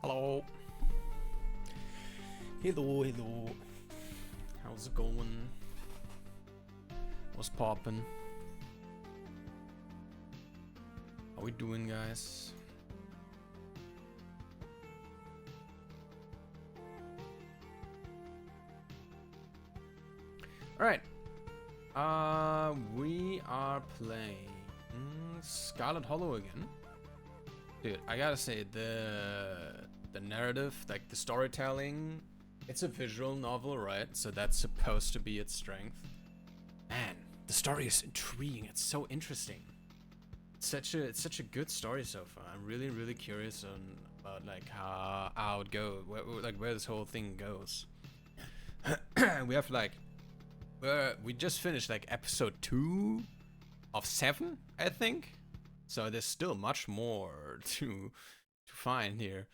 Hello. Hello. How's it going? What's poppin'? How we doing, guys? Alright. We are playing Scarlet Hollow again. Dude, I gotta say, the narrative, like the storytelling, it's a visual novel, right? So that's supposed to be its strength. Man, the story is intriguing. It's so interesting. It's such a good story so far. I'm really curious about like how it goes, where this whole thing goes. We have like, we just finished like episode 2 of 7, I think. So there's still much more to find here.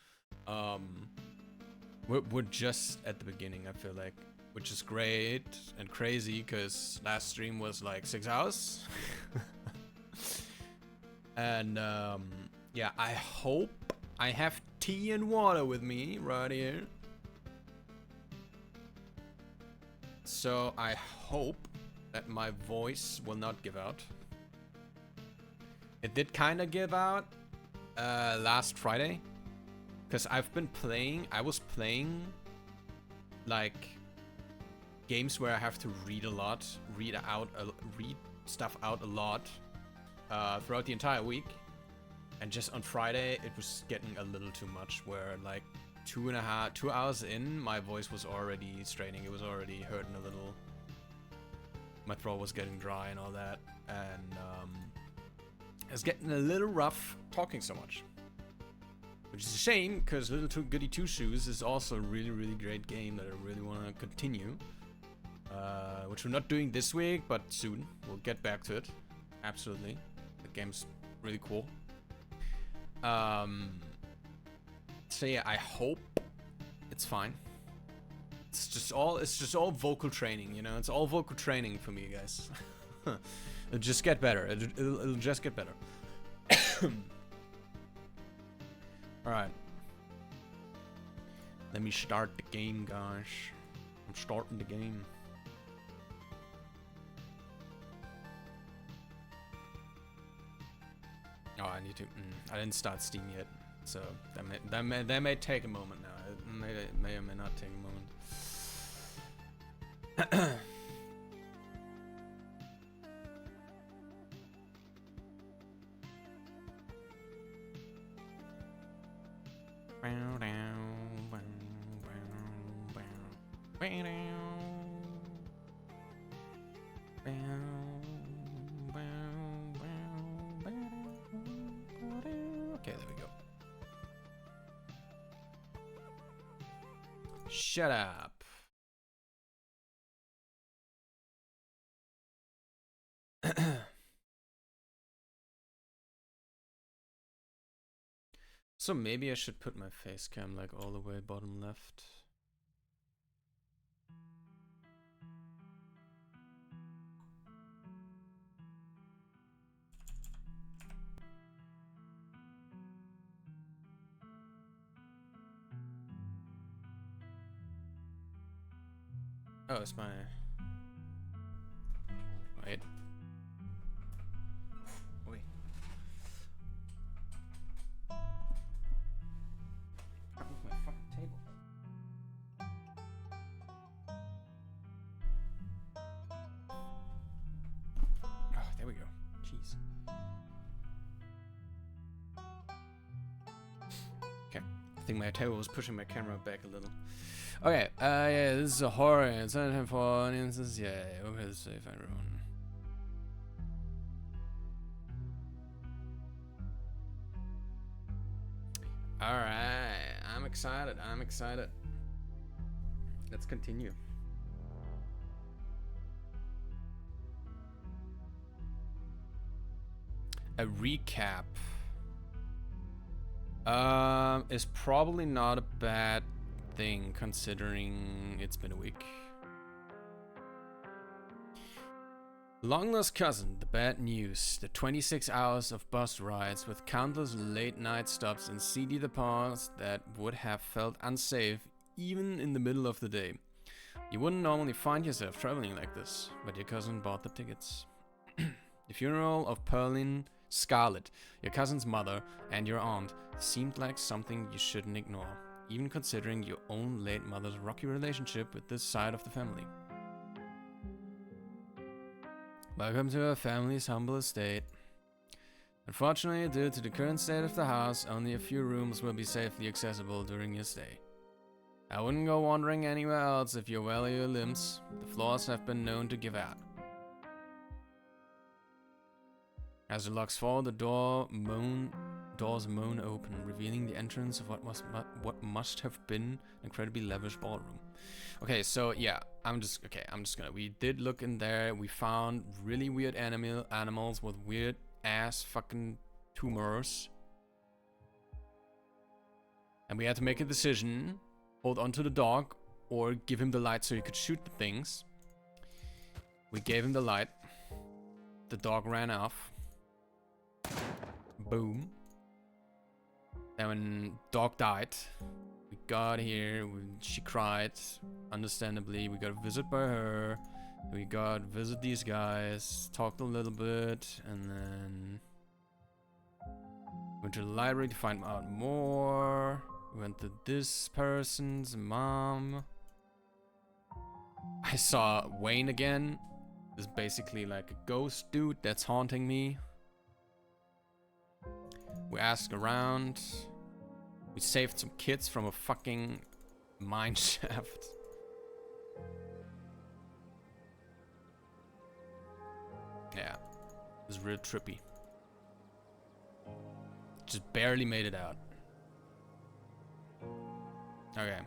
We're just at the beginning, I feel like, which is great and crazy because last stream was like 6 hours. And yeah, I hope I have tea and water with me right here. So I hope that my voice will not give out. It did kind of give out last Friday. Because I was playing like games where I have to read a lot, read stuff out a lot throughout the entire week. And just on Friday, it was getting a little too much where like 2 hours in, my voice was already straining. It was already hurting a little. My throat was getting dry and all that. And it was getting a little rough talking so much. Which is a shame, because Little Goody Two Shoes is also a really great game that I really want to continue. Which we're not doing this week, but soon. We'll get back to it. Absolutely. The game's really cool. So yeah, I hope it's fine. It's just all vocal training, you know? It's all vocal training for me, guys. It'll just get better. It'll just get better. Alright. Let me start the game, guys. I'm starting the game. Oh, I need to. I didn't start Steam yet, so that may take a moment now. It may or may not take a moment. Okay, there we go. Shut up. So maybe I should put my face cam like all the way bottom left. Oh, it's my... Wait. Wait. Out with my fucking table. Oh, there we go. Jeez. Okay. I think my table was pushing my camera back a little. Okay, yeah, this is a horror. It's not time for audiences. Yeah, okay, safe everyone. Alright, I'm excited. Let's continue. A recap is probably not a bad thing considering it's been a week. Long lost cousin, the bad news. The 26 hours of bus rides with countless late night stops in seedy departments that would have felt unsafe even in the middle of the day. You wouldn't normally find yourself traveling like this, but your cousin bought the tickets. The funeral of Pearline Scarlet, your cousin's mother, and your aunt seemed like something you shouldn't ignore, even considering your own late mother's rocky relationship with this side of the family. Welcome to our family's humble estate. Unfortunately, due to the current state of the house, only a few rooms will be safely accessible during your stay. I wouldn't go wandering anywhere else if you value your limbs. The floors have been known to give out. As the locks fall, the doors moan open, revealing the entrance of what must have been an incredibly lavish ballroom. Okay, so yeah, we did look in there. We found really weird animals with weird ass fucking tumors. And we had to make a decision, hold on to the dog or give him the light so he could shoot the things. We gave him the light. The dog ran off. Boom. Then when dog died, we got here, she cried, understandably. We got a visit by her, we got visit these guys, talked a little bit, and then went to the library to find out more. We went to this person's mom. I saw Wayne again. This is basically like a ghost dude that's haunting me. We asked around. We saved some kids from a fucking mine shaft. Yeah, it was real trippy. Just barely made it out. Okay.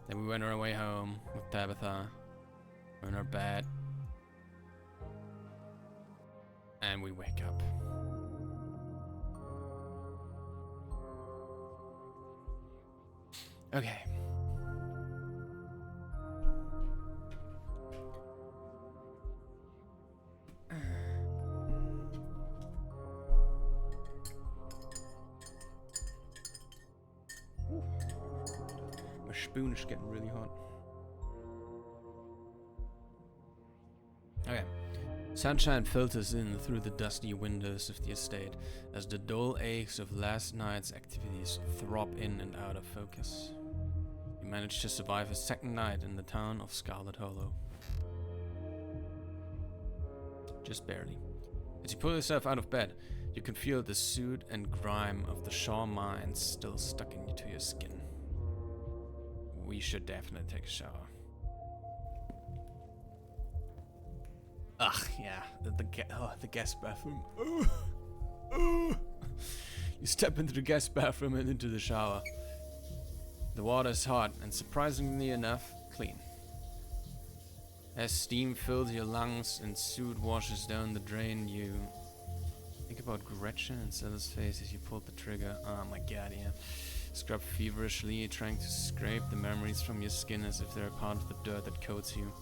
Then we went our way home with Tabitha. We're in our bed. And we wake up. Okay. My spoon is getting really hot. Okay. Sunshine filters in through the dusty windows of the estate as the dull aches of last night's activities throb in and out of focus. You manage to survive a second night in the town of Scarlet Hollow. Just barely. As you pull yourself out of bed, you can feel the soot and grime of the Shaw mines still stuck into your skin. We should definitely take a shower. Ugh, yeah, the guest bathroom. You step into the guest bathroom and into the shower. The water is hot and, surprisingly enough, clean. As steam fills your lungs and soot washes down the drain, you think about Gretchen and Stella's face as you pulled the trigger. Oh my god, yeah. Scrub feverishly, trying to scrape the memories from your skin as if they're part of the dirt that coats you.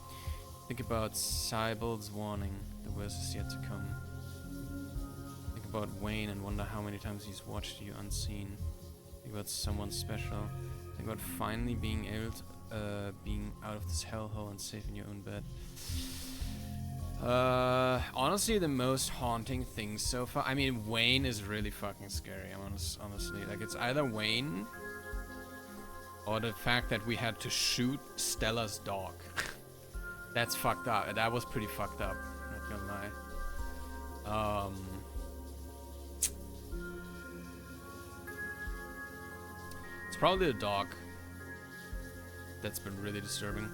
Think about Cybele's warning, the worst is yet to come. Think about Wayne and wonder how many times he's watched you unseen. Think about someone special. Think about finally being able to, being out of this hellhole and safe in your own bed. Honestly, the most haunting thing so far. I mean, Wayne is really fucking scary. Honestly, like it's either Wayne or the fact that we had to shoot Stella's dog. That's fucked up. That was pretty fucked up. Not gonna lie. It's probably the dog that's been really disturbing.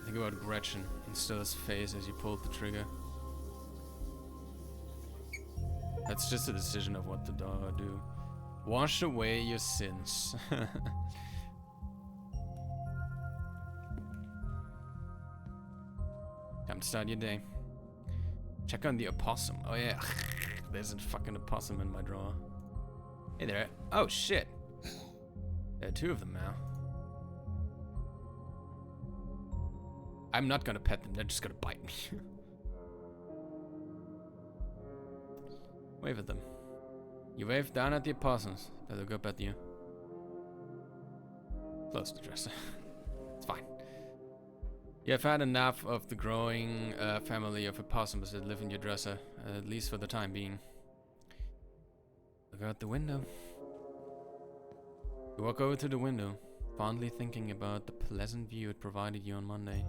Think about Gretchen and Stella's face as you pulled the trigger. That's just a decision of what to do. Wash away your sins. Time to start your day. Check on the opossum. Oh yeah, there's a fucking opossum in my drawer. Hey there. Oh shit. There are two of them now. I'm not gonna pet them, they're just gonna bite me. Wave at them. You wave down at the opossums. They look up at you. Close the dresser. It's fine. You have had enough of the growing family of opossums that live in your dresser, at least for the time being. Look out the window. You walk over to the window, fondly thinking about the pleasant view it provided you on Monday.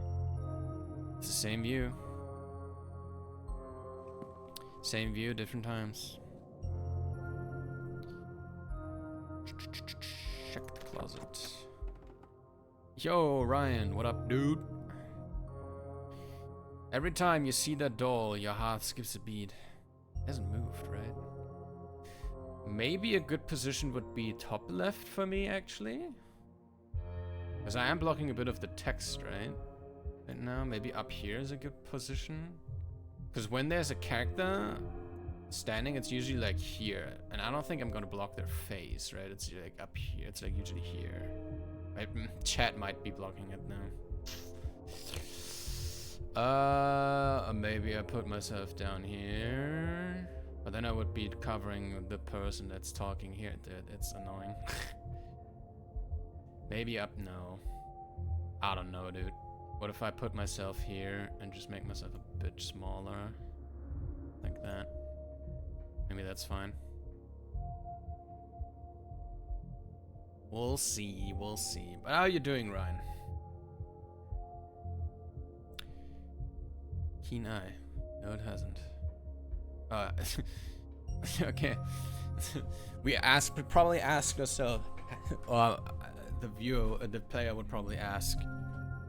It's the same view. Same view, different times. Check the closet. Yo, Ryan, what up, dude? Every time you see that doll, your heart skips a beat. It hasn't moved, right? Maybe a good position would be top left for me, actually. Because I am blocking a bit of the text, right? Right now, maybe up here is a good position. Because when there's a character standing, it's usually like here. And I don't think I'm gonna block their face, right? It's like up here. It's like usually here. Right? Chat might be blocking it now. Maybe I put myself down here. But then I would be covering the person that's talking here. It's annoying. Maybe up, no. I don't know, dude. What if I put myself here and just make myself a bit smaller? Like that. Maybe that's fine. We'll see, we'll see. But how are you doing, Ryan? Keen eye. No, it hasn't. Okay. We probably asked ourselves, the player would probably ask,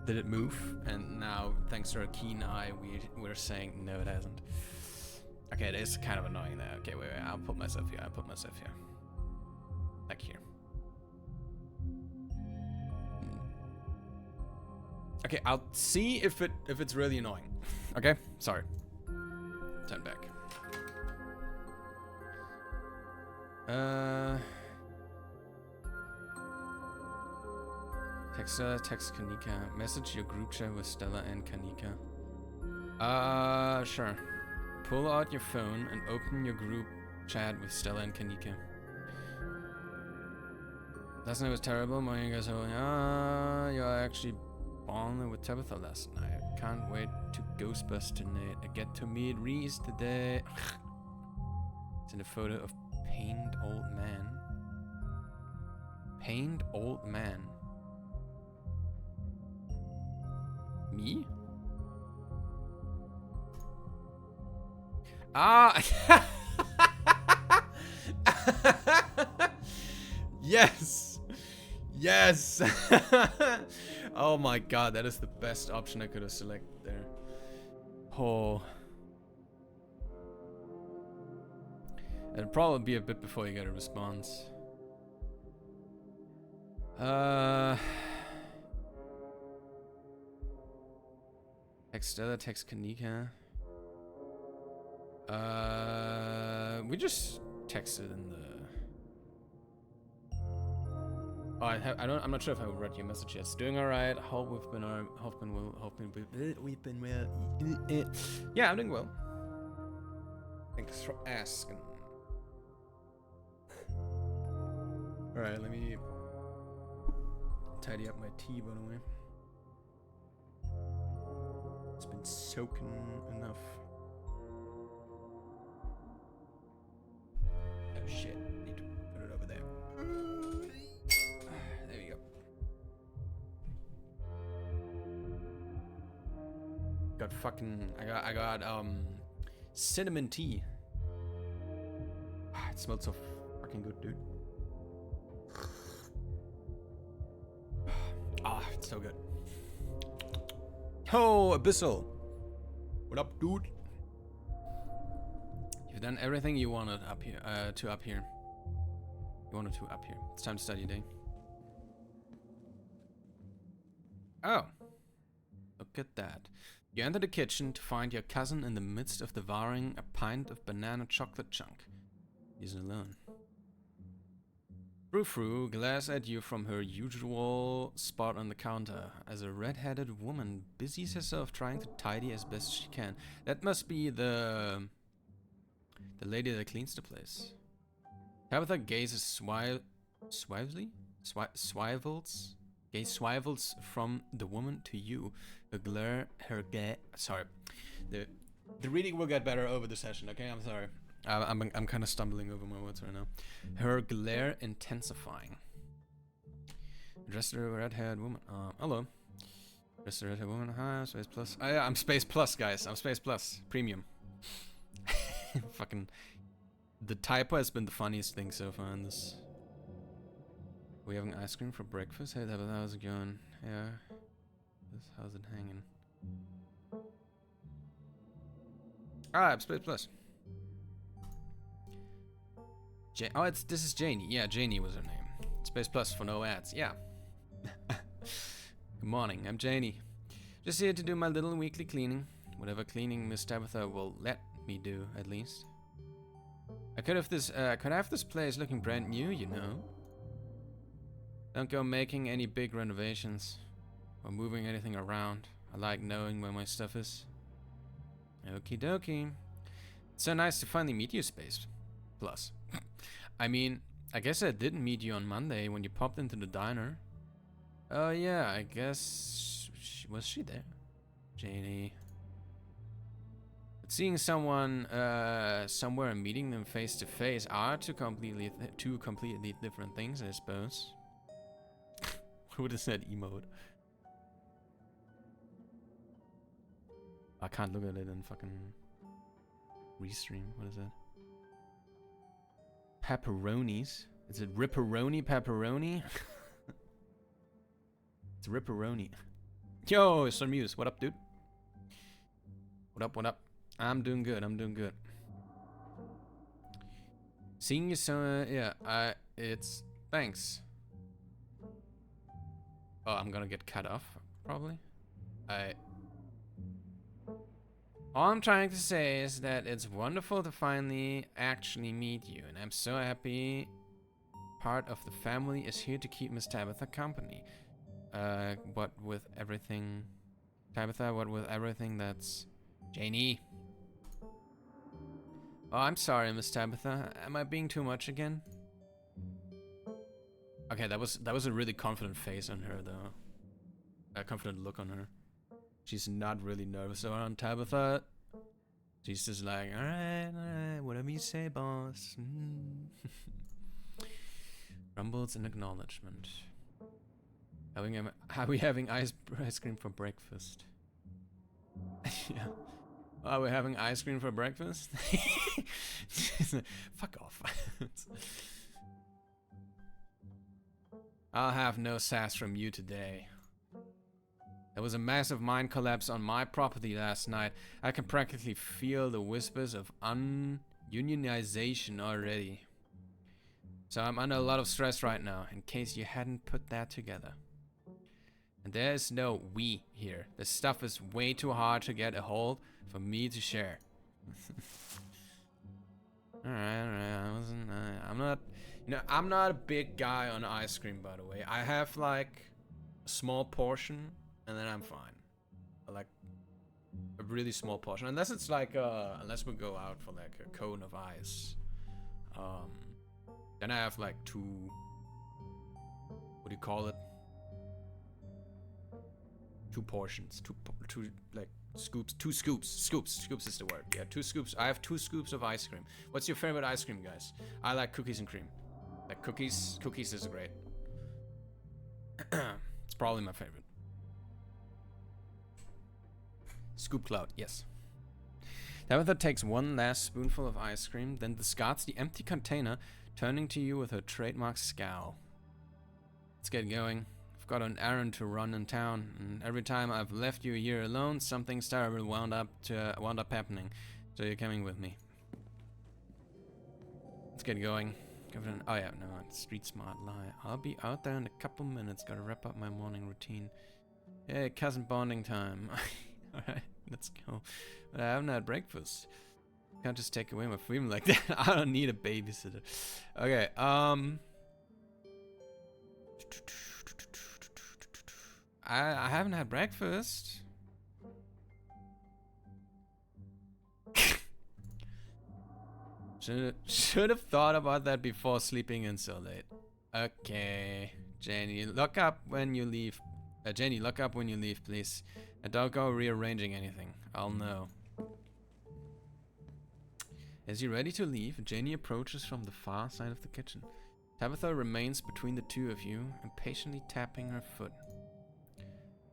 did it move? And now, thanks to our keen eye, we're saying, no, it hasn't. Okay, it is kind of annoying there. Okay, wait, I'll put myself here. Like here. Okay, I'll see if it's really annoying. Okay, sorry. Turn back. Text Kanika. Message your group chat with Stella and Kanika. Sure. Pull out your phone and open your group chat with Stella and Kanika. Last night was terrible. Morning, you guys are you're actually bonding with Tabitha last night. Can't wait to Ghostbust tonight. I get to meet Reese today. It's in a photo of pained old man. Pained old man. Me? Ah! Yes! Yes! Oh my god, that is the best option I could have selected there. Oh. It'll probably be a bit before you get a response. Text Stella, text Kanika. We just texted in the. Oh, I'm not sure if I read your message yet. It's doing all right. Hope we've been well. Yeah, I'm doing well. Thanks for asking. All right, let me tidy up my tea, by the way. It's been soaking enough. Oh shit, need to put it over there. There we go. Got fucking, I got cinnamon tea. It smells so fucking good, dude. Ah, it's so good. Oh, Abyssal. What up, dude? You've done everything you wanted up here, up here. You wanted to up here. It's time to study day. Oh. Look at that. You enter the kitchen to find your cousin in the midst of devouring a pint of banana chocolate chunk. He isn't alone. Frou-Frou glares at you from her usual spot on the counter as a red-headed woman busies herself trying to tidy as best she can. That must be the lady that cleans the place. Tabitha gazes swivels from the woman to you. Sorry. The reading will get better over the session, okay? I'm sorry. I'm kind of stumbling over my words right now. Her glare intensifying. Dressed a red-haired woman. Hello. Dressed a red-haired woman. Hi, I'm Space Plus. Oh, yeah, I'm Space Plus, guys. I'm Space Plus. Premium. Fucking. The typo has been the funniest thing so far in this. We having ice cream for breakfast? Hey, how's it going? Yeah. How's it hanging? I'm Space Plus. This is Janie. Yeah, Janie was her name. Space Plus for no ads. Yeah. Good morning. I'm Janie. Just here to do my little weekly cleaning. Whatever cleaning Miss Tabitha will let me do, at least. I could have this place looking brand new, you know. Don't go making any big renovations or moving anything around. I like knowing where my stuff is. Okie dokie. It's so nice to finally meet you, Space Plus. I mean, I guess I didn't meet you on Monday when you popped into the diner. Oh yeah, I guess... was she there? Janie. But seeing someone somewhere and meeting them face to face are two completely different things, I suppose. Who would have said emote? I can't look at it in fucking restream. What is that? Pepperonis. Is it ripperoni pepperoni? It's ripperoni. Yo, Sir Muse. What up, dude? What up, what up? I'm doing good. I'm doing good. Seeing you so... yeah, it's... thanks. Oh, I'm gonna get cut off, probably. All I'm trying to say is that it's wonderful to finally actually meet you, and I'm so happy part of the family is here to keep Miss Tabitha company. What with everything... Tabitha, what with everything that's... Janie. Oh, I'm sorry, Miss Tabitha. Am I being too much again? Okay, that was a really confident face on her, though. A confident look on her. She's not really nervous around Tabitha. She's just like, alright, whatever you say, boss. Rumbles in acknowledgement. Are we having ice cream for breakfast? Yeah. Are we having ice cream for breakfast? Fuck off. I'll have no sass from you today. There was a massive mine collapse on my property last night. I can practically feel the whispers of unionization already. So I'm under a lot of stress right now, in case you hadn't put that together. And there's no we here. This stuff is way too hard to get a hold for me to share. Alright. I'm not a big guy on ice cream, by the way. I have like a small portion and then I'm fine. I like a really small portion. Unless it's like unless we go out for like a cone of ice. Then I have like two, what do you call it? Two portions, two like scoops, scoops is the word. Yeah, 2 scoops. I have 2 scoops of ice cream. What's your favorite ice cream, guys? I like cookies and cream. Like cookies is great. It's probably my favorite. Scoop cloud, yes. Tabitha takes one last spoonful of ice cream, then discards the empty container, turning to you with her trademark scowl. Let's get going. I've got an errand to run in town, and every time I've left you here alone, something terrible wound up happening. So you're coming with me. Let's get going. Oh yeah, no, street smart lie. I'll be out there in a couple minutes. Gotta wrap up my morning routine. Hey, cousin bonding time. Alright, let's go. But I haven't had breakfast. Can't just take away my freedom like that. I don't need a babysitter. Okay, I haven't had breakfast. Should have thought about that before sleeping in so late. Okay, Janie, look up when you leave. Janie, look up when you leave, please. And don't go rearranging anything. I'll know. As you're ready to leave, Janie approaches from the far side of the kitchen. Tabitha remains between the two of you, impatiently tapping her foot.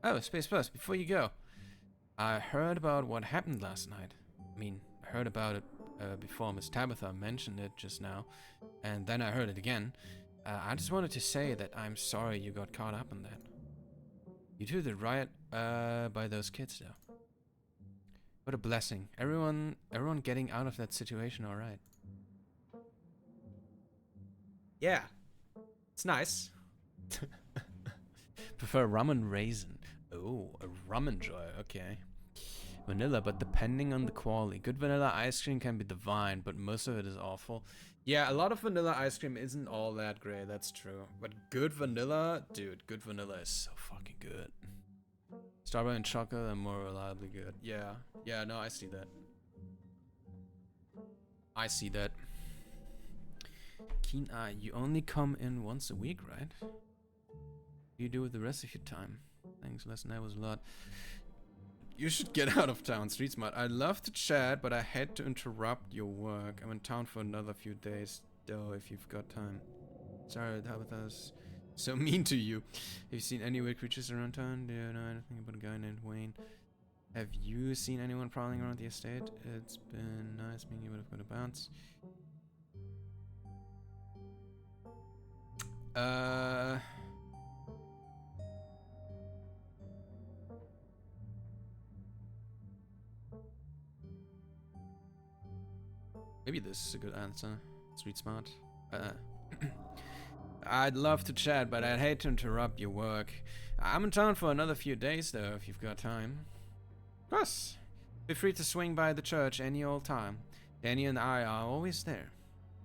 Oh, Space Plus, before you go. I heard about what happened last night. I mean, I heard about it before Miss Tabitha mentioned it just now, and then I heard it again. I just wanted to say that I'm sorry you got caught up in that. You two did right by those kids, though. What a blessing. Everyone getting out of that situation all right. Yeah, it's nice. Prefer rum and raisin. Oh, a rum and joy. Okay. Vanilla, but depending on the quality. Good vanilla ice cream can be divine, but most of it is awful. Yeah, a lot of vanilla ice cream isn't all that great, that's true. But good vanilla, dude, good vanilla is so fucking good. Strawberry and chocolate are more reliably good. Yeah, no, I see that. I see that. Keen eye, you only come in once a week, right? What do you do with the rest of your time? Thanks, last night was a lot. You should get out of town, Street Smart. I'd love to chat, but I had to interrupt your work. I'm in town for another few days, though, if you've got time. Sorry, Tabitha's so mean to you. Have you seen any weird creatures around town? Do you know anything about a guy named Wayne? Have you seen anyone prowling around the estate? It's been nice meeting you, but I've got to bounce. Maybe this is a good answer. Street Smart. I'd love to chat, but I'd hate to interrupt your work. I'm in town for another few days, though, if you've got time. Of course. Feel free to swing by the church any old time. Danny and I are always there.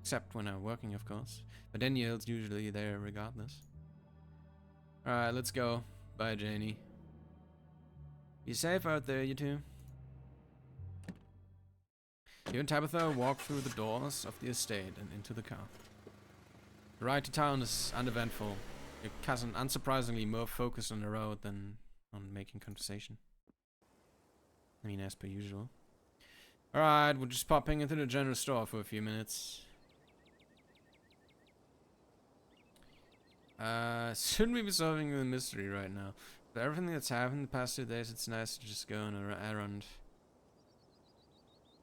Except when I'm working, of course. But Daniel's usually there regardless. Alright, let's go. Bye, Janie. Be safe out there, you two. You and Tabitha walk through the doors of the estate and into the car. The ride to town is uneventful. Your cousin, unsurprisingly, more focused on the road than on making conversation. I mean, as per usual. Alright, we're just popping into the general store for a few minutes. Shouldn't we be solving the mystery right now? But everything that's happened the past 2 days, it's nice to just go on an errand.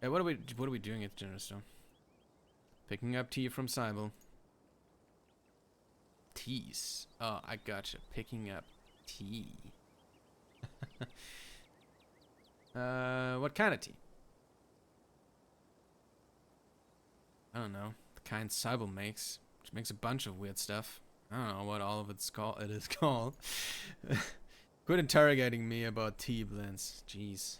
Hey, what are we doing at the general store? Picking up tea from Cybele. Teas. Oh, I gotcha. Picking up tea. What kind of tea? I don't know. The kind Cybele makes. She makes a bunch of weird stuff. I don't know what all of it is called. Quit interrogating me about tea blends. Jeez.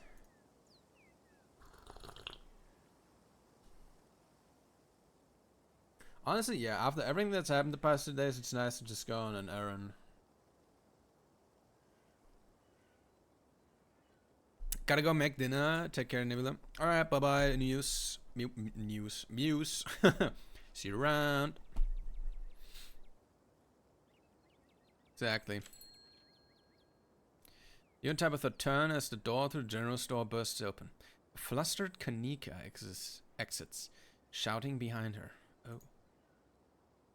Honestly, yeah, after everything that's happened the past 2 days, it's nice to just go on an errand. Gotta go make dinner. Take care, Nibula. Alright, bye-bye, Muse. Muse. See you around. Exactly. You and Tabitha turn as the door to the general store bursts open. A flustered Kanika exits, shouting behind her. Oh.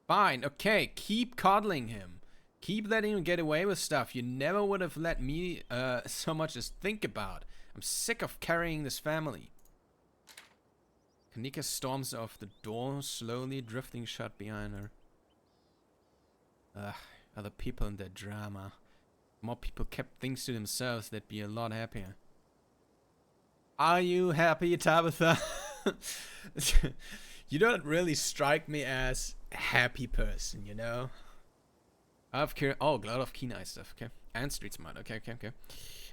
Fine, okay, keep coddling him. Keep letting him get away with stuff you never would have let me so much as think about. I'm sick of carrying this family. Kanika storms off, the door slowly drifting shut behind her. Ugh, other people and their drama. If more people kept things to themselves, they'd be a lot happier. Are you happy, Tabitha? You don't really strike me as a happy person, you know? Out of a lot of keen eye stuff, okay. And street smart, okay.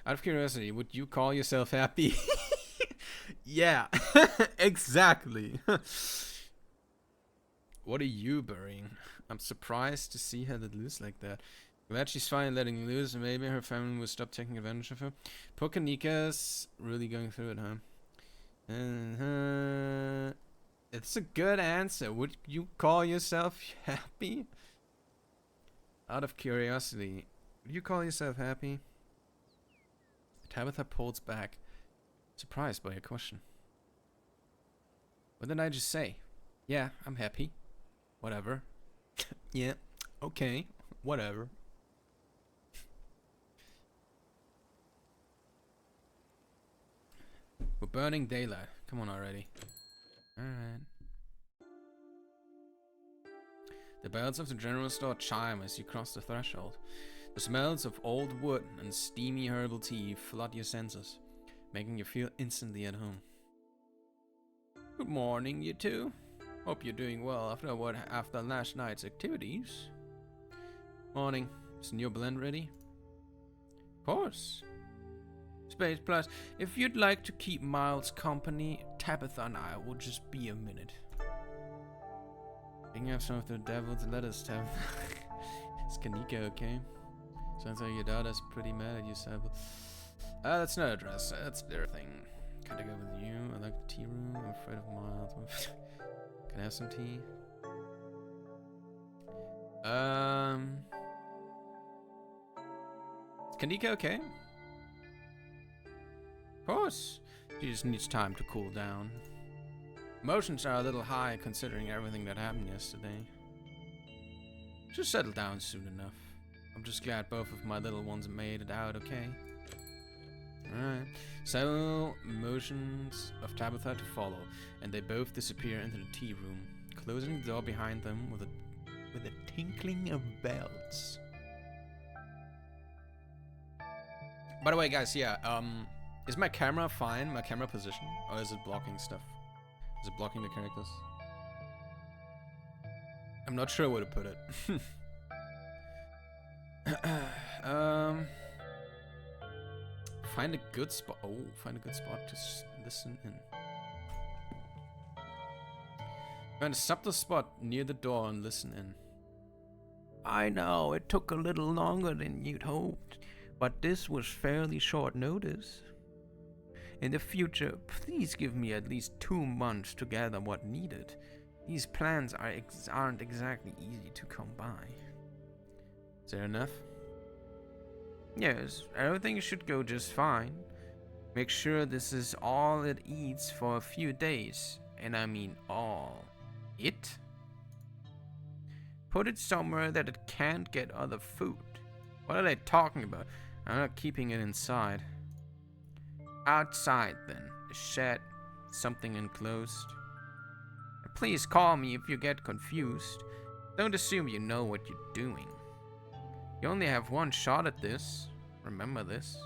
Out of curiosity, would you call yourself happy? Yeah, exactly. What are you burying? I'm surprised to see her let loose like that. Glad she's finally letting loose, and maybe her family will stop taking advantage of her. Poor Kanika's really going through it, huh? It's a good answer. Would you call yourself happy? Out of curiosity, would you call yourself happy? Tabitha pulls back, surprised by your question. What did I just say? Yeah, I'm happy. Whatever. Yeah, okay, whatever. We're burning daylight. Come on already. Alright. The bells of the general store chime as you cross the threshold. The smells of old wood and steamy herbal tea flood your senses, making you feel instantly at home. Good morning, you two. Hope you're doing well after last night's activities. Morning. Is the new blend ready? Of course. Space Plus, if you'd like to keep Miles company, Tabitha and I will just be a minute. Picking up some of the devil's letters, Tabitha. Is Kanika okay? Sounds like your daughter's pretty mad at you, Sable. That's not a dress. That's their thing. Can't I go with you? I like the tea room. I'm afraid of Miles. Can I have some tea? Is Kanika okay? Of course. She just needs time to cool down. Emotions are a little high considering everything that happened yesterday. She'll settle down soon enough. I'm just glad both of my little ones made it out okay. Alright. Several motions of Tabitha to follow, and they both disappear into the tea room, closing the door behind them with a tinkling of bells. By the way, guys, yeah, is my camera fine? My camera position? Or is it blocking stuff? Is it blocking the characters? I'm not sure where to put it. Find a good spot. Oh, find a good spot to listen in. Find a subtle spot near the door and listen in. I know, it took a little longer than you'd hoped, but this was fairly short notice. In the future, please give me at least 2 months to gather what needed. These plans aren't exactly easy to come by. Is there enough? Yes, everything should go just fine. Make sure this is all it eats for a few days. And I mean all. It? Put it somewhere that it can't get other food. What are they talking about? I'm not keeping it inside. Outside then. A shed. Something enclosed. Please call me if you get confused. Don't assume you know what you're doing. You only have one shot at this. Remember this.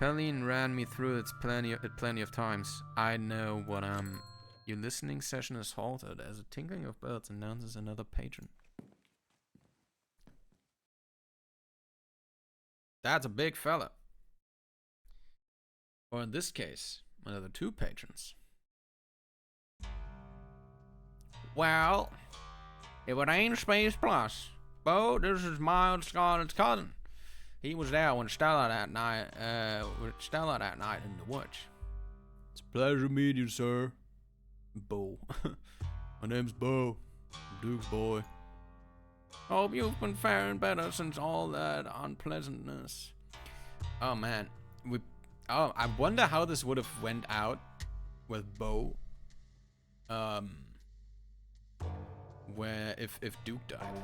Pauline ran me through it plenty of times. I know what Your listening session is halted as a tinkling of bells announces another patron. That's a big fella. Or in this case, another 2 patrons. Well, if it ain't Space Plus, Bo, this is Miles Scarlet's cousin. He was there when Stella that night, in the woods. It's a pleasure meeting you, sir. Bo. My name's Bo. Duke's boy. Hope you've been faring better since all that unpleasantness. Oh man, I wonder how this would have went out with Bo. Where if Duke died.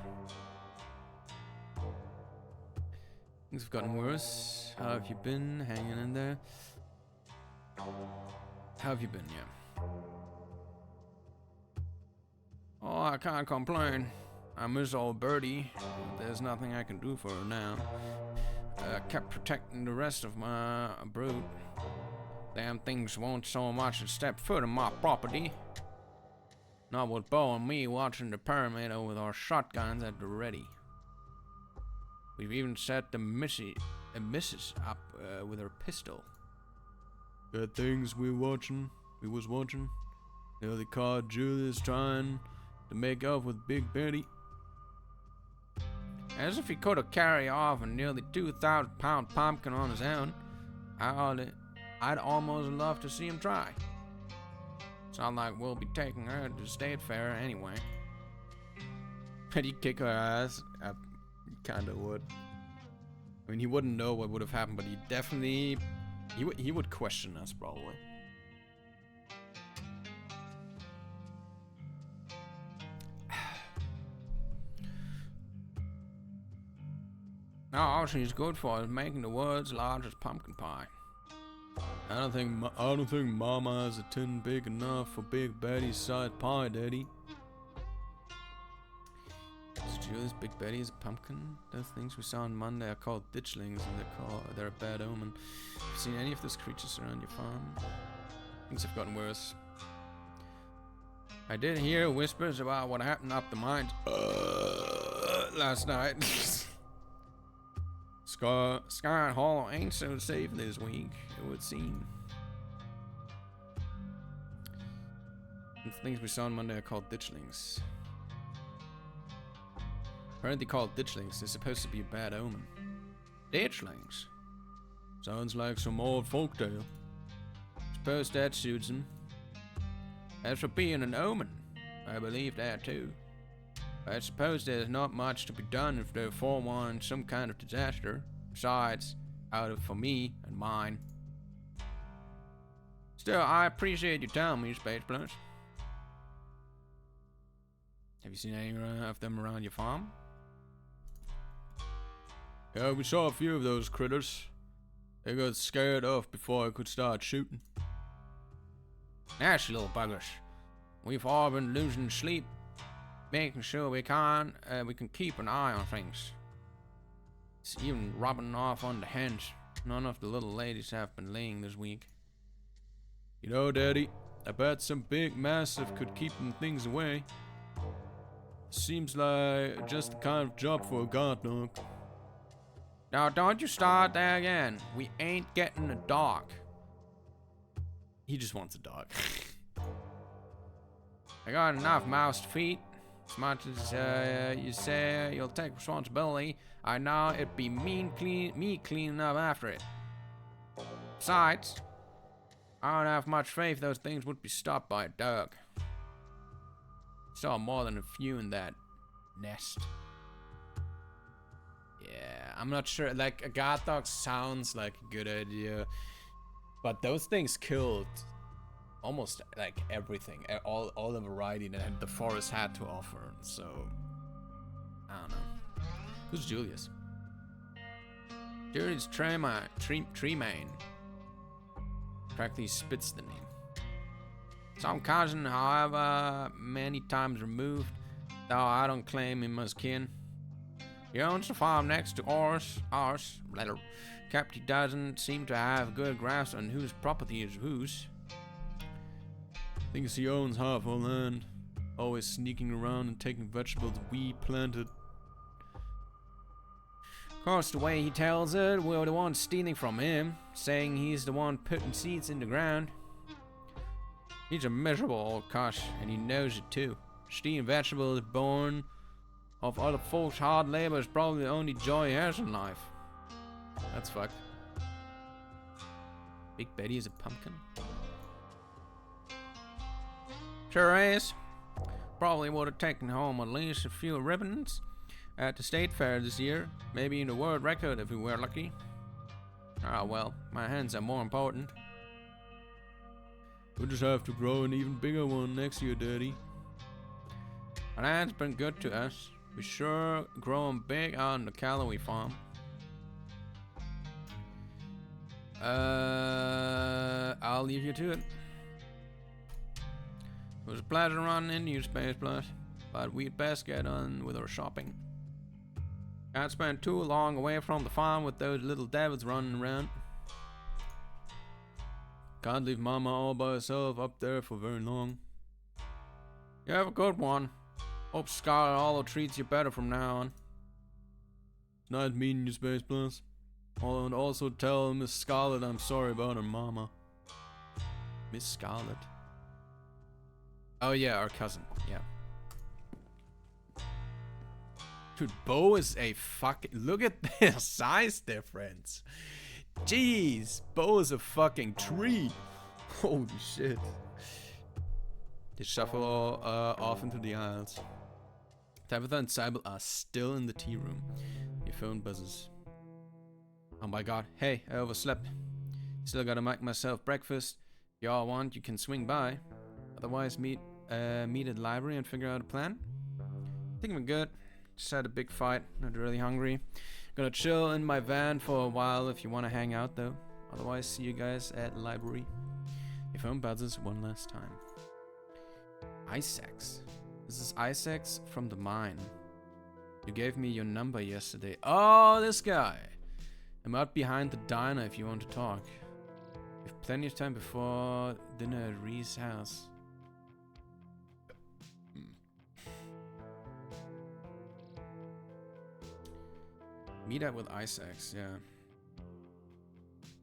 Things have gotten worse. How have you been? Hanging in there? How have you been? Yeah. Oh, I can't complain. I miss old Birdie. There's nothing I can do for her now. I kept protecting the rest of my brood. Damn things won't so much as step foot on my property. Not with Bo and me watching the pyramid with our shotguns at the ready. We've even set the missus up with her pistol. Good things we was watching. Nearly caught Julius trying to make up with Big Betty. As if he could have carried off a nearly 2,000-pound pumpkin on his own, I'd almost love to see him try. It's not like we'll be taking her to the state fair anyway. But he'd kick her ass. I kinda would. I mean, he wouldn't know what would have happened, but he definitely... He would question us, probably. Now, all she's good for is making the world's largest pumpkin pie. I don't think Mama has a tin big enough for Big Betty's sized pie, Daddy. Did you know this Big Betty is a pumpkin? Those things we saw on Monday are called ditchlings, and they're a bad omen. Have you seen any of those creatures around your farm? Things have gotten worse. I did hear whispers about what happened up the mines last night. Scarlet Hollow ain't so safe this week, it would seem. The things we saw on Monday are called ditchlings. Apparently called ditchlings, they're supposed to be a bad omen. Ditchlings? Sounds like some old folktale. Suppose that suits them. As for being an omen, I believe that too. I suppose there's not much to be done if they forewarn some kind of disaster. Besides, out of for me and mine. Still, I appreciate you telling me, Space Plus. Have you seen any of them around your farm? Yeah, we saw a few of those critters. They got scared off before I could start shooting. Nasty little buggers. We've all been losing sleep, making sure we can keep an eye on things. It's even rubbing off on the hens. None of the little ladies have been laying this week. You know, Daddy, I bet some big massive could keep them things away. Seems like just the kind of job for a guard dog. Now, don't you start there again. We ain't getting a dog. He just wants a dog. I got enough mouths to feed. As much as you say you'll take responsibility, I know it'd be me cleaning up after it. Besides, I don't have much faith those things would be stopped by a dog. Saw more than a few in that nest. Yeah, I'm not sure. Like, a guard dog sounds like a good idea, but those things killed almost like everything, all the variety that the forest had to offer. So, I don't know. Who's Julius? Julius Tremaine. Practically spits the name. Some cousin, however, many times removed, though I don't claim him as kin. He owns the farm next to ours, except he doesn't seem to have a good grasp on whose property is whose. Thinks he owns half our land, always sneaking around and taking vegetables we planted. Of course, the way he tells it, we're the ones stealing from him, saying he's the one putting seeds in the ground. He's a miserable old cuss, and he knows it too. Stealing vegetables born of other folks' hard labor is probably the only joy he has in life. That's fucked. Big Betty is a pumpkin? Sure is. Probably would have taken home at least a few ribbons at the state fair this year. Maybe in the world record if we were lucky. Ah well, my hands are more important. We'll just have to grow an even bigger one next year, Daddy. Our land's been good to us. We sure growing big on the Callaway farm. I'll leave you to it. It was a pleasure running into you, Space Plus, but we'd best get on with our shopping. Can't spend too long away from the farm with those little devils running around. Can't leave Mama all by herself up there for very long. You have a good one. Hope Scarlet Hollow treats you better from now on. It's nice meeting you, Space Plus. And also tell Miss Scarlet I'm sorry about her mama. Miss Scarlet? Oh yeah, our cousin, yeah. Dude, Bo is a fucking... Look at their size difference. Jeez, Bo is a fucking tree. Holy shit. They shuffle off into the aisles. Tabitha and Cybele are still in the tea room. Your phone buzzes. Oh my god. Hey, I overslept. Still gotta make myself breakfast. If y'all want, you can swing by. Otherwise, meet at the library and figure out a plan. I think we're good. Just had a big fight. Not really hungry. Gonna chill in my van for a while if you want to hang out though. Otherwise, see you guys at the library. Your phone buzzes one last time. Isaacs. This is Isaacs from the mine. You gave me your number yesterday. Oh, this guy. I'm out behind the diner if you want to talk. We have plenty of time before dinner at Ree's house. Meet up with Isaacs, yeah.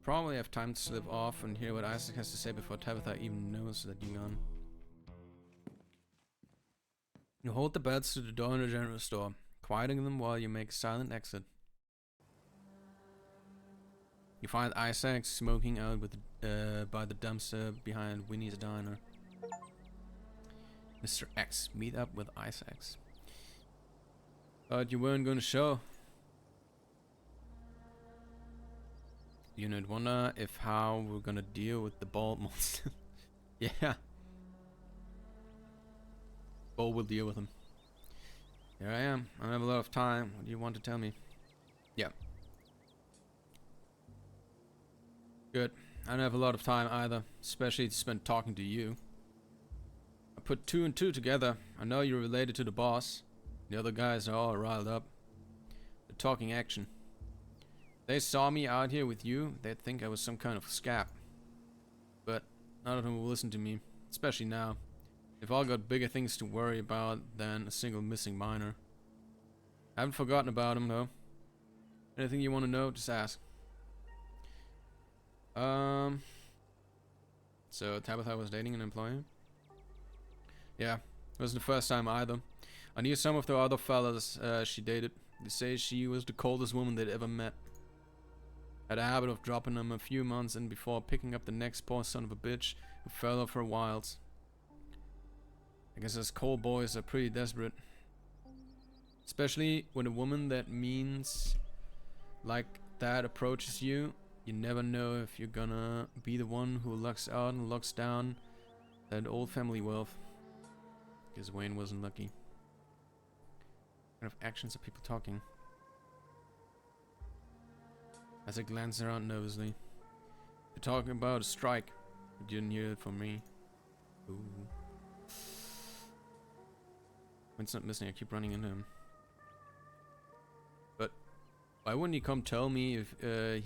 Probably have time to slip off and hear what Isaac has to say before Tabitha even knows that you're gone. You hold the beds to the door in the general store, quieting them while you make a silent exit. You find Isaac smoking out with by the dumpster behind Winnie's diner. Mr. X, meet up with Isaacs. Thought you weren't gonna show. Unit wonder if how we're gonna deal with the bald monster. Yeah. Bo will deal with him. Here I am. I don't have a lot of time. What do you want to tell me? Yeah. Good. I don't have a lot of time either, especially to spend talking to you. I put 2 and 2 together. I know you're related to the boss. The other guys are all riled up. They're talking action. They saw me out here with you, they'd think I was some kind of scab. But none of them will listen to me, especially now. They've all got bigger things to worry about than a single missing miner. I haven't forgotten about them though. Anything you want to know, just ask. So Tabitha was dating an employee? Yeah, it wasn't the first time either. I knew some of the other fellas she dated. They say she was the coldest woman they'd ever met. Had a habit of dropping them a few months in before picking up the next poor son of a bitch who fell off her wilds. I guess us cold boys are pretty desperate. Especially when a woman that means like that approaches you. You never know if you're gonna be the one who lucks out and locks down that old family wealth. Because Wayne wasn't lucky. What kind of actions are people talking? As I glance around nervously. They're talking about a strike. You didn't hear it from me. Ooh. Wayne's not missing, I keep running into him. But why wouldn't he come tell me if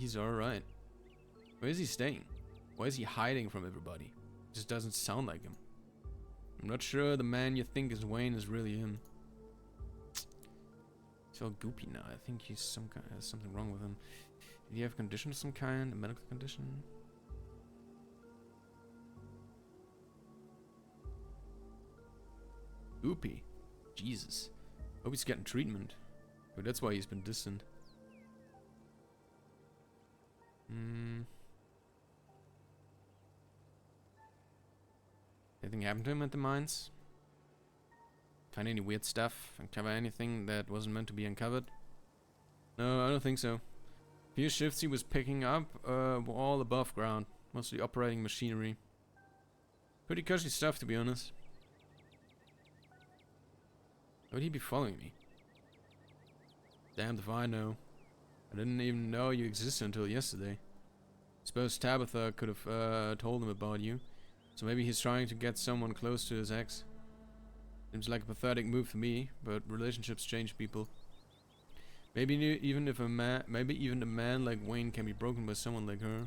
he's alright? Where is he staying? Why is he hiding from everybody? It just doesn't sound like him. I'm not sure the man you think is Wayne is really him. He's all goopy now. I think he's something wrong with him. Did he have a condition of some kind? A medical condition? Goopy. Jesus. Hope he's getting treatment. But that's why he's been distant. Anything happened to him at the mines? Find any weird stuff? Uncover anything that wasn't meant to be uncovered? No, I don't think so. Few shifts he was picking up were all above ground, mostly operating machinery. Pretty cushy stuff, to be honest. Why would he be following me? Damned if I know. I didn't even know you existed until yesterday. Suppose Tabitha could have told him about you. So maybe he's trying to get someone close to his ex. Seems like a pathetic move to me, but relationships change people. Maybe even a man like Wayne can be broken by someone like her.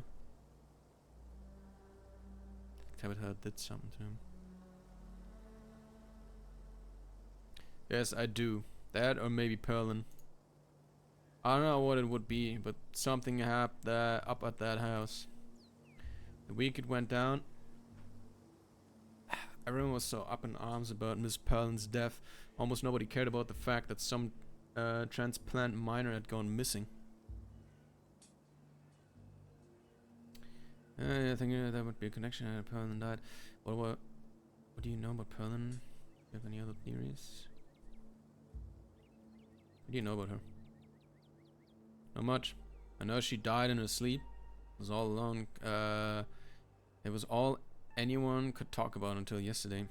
Tabitha did something to him. Yes, I do. That or maybe Perlin. I don't know what it would be, but something happened up at that house. The week it went down, everyone was so up in arms about Miss Perlin's death. Almost nobody cared about the fact that some transplant miner had gone missing. I think there would be a connection. Perlin died. What do you know about Perlin? Do you have any other theories? What do you know about her? Not much. I know she died in her sleep. It was all alone. It was all anyone could talk about until yesterday.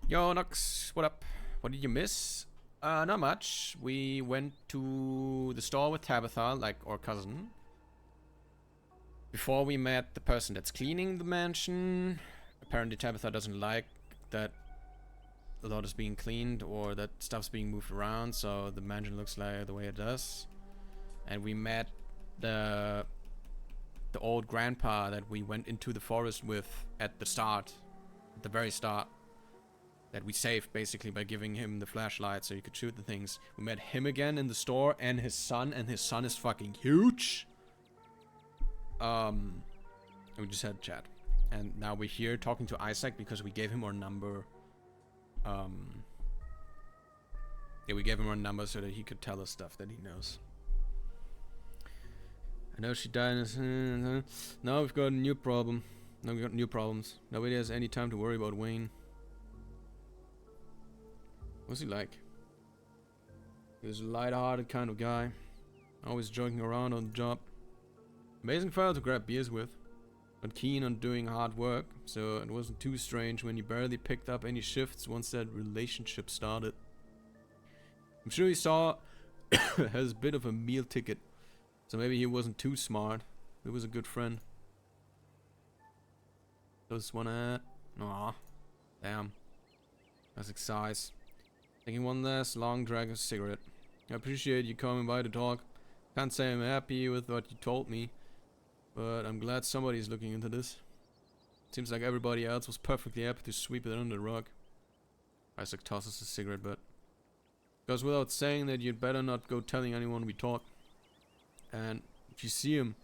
Yo, Nox, what up? What did you miss? Not much. We went to the store with Tabitha, like our cousin. Before we met the person that's cleaning the mansion. Apparently Tabitha doesn't like that a lot is being cleaned or that stuff's being moved around, so the mansion looks like the way it does. And we met the old grandpa that we went into the forest with at the start, at the very start, that we saved basically by giving him the flashlight so he could shoot the things. We met him again in the store and his son is fucking huge. And we just had a chat. And now we're here talking to Isaac because we gave him our number. Yeah, we gave him our number so that he could tell us stuff that he knows. I know she died. Now we've got a new problem. Now we've got new problems. Nobody has any time to worry about Wayne. What's he like? He was a light-hearted kind of guy. Always joking around on the job. Amazing fellow to grab beers with. But keen on doing hard work. So it wasn't too strange when he barely picked up any shifts once that relationship started. I'm sure he saw has a bit of a meal ticket. So maybe he wasn't too smart. He was a good friend. Just wanna... Aw. Damn. Classic size. Taking one last long drag of cigarette. I appreciate you coming by to talk. Can't say I'm happy with what you told me. But I'm glad somebody's looking into this. Seems like everybody else was perfectly happy to sweep it under the rug. Isaac tosses a cigarette butt. Goes without saying that you'd better not go telling anyone we talked. And if you see him,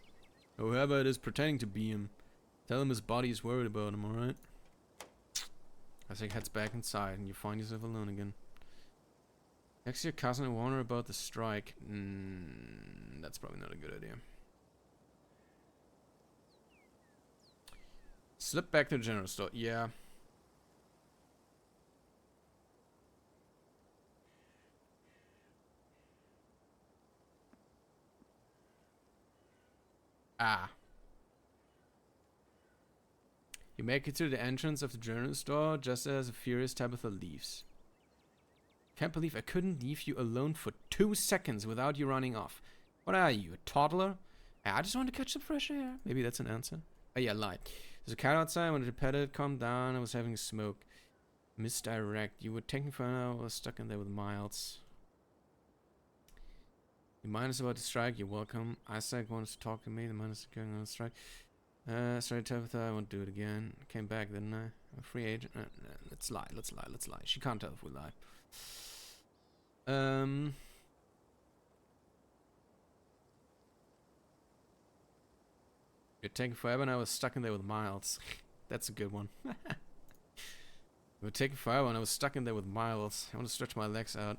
or whoever it is pretending to be him, tell him his body is worried about him, alright? Isaac heads back inside and you find yourself alone again. Text your cousin and warn her about the strike. That's probably not a good idea. Slip back to the general store. Yeah. Ah. You make it to the entrance of the general store just as a furious Tabitha leaves. Can't believe I couldn't leave you alone for 2 seconds without you running off. What are you, a toddler? I just want to catch some fresh air. Maybe that's an answer. Oh yeah, lie. There's a cat outside. I wanted to pet it, calm down. I was having a smoke. Misdirect. You were taking for an hour. I was stuck in there with Miles. You mind us about the strike? You're welcome. Isaac wants to talk to me. The man is going on the strike. Sorry, Tabitha. I won't do it again. I came back, didn't I? I'm a free agent. Let's lie. Let's lie. Let's lie. She can't tell if we lie. You're taking forever and I was stuck in there with Miles. That's a good one. You were taking forever and I was stuck in there with Miles. I want to stretch my legs out.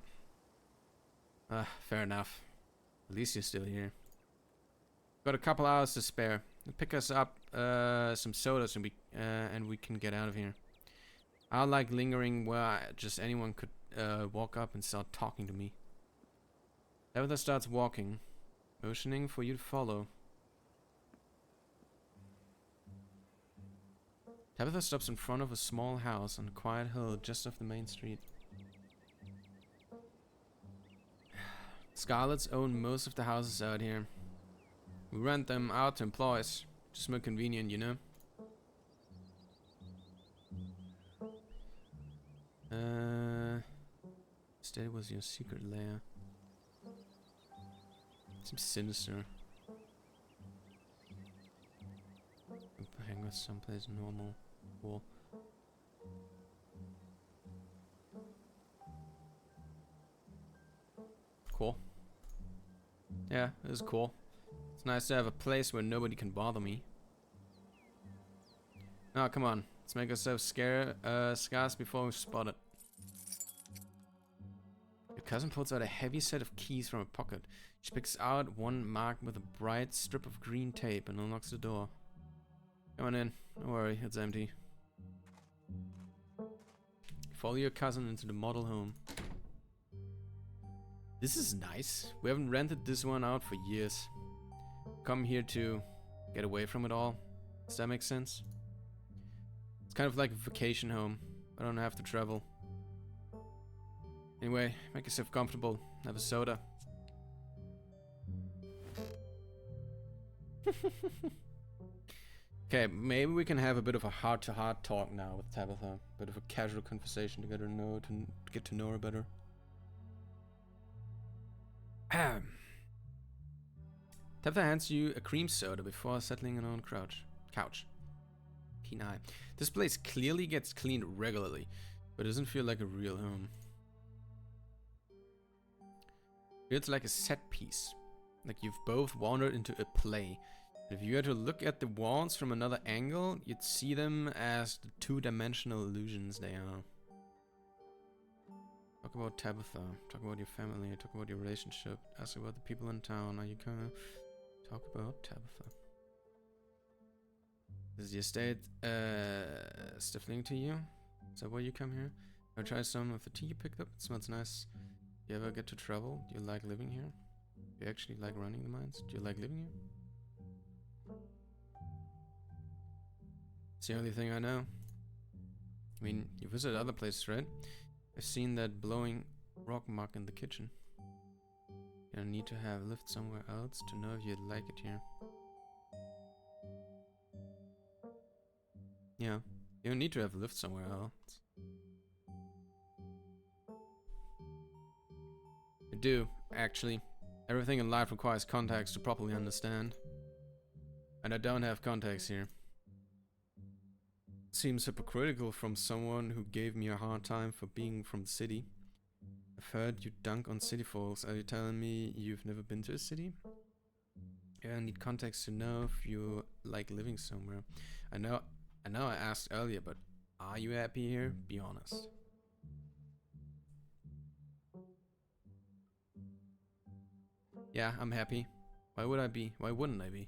Fair enough. At least you're still here. Got a couple hours to spare. Pick us up some sodas and we can get out of here. I like lingering where just anyone could walk up and start talking to me. Tabitha starts walking, motioning for you to follow. Tabitha stops in front of a small house on a quiet hill just off the main street. Scarlets own most of the houses out here. We rent them out to employees. Just more convenient, you know? Instead was your secret lair. Seems sinister. Hang with someplace normal. Cool. Cool. Yeah, it is cool. It's nice to have a place where nobody can bother me. Now, come on. Let's make ourselves scarce before we're spotted. cousin pulls out a heavy set of keys from her pocket. She picks out one marked with a bright strip of green tape and unlocks the door. Come on in. Don't worry, it's empty. Follow your cousin into the model home. This is nice. We haven't rented this one out for years. Come here to get away from it all. Does that make sense? It's kind of like a vacation home. I don't have to travel. Anyway, make yourself comfortable. Have a soda. Okay, maybe we can have a bit of a heart-to-heart talk now with Tabitha. A bit of a casual conversation to get to know her better. Tabitha hands you a cream soda before settling in on couch. Keen eye. This place clearly gets cleaned regularly, but doesn't feel like a real home. It's like a set piece, like you've both wandered into a play. If you were to look at the walls from another angle, you'd see them as the two-dimensional illusions they are. Talk about Tabitha, talk about your family, talk about your relationship, ask about the people in town. Are you gonna talk about Tabitha? Is the estate stifling to you? Is that why you come here? I'll try some of the tea you picked up. It smells nice. Do you ever get to travel? Do you like living here? Do you actually like running the mines? Do you like living here? It's the only thing I know. I mean, you visit other places, right? I've seen that blowing rock mug in the kitchen. You don't need to have lived somewhere else to know if you'd like it here. Yeah, you don't need to have lived somewhere else. I do, actually. Everything in life requires context to properly understand. And I don't have context here. Seems hypocritical from someone who gave me a hard time for being from the city. I've heard you dunk on city folks. Are you telling me you've never been to a city? Yeah, I need context to know if you like living somewhere. I know I asked earlier, but are you happy here? Be honest. Yeah, I'm happy. Why would I be? Why wouldn't I be?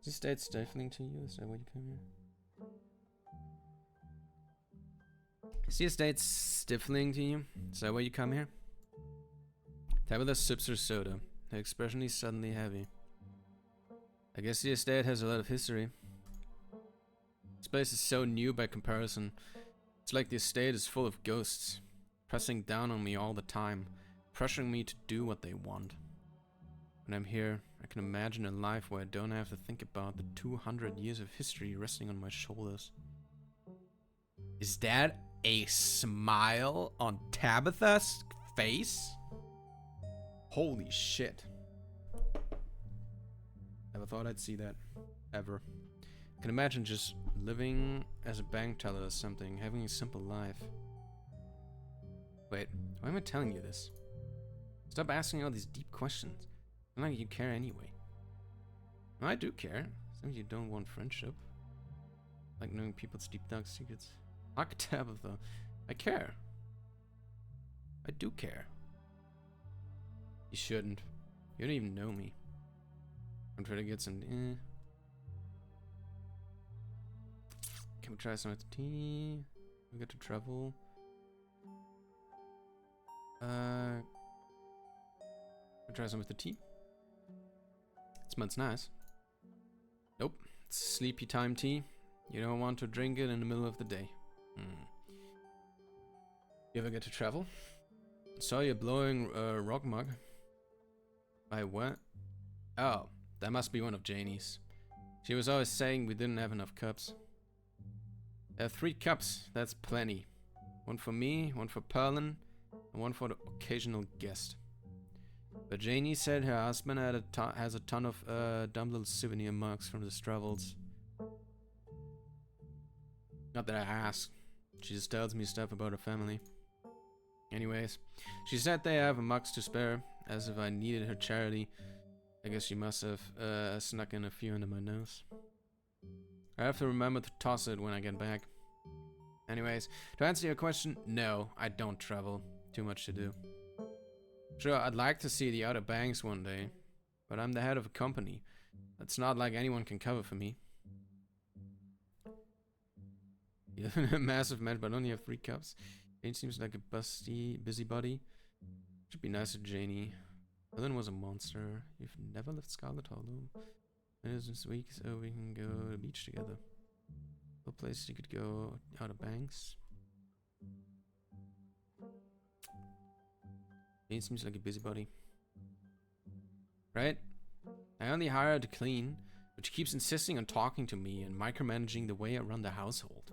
Is this state stifling to you? Is that why you came here? Is the estate stifling to you? Is that why you come here? Tabitha sips her soda. Her expression is suddenly heavy. I guess the estate has a lot of history. This place is so new by comparison. It's like the estate is full of ghosts, pressing down on me all the time, pressuring me to do what they want. When I'm here, I can imagine a life where I don't have to think about the 200 years of history resting on my shoulders. Is that a smile on Tabitha's face? Holy shit. Never thought I'd see that. Ever. I can imagine just living as a bank teller or something, having a simple life. Wait, why am I telling you this? Stop asking all these deep questions. It's not like you care anyway. No, I do care. Some of you don't want friendship. Like knowing people's deep dark secrets. Fuck Tabitha. I care. I do care. You shouldn't. You don't even know me. I'm trying to get some. Can we try some of the tea? We get to travel. Can we try some of the tea? It smells nice. Nope. It's sleepy time tea. You don't want to drink it in the middle of the day. You ever get to travel? Saw you blowing a rock mug. By what? Oh, that must be one of Janie's. She was always saying we didn't have enough cups. There are 3 cups, that's plenty. One for me, one for Perlin, and one for the occasional guest. But Janie said her husband has a ton of dumb little souvenir mugs from his travels. Not that I asked. She just tells me stuff about her family. Anyways, she said they have mugs to spare, as if I needed her charity. I guess she must have snuck in a few under my nose. I have to remember to toss it when I get back. Anyways, to answer your question, no, I don't travel. Too much to do. Sure, I'd like to see the Outer Banks one day, but I'm the head of a company. It's not like anyone can cover for me. You live in a massive man, but only have 3 cups. Jane seems like a busybody. Should be nicer to Janie. Helen was a monster. You've never left Scarlet Hollow. It is this week, so we can go to the beach together. No place you could go Outer Banks. Jane seems like a busybody. Right? I only hire her to clean, but she keeps insisting on talking to me and micromanaging the way I run the household.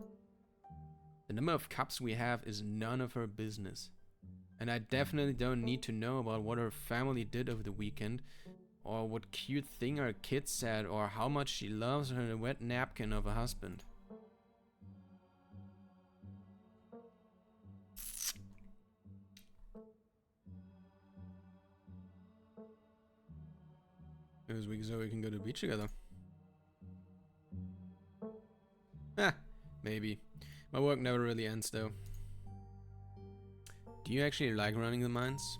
The number of cups we have is none of her business. And I definitely don't need to know about what her family did over the weekend, or what cute thing her kids said, or how much she loves her wet napkin of a husband. This week so we can go to the beach together. Maybe. My work never really ends though. Do you actually like running the mines?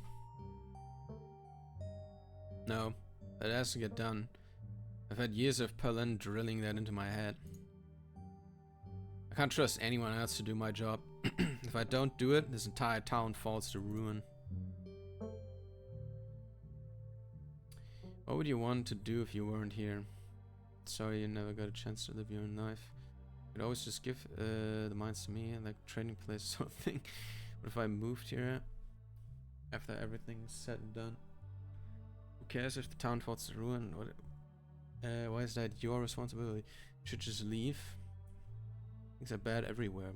No, that has to get done. I've had years of Perlin drilling that into my head. I can't trust anyone else to do my job. If I don't do it, this entire town falls to ruin. What would you want to do if you weren't here? Sorry you never got a chance to live your own life. You could always just give the mines to me, like trading place sort of thing. What if I moved here after everything's said and done? Who cares if the town falls to ruin? Why is that your responsibility? You should just leave. Things are bad everywhere.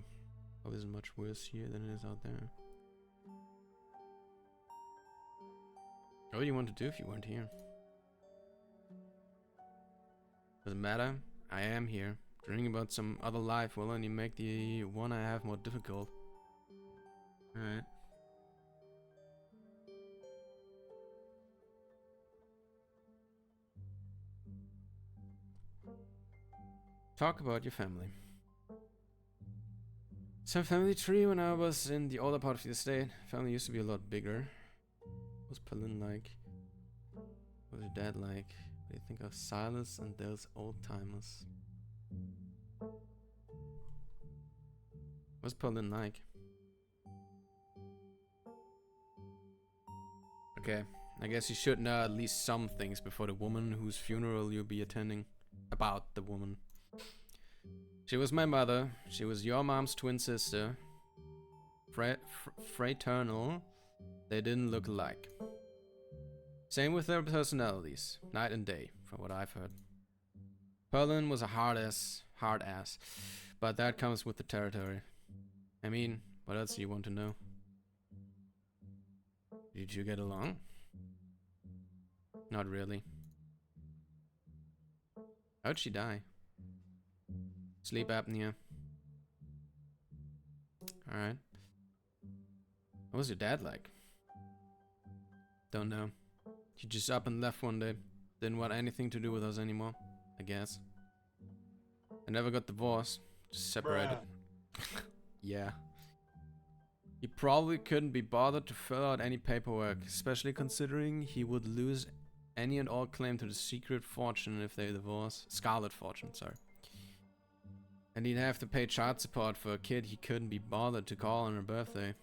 Probably isn't much worse here than it is out there. What would you want to do if you weren't here? Doesn't matter. I am here. Dreaming about some other life will only make the one I have more difficult. Alright. Talk about your family. Some family tree when I was in the older part of the estate. Family used to be a lot bigger. What was Palin like? What was your dad like? What do you think of Silas and those old timers? What's Palin like? Okay, I guess you should know at least some things before the woman whose funeral you'll be attending. About the woman. She was my mother. She was your mom's twin sister. Fraternal. They didn't look alike. Same with their personalities, night and day, from what I've heard. Perlin was a hard ass, but that comes with the territory. I mean, what else do you want to know? Did you get along? Not really. How'd she die? Sleep apnea. Alright. What was your dad like? Don't know. He just up and left one day. Didn't want anything to do with us anymore, I guess. I never got divorced. Just separated. Yeah. He probably couldn't be bothered to fill out any paperwork, especially considering he would lose any and all claim to the secret fortune if they divorce. Scarlet fortune, sorry. And he'd have to pay child support for a kid he couldn't be bothered to call on her birthday.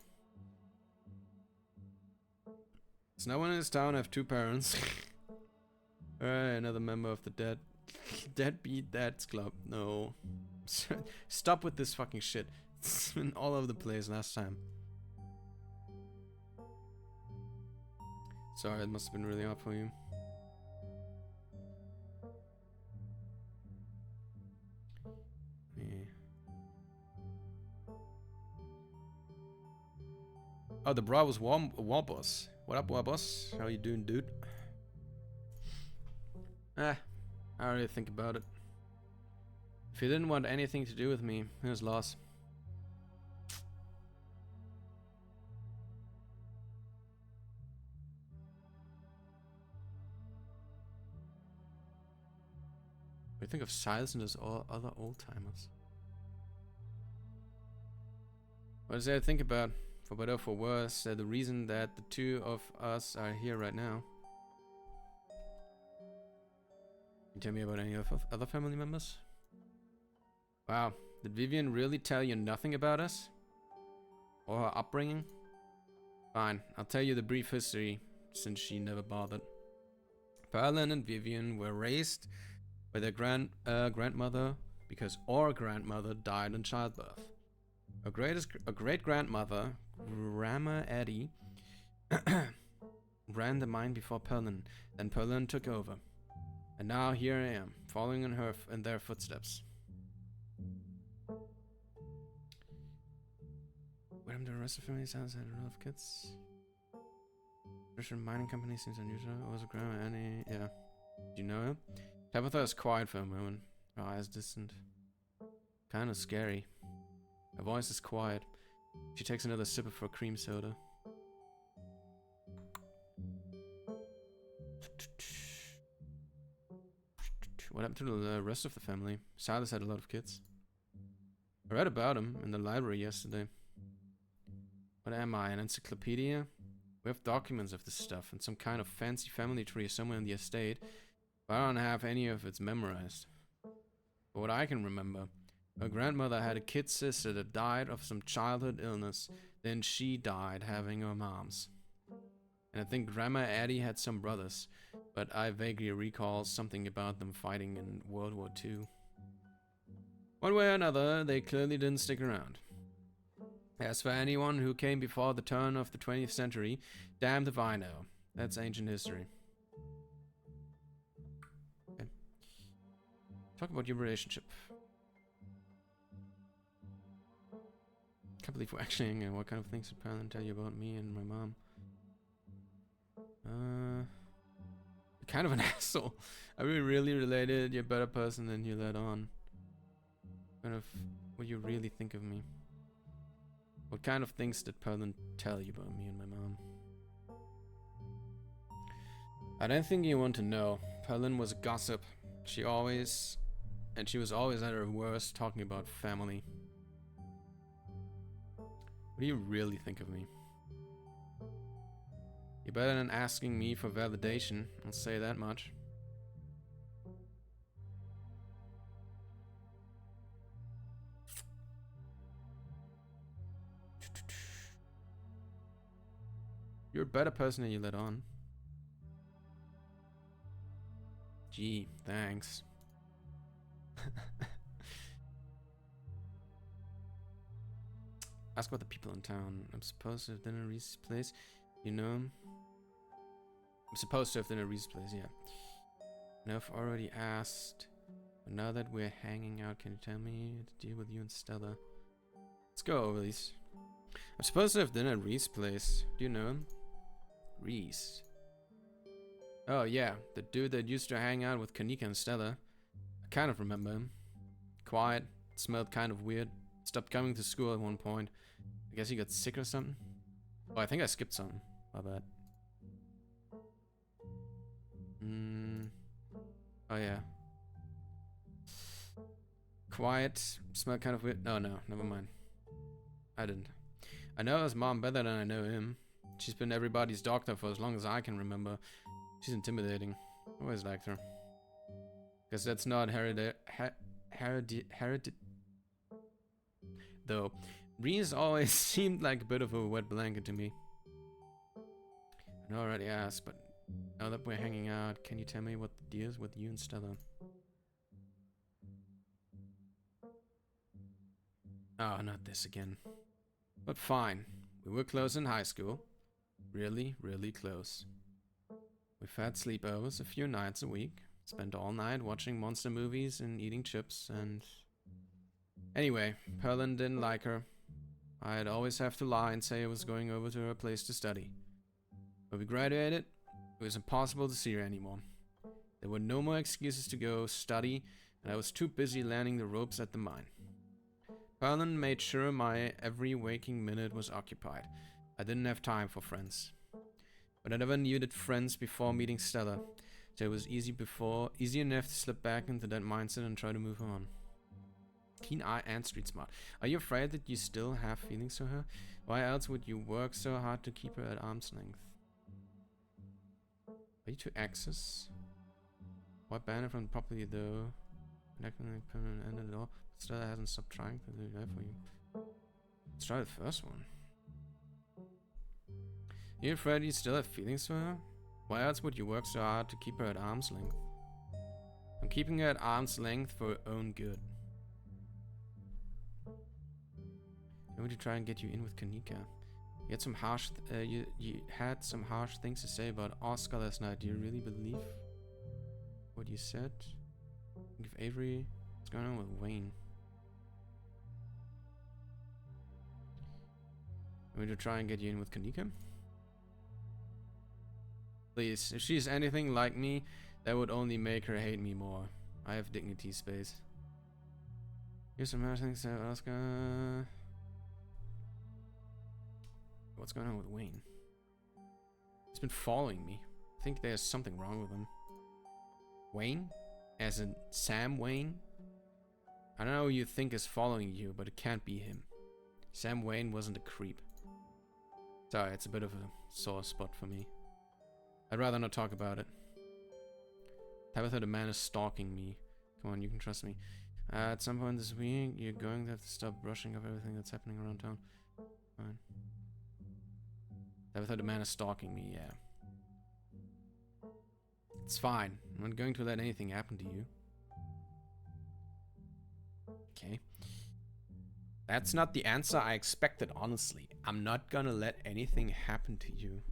Does no one in this town have 2 parents? Alright, another member of the Deadbeat Dads Club. No. Stop with this fucking shit. It's been all over the place last time. Sorry, it must have been really hard for you. Oh, the bra was Warbos. What up, Warbos? How you doing, dude? I don't really think about it. If you didn't want anything to do with me, his loss. We think of Silas and those other old timers. What does that think about? For better or for worse, the reason that the two of us are here right now. Can you tell me about any of other family members? Wow, did Vivian really tell you nothing about us? Or her upbringing? Fine, I'll tell you the brief history, since she never bothered. Perlin and Vivian were raised by their grandmother because our grandmother died in childbirth. Her great-grandmother, Grandma Addie, ran the mine before Perlin. Then Perlin took over. And now here I am, following in their footsteps. What happened to the rest of the family? Sounds had a lot of kids. British mining company seems unusual. Was a Grandma Annie? Yeah. Do you know her? Tabitha is quiet for a moment. Her eyes distant. Kind of scary. Her voice is quiet. She takes another sip of her cream soda. What happened to the rest of the family? Silas had a lot of kids. I read about him in the library yesterday. What am I, an encyclopedia? We have documents of this stuff and some kind of fancy family tree somewhere in the estate, but I don't have any of it memorized. But what I can remember, her grandmother had a kid sister that died of some childhood illness, then she died having her moms. And I think Grandma Addie had some brothers, but I vaguely recall something about them fighting in World War II. One way or another, they clearly didn't stick around. As for anyone who came before the turn of the 20th century, damned if I know. That's ancient history. Okay. Talk about your relationship. Can't believe we're actually hanging. What kind of things did Perlin tell you about me and my mom? You're kind of an asshole. Are we really related? You're a better person than you let on. Kind of what you really think of me. What kind of things did Perlin tell you about me and my mom? I don't think you want to know. Perlin was a gossip. She was always at her worst talking about family. What do you really think of me? You're better than asking me for validation, I'll say that much. You're a better person than you let on. Gee, thanks. Ask about the people in town. I'm supposed to have dinner at Reese's place. You know him? I'm supposed to have dinner at Reese's place, yeah. No, I've already asked. But now that we're hanging out, can you tell me the deal with you and Stella? Let's go over these. I'm supposed to have dinner at Reese's place. Do you know him? Reese. Oh yeah, the dude that used to hang out with Kanika and Stella. I kind of remember him. Quiet, smelled kind of weird. Stopped coming to school at one point. I guess he got sick or something. Oh, I think I skipped something. My bad. Oh yeah. Quiet, smelled kind of weird. No, never mind. I didn't. I know his mom better than I know him. She's been everybody's doctor for as long as I can remember. She's intimidating. Always liked her. Because that's not though. Reese always seemed like a bit of a wet blanket to me. I already asked, but now that we're hanging out, can you tell me what the deal is with you and Stella? Oh, not this again. But fine. We were close in high school. Really, really close. We've had sleepovers a few nights a week. Spent all night watching monster movies and eating chips and... Anyway, Perlin didn't like her. I'd always have to lie and say I was going over to her place to study. When we graduated, it was impossible to see her anymore. There were no more excuses to go study, and I was too busy learning the ropes at the mine. Perlin made sure my every waking minute was occupied. I didn't have time for friends. But I never needed friends before meeting Stella, so it was easy enough to slip back into that mindset and try to move on. Keen eye and street smart. Are you afraid that you still have feelings for her? Why else would you work so hard to keep her at arm's length? Are you to access? Why ban her from the property though? Not gonna permanent end at all. But still hasn't stopped trying to do that for you. Let's try the first one. Are you afraid you still have feelings for her? Why else would you work so hard to keep her at arm's length? I'm keeping her at arm's length for her own good. I want to try and get you in with Kanika. You had some harsh, you had some harsh things to say about Oscar last night. Do you really believe what you said? Think of Avery. What's going on with Wayne? I want to try and get you in with Kanika. Please, if she's anything like me, that would only make her hate me more. I have dignity, space. Here's some harsh things to say about Oscar. What's going on with Wayne? He's been following me. I think there's something wrong with him. Wayne? As in Sam Wayne? I don't know who you think is following you, but it can't be him. Sam Wayne wasn't a creep. Sorry, it's a bit of a sore spot for me. I'd rather not talk about it. Tabitha, the man is stalking me. Come on, you can trust me. At some point this week, you're going to have to stop brushing off everything that's happening around town. Fine. Tabitha, the man is stalking me, yeah. It's fine. I'm not going to let anything happen to you. Okay. That's not the answer I expected, honestly. I'm not gonna let anything happen to you.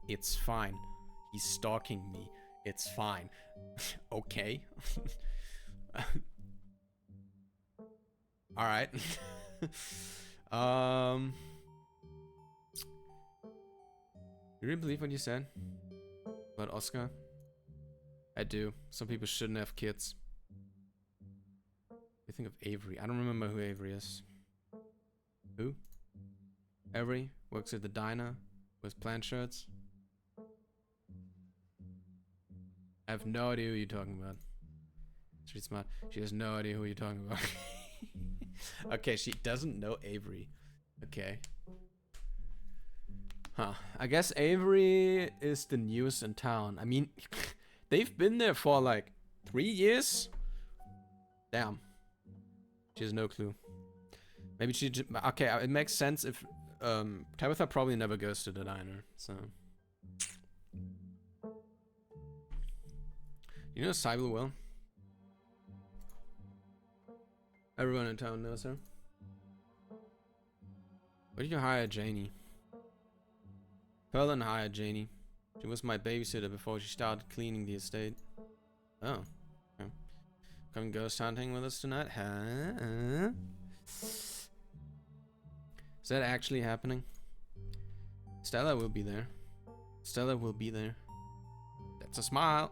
It's fine. He's stalking me. It's fine. Okay. Alright. You really believe what you said about Oscar? I do. Some people shouldn't have kids. You think of Avery. I don't remember who Avery is. Who? Avery works at the diner with plaid shirts. I have no idea who you're talking about. She's smart. She has no idea who you're talking about. Okay, she doesn't know Avery. Okay. Huh. I guess Avery is the newest in town. I mean, they've been there for like 3 years. Damn. She has no clue. Maybe she just, okay, it makes sense if Tabitha probably never goes to the diner, so. You know Cybele well? Everyone in town knows her. Why did you hire Janie? Perlin hired Janie. She was my babysitter before she started cleaning the estate. Oh. Okay. Come ghost hunting with us tonight? Huh? Is that actually happening? Stella will be there. Stella will be there. That's a smile.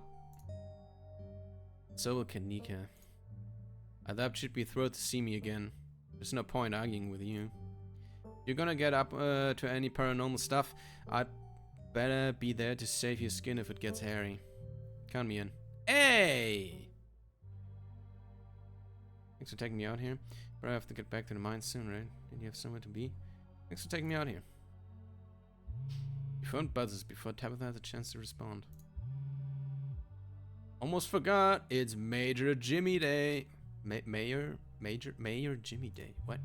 So will Kanika. I thought she'd be thrilled to see me again. There's no point arguing with you. You're gonna get up to any paranormal stuff, I'd better be there to save your skin if it gets hairy. Count me in. Hey! Thanks for taking me out here. But I have to get back to the mine soon, right? Didn't you have somewhere to be? Thanks for taking me out here. Your phone buzzes before Tabitha has a chance to respond. Almost forgot, it's Major Jimmy Day. Major Jimmy Day. What?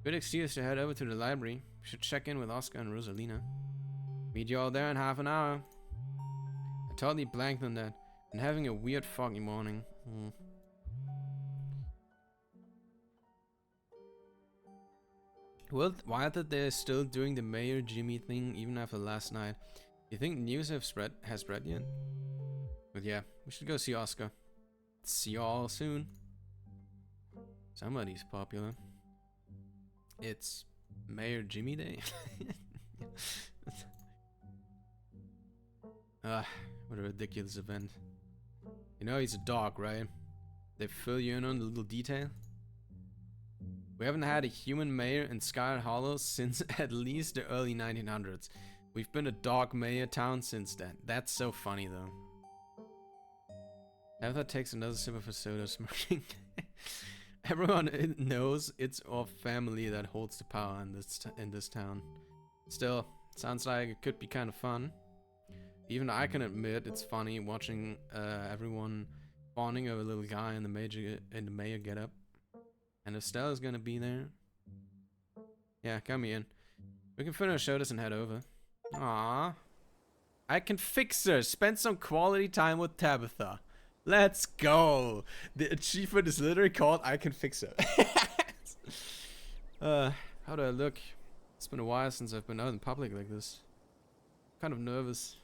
Good excuse to head over to the library. We should check in with Oscar and Rosalina. Meet you all there in half an hour. I totally blanked on that. And having a weird foggy morning. Well, why that they're still doing the Mayor Jimmy thing even after last night? You think news has spread yet? But yeah, we should go see Oscar. See y'all soon. Somebody's popular. It's Mayor Jimmy Day. What a ridiculous event. You know he's a dog, right? They fill you in on the little detail. We haven't had a human mayor in Scarlet Hollow since at least the early 1900s. We've been a dog mayor town since then. That's so funny though. Tabitha takes another sip of her soda, smirking. Everyone knows it's our family that holds the power in this town. Still, sounds like it could be kind of fun. Even I can admit it's funny watching everyone fawning over a little guy in the mayor getup. And if Stella's gonna be there, yeah, come in. We can finish show this and head over. Aww, I can fix her. Spend some quality time with Tabitha. Let's go. The achievement is literally called I can fix her. How do I look? It's been a while since I've been out in public like this. Kind of nervous.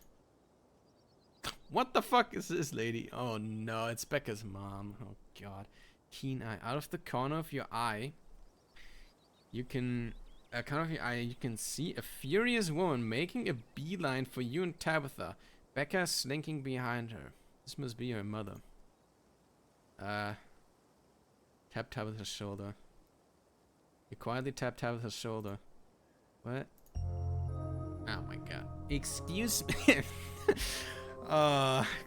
What the fuck is this lady? Oh no, it's Becca's mom. Oh god. Keen eye. Out of the corner of your eye, you can you can see a furious woman making a beeline for you and Tabitha. Becca slinking behind her. This must be her mother. Tap Tabitha's shoulder. You quietly tap Tabitha's shoulder. What? Oh my god. Excuse me.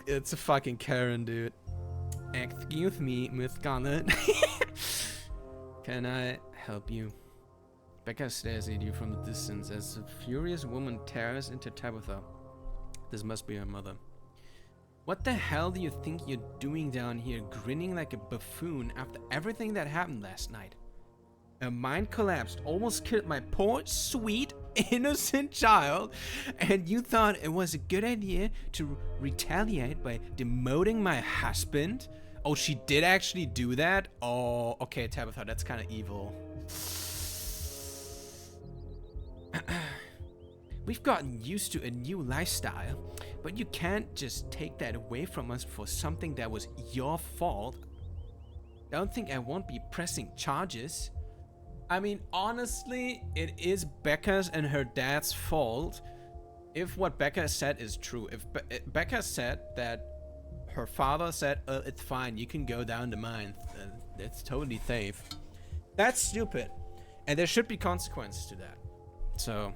It's a fucking Karen, dude. Excuse me, Miss Scarlet. Can I help you? Becca stares at you from the distance as a furious woman tears into Tabitha. This must be her mother. What the hell do you think you're doing down here, grinning like a buffoon after everything that happened last night? A mind collapsed, almost killed my poor, sweet, innocent child, and you thought it was a good idea to retaliate by demoting my husband? Oh, she did actually do that? Oh, okay, Tabitha, that's kind of evil. We've gotten used to a new lifestyle, but you can't just take that away from us for something that was your fault. Don't think I won't be pressing charges. I mean, honestly, it is Becca's and her dad's fault if what Becca said is true. If Becca said that her father said, it's fine, you can go down the mine, it's totally safe. That's stupid. And there should be consequences to that. So...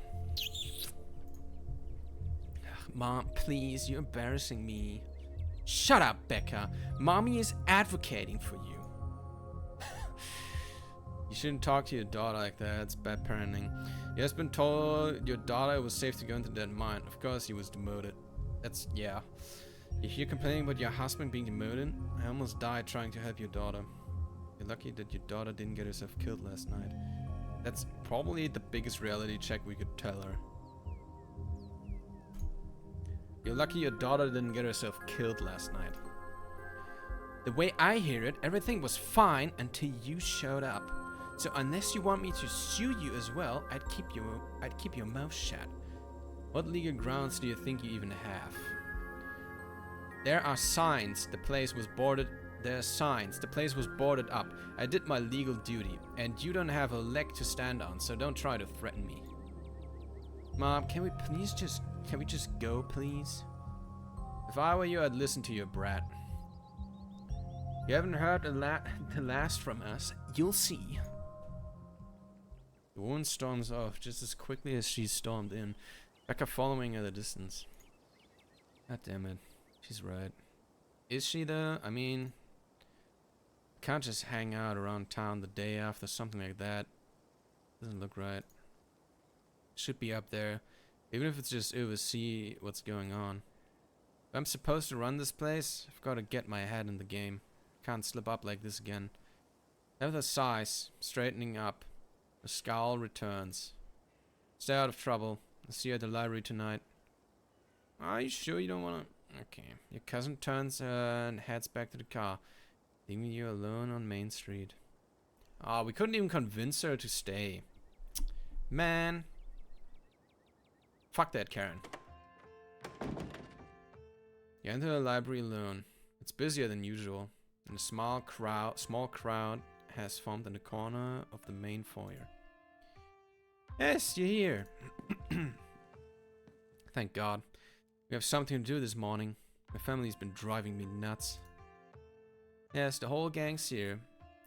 Mom, please, you're embarrassing me. Shut up, Becca. Mommy is advocating for you. You shouldn't talk to your daughter like that. It's bad parenting. You has been told your daughter it was safe to go into that mine. Of course he was demoted. That's, yeah. If you're complaining about your husband being demoted, I almost died trying to help your daughter. You're lucky that your daughter didn't get herself killed last night. That's probably the biggest reality check we could tell her. You're lucky your daughter didn't get herself killed last night. The way I hear it, everything was fine until you showed up. So unless you want me to sue you as well, I'd keep your mouth shut. What legal grounds do you think you even have? There are signs the place was boarded. There are signs the place was boarded up. I did my legal duty, and you don't have a leg to stand on, so don't try to threaten me. Mom, can we just go, please? If I were you, I'd listen to your brat. You haven't heard the last from us. You'll see. The woman storms off just as quickly as she stormed in, Becca following at a distance. God damn it. She's right. Is she though? I mean, can't just hang out around town the day after something like that. Doesn't look right. Should be up there. Even if it's just oversee what's going on. If I'm supposed to run this place, I've got to get my head in the game. Can't slip up like this again. Tabitha sighs, straightening up. The scowl returns. Stay out of trouble. I'll see you at the library tonight. Are you sure you don't want to? Okay. Your cousin turns and heads back to the car, leaving you alone on Main Street. Ah, we couldn't even convince her to stay. Man. Fuck that, Karen. You enter the library alone. It's busier than usual, and a small crowd has formed in the corner of the main foyer. Yes, you're here. Thank God. We have something to do this morning. My family's been driving me nuts. Yes, the whole gang's here.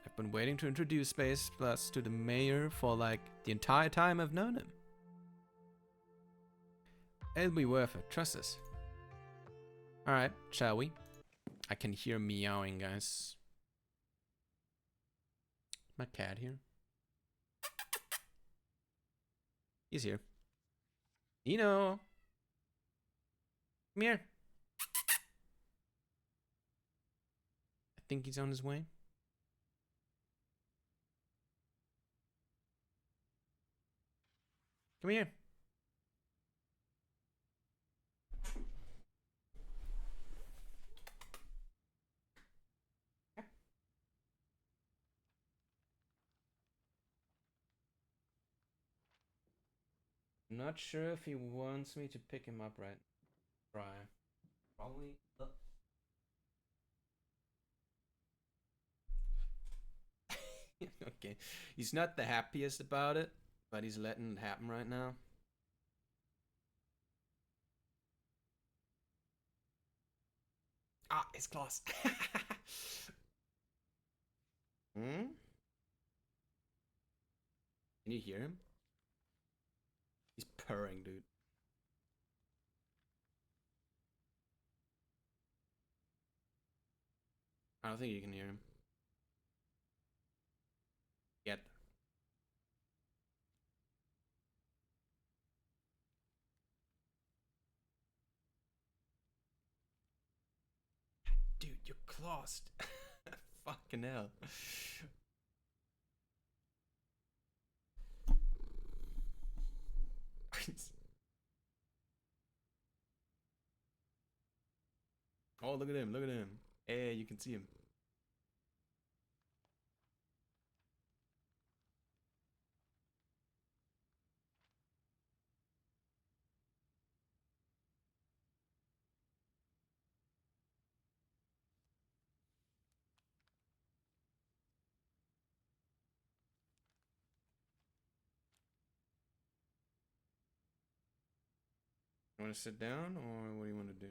I've been waiting to introduce Space Plus to the mayor for like the entire time I've known him. It'll be worth it, trust us. Alright, shall we? I can hear meowing, guys. My cat here. He's here. Nino! Come here. I think he's on his way. Come here. Not sure if he wants me to pick him up right. Try. Probably. Okay. He's not the happiest about it, but he's letting it happen right now. Ah, it's close. Hmm? Can you hear him? He's purring, dude. I don't think you can hear him. Yet. Dude, you're closed. Fucking hell. Oh, look at him, look at him. Hey, you can see him. You want to sit down, or what do you want to do?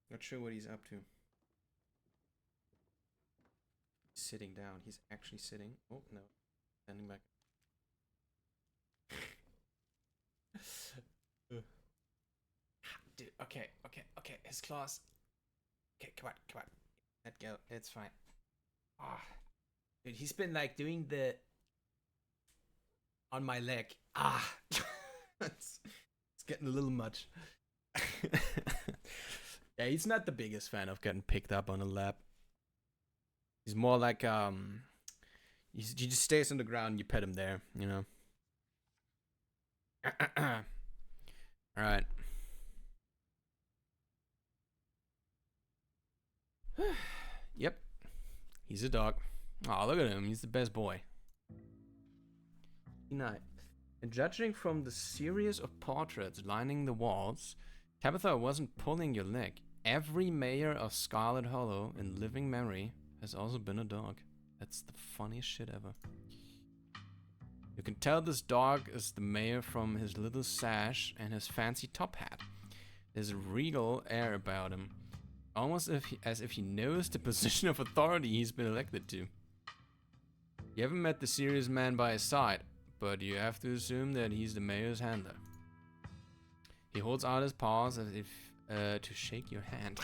Not sure what he's up to. Sitting down. He's actually sitting. Oh, no. Standing back. Dude, okay. His claws. Okay, come on. Let go. It's fine. Ah. Dude, he's been like doing the on my leg. Ah. it's getting a little much. Yeah, he's not the biggest fan of getting picked up on a lap. He's more like he just stays on the ground and you pet him there, you know. All right. Yep. He's a dog. Oh, look at him. He's the best boy. Night. And judging from the series of portraits lining the walls, Tabitha wasn't pulling your leg. Every mayor of Scarlet Hollow in living memory has also been a dog. That's the funniest shit ever. You can tell this dog is the mayor from his little sash and his fancy top hat. There's a regal air about him, almost as if he knows the position of authority he's been elected to. You haven't met the serious man by his side, but you have to assume that he's the mayor's handler. He holds out his paws as if to shake your hand.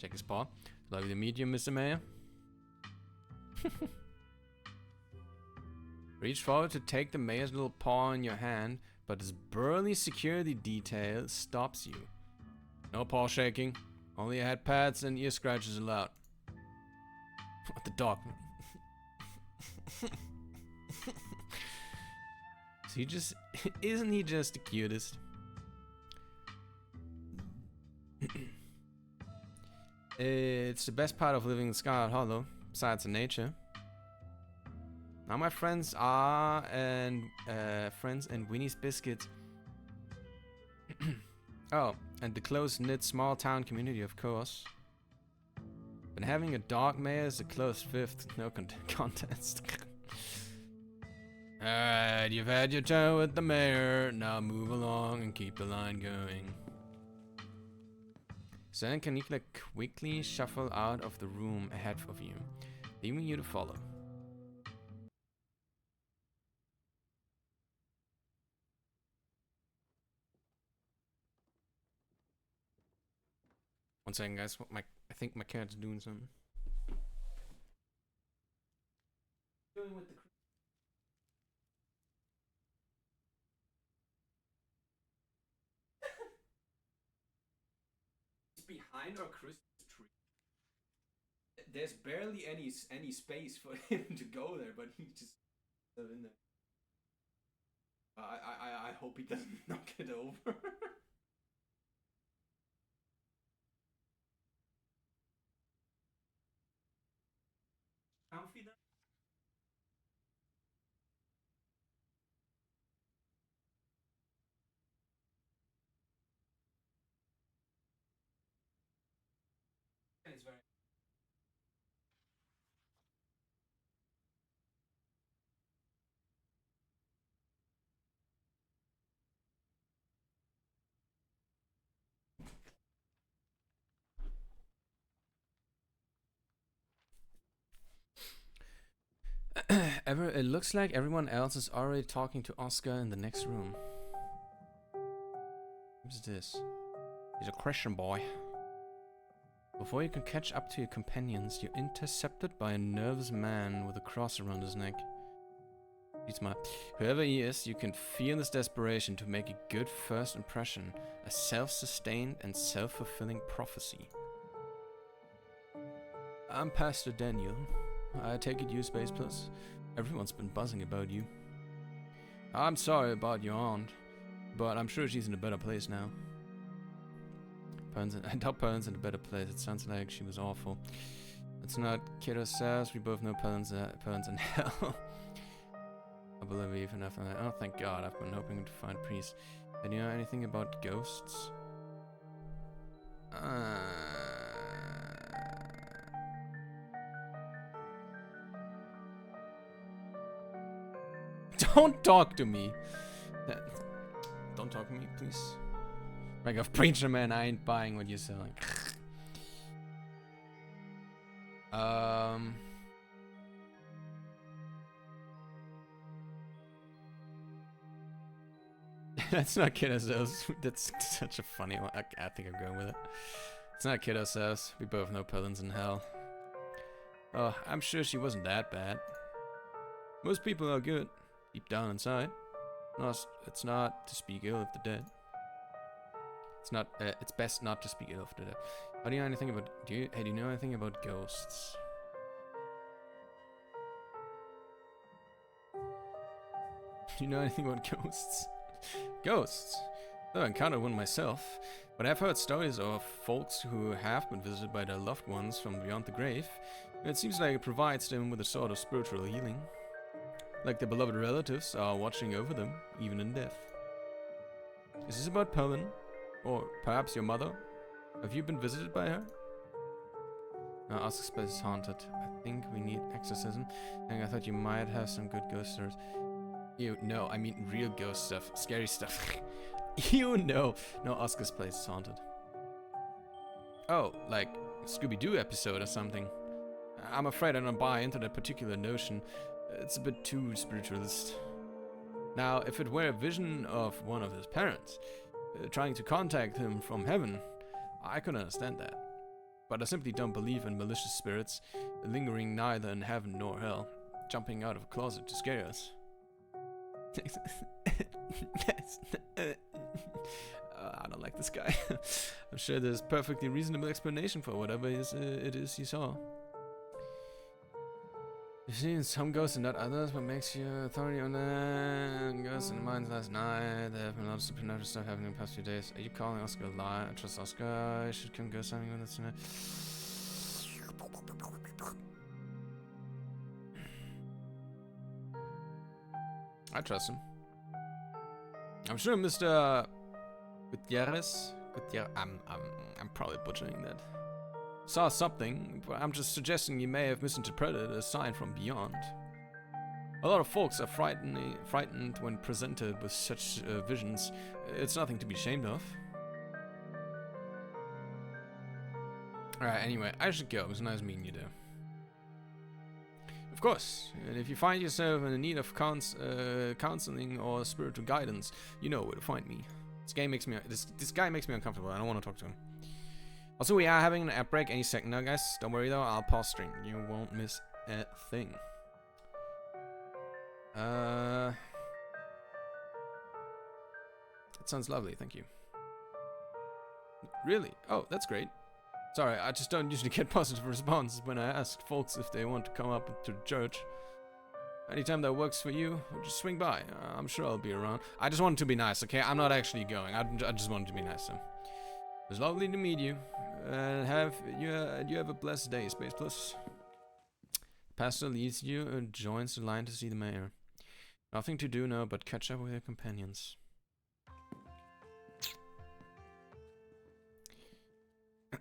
Check his paw. Lovely to meet you, Mr. Mayor. Reach forward to take the mayor's little paw in your hand, but his burly security detail stops you. No paw shaking, only head pats and ear scratches allowed. What the dog? Isn't he just the cutest? It's the best part of living in Scarlet Hollow, besides the nature. Now my friends are friends and Winnie's Biscuits. Oh, and the close-knit small town community, of course. But having a dog mayor is a close fifth, no contest. Alright, you've had your turn with the mayor. Now move along and keep the line going. Then Kanikla quickly shuffle out of the room ahead of you, leaving you to follow. One second, guys. I think my cat's doing something. Doing with the He's behind our Christmas tree. There's barely any space for him to go there, but he just in there. I hope he doesn't knock it over. Comfy then? It's very. It looks like everyone else is already talking to Oscar in the next room. Who's this? He's a Christian boy. Before you can catch up to your companions, you're intercepted by a nervous man with a cross around his neck. He's smart. Whoever he is, you can feel his desperation to make a good first impression, a self-sustained and self-fulfilling prophecy. I'm Pastor Daniel. I take it you Space Plus. Everyone's been buzzing about you. I'm sorry about your aunt, but I'm sure she's in a better place now. I doubt Perlin's in a better place. It sounds like she was awful. Let's not kid ourselves. We both know Perlin's in hell. I believe enough on that. Oh, thank God. I've been hoping to find peace. And you know anything about ghosts? Don't talk to me. Don't talk to me, please. Like a preacher man, I ain't buying what you're selling. Let's not kid ourselves. That's such a funny one. I think I'm going with it. Let's not kid ourselves. We both know Perlin's in hell. Oh, I'm sure she wasn't that bad. Most people are good, deep down inside. No, it's not to speak ill of the dead. It's best not to speak ill of the dead. How do you know anything about? Do you know anything about ghosts? Do you know anything about ghosts? Ghosts? I've encountered one myself, but I've heard stories of folks who have been visited by their loved ones from beyond the grave. It seems like it provides them with a sort of spiritual healing. Like their beloved relatives are watching over them, even in death. Is this about Perlin? Or perhaps your mother? Have you been visited by her? No, Oscar's place is haunted. I think we need exorcism. And I thought you might have some good ghost stories. No, I mean real ghost stuff. Scary stuff. No, Oscar's place is haunted. Oh, like a Scooby-Doo episode or something. I'm afraid I don't buy into that particular notion. It's a bit too spiritualist. Now, if it were a vision of one of his parents, trying to contact him from heaven, I could understand that. But I simply don't believe in malicious spirits, lingering neither in heaven nor hell, jumping out of a closet to scare us. I don't like this guy. I'm sure there's a perfectly reasonable explanation for whatever it is you saw. You've seen some ghosts and not others. What makes you authority on that? Ghosts in the mines last night. There have been a lot of supernatural stuff happening in the past few days. Are you calling Oscar a lie? I trust Oscar. I should come ghost hunting with us tonight. I trust him. I'm sure Mr. Gutierrez. I'm probably butchering that. Saw something, but I'm just suggesting you may have misinterpreted a sign from beyond. A lot of folks are frightened when presented with such visions. It's nothing to be ashamed of. Alright, anyway, I should go. It was nice meeting you there. Of course, and if you find yourself in need of counseling or spiritual guidance, you know where to find me. This guy makes me uncomfortable. I don't want to talk to him. Also, we are having an app break any second now, guys. Don't worry though, I'll pause stream. You won't miss a thing. That sounds lovely, thank you. Really? Oh, that's great. Sorry, I just don't usually get positive responses when I ask folks if they want to come up to the church. Anytime that works for you, just swing by. I'm sure I'll be around. I just wanted to be nice, okay? I'm not actually going. I just wanted to be nice. So. It was lovely to meet you. And you have a blessed day, Space Plus. Pastor leads you and joins the line to see the mayor. Nothing to do now but catch up with your companions.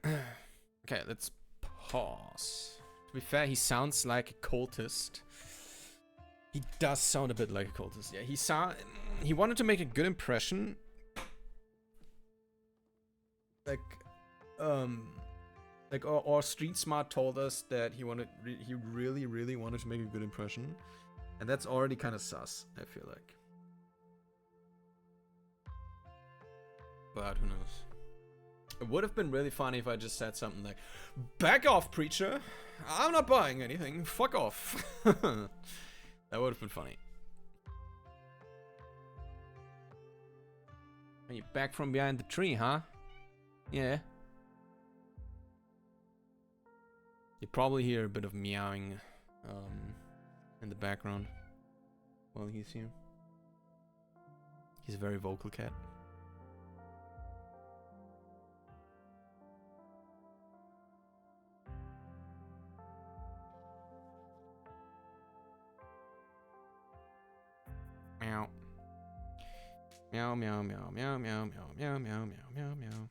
Okay, let's pause. To be fair, he sounds like a cultist. He does sound a bit like a cultist. Yeah, he wanted to make a good impression. Or Street Smart told us that he really wanted to make a good impression. And that's already kind of sus, I feel like. But who knows? It would have been really funny if I just said something like, "Back off, preacher! I'm not buying anything. Fuck off." That would have been funny. Are you back from behind the tree, huh? Yeah. You probably hear a bit of meowing in the background while he's here. He's a very vocal cat. Meow. Meow, meow, meow, meow, meow, meow, meow, meow, meow, meow, meow.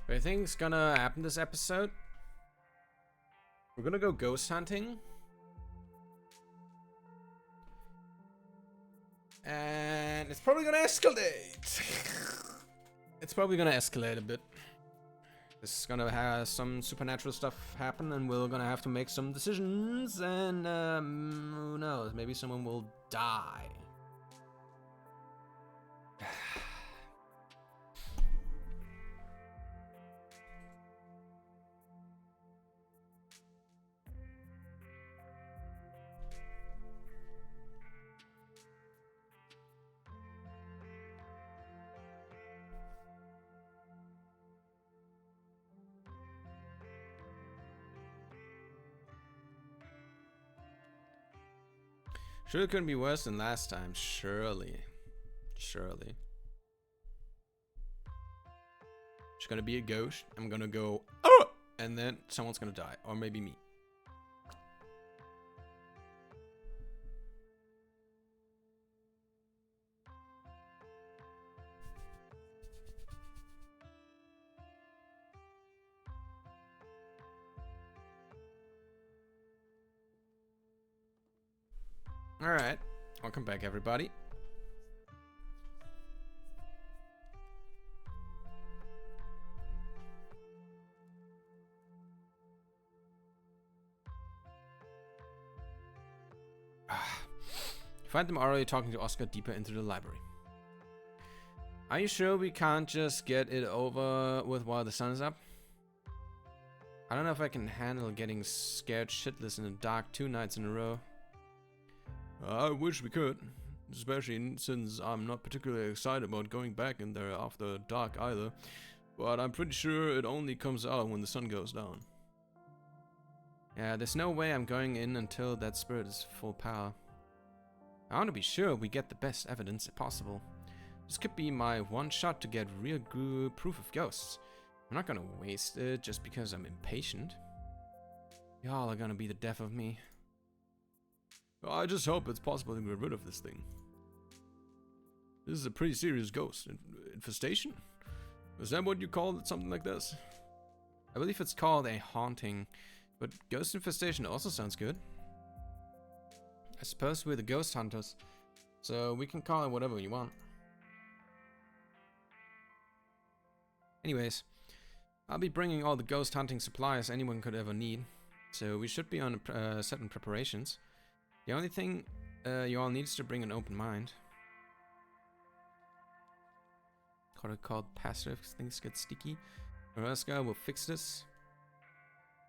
What I think's gonna happen this episode? We're gonna go ghost hunting. And it's probably gonna escalate. It's probably gonna escalate a bit. This is gonna have some supernatural stuff happen, and we're gonna have to make some decisions, and who knows, maybe someone will die. Sure, it couldn't be worse than last time. Surely. Surely. It's gonna be a ghost. I'm gonna go, oh! And then someone's gonna die. Or maybe me. Alright, welcome back everybody. Find them already talking to Oscar deeper into the library. Are you sure we can't just get it over with while the sun is up? I don't know if I can handle getting scared shitless in the dark 2 nights in a row. I wish we could, especially since I'm not particularly excited about going back in there after dark either. But I'm pretty sure it only comes out when the sun goes down. Yeah, there's no way I'm going in until that spirit is full power. I want to be sure we get the best evidence possible. This could be my one shot to get real good proof of ghosts. I'm not gonna waste it just because I'm impatient. Y'all are gonna be the death of me. I just hope it's possible to get rid of this thing. This is a pretty serious ghost infestation. Is that what you call it? Something like this? I believe it's called a haunting, but ghost infestation also sounds good. I suppose we're the ghost hunters, so we can call it whatever we want. Anyways, I'll be bringing all the ghost hunting supplies anyone could ever need, so we should be on certain preparations. The only thing you all need is to bring an open mind. Called pastor if things get sticky. Araska will fix this.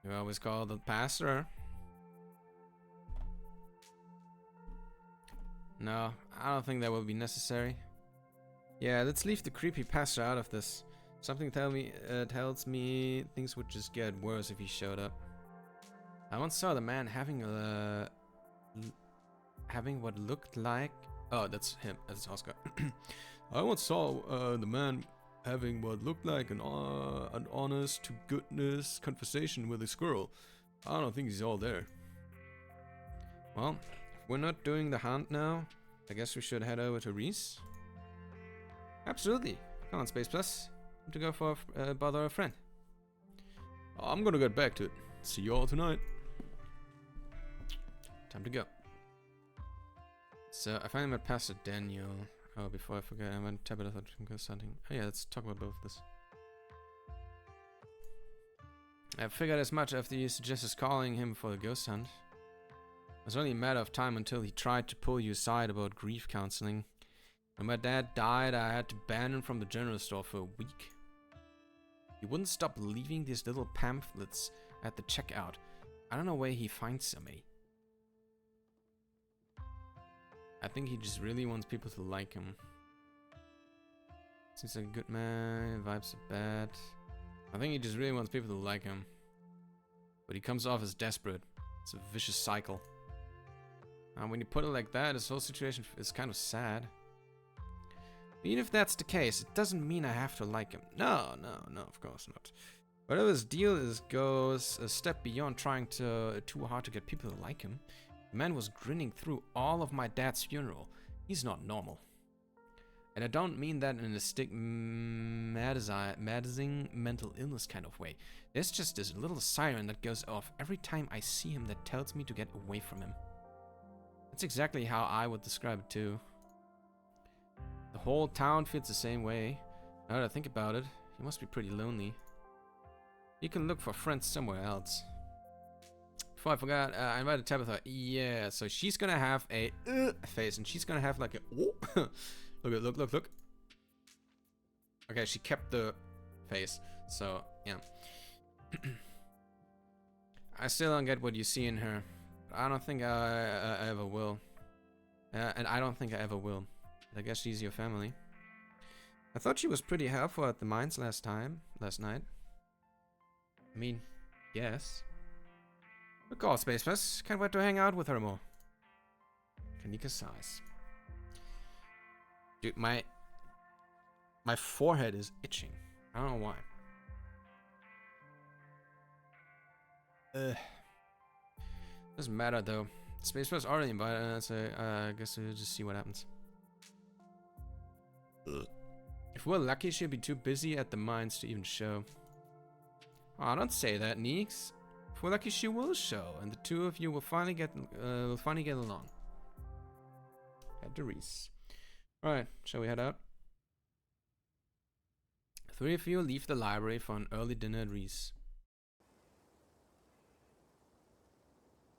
You always call the pastor. No, I don't think that will be necessary. Yeah, let's leave the creepy pastor out of this. Something tells me things would just get worse if he showed up. I once saw the man having what looked like... Oh, that's him. That's Oscar. I once saw the man having what looked like an honest to goodness conversation with a squirrel. I don't think he's all there. Well, if we're not doing the hunt now, I guess we should head over to Reese. Absolutely. Come on, Space Plus. Time to go for bother a friend. I'm gonna get back to it. See you all tonight. Time to go. So I finally met Pastor Daniel. Oh, before I forget, I went Tabitha from ghost hunting. Oh yeah, let's talk about both of this. I figured as much after you suggested calling him for the ghost hunt. It was only a matter of time until he tried to pull you aside about grief counseling. When my dad died, I had to ban him from the general store for a week. He wouldn't stop leaving these little pamphlets at the checkout. I don't know where he finds so many. I think he just really wants people to like him. Seems like a good man, vibes are bad. I think he just really wants people to like him. But he comes off as desperate. It's a vicious cycle. And when you put it like that, this whole situation is kind of sad. Even if that's the case, it doesn't mean I have to like him. No, of course not. Whatever his deal is goes a step beyond trying too hard to get people to like him. The man was grinning through all of my dad's funeral. He's not normal. And I don't mean that in a stigmatizing mental illness kind of way. There's just this little siren that goes off every time I see him that tells me to get away from him. That's exactly how I would describe it too. The whole town feels the same way. Now that I think about it, he must be pretty lonely. You can look for friends somewhere else. Before I forgot, I invited Tabitha. Yeah, so she's gonna have a face, and she's gonna have like a look. Okay, she kept the face, so yeah. I still don't get what you see in her. I don't think I ever will. And I don't think I ever will. I guess she's your family. I thought she was pretty helpful at the mines last night. I mean, yes. Good call, Space Bus. Can't wait to hang out with her more. Kanika sighs. Dude, my forehead is itching. I don't know why. Doesn't matter though. Space Bus already invited, so I guess we'll just see what happens. If we're lucky, she'll be too busy at the mines to even show. Oh, don't say that, Neeks. If we're lucky, she will show, and the two of you will finally get along. Head to Reese. Alright, shall we head out? 3 of you leave the library for an early dinner at Reese.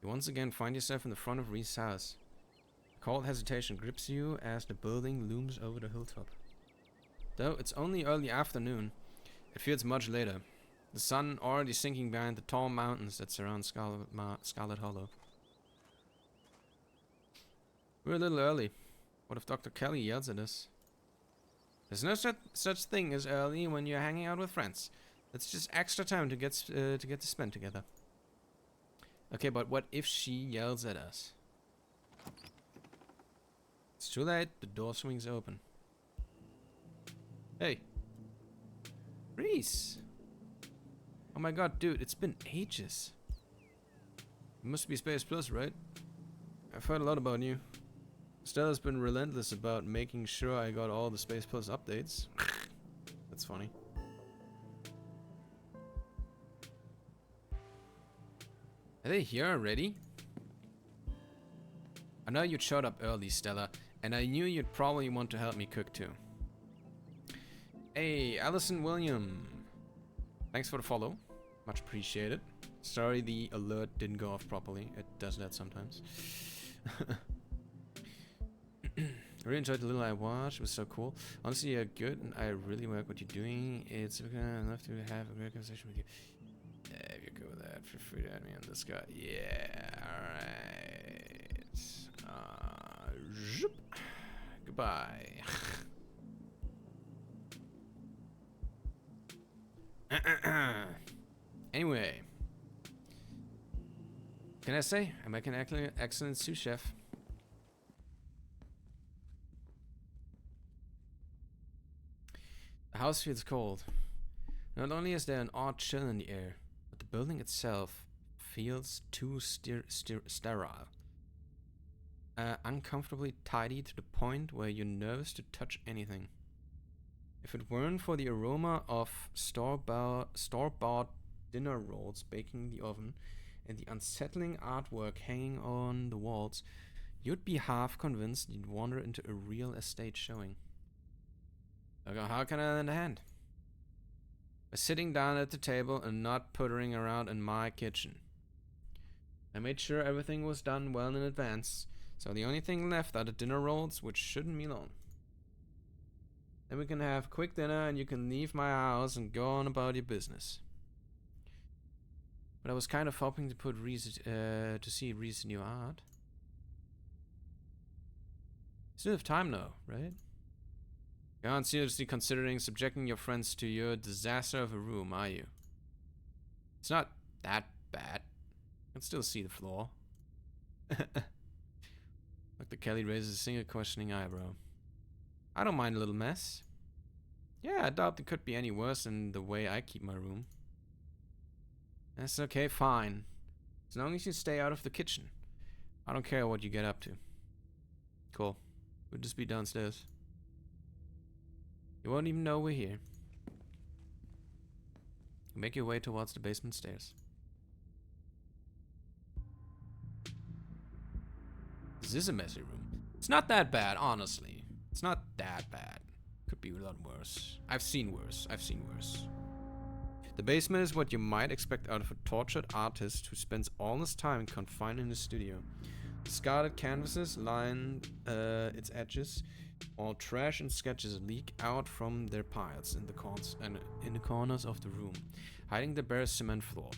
You once again find yourself in the front of Reese's house. Cold hesitation grips you as the building looms over the hilltop. Though it's only early afternoon, it feels much later. The sun already sinking behind the tall mountains that surround Scarlet Hollow. We're a little early. What if Dr. Kelly yells at us? There's no such thing as early when you're hanging out with friends. It's just extra time to get to spend together. Okay, but what if she yells at us? It's too late. The door swings open. Hey, Reese. Oh my god, dude, it's been ages. You must be Space Plus, right? I've heard a lot about you. Stella's been relentless about making sure I got all the Space Plus updates. That's funny. Are they here already? I know you showed up early, Stella, and I knew you'd probably want to help me cook too. Hey, Allison William. Thanks for the follow. Much appreciated. Sorry the alert didn't go off properly. It does that sometimes. I really enjoyed the little I watched. It was so cool. Honestly, you're good, and I really like what you're doing. It's enough to have a great conversation with you. Yeah, if you're good with that, feel free to add me on this guy. Yeah, alright. Zoop. Goodbye. Anyway. Can I say? I make an excellent sous chef. The house feels cold. Not only is there an odd chill in the air, but the building itself feels too sterile. Uncomfortably tidy to the point where you're nervous to touch anything. If it weren't for the aroma of store-bought dinner rolls baking in the oven and the unsettling artwork hanging on the walls, you'd be half convinced you'd wander into a real estate showing. So how can I lend a hand? By sitting down at the table and not puttering around in my kitchen. I made sure everything was done well in advance, so the only thing left are the dinner rolls, which shouldn't be long. Then we can have quick dinner and you can leave my house and go on about your business. But I was kind of hoping to see Reese's new art. Still have time though, right? You aren't seriously considering subjecting your friends to your disaster of a room, are you? It's not that bad. I can still see the floor. Dr. Kelly raises a single questioning eyebrow. I don't mind a little mess. Yeah, I doubt it could be any worse than the way I keep my room. That's okay, fine. As long as you stay out of the kitchen. I don't care what you get up to. Cool. We'll just be downstairs. You won't even know we're here. You make your way towards the basement stairs. This is a messy room. It's not that bad, honestly. It's not that bad. Could be a lot worse. I've seen worse. The basement is what you might expect out of a tortured artist who spends all his time confined in his studio. Scarlet canvases line its edges, while trash and sketches leak out from their piles in the corners of the room, hiding the bare cement floor.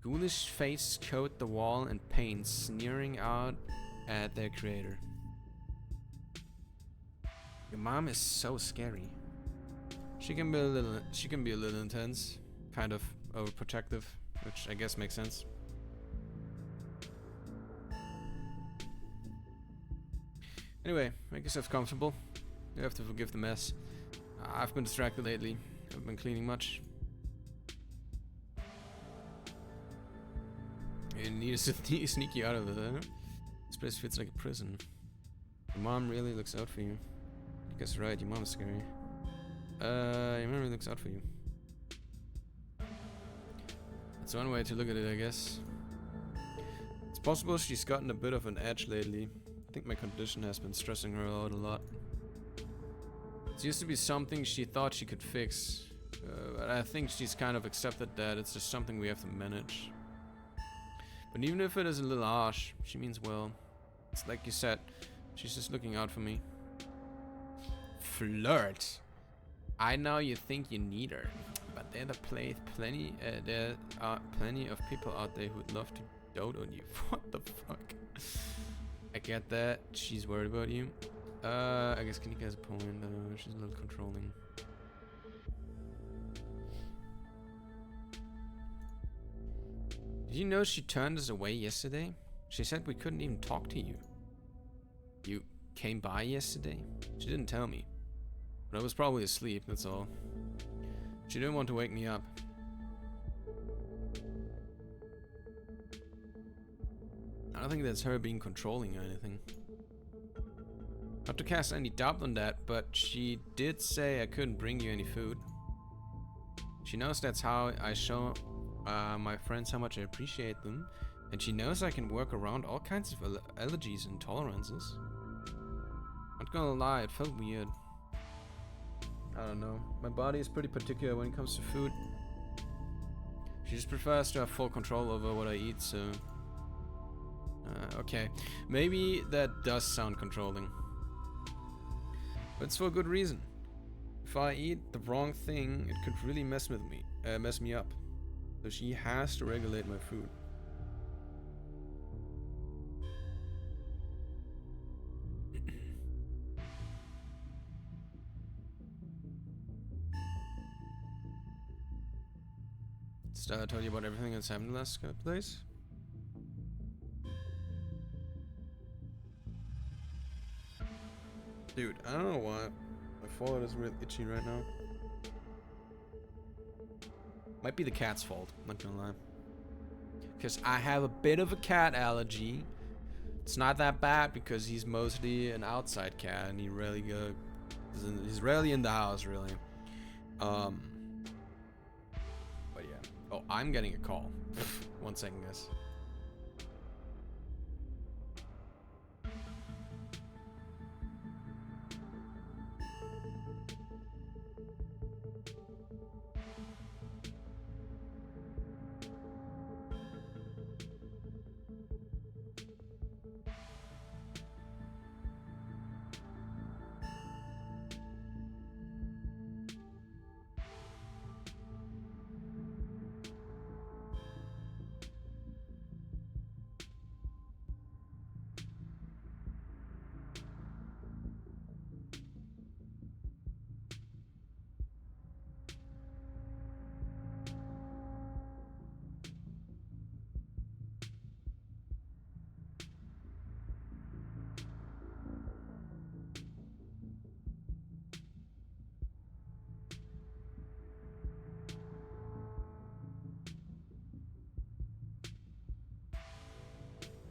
Ghoulish faces coat the wall and paint, sneering out at their creator. Your mom is so scary. She can be a little intense, kind of overprotective, which I guess makes sense. Anyway, make yourself comfortable. You have to forgive the mess. I've been distracted lately. Haven't been cleaning much. You need to sneak you out of it, huh? This place feels like a prison. Your mom really looks out for you. I guess right, your mom is scary. Your mom really looks out for you. That's one way to look at it, I guess. It's possible she's gotten a bit of an edge lately. I think my condition has been stressing her out a lot. It used to be something she thought she could fix, but I think she's kind of accepted that it's just something we have to manage. But even if it is a little harsh, she means well. It's like you said, she's just looking out for me. Flirt. I know you think you need her, but there are plenty of people out there who'd love to dote on you. What the fuck? I get that she's worried about you. I guess Kanika has a point. She's a little controlling. Did you know she turned us away yesterday? She said we couldn't even talk to you. You came by yesterday? She didn't tell me. But I was probably asleep, that's all. She didn't want to wake me up. I don't think that's her being controlling or anything. Not to cast any doubt on that, but she did say I couldn't bring you any food. She knows that's how I show my friends how much I appreciate them. And she knows I can work around all kinds of allergies and tolerances. Not gonna lie, it felt weird. I don't know. My body is pretty particular when it comes to food. She just prefers to have full control over what I eat, so... okay. Maybe that does sound controlling. But it's for a good reason. If I eat the wrong thing, it could really mess me up. So she has to regulate my food. I told you about everything that's happened last couple days. Dude, I don't know why my forehead is really itchy right now. Might be the cat's fault, not gonna lie. Because I have a bit of a cat allergy. It's not that bad because he's mostly an outside cat and he rarely he's rarely in the house, really. But yeah. Oh, I'm getting a call. 1 second, guys.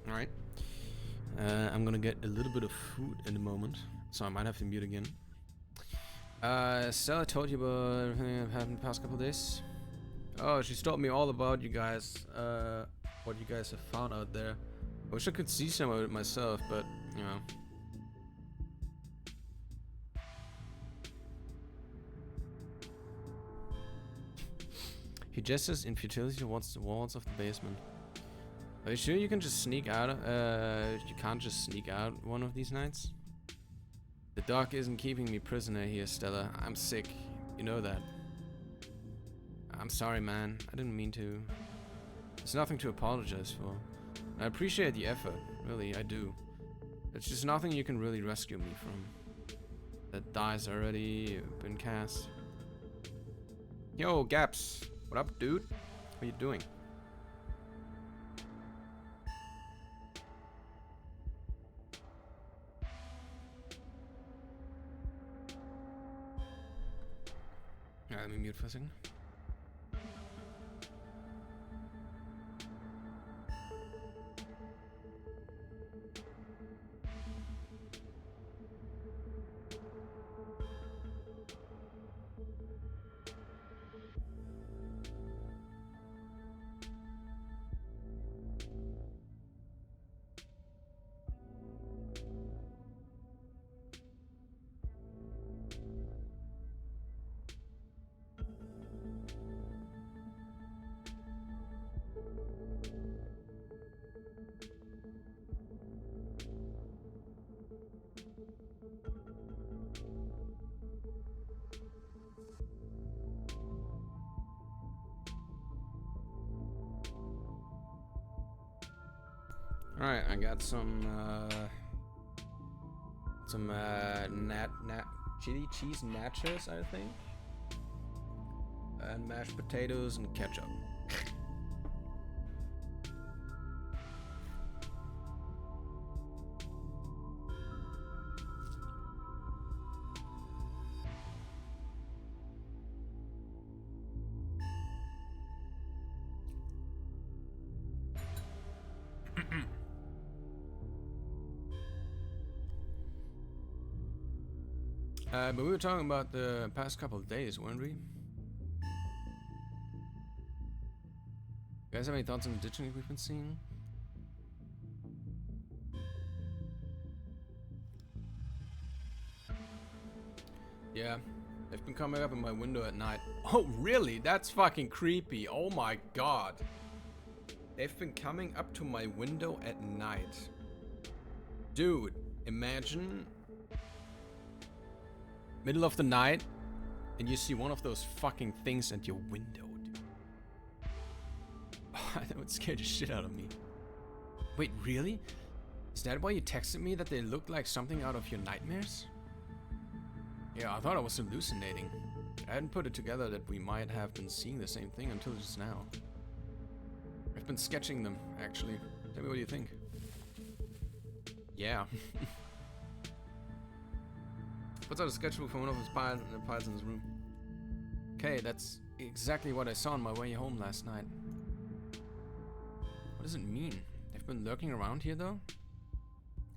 Alright. I'm gonna get a little bit of food in a moment, so I might have to mute again. Stella told you about everything I've had in the past couple days. Oh, she's told me all about you guys, what you guys have found out there. I wish I could see some of it myself, but, you know. He gestures in futility towards the walls of the basement. Are you sure you can just sneak out? You can't just sneak out one of these nights? The doc isn't keeping me prisoner here, Stella. I'm sick. You know that. I'm sorry, man. I didn't mean to. There's nothing to apologize for. I appreciate the effort. Really, I do. There's just nothing you can really rescue me from. That die's already been cast. Yo, Gaps. What up, dude? What are you doing? Alright, let me mute for a second. Alright, I got some some chili cheese nachos, I think. And mashed potatoes and ketchup. But we were talking about the past couple of days, weren't we? You guys have any thoughts on the ditching we've been seeing? Yeah, they've been coming up in my window at night. Oh, really? That's fucking creepy. Oh my god. They've been coming up to my window at night. Dude, imagine middle of the night and you see one of those fucking things at your window, dude. That would scare the shit out of me. Wait, really? Is that why you texted me that they looked like something out of your nightmares? Yeah, I thought I was hallucinating. I hadn't put it together that we might have been seeing the same thing until just now. I've been sketching them, actually. Tell me what you think. Yeah. Puts out a sketchbook from one of his piles in his room. Okay, that's exactly what I saw on my way home last night. What does it mean? They've been lurking around here, though?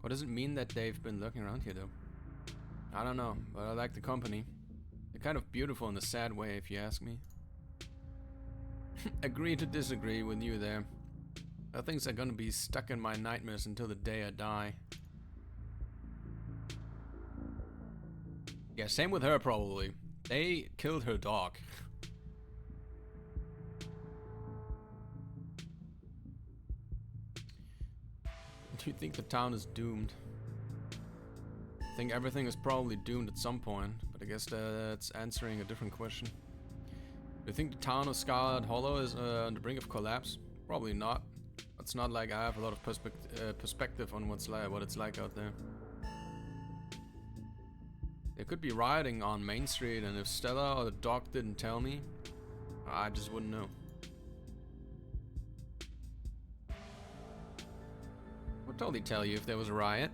What does it mean that they've been lurking around here, though? I don't know, but I like the company. They're kind of beautiful in a sad way, if you ask me. Agree to disagree with you there. I think they're gonna be stuck in my nightmares until the day I die. Yeah, same with her probably. They killed her dog. Do you think the town is doomed? I think everything is probably doomed at some point, but I guess that's answering a different question. Do you think the town of Scarlet Hollow is on the brink of collapse? Probably not. It's not like I have a lot of perspective on what it's like out there. They could be rioting on Main Street, and if Stella or the dog didn't tell me, I just wouldn't know. Would totally tell you if there was a riot.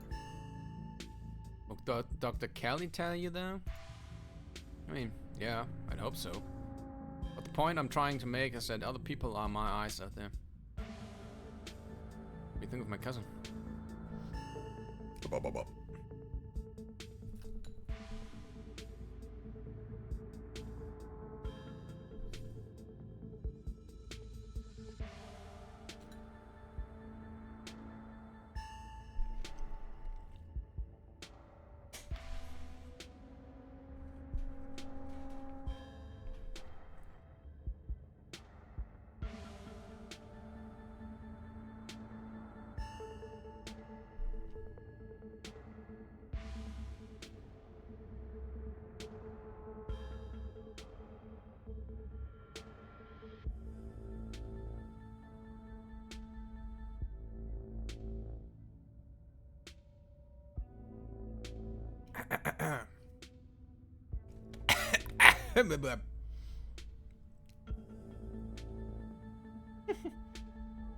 Would Dr. Kelly tell you though? I mean, yeah, I'd hope so. But the point I'm trying to make is that other people are my eyes out there. What do you think of my cousin?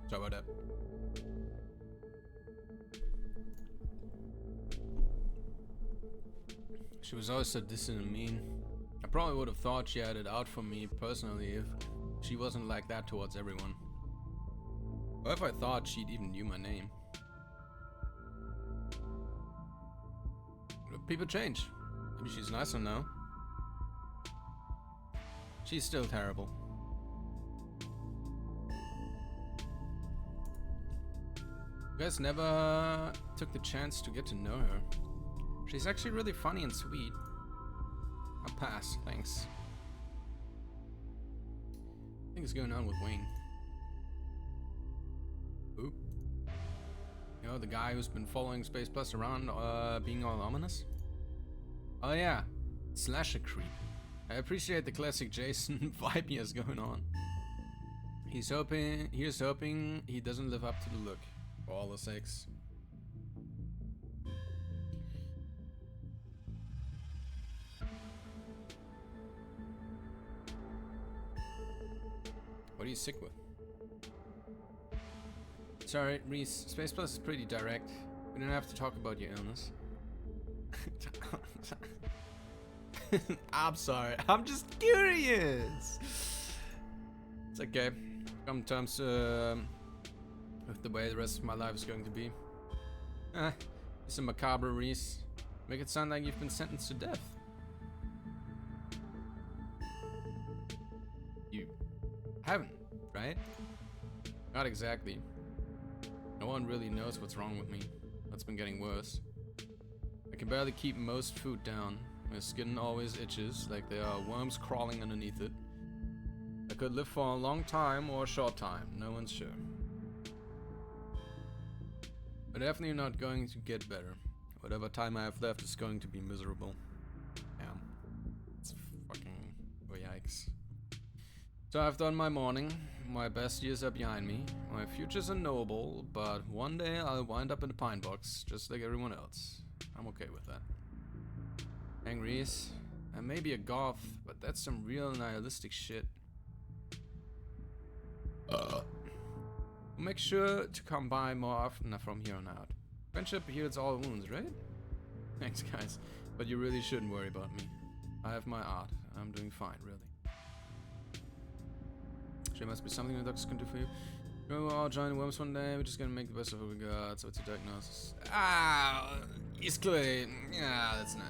Sorry about that. She was always so distant and mean. I probably would have thought she had it out for me personally if she wasn't like that towards everyone. Or if I thought she'd even knew my name. But people change. Maybe she's nicer now. She's still terrible. You guys never took the chance to get to know her. She's actually really funny and sweet. I'll pass, thanks. I think it's going on with Wayne. Who? You know, the guy who's been following Space Plus around, being all ominous? Oh yeah, slasher creep. I appreciate the classic Jason vibe he has going on. Here's hoping he doesn't live up to the look, for all the sakes. What are you sick with? Sorry, Reese. Space Plus is pretty direct. We don't have to talk about your illness. I'm sorry. I'm just curious. It's okay. Come to terms with the way the rest of my life is going to be. It's a macabre, Reese. Make it sound like you've been sentenced to death. You haven't, right? Not exactly. No one really knows what's wrong with me. That's been getting worse. I can barely keep most food down. My skin always itches, like there are worms crawling underneath it. I could live for a long time or a short time, no one's sure. But definitely not going to get better. Whatever time I have left is going to be miserable. Yeah. It's fucking... oh, yikes. So I've done my morning. My best years are behind me. My future's unknowable, but one day I'll wind up in a pine box, just like everyone else. I'm okay with that. Angries. I may be a goth, but that's some real nihilistic shit. Make sure to come by more often from here on out. Friendship heals all wounds, right? Thanks, guys. But you really shouldn't worry about me. I have my art. I'm doing fine, really. There must be something the doctors can do for you. We'll all join the worms one day. We're just gonna make the best of what we got. So it's a diagnosis. Ah, it's clear. Yeah, that's not.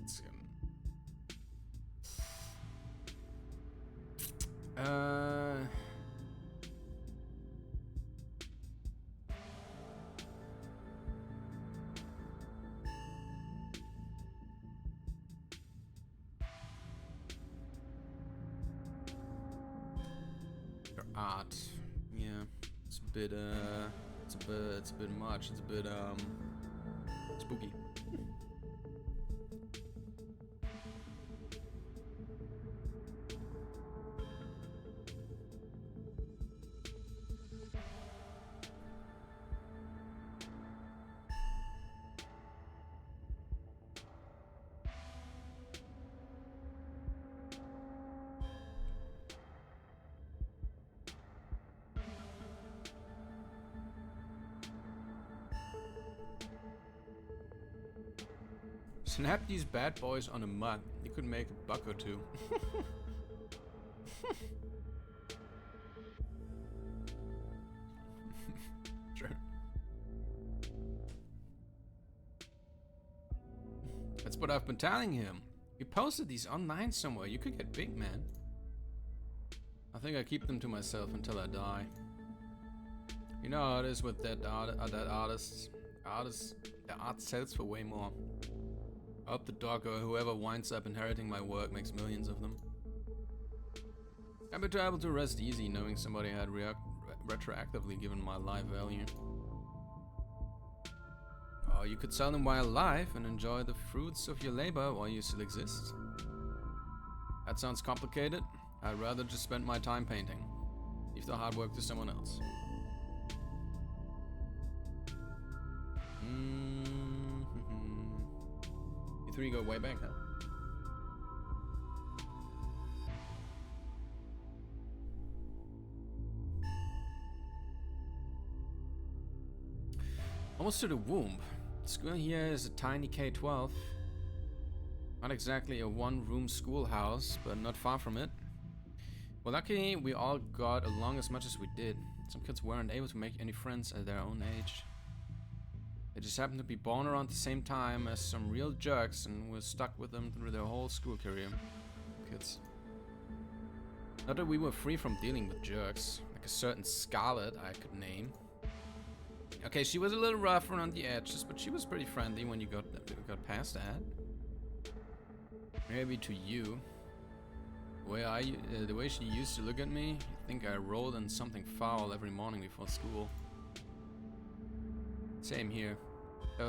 It's your art. Yeah, it's a bit it's a bit much. It's a bit spooky. Snap these bad boys on a mug. You could make a buck or two. Sure. That's what I've been telling him. You posted these online somewhere. You could get big, man. I think I keep them to myself until I die. You know how it is with dead artists. The art sells for way more. I hope the dog or whoever winds up inheriting my work makes millions of them. I'd be able to rest easy knowing somebody had retroactively given my life value. Or you could sell them while alive and enjoy the fruits of your labor while you still exist. That sounds complicated. I'd rather just spend my time painting. Leave the hard work to someone else. You three go way back, huh? Almost to the womb. School here is a tiny K-12. Not exactly a one-room schoolhouse, but not far from it. Well, luckily we all got along as much as we did. Some kids weren't able to make any friends at their own age. They just happened to be born around the same time as some real jerks and were stuck with them through their whole school career. Kids. Not that we were free from dealing with jerks, like a certain SCARLET I could name. Okay, she was a little rough around the edges, but she was pretty friendly when you got past that. Maybe to you. The way she used to look at me, you'd think I rolled in something foul every morning before school. Same here.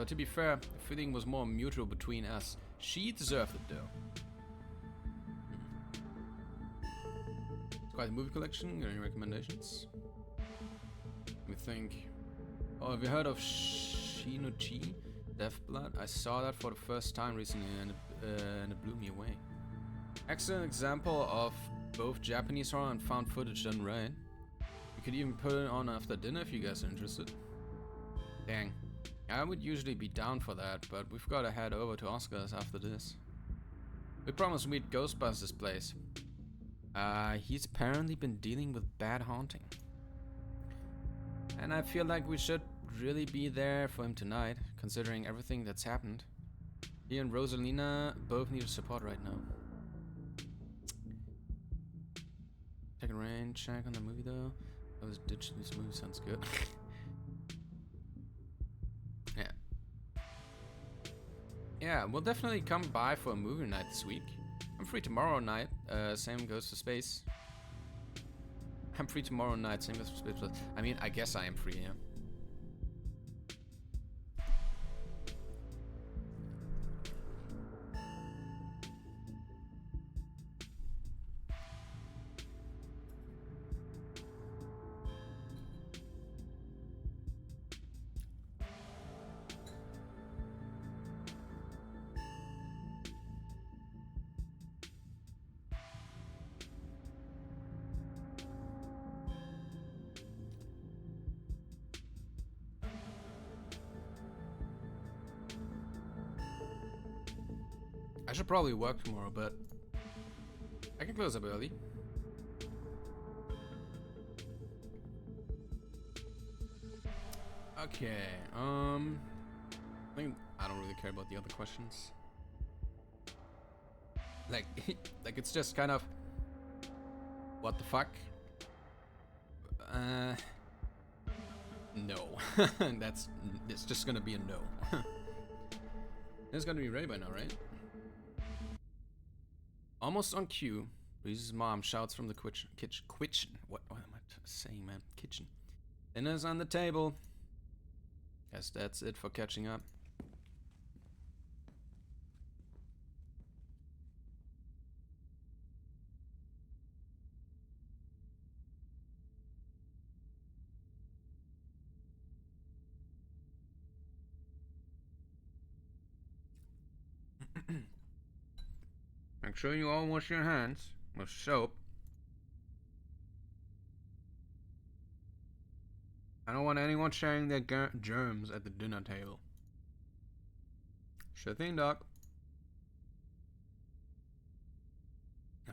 To be fair, the feeling was more mutual between us. She deserved it though. It's quite a movie collection. Got any recommendations? Let me think. Oh, have you heard of Shinichi? Death Blood? I saw that for the first time recently and it blew me away. Excellent example of both Japanese horror and found footage done right. We could even put it on after dinner if you guys are interested. Dang. I would usually be down for that, but we've got to head over to Oscar's after this. We promised we'd Ghostbusters this place. He's apparently been dealing with bad haunting. And I feel like we should really be there for him tonight, considering everything that's happened. He and Rosalina both need support right now. Take a rain check on the movie though. I was ditching this movie, sounds good. Yeah, we'll definitely come by for a movie night this week. I'm free tomorrow night, same goes for Space. I'm free tomorrow night, same goes for Space. I mean, I guess I am free, yeah. I should probably work tomorrow, but I can close up early. Okay, I think I don't really care about the other questions. Like, like it's just kind of, what the fuck? No. It's just gonna be a no. It's gonna be ready by now, right? Almost on cue, Breeze's mom shouts from the kitchen. What am I saying, man? Kitchen. Dinner's on the table. Guess that's it for catching up. Make sure you all wash your hands with soap. I don't want anyone sharing their germs at the dinner table. Sure thing, Doc.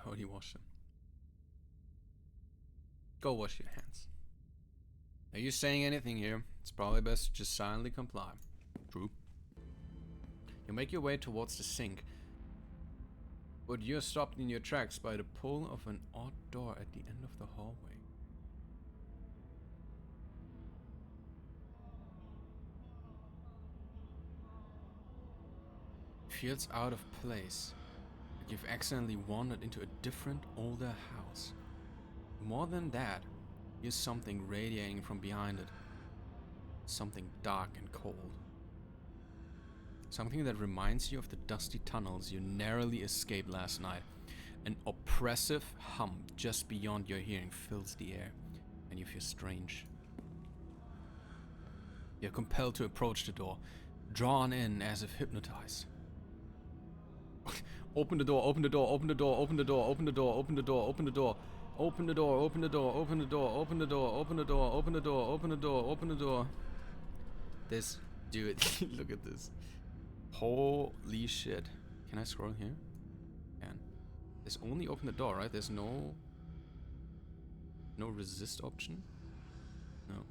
How do you wash them? Go wash your hands. Are you saying anything here? It's probably best to just silently comply. True. You make your way towards the sink, but you're stopped in your tracks by the pull of an odd door at the end of the hallway. Feels out of place, like you've accidentally wandered into a different, older house. More than that, here's something radiating from behind it. Something dark and cold. Something that reminds you of the dusty tunnels you narrowly escaped last night. An oppressive hum just beyond your hearing fills the air, and you feel strange. You're compelled to approach the door, drawn in as if hypnotized. Open the door, open the door, open the door, open the door, open the door, open the door, open the door. Open the door, open the door, open the door, open the door, open the door, open the door, open the door, open the door. This dude, look at this. Holy shit. Can I scroll here? Can. There's only open the door, right? There's no resist option? No.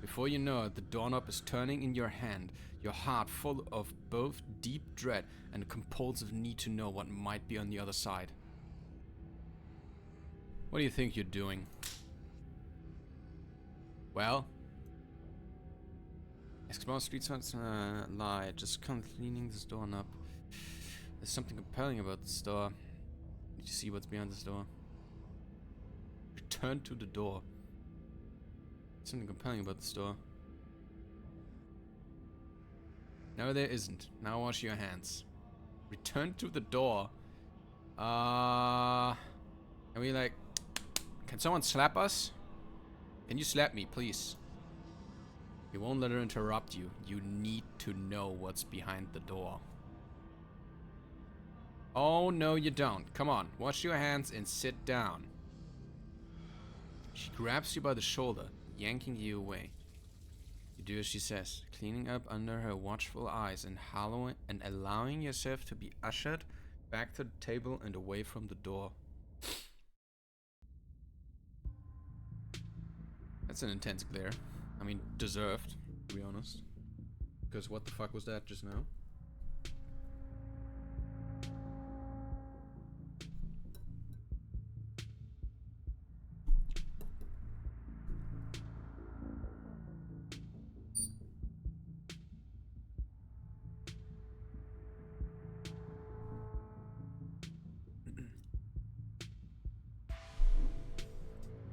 Before you know it, the doorknob is turning in your hand, your heart full of both deep dread and a compulsive need to know what might be on the other side. What do you think you're doing? Well, explore streets, lie, just come cleaning this door up. There's something compelling about this door. Did you see what's behind this door? Return to the door. Something compelling about this door. No, there isn't. Now wash your hands. Return to the door. Can we like... Can someone slap us? Can you slap me, please? You won't let her interrupt you. You need to know what's behind the door. Oh, no, you don't. Come on, wash your hands and sit down. She grabs you by the shoulder, yanking you away. You do as she says, cleaning up under her watchful eyes and allowing yourself to be ushered back to the table and away from the door. That's an intense glare. I mean, deserved, to be honest. Because what the fuck was that just now?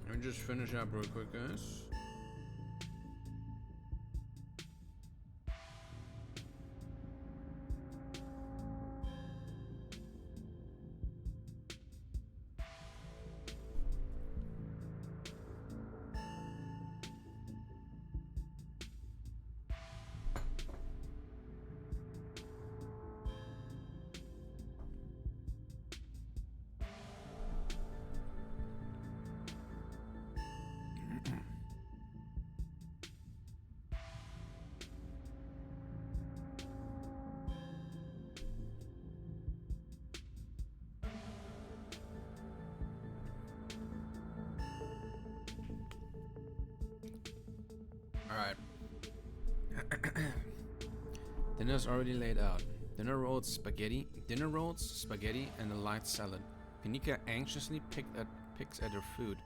Let me just finish up real quick, guys. Alright. Dinner's already laid out. Dinner rolls, spaghetti, and a light salad. Kanika anxiously picks at her food.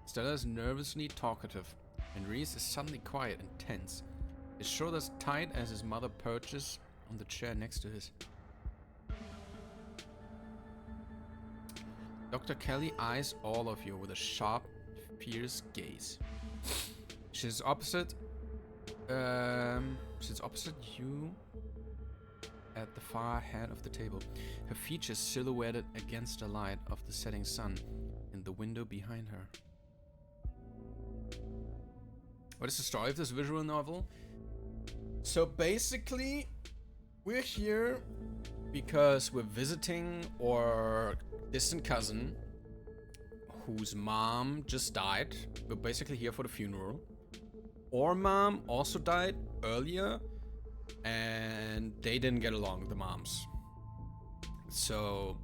Stella is nervously talkative, and Reese is suddenly quiet and tense. His shoulders tight as his mother perches on the chair next to his. Dr. Kelly eyes all of you with a sharp, fierce gaze. She's opposite you at the far head of the table, her features silhouetted against the light of the setting sun in the window behind her. What is the story of this visual novel? So basically, we're here because we're visiting our distant cousin whose mom just died. We're basically here for the funeral. Our mom also died earlier, and they didn't get along with the moms. So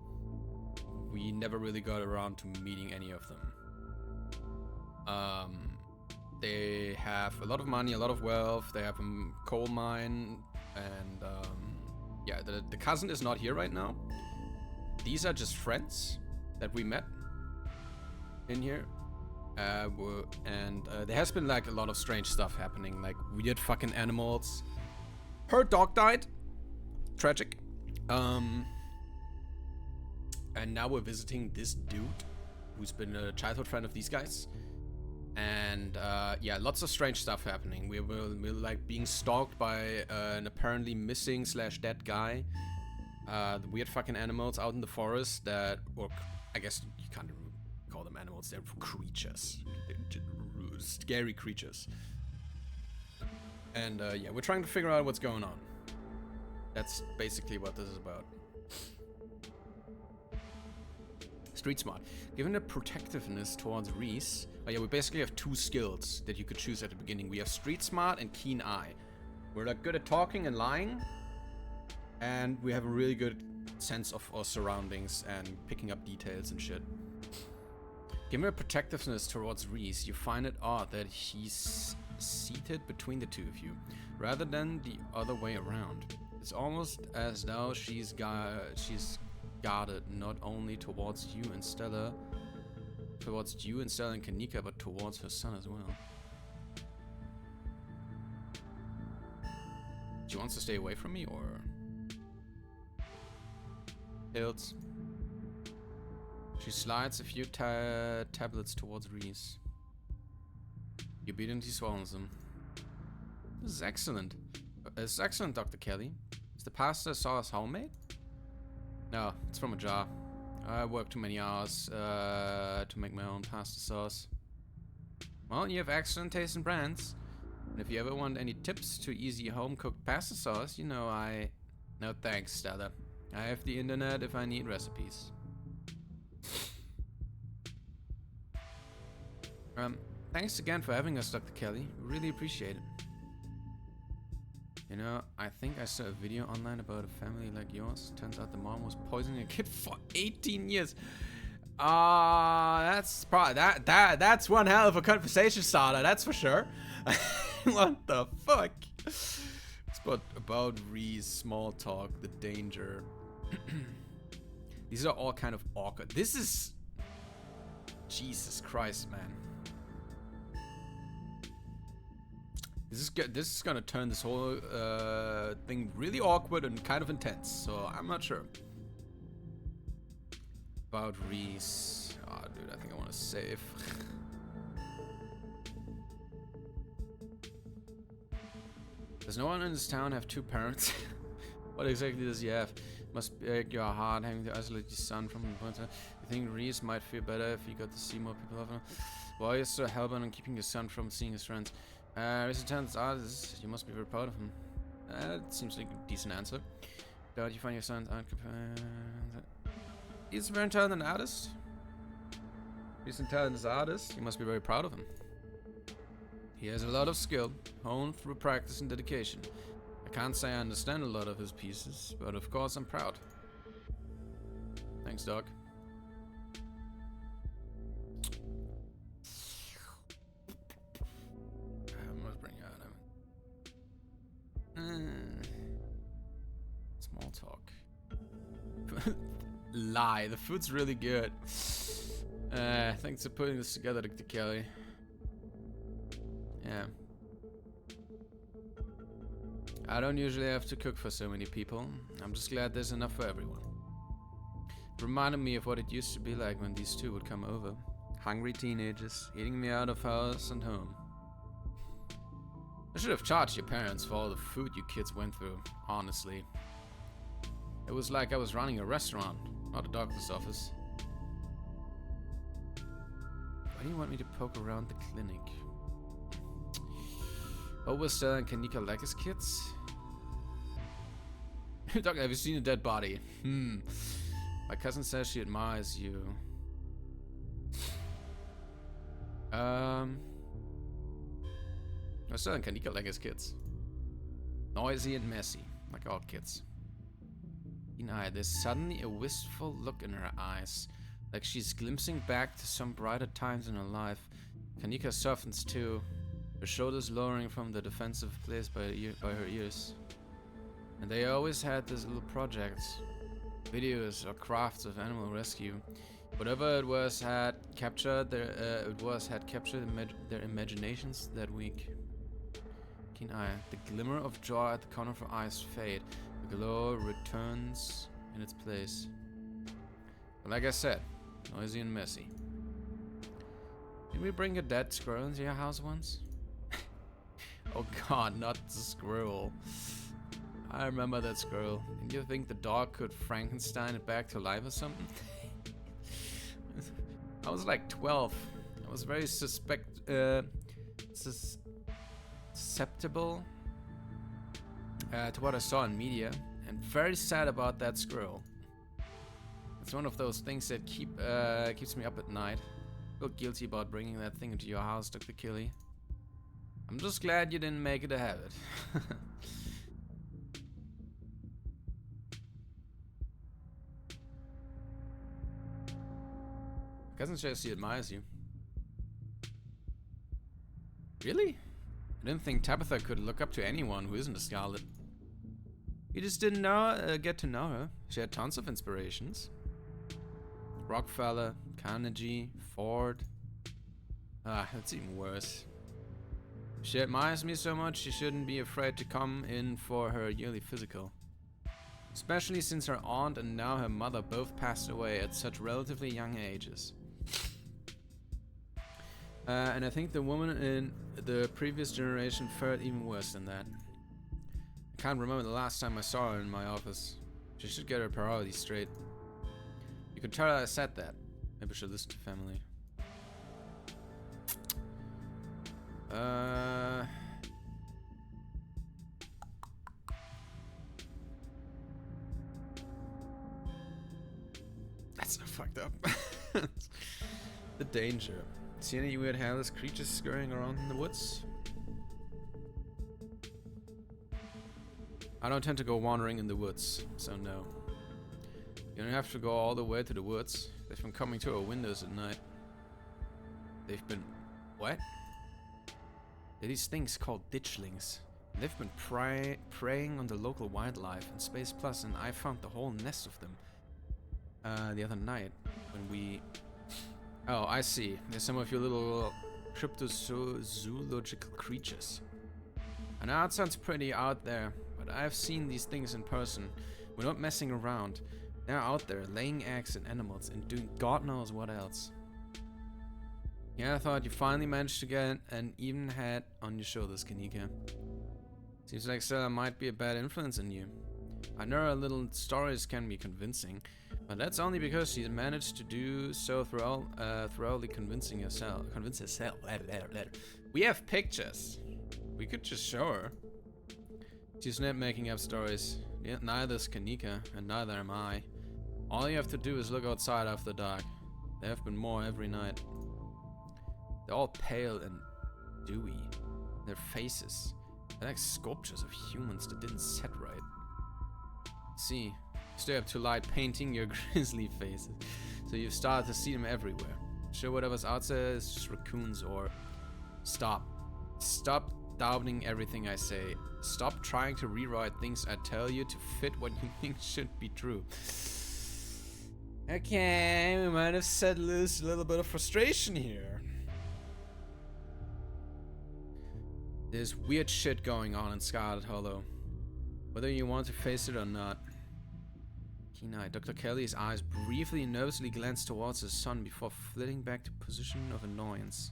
we never really got around to meeting any of them. They have a lot of money, a lot of wealth. They have a coal mine, and yeah, the cousin is not here right now. These are just friends that we met in here. There has been like a lot of strange stuff happening, like weird fucking animals. Her dog died. Tragic. And now we're visiting this dude who's been a childhood friend of these guys. And yeah, lots of strange stuff happening. We're like being stalked by an apparently missing / dead guy. The weird fucking animals out in the forest that, or I guess you can't call them animals, they're creatures. They're scary creatures. And yeah, we're trying to figure out what's going on. That's basically what this is about. Street smart. Given the protectiveness towards Reese, oh yeah, we basically have two skills that you could choose at the beginning. We have street smart and keen eye. We're like good at talking and lying, and we have a really good sense of our surroundings and picking up details and shit. Given her protectiveness towards Reese, you find it odd that he's seated between the two of you, rather than the other way around. It's almost as though she's guarded not only towards you and Stella and Kanika, but towards her son as well. She wants to stay away from me, or Hills? She slides a few tablets towards Reese. You obediently swallows them. This is excellent. This is excellent, Dr. Kelly. Is the pasta sauce homemade? No, it's from a jar. I work too many hours to make my own pasta sauce. Well, you have excellent taste in brands. And if you ever want any tips to easy home-cooked pasta sauce, you know No thanks, Stella. I have the internet if I need recipes. Thanks again for having us, Dr. Kelly. Really appreciate it. You know, I think I saw a video online about a family like yours. Turns out the mom was poisoning a kid for 18 years. That's probably that's one hell of a conversation starter, that's for sure. What the fuck? It's about Reese, small talk, the danger. These are all kind of awkward. This is Jesus Christ, man. This is gonna turn this whole thing really awkward and kind of intense. So I'm not sure. About Reese. Oh, dude, I think I want to save. Does no one in this town have two parents? What exactly does he have? Must break your heart having to isolate your son from the point. You think Reese might feel better if he got to see more people often? Why are you so hellbent on keeping your son from seeing his friends? Reese turns artist. You must be very proud of him. That seems like a decent answer. Doubt you find your son's art. He's a very talented artist. He's a talented artist. You must be very proud of him. He has a lot of skill, honed through practice and dedication. I can't say I understand a lot of his pieces, but of course I'm proud. Thanks, dog. I must bring out small talk. Lie. The food's really good. Thanks for putting this together, Dr. Kelly. Yeah. I don't usually have to cook for so many people. I'm just glad there's enough for everyone. It reminded me of what it used to be like when these two would come over. Hungry teenagers, eating me out of house and home. I should have charged your parents for all the food you kids went through, honestly. It was like I was running a restaurant, not a doctor's office. Why do you want me to poke around the clinic? Overstell and Kanika like his kids? Doctor, have you seen a dead body? My cousin says she admires you. Overstell and Kanika like his kids. Noisy and messy, like all kids. There's suddenly a wistful look in her eyes, like she's glimpsing back to some brighter times in her life. Kanika softens too, her shoulders lowering from the defensive place by her ears. And they always had these little projects, videos or crafts of animal rescue. Whatever it was had captured their imaginations that week. Keen eye, the glimmer of joy at the corner of her eyes fade. The glow returns in its place. But like I said, noisy and messy. Did we bring a dead squirrel into your house once? Oh god, not the squirrel. I remember that squirrel. Did you think the dog could Frankenstein it back to life or something? I was like 12. I was very susceptible to what I saw in media, and very sad about that squirrel. It's one of those things that keeps me up at night. I feel guilty about bringing that thing into your house, Dr. Kelly. I'm just glad you didn't make it a habit. Cousin says she admires you. Really? I didn't think Tabitha could look up to anyone who isn't a Scarlet. You just didn't get to know her. She had tons of inspirations. Rockefeller, Carnegie, Ford. That's even worse. She admires me so much she shouldn't be afraid to come in for her yearly physical. Especially since her aunt and now her mother both passed away at such relatively young ages. And I think the woman in the previous generation fared even worse than that. I can't remember the last time I saw her in my office. She should get her priorities straight. You could tell her I said that. Maybe she'll listen to family. so fucked up. The danger. See any weird hairless creatures scurrying around in the woods? I don't tend to go wandering in the woods, so no. You don't have to go all the way to the woods. They've been coming to our windows at night. They've been... What? They're these things called ditchlings. They've been preying on the local wildlife in Space Plus, and I found the whole nest of them the other night when we... Oh, I see. There's some of your little cryptozoological creatures. I know it sounds pretty out there, but I've seen these things in person. We're not messing around. They're out there, laying eggs in animals and doing God knows what else. Yeah, I thought you finally managed to get an even head on your shoulders, Kanika. Seems like Stella might be a bad influence on you. I know her little stories can be convincing, but that's only because she managed to do so thoroughly convince herself. We have pictures. We could just show her. She's not making up stories. Neither is Kanika, and neither am I. All you have to do is look outside after dark. There have been more every night. They're all pale and dewy. Their faces, they're like sculptures of humans that didn't set right. See, you stay up too late painting your grisly faces, so you've started to see them everywhere. Sure, whatever's out there is just raccoons or... Stop doubting everything I say. Stop trying to rewrite things I tell you to fit what you think should be true. Okay, we might have set loose a little bit of frustration here. There's weird shit going on in Scarlet Hollow, whether you want to face it or not. Keen-eyed, Dr. Kelly's eyes briefly and nervously glanced towards his son before flitting back to position of annoyance.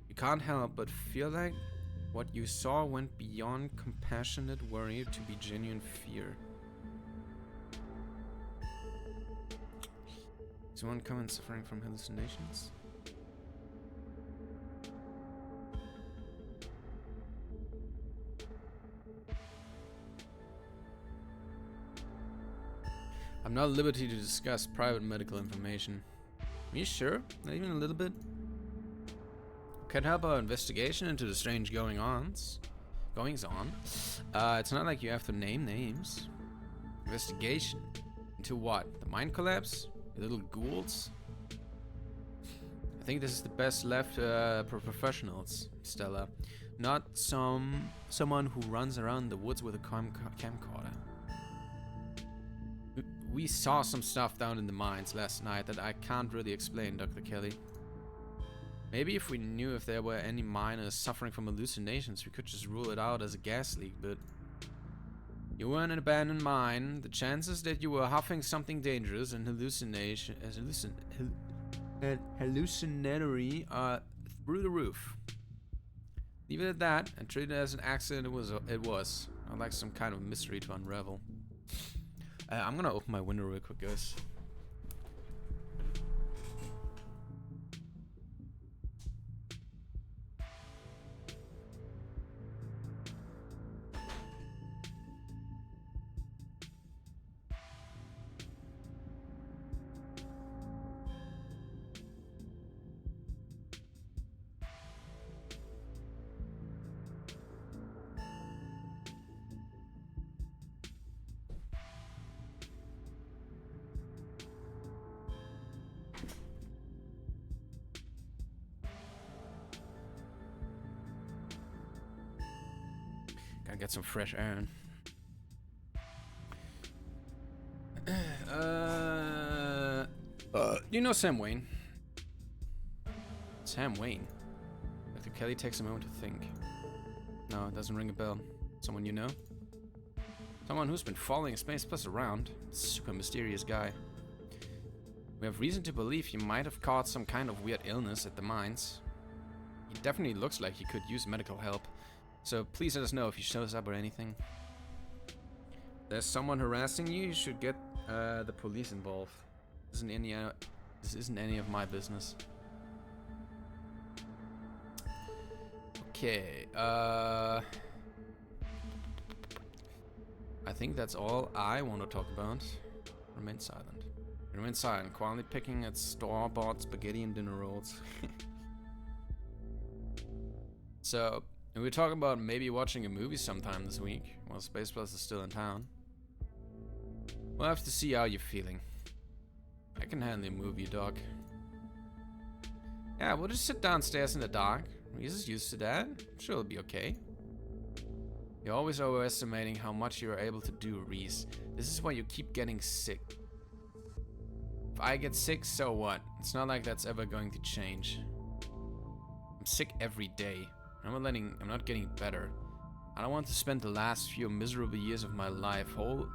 You can't help but feel like what you saw went beyond compassionate worry to be genuine fear. Is one common suffering from hallucinations? I'm not at liberty to discuss private medical information. Are you sure? Not even a little bit? Can't help our investigation into the strange goings-on. It's not like you have to name names. Investigation? Into what? The mine collapse? The little ghouls? I think this is the best left for professionals, Stella. Not someone who runs around the woods with a camcorder. We saw some stuff down in the mines last night that I can't really explain, Dr. Kelly. Maybe if we knew if there were any miners suffering from hallucinations, we could just rule it out as a gas leak, but... You were in an abandoned mine. The chances that you were huffing something dangerous and hallucinatory are through the roof. Leave it at that and treat it as an accident. It was. Not like some kind of mystery to unravel. I'm gonna open my window real quick, guys. Gotta get some fresh air in. You know Sam Wayne? Sam Wayne? Dr. Kelly takes a moment to think. No, it doesn't ring a bell. Someone you know? Someone who's been following Space Plus around. Super mysterious guy. We have reason to believe he might have caught some kind of weird illness at the mines. He definitely looks like he could use medical help. So please let us know if he shows up or anything. There's someone harassing you, you should get the police involved. This isn't any of my business. Okay, I think that's all I want to talk about. Remain silent. We went silent, quietly picking at store-bought spaghetti and dinner rolls. So, we were talking about maybe watching a movie sometime this week, while Space Plus is still in town. We'll have to see how you're feeling. I can handle a movie, dog. Yeah, we'll just sit downstairs in the dark. Reese is used to that. I'm sure it'll be okay. You're always overestimating how much you're able to do, Reese. This is why you keep getting sick. If I get sick, so what? It's not like that's ever going to change. I'm sick every day. I'm not getting better. I don't want to spend the last few miserable years of my life holed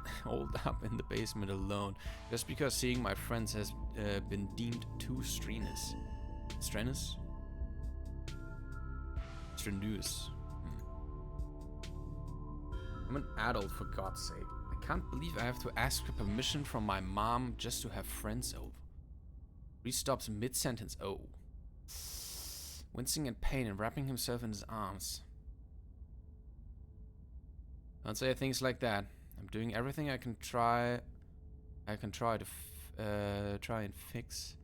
up in the basement alone, just because seeing my friends has been deemed too strenuous. Strenuous? Strenuous. I'm an adult, for God's sake. I can't believe I have to ask for permission from my mom just to have friends over. Reese stops mid-sentence. Oh. Wincing in pain and wrapping himself in his arms. Don't say things like that. I'm doing everything I can try to try and fix.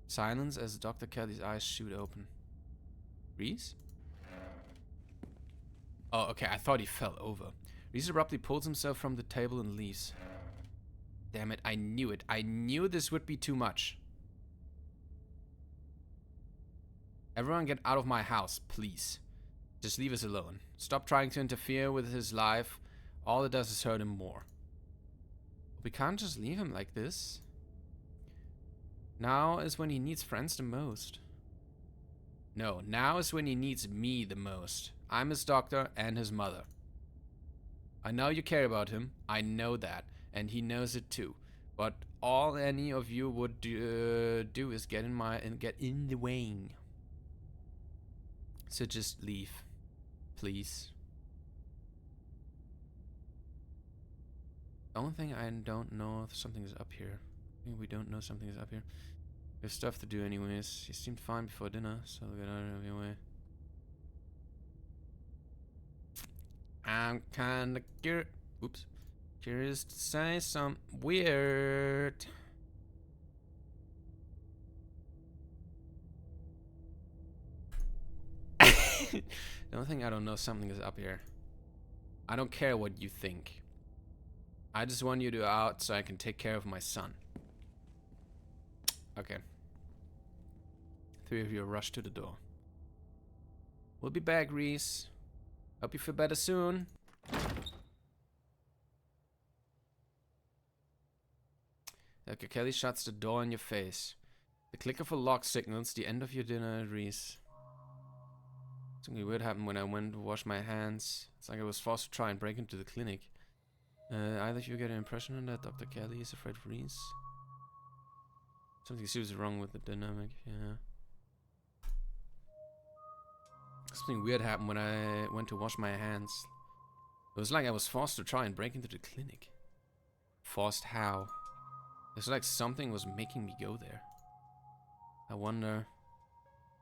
Silence as Dr. Kelly's eyes shoot open. Reese? Oh, okay, I thought he fell over. Reese abruptly pulls himself from the table and leaves. Damn it, I knew it. I knew this would be too much. Everyone get out of my house, please. Just leave us alone. Stop trying to interfere with his life. All it does is hurt him more. We can't just leave him like this. Now is when he needs friends the most. No, now is when he needs me the most. I'm his doctor and his mother. I know you care about him. I know that. And he knows it too. But all any of you would do is get in the way. So just leave. Please. The only thing I don't know if something is up here. I think we don't know something is up here. We have stuff to do anyways. He seemed fine before dinner, so we'll get out of your way. I'm kinda curious to say something weird. The only thing I don't know something is up here. I don't care what you think. I just want you to out so I can take care of my son. Okay. Three of you rush to the door. We'll be back, Reese. Hope you feel better soon. Dr. Kelly shuts the door in your face. The click of a lock signals the end of your dinner, Reese. Something weird happened when I went to wash my hands. It's like I was forced to try and break into the clinic. Either of you get an impression that Dr. Kelly is afraid of Reese? Something seriously wrong with the dynamic, yeah. Something weird happened when I went to wash my hands. It was like I was forced to try and break into the clinic. Forced how? It's like something was making me go there. I wonder...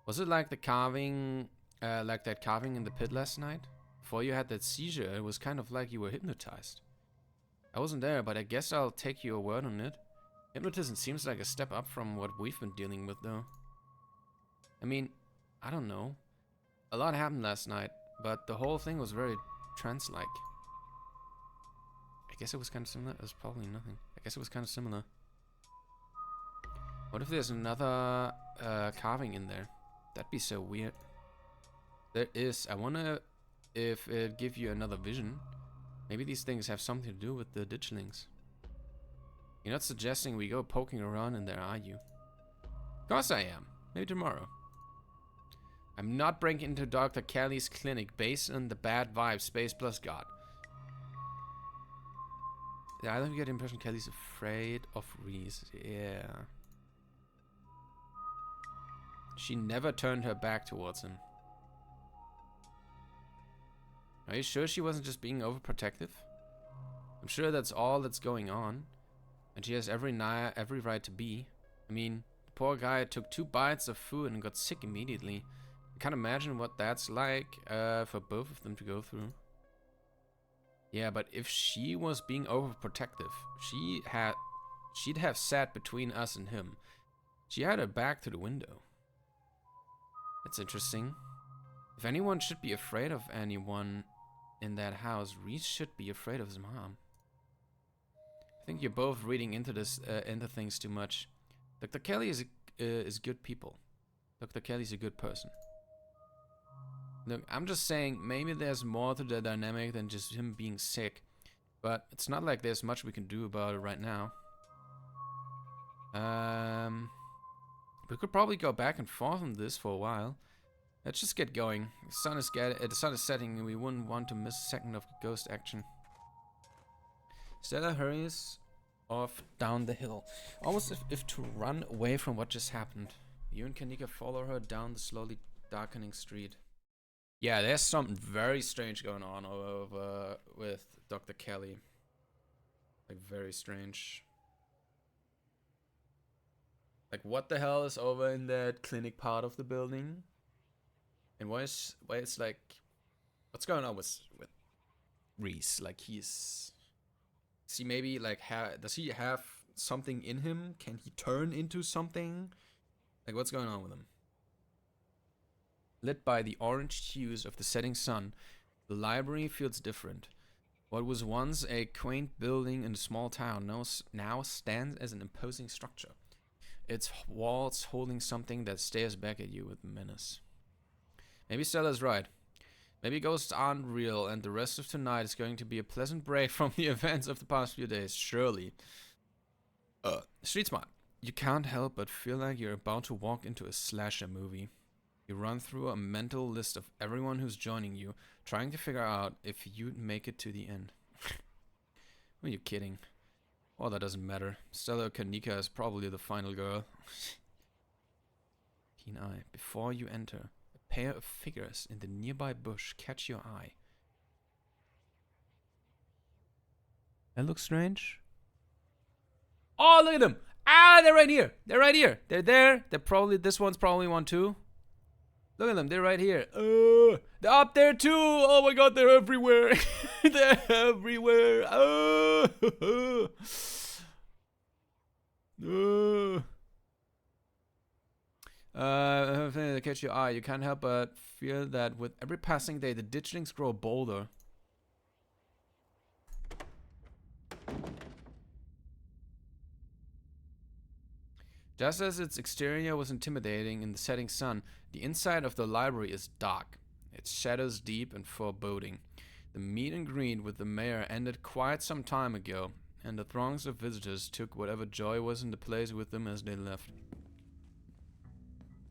Was it like the carving... like that carving in the pit last night? Before you had that seizure, it was kind of like you were hypnotized. I wasn't there, but I guess I'll take your word on it. Hypnotism seems like a step up from what we've been dealing with, though. I mean, I don't know. A lot happened last night, but the whole thing was very trance-like. I guess it was kind of similar. It was probably nothing. I guess it was kind of similar. What if there's another carving in there? That'd be so weird. There is. I wonder if it give you another vision. Maybe these things have something to do with the ditchlings. You're not suggesting we go poking around in there, are you? Of course I am. Maybe tomorrow. I'm not breaking into Dr. Kelly's clinic based on the bad vibes Space Plus got. Yeah, I don't get the impression Kelly's afraid of Reese. Yeah. She never turned her back towards him. Are you sure she wasn't just being overprotective? I'm sure that's all that's going on. And she has every right to be. I mean, the poor guy took 2 bites of food and got sick immediately. I can't imagine what that's like for both of them to go through. Yeah, but if she was being overprotective, She'd have sat between us and him. She had her back to the window. That's interesting. If anyone should be afraid of anyone in that house, Reese should be afraid of his mom. I think you're both reading into this, into things too much. Dr. Kelly is good people. Dr. Kelly's a good person. Look, I'm just saying, maybe there's more to the dynamic than just him being sick. But it's not like there's much we can do about it right now. We could probably go back and forth on this for a while. Let's just get going. The sun is setting and we wouldn't want to miss a second of ghost action. Stella hurries off down the hill, almost if to run away from what just happened. You and Kanika follow her down the slowly darkening street. Yeah, there's something very strange going on over with Dr. Kelly. Like, very strange. Like, what the hell is over in that clinic part of the building? And why it's like, what's going on with Reese? Like, does he maybe like does he have something in him? Can he turn into something? Like, what's going on with him? Lit by the orange hues of the setting sun, the library feels different. What was once a quaint building in a small town now stands as an imposing structure. Its walls holding something that stares back at you with menace. Maybe Stella's right. Maybe ghosts aren't real and the rest of tonight is going to be a pleasant break from the events of the past few days, surely. Street smart. You can't help but feel like you're about to walk into a slasher movie. You run through a mental list of everyone who's joining you, trying to figure out if you'd make it to the end. Are you kidding? Oh, that doesn't matter. Stella or Kanika is probably the final girl. Keen eye. Before you enter, a pair of figures in the nearby bush catch your eye. That looks strange. Oh, look at them! Ah, they're right here! They're right here! They're there! They're probably, this one's probably one too. Look at them, they're right here. They're up there too! Oh my god, they're everywhere! They're everywhere! They catch your eye. You can't help but feel that with every passing day, the ditchlings grow bolder. Just as its exterior was intimidating in the setting sun, the inside of the library is dark, its shadows deep and foreboding. The meet and greet with the mayor ended quite some time ago, and the throngs of visitors took whatever joy was in the place with them as they left.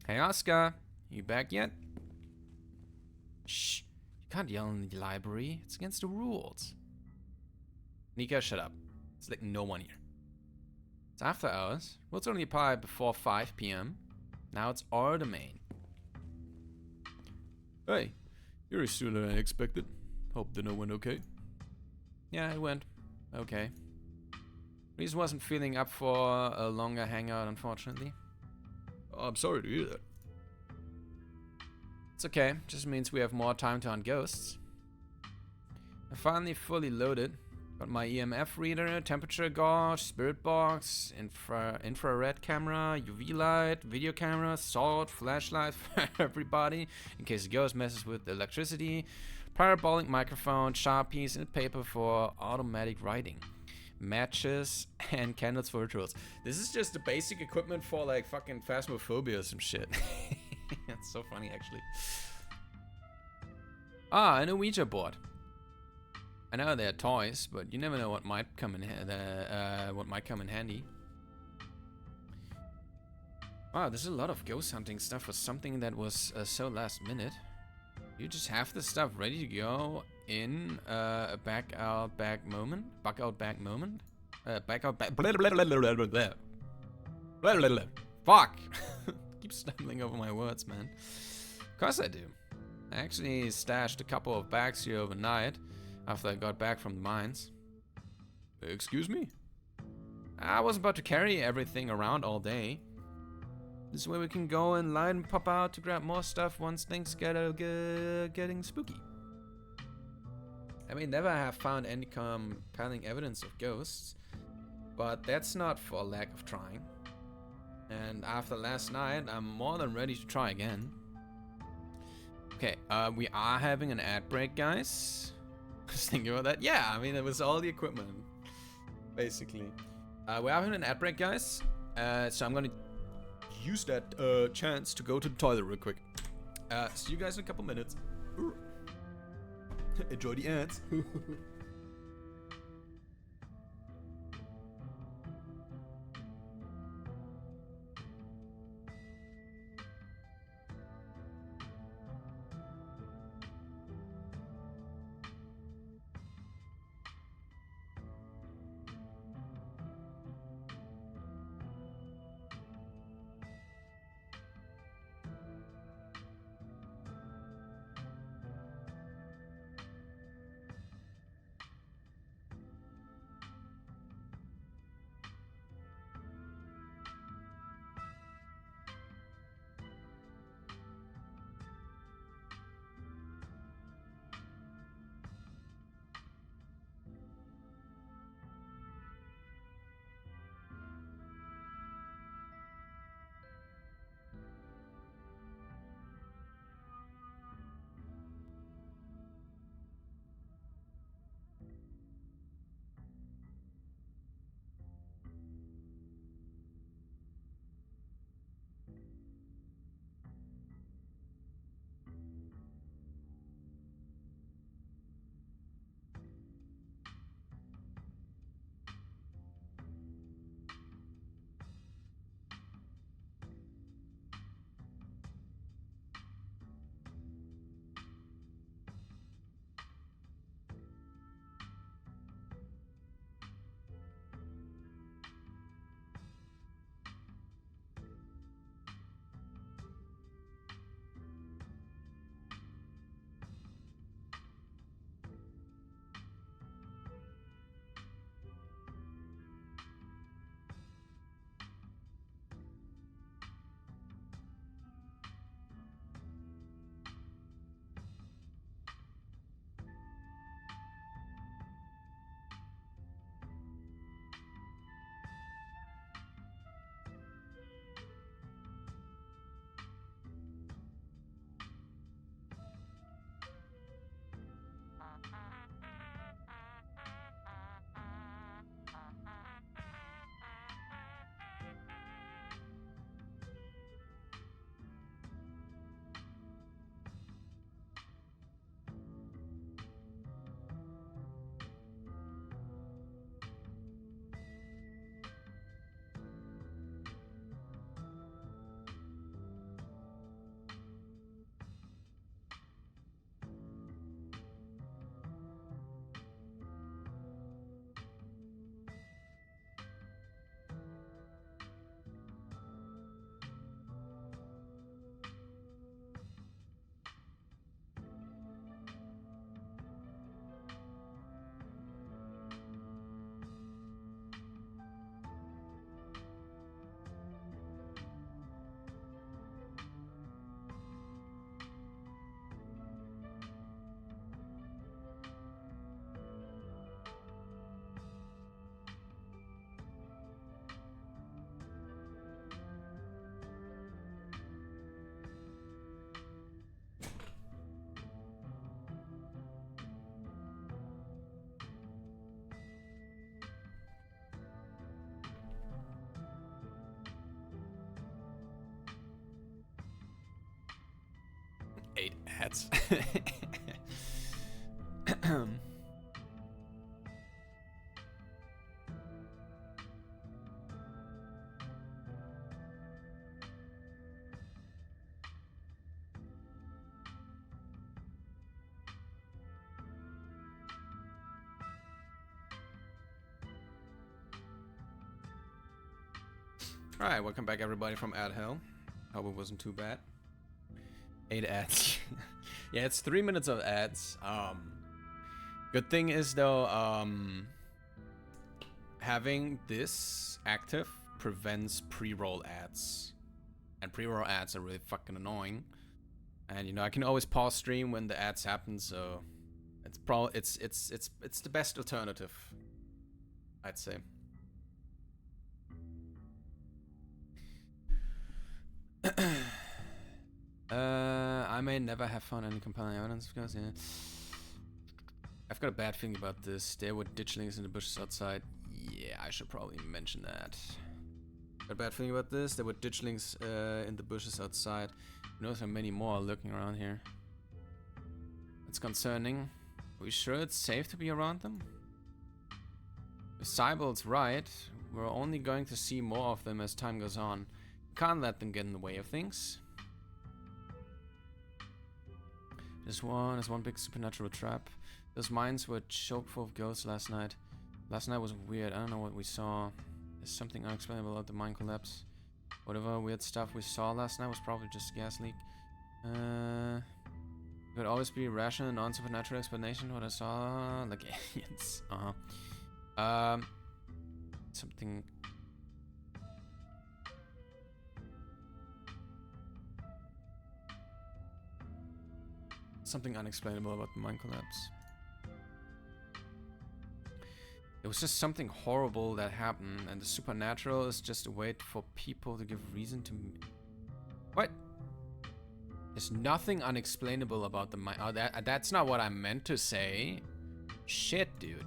Hey Oscar, you back yet? Shh, you can't yell in the library, it's against the rules. Nika, shut up. It's like no one here. It's after hours. We'll only apply before 5 p.m. Now it's our domain. Hey, you're sooner than I expected. Hope dinner went okay. Yeah, it went okay. Reese wasn't feeling up for a longer hangout, unfortunately. Oh, I'm sorry to hear that. It's okay. Just means we have more time to hunt ghosts. I'm finally fully loaded. Got my EMF reader, temperature gauge, spirit box, infrared camera, UV light, video camera, sword, flashlight for everybody in case the ghost messes with the electricity, parabolic microphone, Sharpies, and paper for automatic writing, matches, and candles for rituals. This is just the basic equipment for like fucking phasmophobia or some shit. That's so funny, actually. Ah, and a Ouija board. I know they're toys, but you never know what might come in handy. Wow, there's a lot of ghost hunting stuff for something that was so last minute. You just have the stuff ready to go in a back out back moment. Fuck! Keep stumbling over my words, man. Of course I do. I actually stashed a couple of bags here overnight after I got back from the mines. Excuse me? I wasn't about to carry everything around all day. This way we can go and light and pop out to grab more stuff once things get getting spooky. I mean, never have found any compelling evidence of ghosts. But that's not for lack of trying. And after last night, I'm more than ready to try again. Okay, we are having an ad break, guys. Just thinking about that. Yeah, I mean, it was all the equipment, basically. We're having an ad break, guys. So I'm gonna use that chance to go to the toilet real quick. See you guys in a couple minutes. Enjoy the ads. Eight hats. Alright, welcome back everybody from Ad Hell. Hope it wasn't too bad. 8 ads. Yeah, it's 3 minutes of ads. Good thing is though, having this active prevents pre-roll ads. And pre-roll ads are really fucking annoying. And you know, I can always pause stream when the ads happen, so it's the best alternative, I'd say. may never have found any compelling evidence, because yeah. I've got a bad feeling about this. There were ditchlings in the bushes outside. Yeah, I should probably mention that. Got a bad feeling about this. There were ditchlings in the bushes outside. Who knows how many more are lurking around here. It's concerning. Are we sure it's safe to be around them? If Cybel's right, we're only going to see more of them as time goes on. We can't let them get in the way of things. This one is one big supernatural trap. Those mines were chock full of ghosts last night. Last night was weird. I don't know what we saw. There's something unexplainable about the mine collapse. Whatever weird stuff we saw last night was probably just a gas leak. Could always be rational and non-supernatural explanation. What I saw, like aliens. Something. Something unexplainable about the mine collapse. It was just something horrible that happened, and the supernatural is just a way for people to give reason to. What? There's nothing unexplainable about the mine. Oh, that's not what I meant to say. Shit, dude.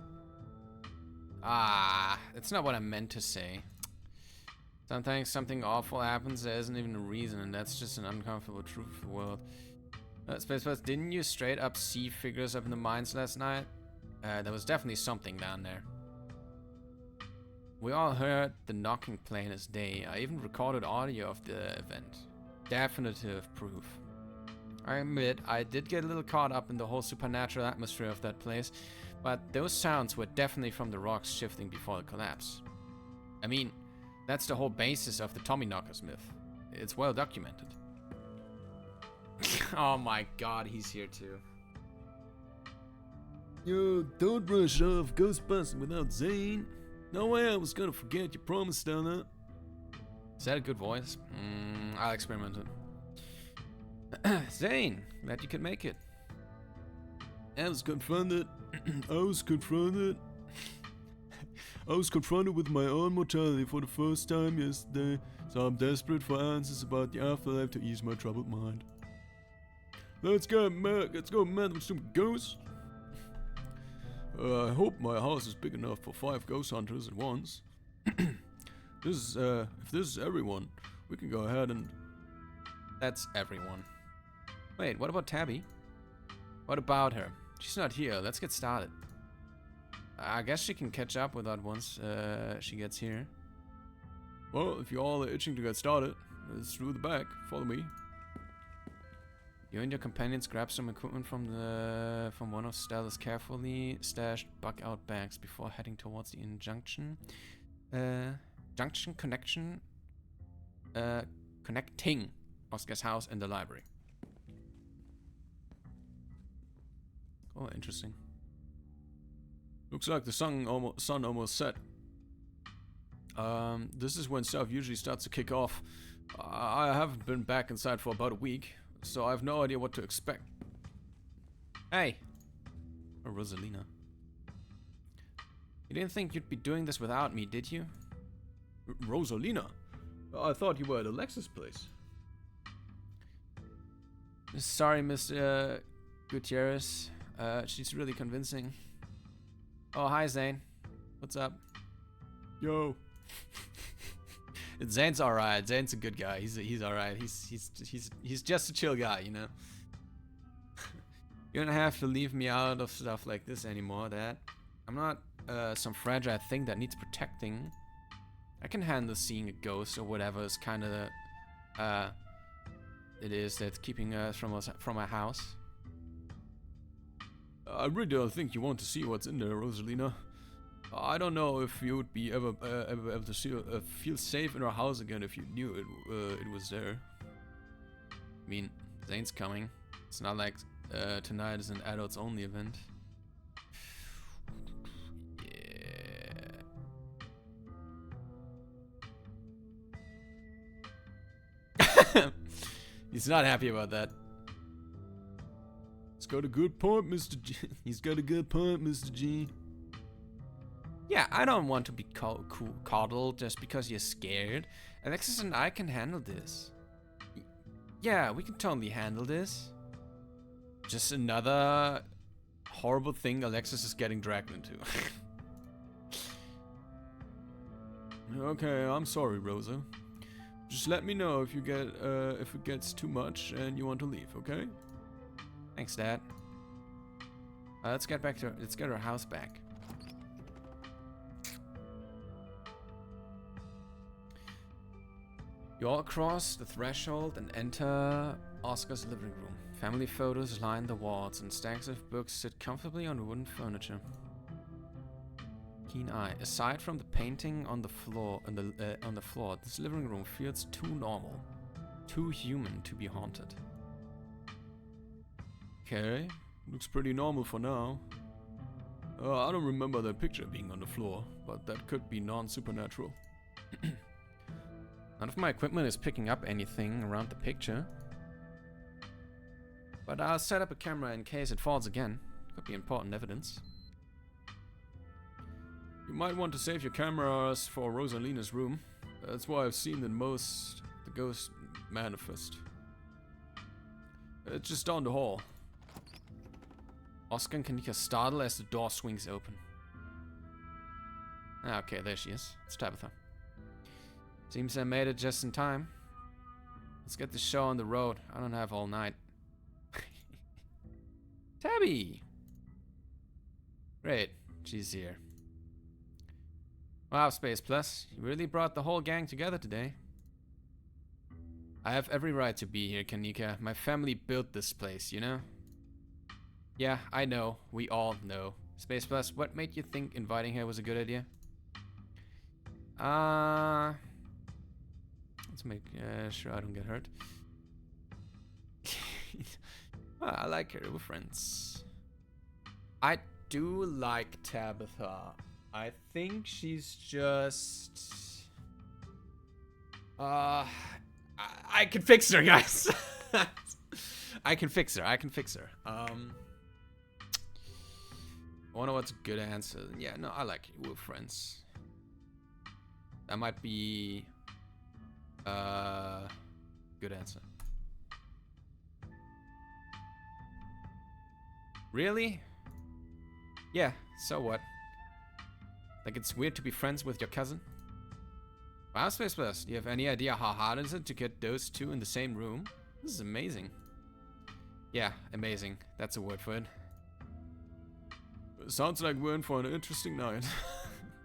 That's not what I meant to say. Sometimes something awful happens, there isn't even a reason, and that's just an uncomfortable truth of the world. Space Force, didn't you straight up see figures up in the mines last night? There was definitely something down there. We all heard the knocking plain as day. I even recorded audio of the event. Definitive proof. I admit, I did get a little caught up in the whole supernatural atmosphere of that place, but those sounds were definitely from the rocks shifting before the collapse. I mean, that's the whole basis of the Tommyknockers myth. It's well documented. Oh my god, he's here too. Yo, don't rush off Ghostbusting without Zane. No way I was gonna forget your promise, Stella. Is that a good voice? I'll experiment it. Zane, glad you could make it. I was confronted. I was confronted with my own mortality for the first time yesterday, so I'm desperate for answers about the afterlife to ease my troubled mind. Let's go mad with some ghosts. I hope my house is big enough for 5 ghost hunters at once. If this is everyone, we can go ahead and... That's everyone. Wait, what about Tabby? What about her? She's not here. Let's get started. I guess she can catch up with that once she gets here. Well, if you all are itching to get started, let's through the back. Follow me. You and your companions grab some equipment from one of Stella's carefully stashed bug-out bags before heading towards the connecting Oscar's house and the library. Oh, interesting. Looks like the sun almost set. This is when stuff usually starts to kick off. I haven't been back inside for about a week, so I have no idea what to expect. Hey! Or Rosalina. You didn't think you'd be doing this without me, did you? Rosalina? I thought you were at Alexa's place. Sorry, Mr. Gutierrez. She's really convincing. Oh, hi, Zane. What's up? Yo. Zane's alright. Zane's a good guy. He's alright. He's just a chill guy, you know. You don't have to leave me out of stuff like this anymore, Dad. I'm not some fragile thing that needs protecting. I can handle seeing a ghost or whatever is kind of it is that's keeping us from our house. I really don't think you want to see what's in there, Rosalina. I don't know if you would be ever able to feel safe in our house again if you knew it was there. I mean, Zane's coming. It's not like tonight is an adults only event. Yeah. He's not happy about that. He's got a good point, Mr. G. He's got a good point, Mr. G. Yeah, I don't want to be coddled just because you're scared. Alexis and I can handle this. Yeah, we can totally handle this. Just another horrible thing Alexis is getting dragged into. Okay, I'm sorry, Rosa. Just let me know if you get if it gets too much and you want to leave, okay? Thanks, Dad. Let's get our house back. You all cross the threshold and enter Oscar's living room. Family photos line the walls and stacks of books sit comfortably on wooden furniture. Keen eye. Aside from the painting on the floor, this living room feels too normal, too human to be haunted. Okay, looks pretty normal for now. I don't remember that picture being on the floor, but that could be non-supernatural. None of my equipment is picking up anything around the picture. But I'll set up a camera in case it falls again. Could be important evidence. You might want to save your cameras for Rosalina's room. That's why I've seen that most the ghosts manifest. It's just down the hall. Oscar and Kanika startle as the door swings open. Okay, there she is. It's Tabitha. Seems I made it just in time. Let's get the show on the road. I don't have all night. Tabby! Great, she's here. Wow, Space Plus, you really brought the whole gang together today. I have every right to be here, Kanika. My family built this place, you know? Yeah, I know. We all know. Space Plus, what made you think inviting her was a good idea? Let's make sure I don't get hurt. Well, I like her. We're friends. I do like Tabitha. I think she's just... I can fix her, guys. I can fix her. I wonder what's a good answer. Yeah, no, I like you. We're friends. That might be good answer. Really? Yeah, so what? Like it's weird to be friends with your cousin? Wow, Space Plus, do you have any idea how hard is it to get those two in the same room? This is amazing. Yeah, amazing. That's a word for it. Sounds like we're in for an interesting night.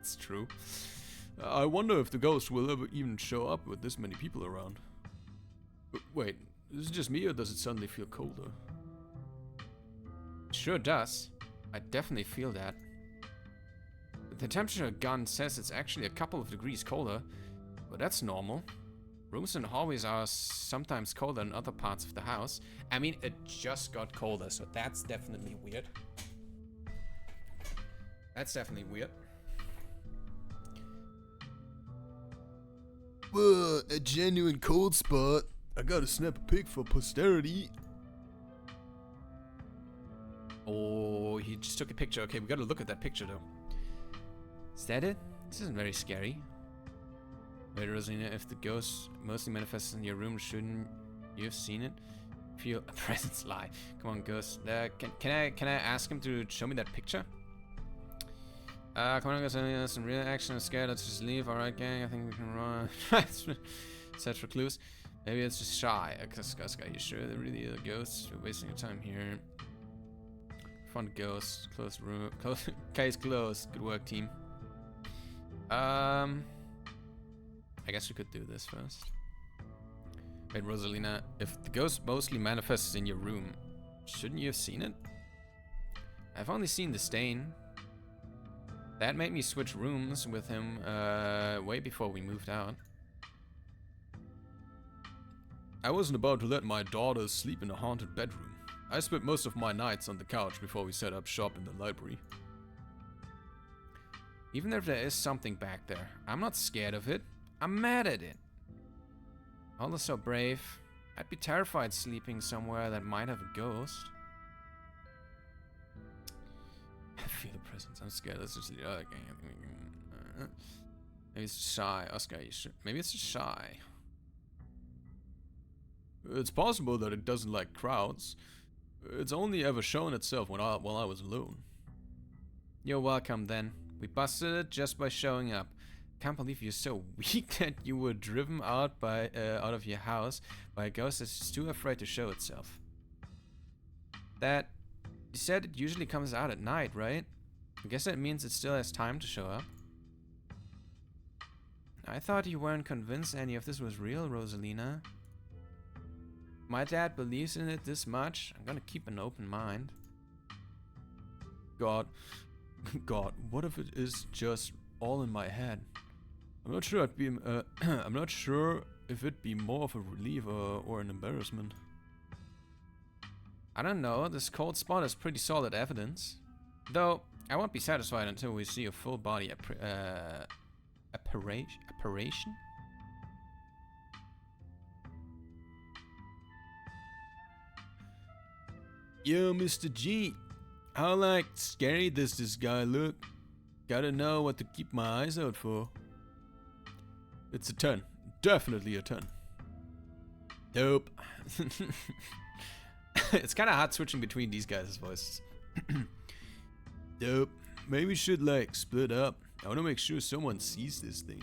It's true. I wonder if the ghost will ever even show up with this many people around. Wait, is it just me or does it suddenly feel colder? It sure does. I definitely feel that. The temperature gun says it's actually a couple of degrees colder, but that's normal. Rooms and hallways are sometimes colder than other parts of the house. I mean, it just got colder, so that's definitely weird. That's definitely weird. Whoa, a genuine cold spot. I gotta snap a pic for posterity. Oh, he just took a picture. Okay, we gotta look at that picture though. Is that it? This isn't very scary. Wait, Rosalina, if the ghost mostly manifests in your room, shouldn't you have seen it? Feel a presence lie. Come on, ghost. Can I ask him to show me that picture? Come on, ghost. Some real action. I'm scared. Let's just leave. All right, gang. I think we can run. Search for clues. Maybe it's just shy. Are you sure there really are ghosts? You're wasting your time here. Found a ghost. Closed room. Case closed. Good work, team. I guess we could do this first. Wait, Rosalina, if the ghost mostly manifests in your room, shouldn't you have seen it? I've only seen the stain. That made me switch rooms with him way before we moved out. I wasn't about to let my daughter sleep in a haunted bedroom. I spent most of my nights on the couch before we set up shop in the library. Even if there is something back there, I'm not scared of it. I'm mad at it. All is so brave. I'd be terrified sleeping somewhere that might have a ghost. I feel the presence. I'm scared. Let's just leave. Okay. Maybe it's shy. Oscar, you should. Maybe it's just shy. It's possible that it doesn't like crowds. It's only ever shown itself while I was alone. You're welcome then. We busted it just by showing up. Can't believe you're so weak that you were driven out of your house by a ghost that's too afraid to show itself. That... You said it usually comes out at night, right? I guess that means it still has time to show up. I thought you weren't convinced any of this was real, Rosalina. My dad believes in it this much. I'm gonna keep an open mind. God, what if it is just all in my head? I'm not sure I'm not sure if it'd be more of a relief or an embarrassment. I don't know. This cold spot is pretty solid evidence. Though I won't be satisfied until we see a full body apparition. Yo, Mr. G, how scary does this guy look? Gotta know what to keep my eyes out for. It's a 10. Definitely a 10. Dope. It's kind of hard switching between these guys' voices. Dope. Maybe we should split up. I want to make sure someone sees this thing.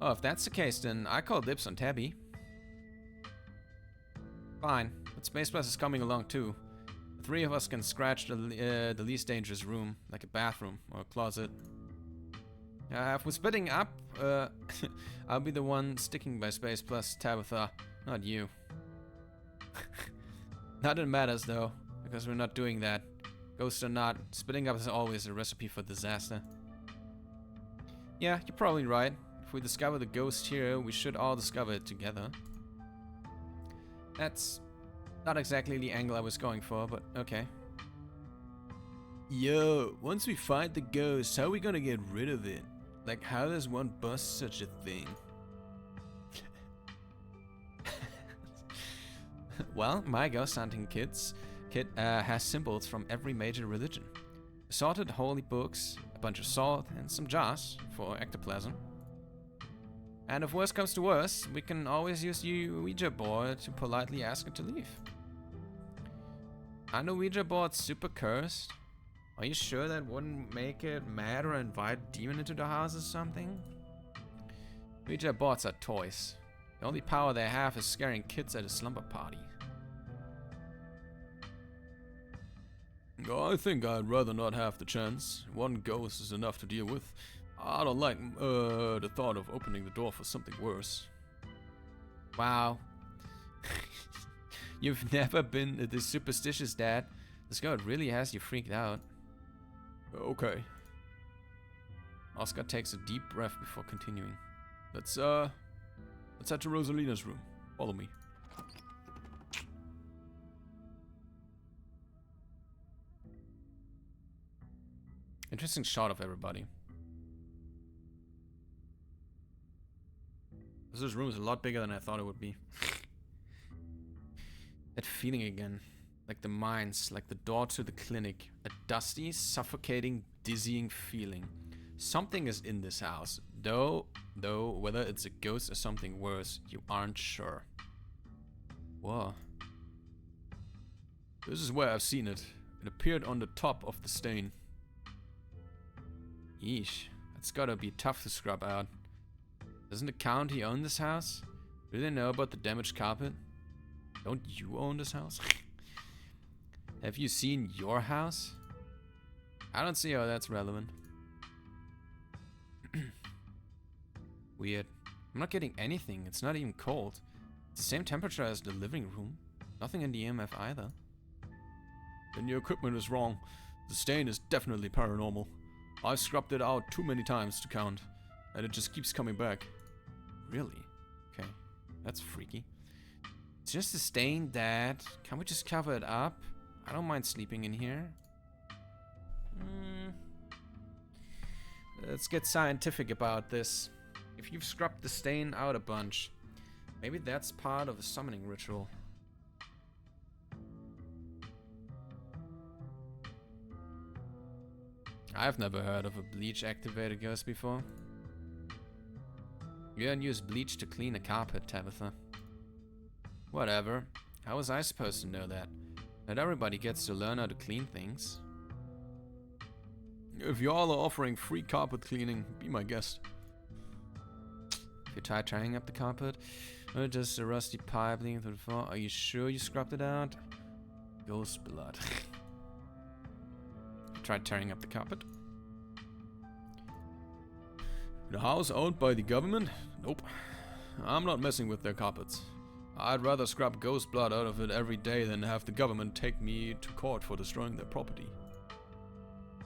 Oh, if that's the case, then I call dibs on Tabby. Fine, but Space Bus is coming along too. The three of us can scratch the least dangerous room, like a bathroom or a closet. If we're splitting up, I'll be the one sticking by Space plus Tabitha, not you. Not that it matters though, because we're not doing that. Ghosts or not, splitting up is always a recipe for disaster. Yeah, you're probably right. If we discover the ghost here, we should all discover it together. That's not exactly the angle I was going for, but okay. Yo, once we find the ghost, how are we gonna get rid of it? How does one bust such a thing? Well, my ghost hunting kit has symbols from every major religion. Assorted holy books, a bunch of salt, and some jars for ectoplasm. And if worse comes to worse, we can always use the Ouija board to politely ask it to leave. Aren't the Ouija boards super cursed? Are you sure that wouldn't make it mad or invite a demon into the house or something? Ouija boards are toys. The only power they have is scaring kids at a slumber party. I think I'd rather not have the chance. One ghost is enough to deal with. I don't like the thought of opening the door for something worse. Wow. You've never been this superstitious, Dad. This girl really has you freaked out. Okay. Oscar takes a deep breath before continuing. Let's head to Rosalina's room. Follow me. Interesting shot of everybody. This room is a lot bigger than I thought it would be. That feeling again. Like the mines, like the door to the clinic. A dusty, suffocating, dizzying feeling. Something is in this house. Though whether it's a ghost or something worse, you aren't sure. Whoa. This is where I've seen it. It appeared on the top of the stain. Yeesh, that's gotta be tough to scrub out. Doesn't the county own this house? Do they know about the damaged carpet? Don't you own this house? Have you seen your house? I don't see how that's relevant. Weird. I'm not getting anything. It's not even cold. It's the same temperature as the living room. Nothing in the EMF either. Then your equipment is wrong. The stain is definitely paranormal. I've scrubbed it out too many times to count, and it just keeps coming back. Really? Okay. That's freaky. It's just a stain, Dad. Can't we just cover it up? I don't mind sleeping in here. Let's get scientific about this. If you've scrubbed the stain out a bunch, maybe that's part of a summoning ritual. I've never heard of a bleach-activated ghost before. You don't use bleach to clean a carpet, Tabitha. Whatever. How was I supposed to know that? Not everybody gets to learn how to clean things. If y'all are offering free carpet cleaning, be my guest. If you try tearing up the carpet, or just a rusty pipe leading through the floor, are you sure you scrubbed it out? Ghost blood. Try tearing up the carpet. The house owned by the government? Nope. I'm not messing with their carpets. I'd rather scrub ghost blood out of it every day than have the government take me to court for destroying their property.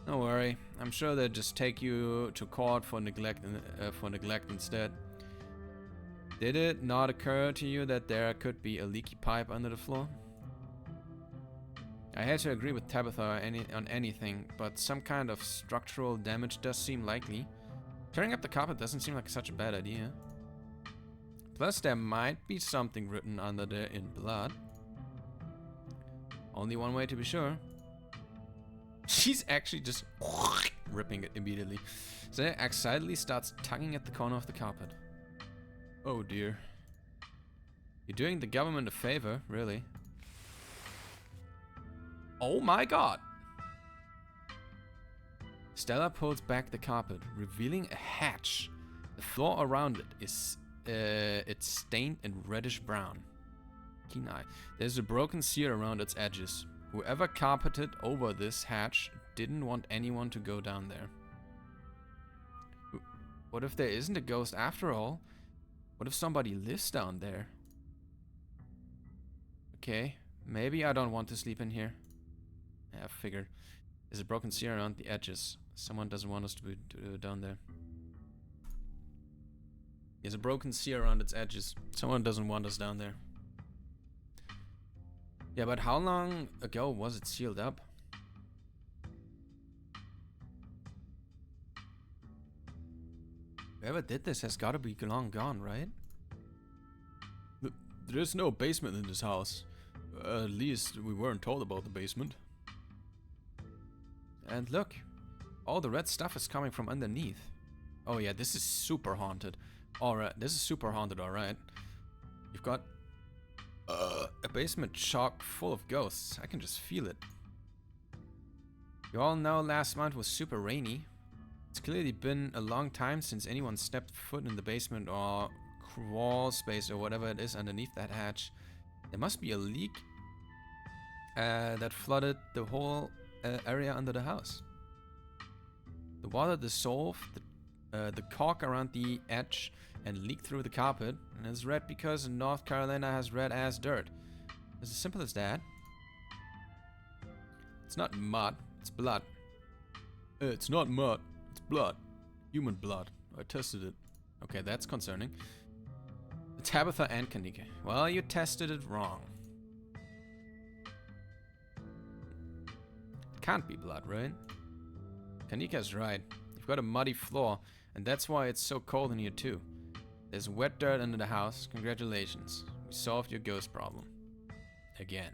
Don't worry, I'm sure they'll just take you to court for neglect instead. Did it not occur to you that there could be a leaky pipe under the floor? I had to agree with Tabitha on anything, but some kind of structural damage does seem likely. Tearing up the carpet doesn't seem like such a bad idea. Plus, there might be something written under there in blood. Only one way to be sure. She's actually just ripping it immediately. Zaya excitedly starts tugging at the corner of the carpet. Oh dear. You're doing the government a favor, really. Oh my god! Stella pulls back the carpet, revealing a hatch. The floor around it is it's stained and reddish brown. Keen eye. There's a broken sear around its edges. Whoever carpeted over this hatch didn't want anyone to go down there. What if there isn't a ghost after all? What if somebody lives down there? Okay, maybe I don't want to sleep in here. Yeah, I figured. There's a broken sear around the edges. Someone doesn't want us to be down there. There's a broken sear around its edges. Someone doesn't want us down there. Yeah, but how long ago was it sealed up? Whoever did this has got to be long gone, right? There's no basement in this house. At least we weren't told about the basement. And look, all the red stuff is coming from underneath. Oh yeah, this is super haunted. Alright, this is super haunted, alright. You've got a basement chock full of ghosts. I can just feel it. You all know last month was super rainy. It's clearly been a long time since anyone stepped foot in the basement or crawl space or whatever it is underneath that hatch. There must be a leak that flooded the whole area under the house. The water dissolved the caulk around the edge and leaked through the carpet, and it's red because North Carolina has red-ass dirt. It's as simple as that. It's not mud, it's blood. It's not mud, it's blood. Human blood. I tested it. Okay, that's concerning. Tabitha and Kanika. Well, you tested it wrong. It can't be blood, right? Kanika's right. You've got a muddy floor, and that's why it's so cold in here too. There's wet dirt under the house. Congratulations. We solved your ghost problem. Again.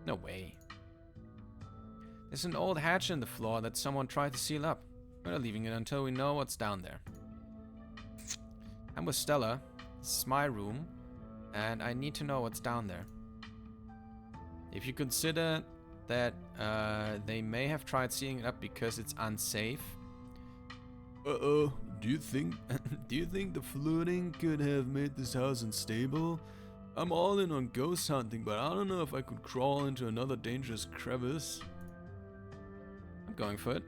No way. There's an old hatch in the floor that someone tried to seal up. We're not leaving it until we know what's down there. I'm with Stella. This is my room, and I need to know what's down there. If you consider that they may have tried sealing it up because it's unsafe. Do you think the flooding could have made this house unstable? I'm all in on ghost hunting, but I don't know if I could crawl into another dangerous crevice. I'm going for it.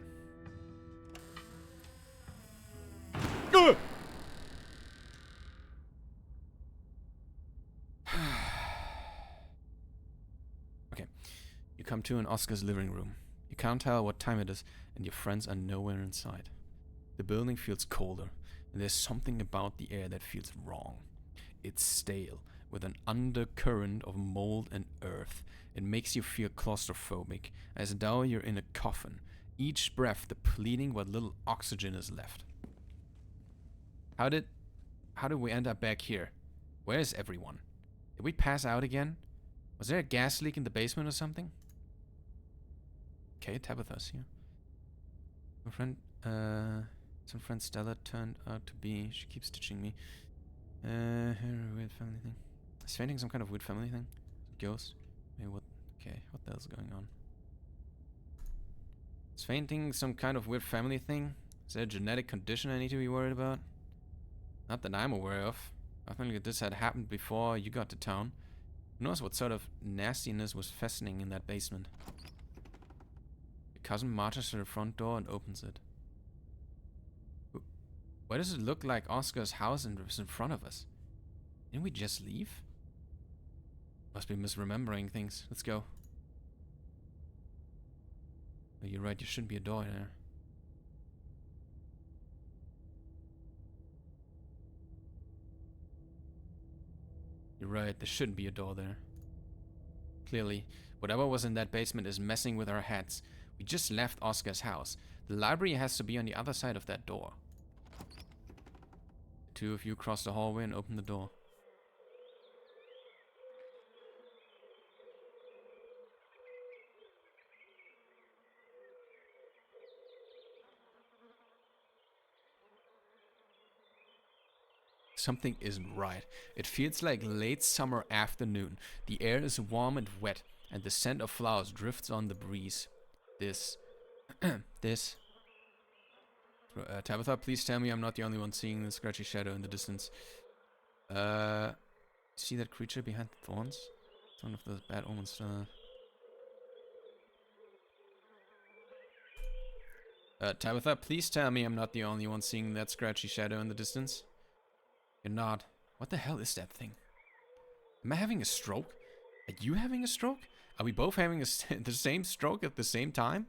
Okay, you come to in Oscar's living room. You can't tell what time it is, and your friends are nowhere in sight. The building feels colder, and there's something about the air that feels wrong. It's stale, with an undercurrent of mold and earth. It makes you feel claustrophobic, as though you're in a coffin, each breath depleting what little oxygen is left. How did we end up back here? Where is everyone? Did we pass out again? Was there a gas leak in the basement or something? Okay, Tabitha's here. My friend, some friend Stella turned out to be. She keeps stitching me. Weird family thing. Is fainting some kind of weird family thing? ghost. Hey, what? Okay, what the hell's going on? Is fainting some kind of weird family thing? Is there a genetic condition I need to be worried about? Not that I'm aware of. Nothing like this had happened before you got to town. Who knows what sort of nastiness was fastening in that basement? Your cousin marches to the front door and opens it. Why does it look like Oscar's house is in front of us? Didn't we just leave? Must be misremembering things. Let's go. Oh, you're right, there shouldn't be a door there. You're right, there shouldn't be a door there. Clearly, whatever was in that basement is messing with our heads. We just left Oscar's house. The library has to be on the other side of that door. The two of you cross the hallway and open the door. Something isn't right. It feels like late summer afternoon. The air is warm and wet, and the scent of flowers drifts on the breeze. Tabitha, please tell me I'm not the only one seeing the scratchy shadow in the distance. See that creature behind the thorns? It's one of those bad omens. Tabitha, please tell me I'm not the only one seeing that scratchy shadow in the distance. You're not. What the hell is that thing? Am I having a stroke? Are you having a stroke? Are we both having the same stroke at the same time?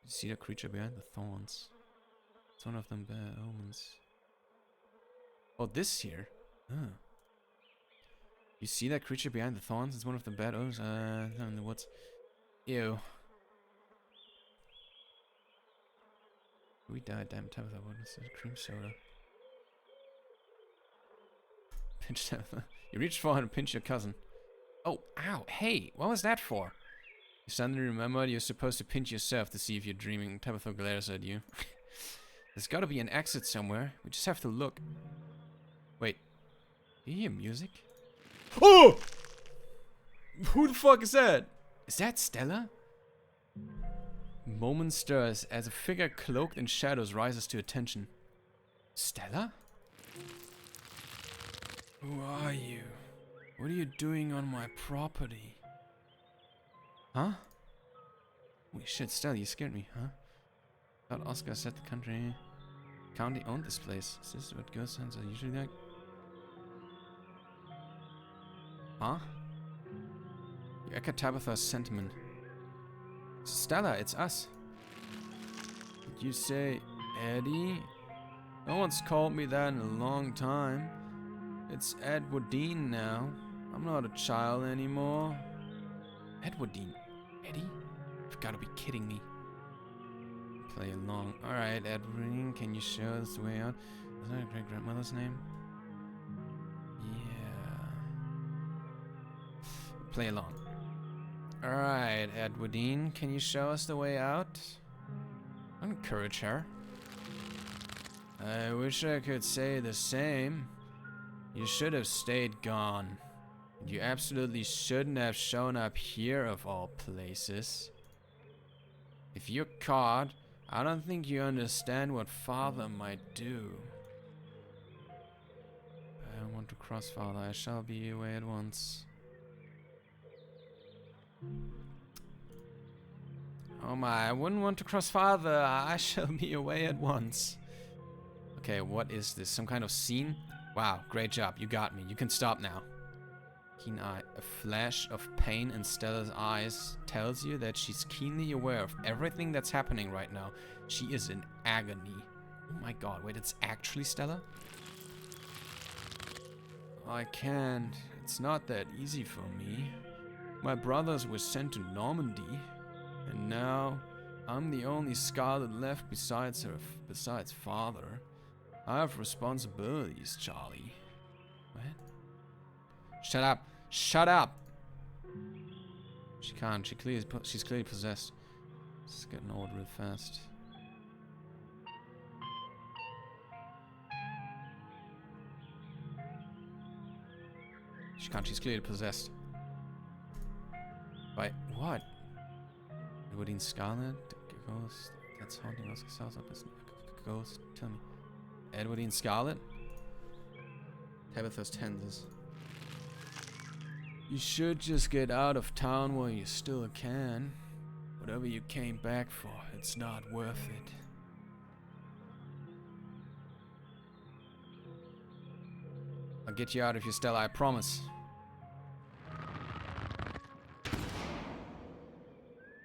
You see that creature behind the thorns? It's one of them bad omens. Oh, this here? Huh. You see that creature behind the thorns? It's one of the bad omens. In the woods. Ew. We died, damn Tabitha. What is this? Cream soda. Pinch Tabitha. You reached for and pinched your cousin. Oh, ow. Hey, what was that for? You suddenly remembered you're supposed to pinch yourself to see if you're dreaming. Tabitha glares at you. There's gotta be an exit somewhere. We just have to look. Wait. Do you hear music? Oh! Who the fuck is that? Is that Stella? Moment stirs as a figure cloaked in shadows rises to attention. Stella? Who are you? What are you doing on my property? Huh? Holy shit, Stella, you scared me, huh? Thought Oscar said the county owned this place. Is this what ghost hunts are usually like? Huh? You echo Tabitha's sentiment. Stella, it's us. Did you say Eddie? No one's called me that in a long time. It's Edwardine now. I'm not a child anymore. Edwardine? Eddie? You've got to be kidding me. Play along. Alright, Edwardine, can you show us the way out? Is that a great-grandmother's name? Yeah. Play along. Alright, Edwardine, can you show us the way out? I'll encourage her. I wish I could say the same. You should have stayed gone. You absolutely shouldn't have shown up here of all places. If you're caught, I don't think you understand what Father might do. I don't want to cross Father. I shall be away at once. Oh my, I wouldn't want to cross Father. I shall be away at once. Okay, what is this? Some kind of scene? Wow, great job. You got me. You can stop now. Keen eye. A flash of pain in Stella's eyes tells you that she's keenly aware of everything that's happening right now. She is in agony. Oh my god, wait, it's actually Stella? I can't. It's not that easy for me. My brothers were sent to Normandy, and now I'm the only Scarlet left besides Father. I have responsibilities, Charlie. What? Shut up! Shut up! She can't. She's clearly possessed. This is getting old real fast. She can't. She's clearly possessed. By what? Edwardine Scarlet? Ghost. That's haunting us. Sounds up as a ghost. Tell me. Edwardine Scarlet? Tabitha's tenses. You should just get out of town while you still can. Whatever you came back for, it's not worth it. I'll get you out of here, Stella, I promise.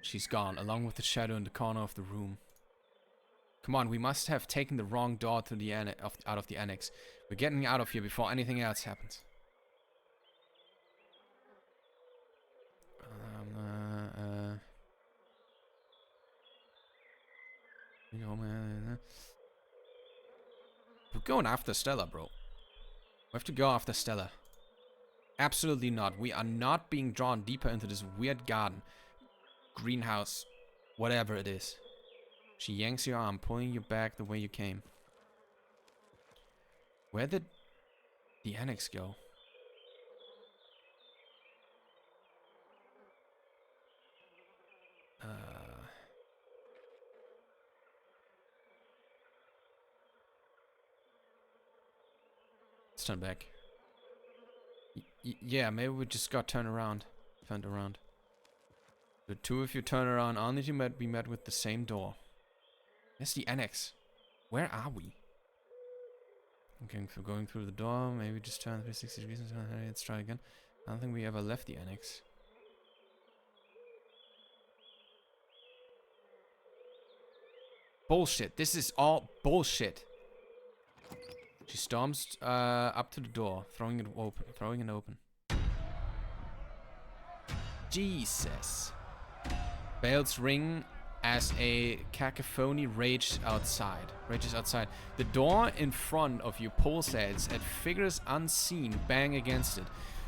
She's gone, along with the shadow in the corner of the room. Come on, we must have taken the wrong door to the out of the annex. We're getting out of here before anything else happens. We're going after Stella, bro. We have to go after Stella. Absolutely not. We are not being drawn deeper into this weird garden. Greenhouse. Whatever it is. She yanks your arm, pulling you back the way you came. Where did the annex go? Let's turn back. Yeah, maybe we just got turned around. The two of you turn around only to be met with the same door. That's the annex. Where are we? Okay, so going through the door, maybe just turn 360 degrees. Let's try again. I don't think we ever left the annex. Bullshit. This is all bullshit. She storms up to the door, throwing it open. Jesus. Bells ring as a cacophony rages outside. The door in front of you pulsates and figures unseen bang against it.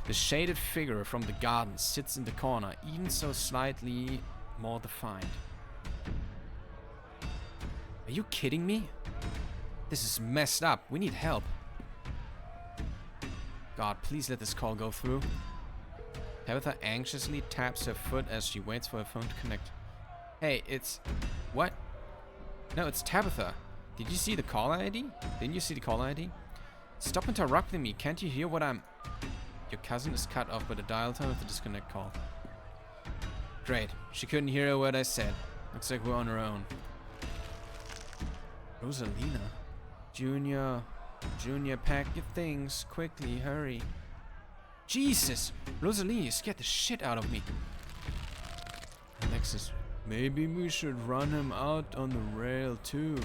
The shaded figure from the garden sits in the corner, even so slightly more defined. Are you kidding me? This is messed up. We need help. God, please let this call go through. Tabitha anxiously taps her foot as she waits for her phone to connect. Hey, it's... What? No, it's Tabitha. Did you see the caller ID? Didn't you see the caller ID? Stop interrupting me. Can't you hear what I'm... Your cousin is cut off by the dial tone of the disconnect call. Great. She couldn't hear what I said. Looks like we're on our own. Rosalina. Junior, pack your things. Quickly, hurry. Jesus! Rosalie, you scared the shit out of me. Alexis, maybe we should run him out on the rail too.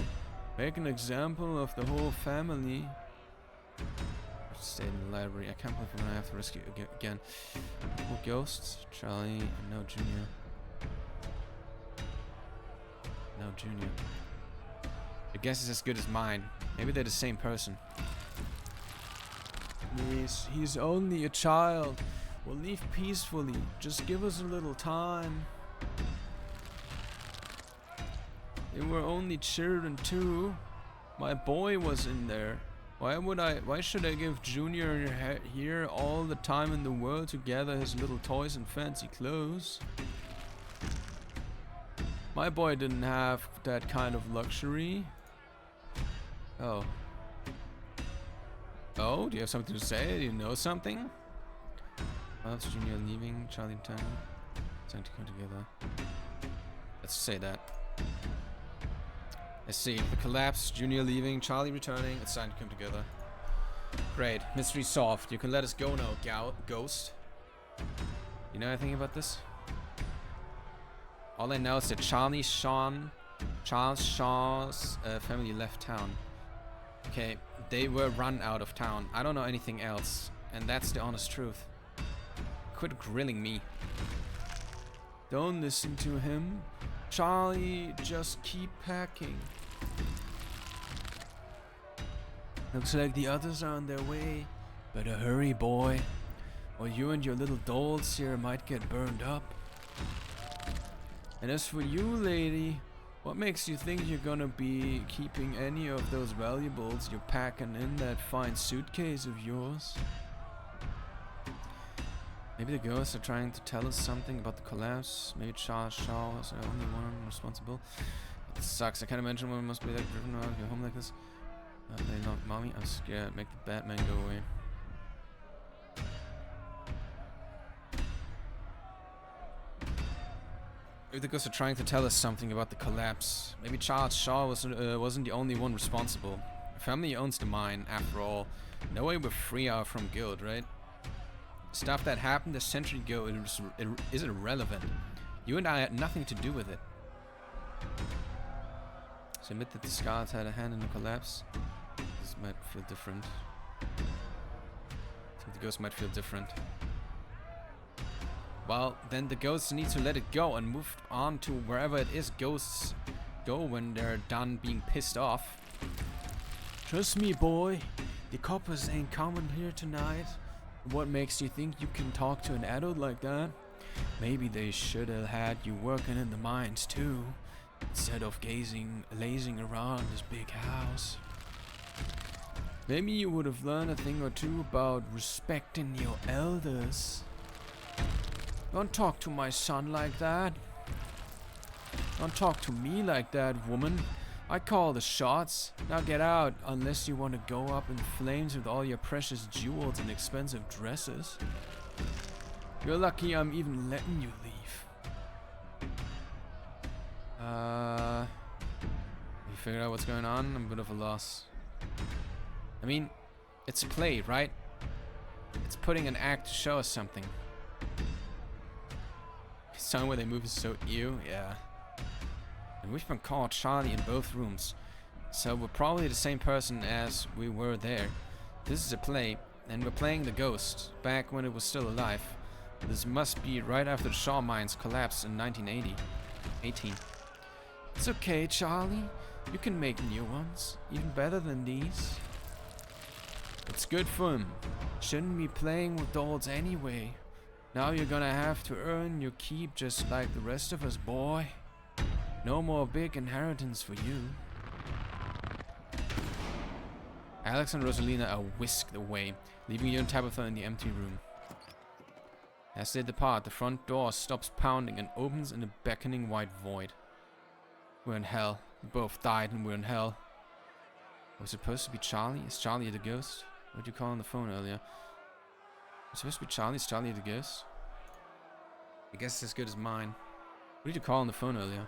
Make an example of the whole family. Stay in the library. I can't believe we're gonna have to rescue again. Cool ghosts. Charlie, no Junior. No Junior. The guess is as good as mine. Maybe they're the same person. Please, he's only a child. We'll leave peacefully. Just give us a little time. They were only children too. My boy was in there. Why should I give Junior here all the time in the world to gather his little toys and fancy clothes? My boy didn't have that kind of luxury. Oh. Oh, do you have something to say? Do you know something? Miles Junior leaving, Charlie returning. It's time to come together. Let's say that. Let's see. The collapse, Junior leaving, Charlie returning. It's time to come together. Great. Mystery solved. You can let us go now, Ghost. You know anything about this? All I know is that Charles Shaw's family left town. Okay, they were run out of town. I don't know anything else, and that's the honest truth. Quit grilling me. Don't listen to him. Charlie, just keep packing. Looks like the others are on their way. Better hurry, boy, or you and your little dolls here might get burned up. And as for you, lady, what makes you think you're gonna be keeping any of those valuables you're packing in that fine suitcase of yours? Maybe the ghosts are trying to tell us something about the collapse. Maybe Charles Shaw is the only one responsible. It sucks. I can't imagine one must be like driven around your home like this. They not mommy. I'm scared. Make the Batman go away. Maybe the ghosts are trying to tell us something about the collapse. Maybe Charles Shaw wasn't the only one responsible. Our family owns the mine, after all. No way we're free from guilt, right? Stuff that happened a century ago is irrelevant. You and I had nothing to do with it. So admit that the Scarlet had a hand in the collapse. This might feel different. I think the ghost might feel different. Well, then the ghosts need to let it go and move on to wherever it is ghosts go when they're done being pissed off. Trust me, boy. The coppers ain't coming here tonight. What makes you think you can talk to an adult like that? Maybe they should have had you working in the mines too, instead of lazing around this big house. Maybe you would have learned a thing or two about respecting your elders. Don't talk to my son like that. Don't talk to me like that, woman. I call the shots. Now get out, unless you want to go up in flames with all your precious jewels and expensive dresses. You're lucky I'm even letting you leave. You figured out what's going on? I'm a bit of a loss. I mean, it's a play, right? It's putting an act to show us something. The song where they move is so ew, yeah. And we've been called Charlie in both rooms, so we're probably the same person as we were there. This is a play, and we're playing the ghost, back when it was still alive. This must be right after the Shaw mines collapsed in 1918. It's okay, Charlie. You can make new ones, even better than these. It's good fun. Shouldn't be playing with dolls anyway. Now you're gonna have to earn your keep just like the rest of us, boy. No more big inheritance for you. Alex and Rosalina are whisked away, leaving you and Tabitha in the empty room. As they depart, the front door stops pounding and opens in a beckoning white void. We're in hell. We both died and we're in hell. Was it supposed to be Charlie? Is Charlie the ghost? What did you call on the phone earlier? It's supposed to be Charlie. Is Charlie the ghost? I guess it's as good as mine. What did you call on the phone earlier?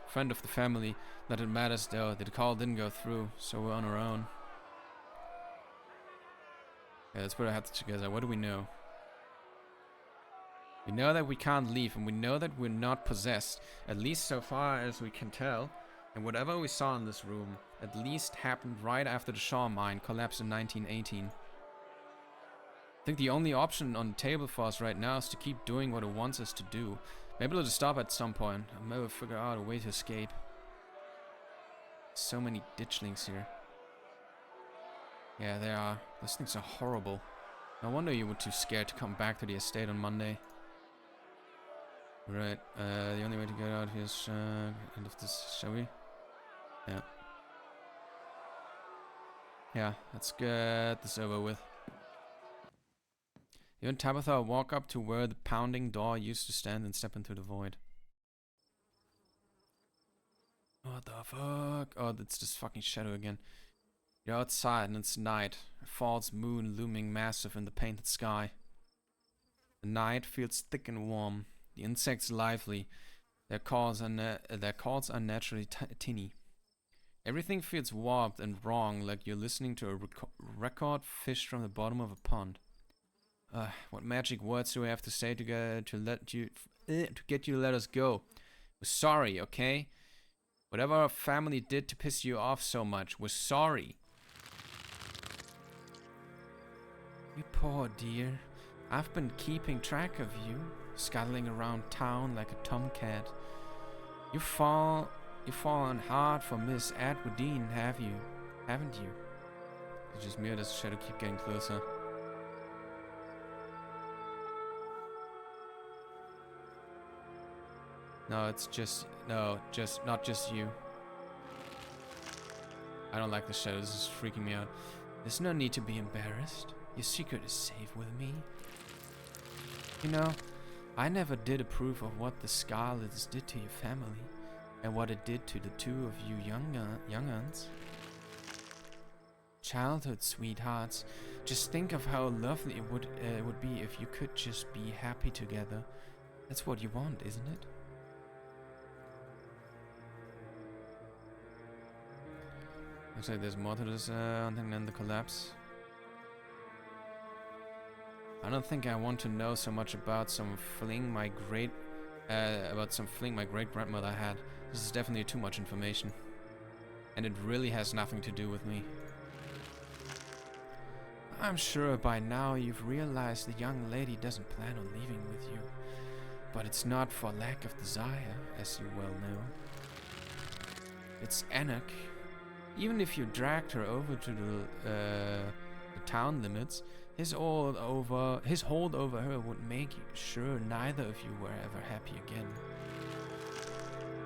Friend of the family. Not that it matters though. The call didn't go through, so we're on our own. Yeah, let's put our heads together. What do we know? We know that we can't leave, and we know that we're not possessed, at least so far as we can tell. And whatever we saw in this room, at least happened right after the Shaw mine collapsed in 1918. I think the only option on the table for us right now is to keep doing what it wants us to do. Maybe it'll just stop at some point, and maybe we'll figure out a way to escape. So many ditchlings here. Yeah, they are. Those things are horrible. No wonder you were too scared to come back to the estate on Monday. Right, the only way to get out here is end of this, shall we? Yeah. Yeah, let's get this over with. You and Tabitha walk up to where the pounding door used to stand and step into the void. What the fuck? Oh, it's this fucking shadow again. You're outside and it's night. A false moon looming massive in the painted sky. The night feels thick and warm. The insects lively. Their calls are naturally tinny. Everything feels warped and wrong, like you're listening to a record fished from the bottom of a pond. What magic words do we have to say to get you to let us go? We're sorry, okay? Whatever our family did to piss you off so much, we're sorry. You poor dear. I've been keeping track of you, scuttling around town like a tomcat. You've fallen hard for Miss Atwoodine, haven't you? It's just me or does the shadow keep getting closer? No, it's just not just you. I don't like the shadow. This is freaking me out. There's no need to be embarrassed. Your secret is safe with me. You know, I never did approve of what the Scarlets did to your family, and what it did to the two of you young uns. Childhood sweethearts. Just think of how lovely it would be if you could just be happy together. That's what you want, isn't it? Looks like there's more to this thing than the collapse. I don't think I want to know so much about some fling my great grandmother had. This is definitely too much information, and it really has nothing to do with me. I'm sure by now you've realized the young lady doesn't plan on leaving with you, but it's not for lack of desire, as you well know. It's Anak. Even if you dragged her over to the town limits, his hold over her would make sure neither of you were ever happy again.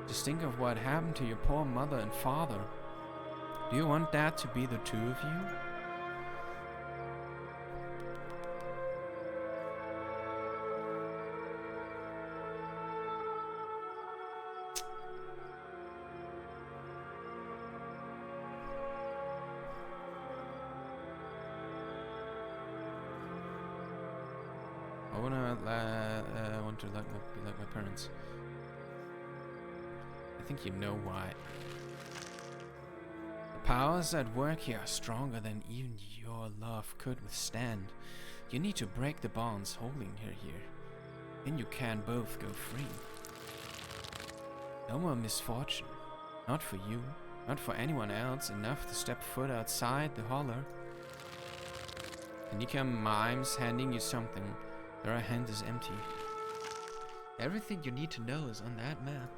Just think of what happened to your poor mother and father. Do you want that to be the two of you? I want to be like my parents. I think you know why. The powers at work here are stronger than even your love could withstand. You need to break the bonds holding her here. Then you can both go free. No more misfortune. Not for you. Not for anyone else. Enough to step foot outside the holler. And Nika mimes handing you something. Her hand is empty. Everything you need to know is on that map.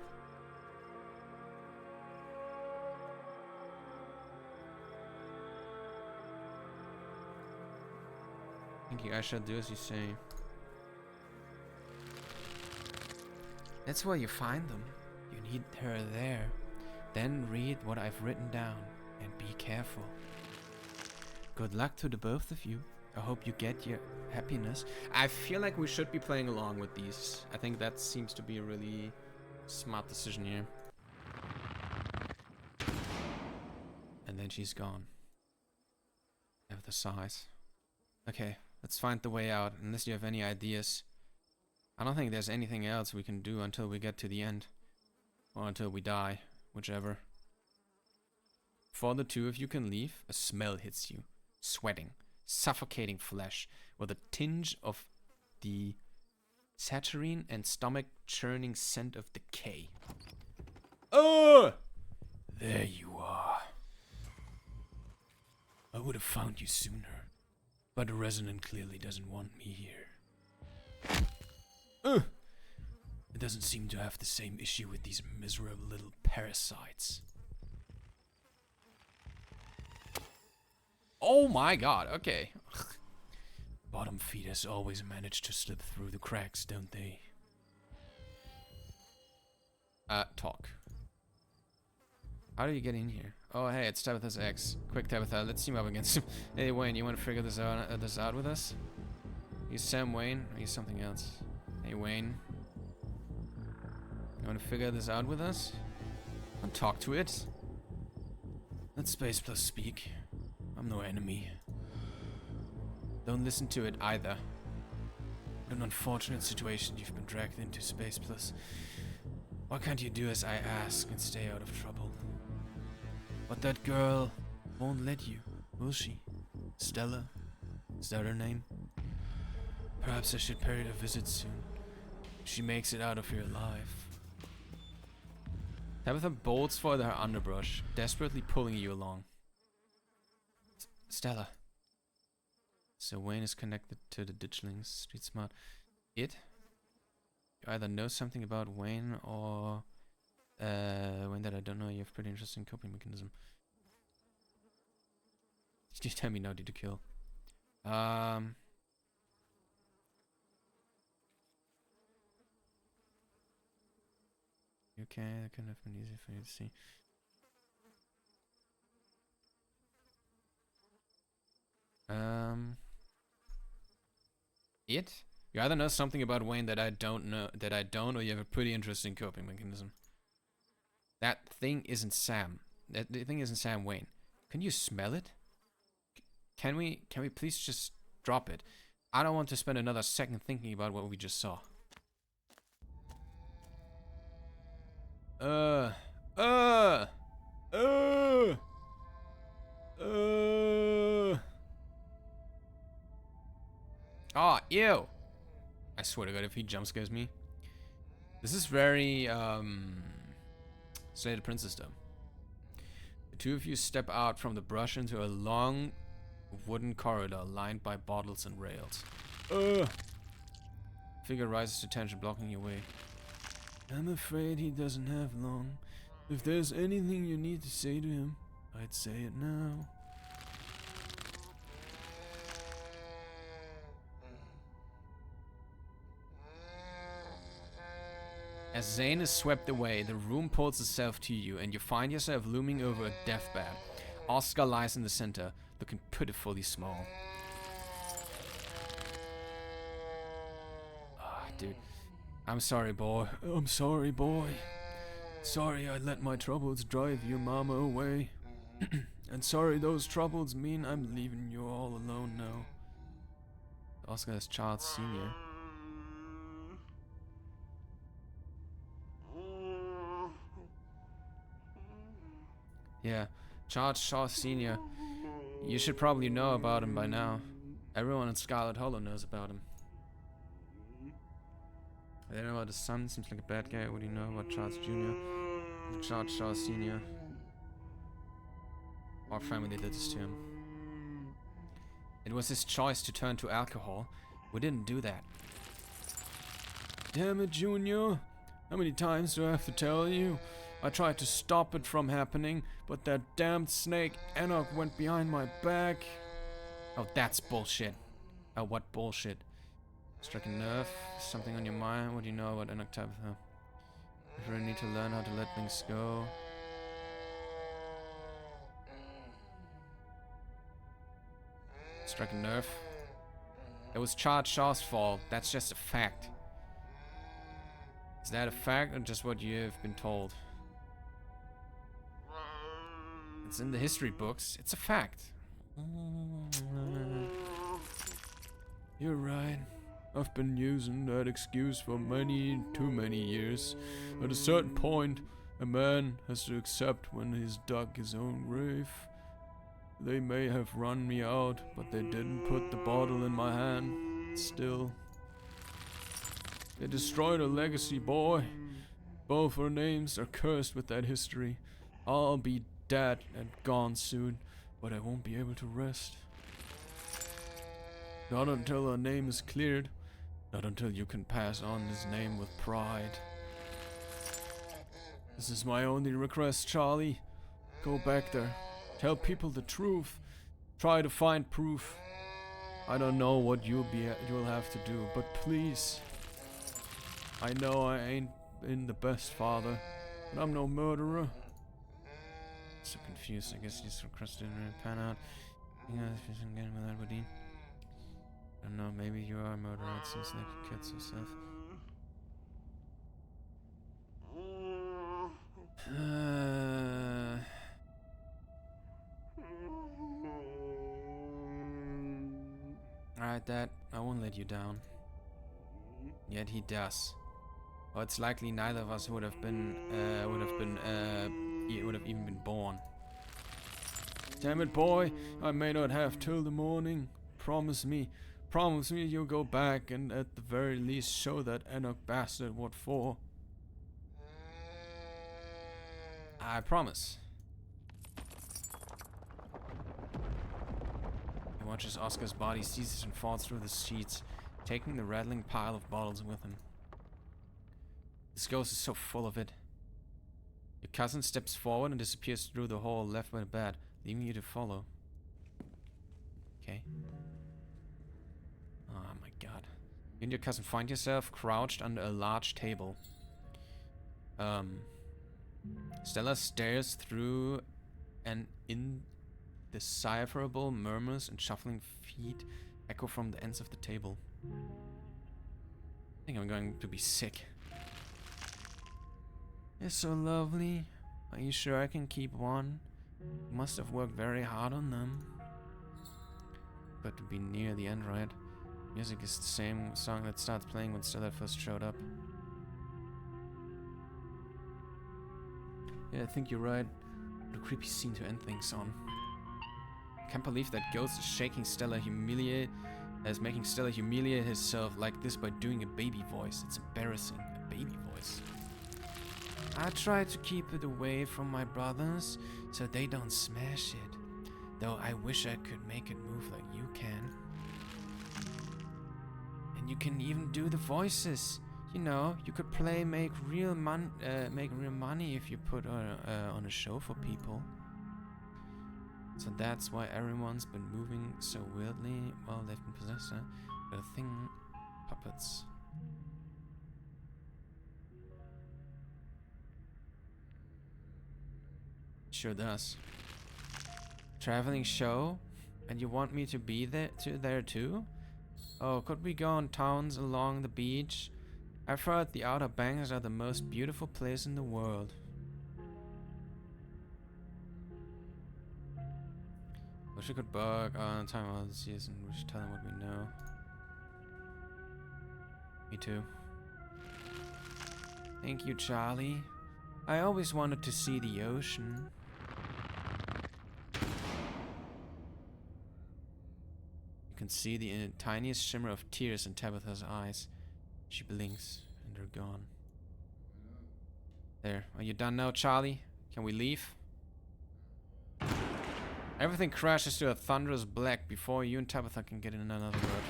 I think I shall do as you say. That's where you find them. You need her there. Then read what I've written down and be careful. Good luck to the both of you. I hope you get your happiness. I feel like we should be playing along with these. I think that seems to be a really smart decision here. And then she's gone. Have the size. Okay, let's find the way out, unless you have any ideas. I don't think there's anything else we can do until we get to the end. Or until we die, whichever. Before the two of you can leave, a smell hits you. Sweating. Suffocating flesh with a tinge of the saturine and stomach churning scent of decay. Oh! There you are. I would have found you sooner, but the resident clearly doesn't want me here. It doesn't seem to have the same issue with these miserable little parasites. Oh my god, okay. Bottom feeders always manage to slip through the cracks, don't they? Talk. How do you get in here? Oh, hey, it's Tabitha's ex. Quick, Tabitha, let's team up against him. Hey, Wayne, you want to figure this out with us? Are you Sam Wayne? Or are you something else? Hey, Wayne. You want to figure this out with us? I'll talk to it. Let Space Plus speak. I'm no enemy. Don't listen to it either. An unfortunate situation you've been dragged into, Space Plus. Why can't you do as I ask and stay out of trouble? But that girl won't let you, will she? Stella? Is that her name? Perhaps I should pay her a visit soon. If she makes it out of here alive. Tabitha bolts for her underbrush, desperately pulling you along. Stella. So Wayne is connected to the ditchlings. Street smart. You either know something about Wayne or Wayne that I don't know. You have pretty interesting coping mechanism. Just tell me now, did you kill? Okay, that could have been easy for you to see. You either know something about Wayne that I don't know, or you have a pretty interesting coping mechanism. That thing isn't Sam. The thing isn't Sam Wayne. Can you smell it? Can we please just drop it? I don't want to spend another second thinking about what we just saw. Oh, ew! I swear to God, if he jump scares me. This is very, Slay the Princess though. The two of you step out from the brush into a long wooden corridor lined by bottles and rails. Figure rises to tension, blocking your way. I'm afraid he doesn't have long. If there's anything you need to say to him, I'd say it now. As Zane is swept away, the room pulls itself to you, and you find yourself looming over a deathbed. Oscar lies in the center, looking pitifully small. Ah, dude. I'm sorry, boy. I'm sorry, boy. Sorry I let my troubles drive your mama away. And sorry those troubles mean I'm leaving you all alone now. Oscar is Charles Sr. Yeah, Charles Shaw Sr. You should probably know about him by now. Everyone in Scarlet Hollow knows about him. I don't know about his son, seems like a bad guy. What do you know about Charles Jr.? Charles Shaw Sr. Our family did this to him. It was his choice to turn to alcohol. We didn't do that. Damn it, Junior. How many times do I have to tell you? I tried to stop it from happening, but that damned snake Enoch went behind my back. Oh, that's bullshit. Oh, what bullshit? Struck a nerve? Something on your mind? What do you know about Enoch Tabitha? You really need to learn how to let things go. Struck a nerve? It was Charles Shaw's fault. That's just a fact. Is that a fact or just what you have been told? It's in the history books. It's a fact. You're right. I've been using that excuse for too many years. At a certain point, a man has to accept when he's dug his own grave. They may have run me out, but they didn't put the bottle in my hand. Still. They destroyed a legacy, boy. Both our names are cursed with that history. I'll be dead and gone soon, but I won't be able to rest. Not until our name is cleared. Not until you can pass on his name with pride. This is my only request, Charlie. Go back there. Tell people the truth. Try to find proof. I don't know what you'll have to do, but please. I know I ain't been the best father, but I'm no murderer. So confused. I guess he's requested to pan out. Yeah, if you getting with that, Woody. I don't know, maybe you are a murderer. It seems like you killed yourself. Alright, Dad. I won't let you down. Yet he does. Or it's likely neither of us would have even been born. Damn it, boy. I may not have till the morning. Promise me you'll go back and at the very least show that Enoch bastard what for. I promise. He watches Oscar's body seizes and falls through the sheets, taking the rattling pile of bottles with him. This ghost is so full of it. Your cousin steps forward and disappears through the hole left by the bed, leaving you to follow. Okay. Oh my god. You and your cousin find yourself crouched under a large table. Stella stares through and indecipherable murmurs and shuffling feet echo from the ends of the table. think I'm going to be sick. It's so lovely. Are you sure I can keep one? You must have worked very hard on them. Got to be near the end, right? Music is the same song that starts playing when SCARLET first showed up. Yeah, I think you're right. What a creepy scene to end things on. Can't believe that Ghost is shaking Stella making Stella humiliate herself like this by doing a baby voice. It's embarrassing. A baby voice. I try to keep it away from my brothers so they don't smash it. Though I wish I could make it move like you can. And you can even do the voices. You know, you could make real money if you put on a show for people. So that's why everyone's been moving so weirdly while they've been possessed. But a thing, puppets. Sure does. Traveling show, and you want me to be there too? Oh, could we go on towns along the beach? I've heard the Outer Banks are the most beautiful place in the world. Wish I could bug on time all the season. We should tell them what we know. Me too. Thank you, Charlie. I always wanted to see the ocean. You can see the tiniest shimmer of tears in Tabitha's eyes. She blinks, and they're gone. There. Are you done now, Charlie? Can we leave? Everything crashes to a thunderous black before you and Tabitha can get in another word.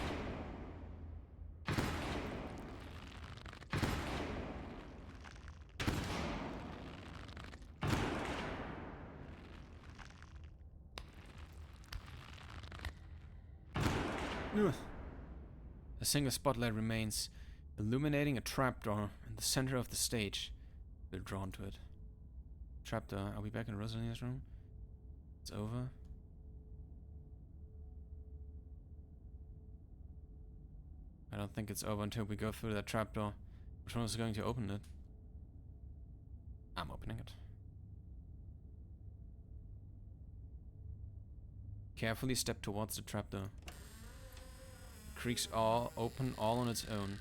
A single spotlight remains, illuminating a trapdoor in the center of the stage. We're drawn to it. Trapdoor. Are we back in Rosalina's room? It's over. I don't think it's over until we go through that trapdoor. Which one is going to open it? I'm opening it. Carefully step towards the trapdoor. It creaks all open all on its own.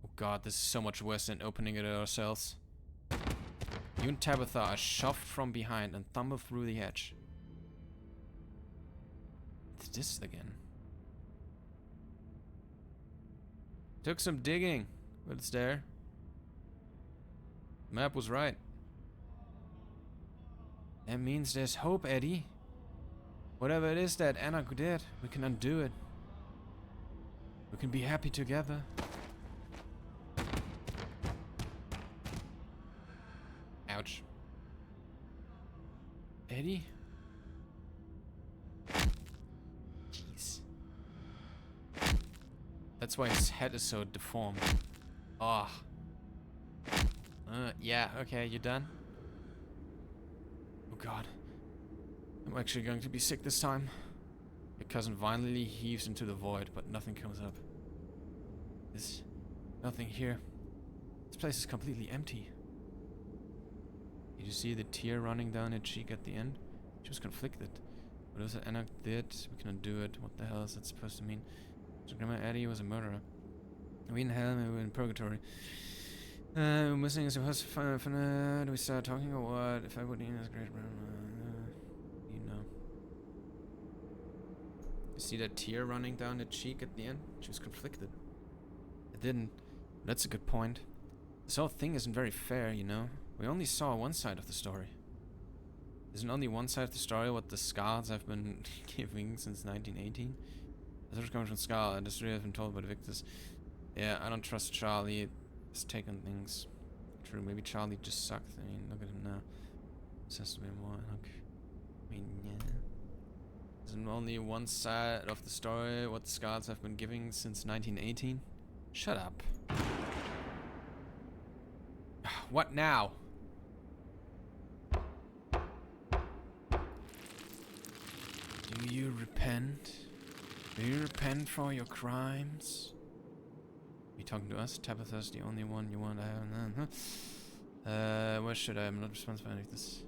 Oh god, this is so much worse than opening it ourselves. You and Tabitha are shoved from behind and tumble through the edge. What's this again? Took some digging, but it's there. The map was right. That means there's hope, Eddie. Whatever it is that Anna did, we can undo it. We can be happy together. Ouch. Eddie? Jeez. That's why his head is so deformed. Ah. Yeah, okay, you done? Oh god. I'm actually going to be sick this time. Your cousin violently heaves into the void, but nothing comes up. There's nothing here. This place is completely empty. Did you see the tear running down her cheek at the end? She was conflicted. What was it Anna did? We can undo it. What the hell is that supposed to mean? So Grandma Eddie was a murderer. We in hell, maybe we're in purgatory. We're missing is supposed to find do we start talking or what? If I wouldn't eat this great you know. You see that tear running down her cheek at the end? She was conflicted. I didn't. That's a good point. This whole thing isn't very fair, you know. We only saw one side of the story. Isn't only one side of the story what the Scars have been giving since 1918? This was coming from Scarlet, and the story has been told by the victors. Yeah, I don't trust Charlie. He's taken things. True, maybe Charlie just sucked. I mean, look at him now. This has to be more. Look. I mean, yeah. Isn't only one side of the story what the Scars have been giving since 1918? Shut up. What now? Do you repent? Do you repent for your crimes? You talking to us? Tabitha's the only one you want. Where should I? I'm not responsible for any of this.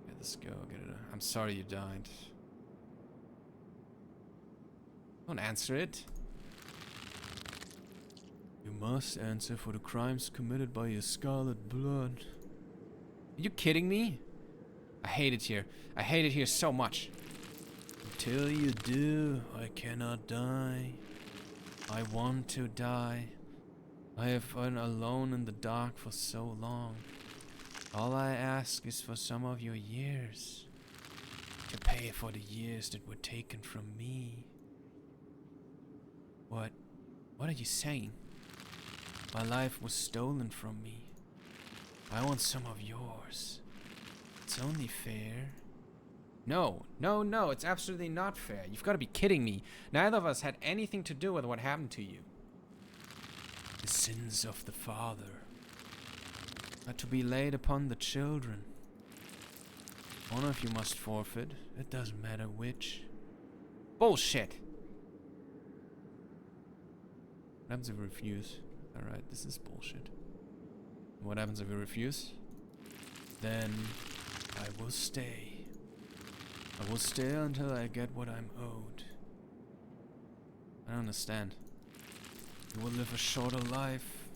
Yeah, let's go. Get it. I'm sorry you died. Don't answer it. You must answer for the crimes committed by your scarlet blood. Are you kidding me? I hate it here. I hate it here so much. Until you do, I cannot die. I want to die. I have been alone in the dark for so long. All I ask is for some of your years. To pay for the years that were taken from me. What? What are you saying? My life was stolen from me. I want some of yours. It's only fair. No, no, no, it's absolutely not fair. You've got to be kidding me. Neither of us had anything to do with what happened to you. The sins of the father are to be laid upon the children. One of you must forfeit. It doesn't matter which. Bullshit. What happens if we refuse? Alright, this is bullshit. What happens if we refuse? Then I will stay. I will stay until I get what I'm owed. I don't understand. You will live a shorter life,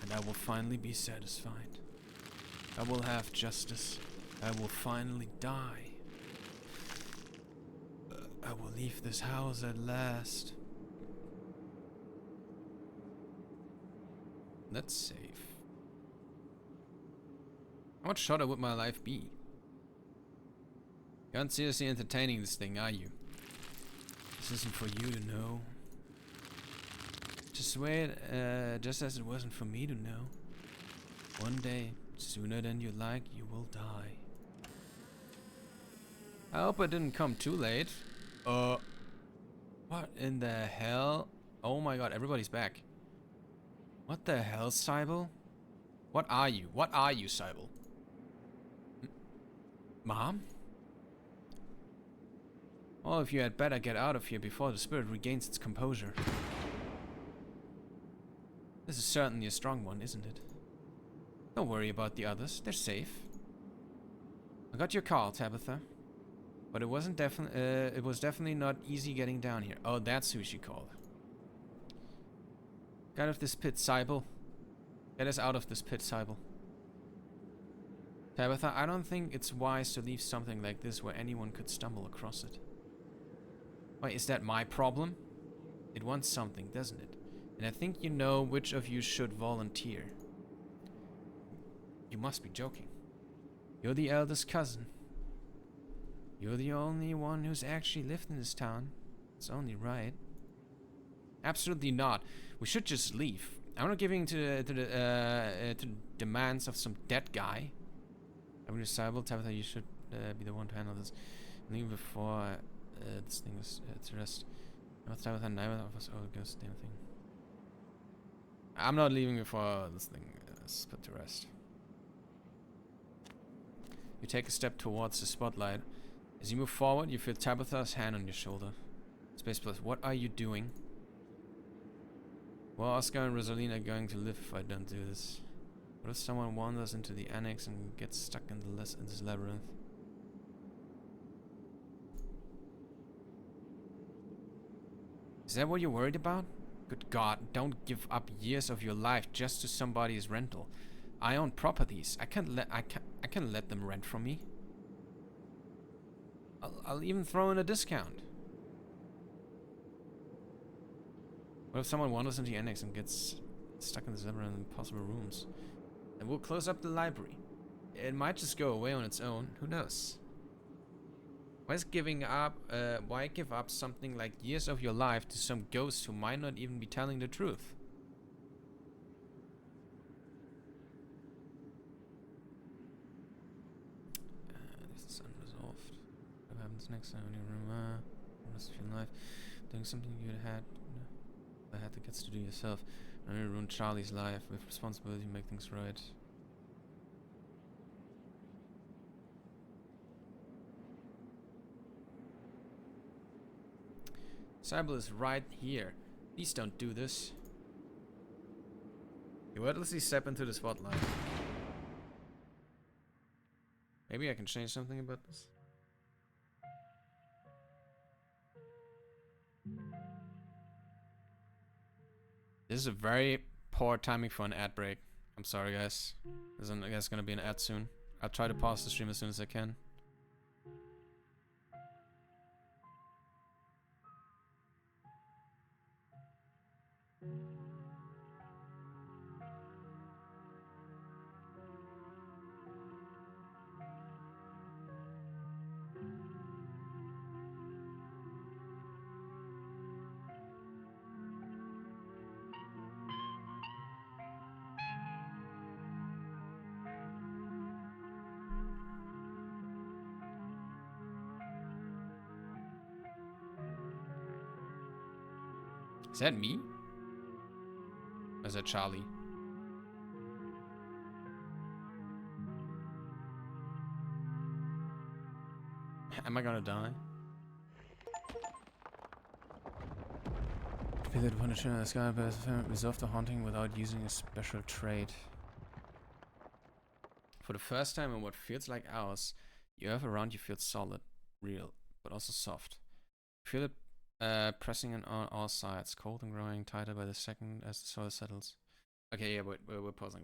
and I will finally be satisfied. I will have justice. I will finally die. I will leave this house at last. That's safe. How much shorter would my life be? You aren't seriously entertaining this thing, are you? This isn't for you to know. Just wait, just as it wasn't for me to know. One day, sooner than you like, you will die. I hope I didn't come too late. What in the hell? Oh my god, everybody's back. What the hell, Cybele? What are you? What are you, Cybele? Mom? All of you had better get out of here before the spirit regains its composure. This is certainly a strong one, isn't it? Don't worry about the others. They're safe. I got your call, Tabitha. But it wasn't it was definitely not easy getting down here. Oh, that's who she called. Get out of this pit, Cybele. Get us out of this pit, Cybele. Tabitha, I don't think it's wise to leave something like this where anyone could stumble across it. Why, is that my problem? It wants something, doesn't it? And I think you know which of you should volunteer. You must be joking. You're the eldest cousin. You're the only one who's actually lived in this town. It's only right. Absolutely not. We should just leave. I'm not giving to the demands of some dead guy. I'm Cybele, Tabitha, you should be the one to handle this. Leave before this thing is to rest. Tabitha, neither of us goes damn thing. I'm not leaving before this thing is put to rest. You take a step towards the spotlight. As you move forward, you feel Tabitha's hand on your shoulder. Space Plus, what are you doing? Well, Oscar and Rosaline are going to live if I don't do this. What if someone wanders into the annex and gets stuck in this labyrinth? Is that what you're worried about? Good God, don't give up years of your life just to somebody's rental. I own properties. I can't let them rent from me. I'll even throw in a discount. What if someone wanders into the annex and gets stuck in this labyrinth of impossible rooms? And we'll close up the library. It might just go away on its own. Who knows? Why give up something like years of your life to some ghost who might not even be telling the truth? This is unresolved. What happens next time you remember the rest of your life? Doing something you had the guts to do yourself. And you ruin Charlie's life with responsibility to make things right. Cybele is right here. Please don't do this. You wordlessly step into the spotlight. Maybe I can change something about this. This is a very poor timing for an ad break. I'm sorry, guys. I guess gonna be an ad soon. I'll try to pause the stream as soon as I can. Is that me? Or is that Charlie? Am I gonna die? Feel it punishing on the sky, but resolve the haunting without using a special trait. For the first time in what feels like hours, you have around you feels solid, real, but also soft. Feel it pressing on all sides, cold and growing tighter by the second as the soil settles. Okay, yeah, we're pausing.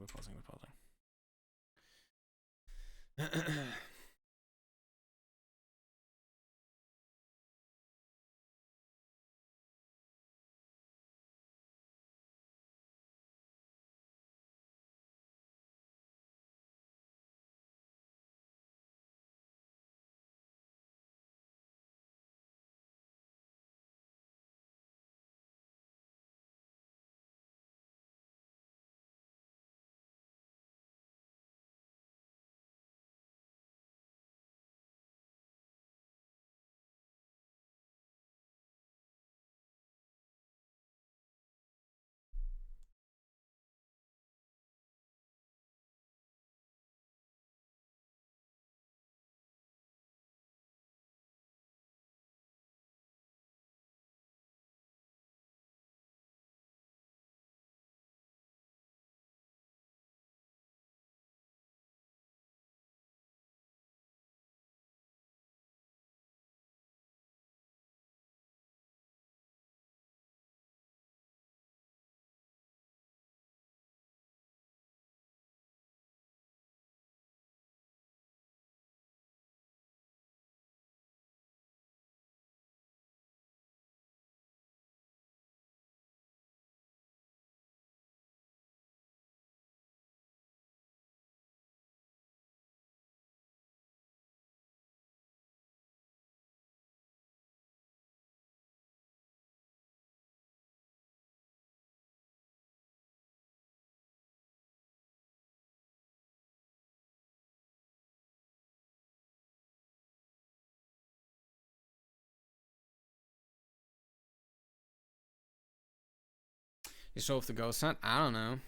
You solved the ghost hunt? I don't know.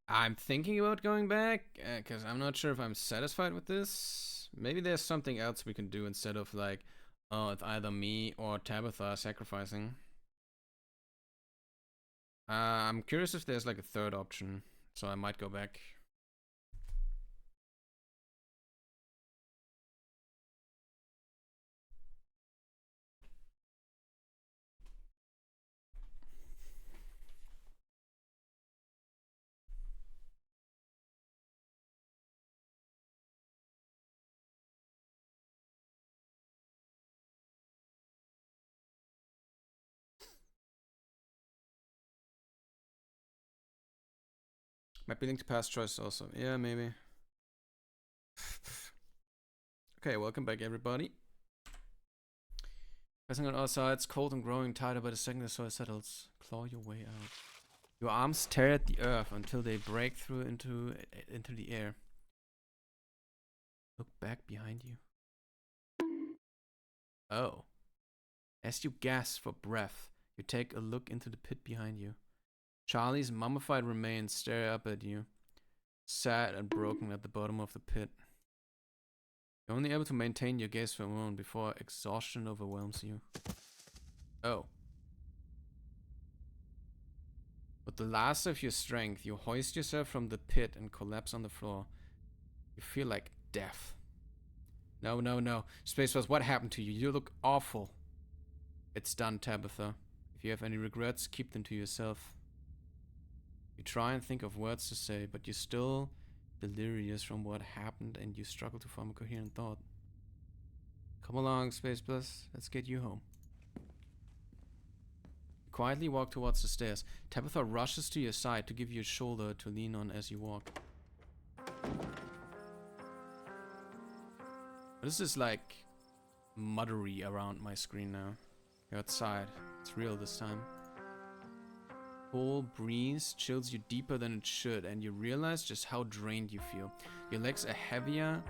I'm thinking about going back, because I'm not sure if I'm satisfied with this. Maybe there's something else we can do instead of like, oh, it's either me or Tabitha sacrificing. I'm curious if there's like a third option, so I might go back. Might be linked to past choices also. Yeah, maybe. Okay, welcome back everybody. Pressing on all sides, cold and growing tighter by the second the soil settles. Claw your way out. Your arms tear at the earth until they break through into the air. Look back behind you. Oh. As you gasp for breath, you take a look into the pit behind you. Charlie's mummified remains stare up at you, sad and broken at the bottom of the pit. You're only able to maintain your gaze for a moment before exhaustion overwhelms you. Oh. the last of your strength, you hoist yourself from the pit and collapse on the floor. You feel like death. No, no, no. Space Force, what happened to you? You look awful. It's done, Tabitha. If you have any regrets, keep them to yourself. You try and think of words to say, but you're still delirious from what happened and you struggle to form a coherent thought. Come along, Space Plus. Let's get you home. You quietly walk towards the stairs. Tabitha rushes to your side to give you a shoulder to lean on as you walk. This is like muddery around my screen now. You're outside. It's real this time. Cool breeze chills you deeper than it should, and you realize just how drained you feel. Your legs are heavier,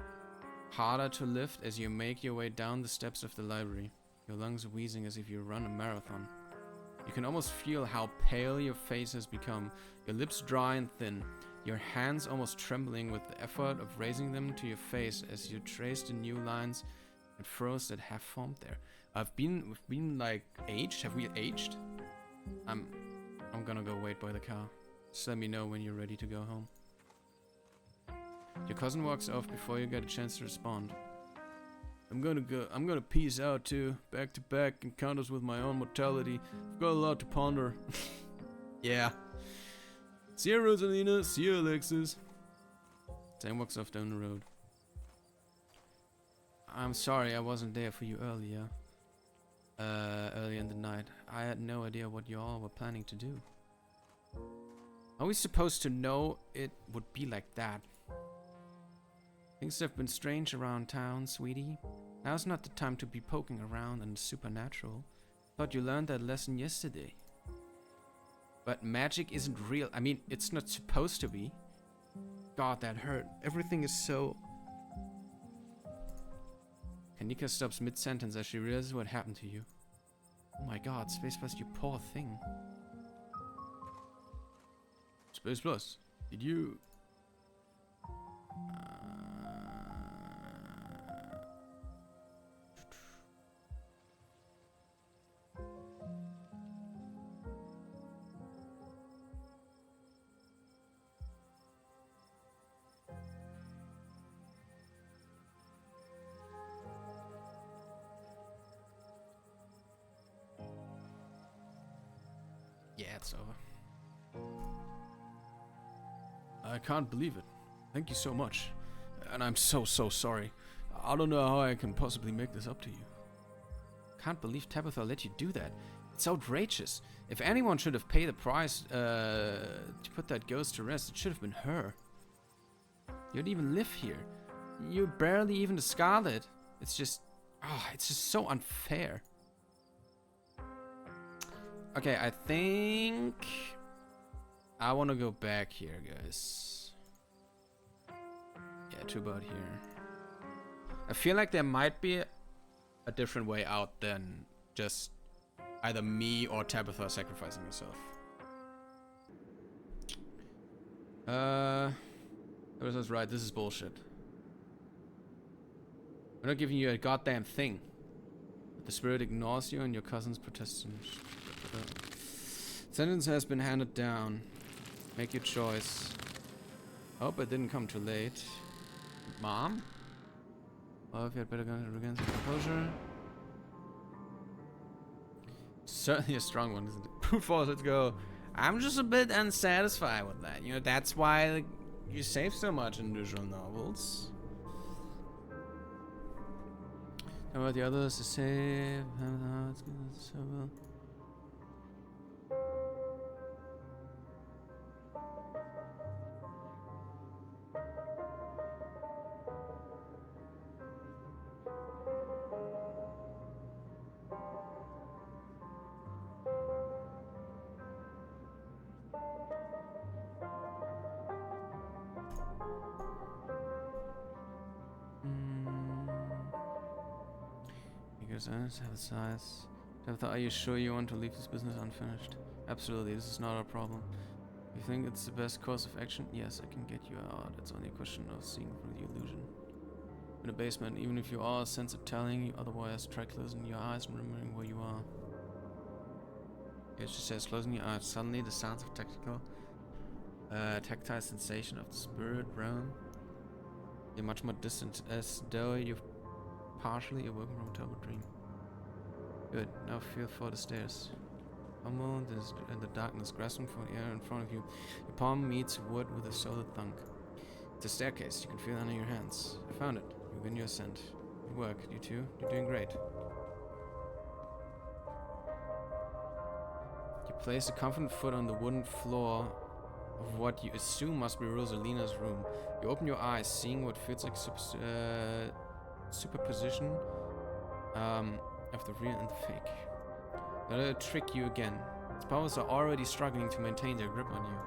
harder to lift as you make your way down the steps of the library. Your lungs are wheezing as if you run a marathon. You can almost feel how pale your face has become, your lips dry and thin, your hands almost trembling with the effort of raising them to your face as you trace the new lines and furrows that have formed there. We've been like aged? Have we aged? I'm gonna go wait by the car. Just let me know when you're ready to go home. Your cousin walks off before you get a chance to respond. I'm gonna peace out too, back to back encounters with my own mortality. I've got a lot to ponder. Yeah. See you, Rosalina. See you, Alexis. Sam walks off down the road. I'm sorry I wasn't there for you earlier. Earlier in the night. I had no idea what you all were planning to do. Are we supposed to know it would be like that? Things have been strange around town, sweetie. Now's not the time to be poking around in the supernatural. Thought you learned that lesson yesterday. But magic isn't real. I mean, it's not supposed to be. God, that hurt. Everything is so... Kanika stops mid-sentence as she realizes what happened to you. Oh my god, Space Plus, you poor thing. Space Plus, did you... Yeah, it's over. I can't believe it. Thank you so much. And I'm so sorry. I don't know how I can possibly make this up to you. Can't believe Tabitha let you do that. It's outrageous. If anyone should have paid the price to put that ghost to rest, it should have been her. You don't even live here. You're barely even the Scarlet. It's just so unfair. Okay, I think I want to go back here, guys. Yeah, to about here. I feel like there might be a different way out than just either me or Tabitha sacrificing herself. Tabitha's right, this is bullshit. We're not giving you a goddamn thing. But the spirit ignores you and your cousin's protestant. Sentence has been handed down. Make your choice. Hope it didn't come too late. Mom? Well, if you had better go against composure. Certainly a strong one, isn't it? Brute force, let's go. I'm just a bit unsatisfied with that. You know, that's why like, you save so much in visual novels. How about the others to save? So well. Have a size. Tabitha, are you sure you want to leave this business unfinished? Absolutely, this is not our problem. You think it's the best course of action? Yes, I can get you out. It's only a question of seeing through the illusion. In the basement, even if you are a sense of telling, you otherwise try closing your eyes and remembering where you are. It just says closing your eyes. Suddenly the sounds of tactile sensation of the spirit realm. You're much more distant, as though you've partially awoken from a terrible dream. Good. Now feel for the stairs. Humble in the darkness, grasping for the air in front of you. Your palm meets wood with a solid thunk. It's a staircase. You can feel it under your hands. I found it. You win your ascent. Good work. You too. You're doing great. You place a confident foot on the wooden floor of what you assume must be Rosalina's room. You open your eyes, seeing what feels like superposition of the real and the fake. They'll trick you again. Its powers are already struggling to maintain their grip on you.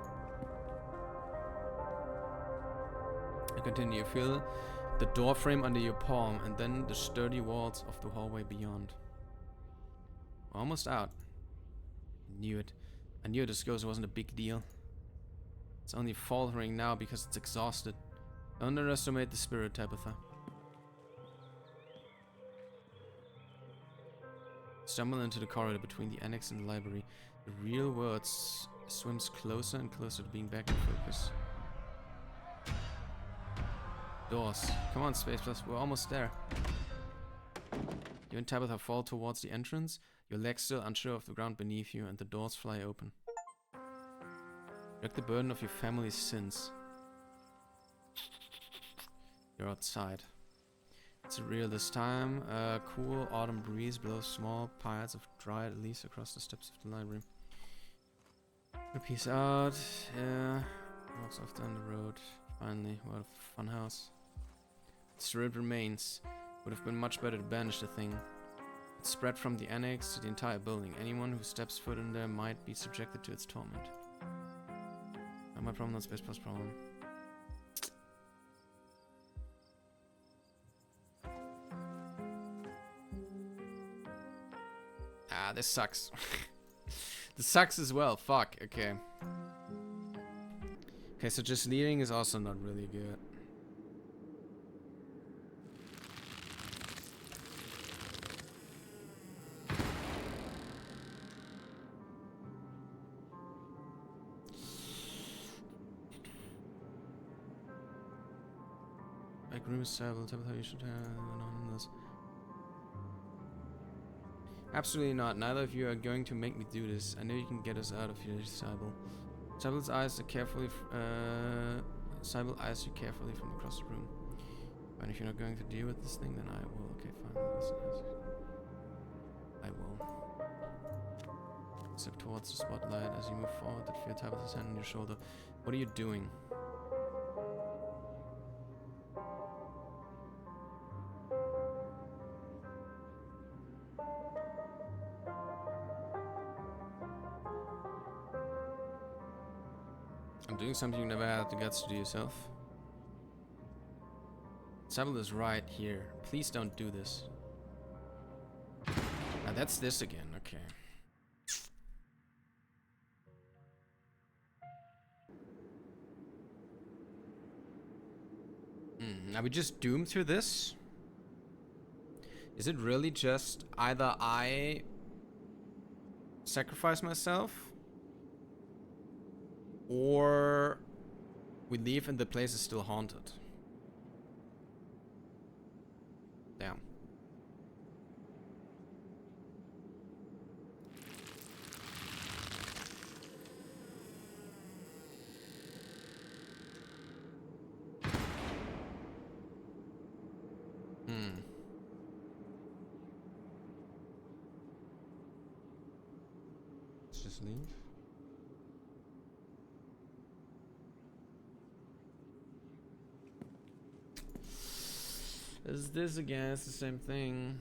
You continue. Feel the door frame under your palm and then the sturdy walls of the hallway beyond. We're almost out. I knew it. I knew this ghost wasn't a big deal. It's only faltering now because it's exhausted. Don't underestimate the spirit, Tabitha. Stumble into the corridor between the annex and the library. The real world swims closer and closer to being back in focus. Doors. Come on, Space Plus. We're almost there. You and Tabitha fall towards the entrance, your legs still unsure of the ground beneath you, and the doors fly open. Drag the burden of your family's sins. You're outside. It's real this time. A cool autumn breeze blows small piles of dried leaves across the steps of the library. Peace out. Yeah. Walks off down the road. Finally, what a fun house. The spirit remains. Would have been much better to banish the thing. It's spread from the annex to the entire building. Anyone who steps foot in there might be subjected to its torment. Not my problem, not Space Plus problem. Ah, this sucks. This sucks as well. Fuck. Okay. Okay, so just leaving is also not really good. I agree with Sable. Tell how you should have on this. Absolutely not. Neither of you are going to make me do this. I know you can get us out of here, Sable. Sable's eyes are carefully. Sable eyes you carefully from across the room. And if you're not going to deal with this thing, then I will. Okay, fine. Listen, I will. Step towards the spotlight as you move forward. That feel Tabitha's hand on your shoulder. What are you doing? I'm doing something you never had the guts to do yourself. Sable is right here. Please don't do this. Now that's this again. Okay. Are we just doomed through this? Is it really just either I sacrifice myself, or we leave and the place is still haunted? Damn. Let's just leave. Is this again? It's the same thing.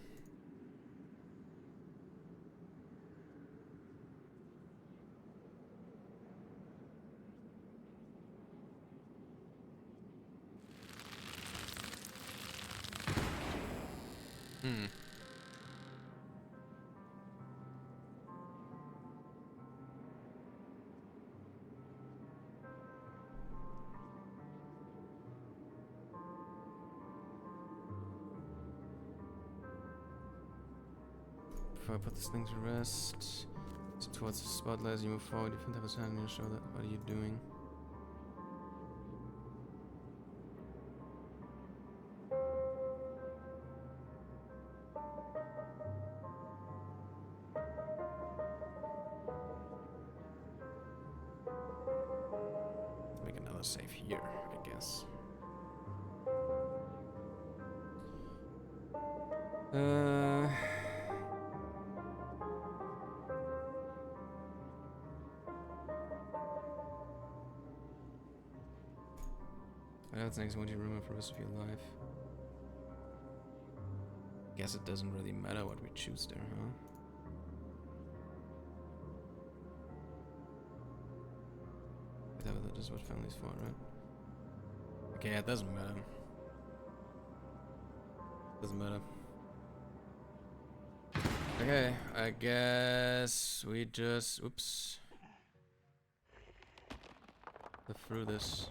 Before I put this thing to rest, So towards the spotlight as you move forward, you can have his hand on your shoulder. What are you doing? Let's make another save here, I guess. That's next one you remember for the rest of your life. Guess it doesn't really matter what we choose there, huh? That is what family's for, right? Okay, it doesn't matter. Doesn't matter. Okay, I guess we just... Oops. Live through this.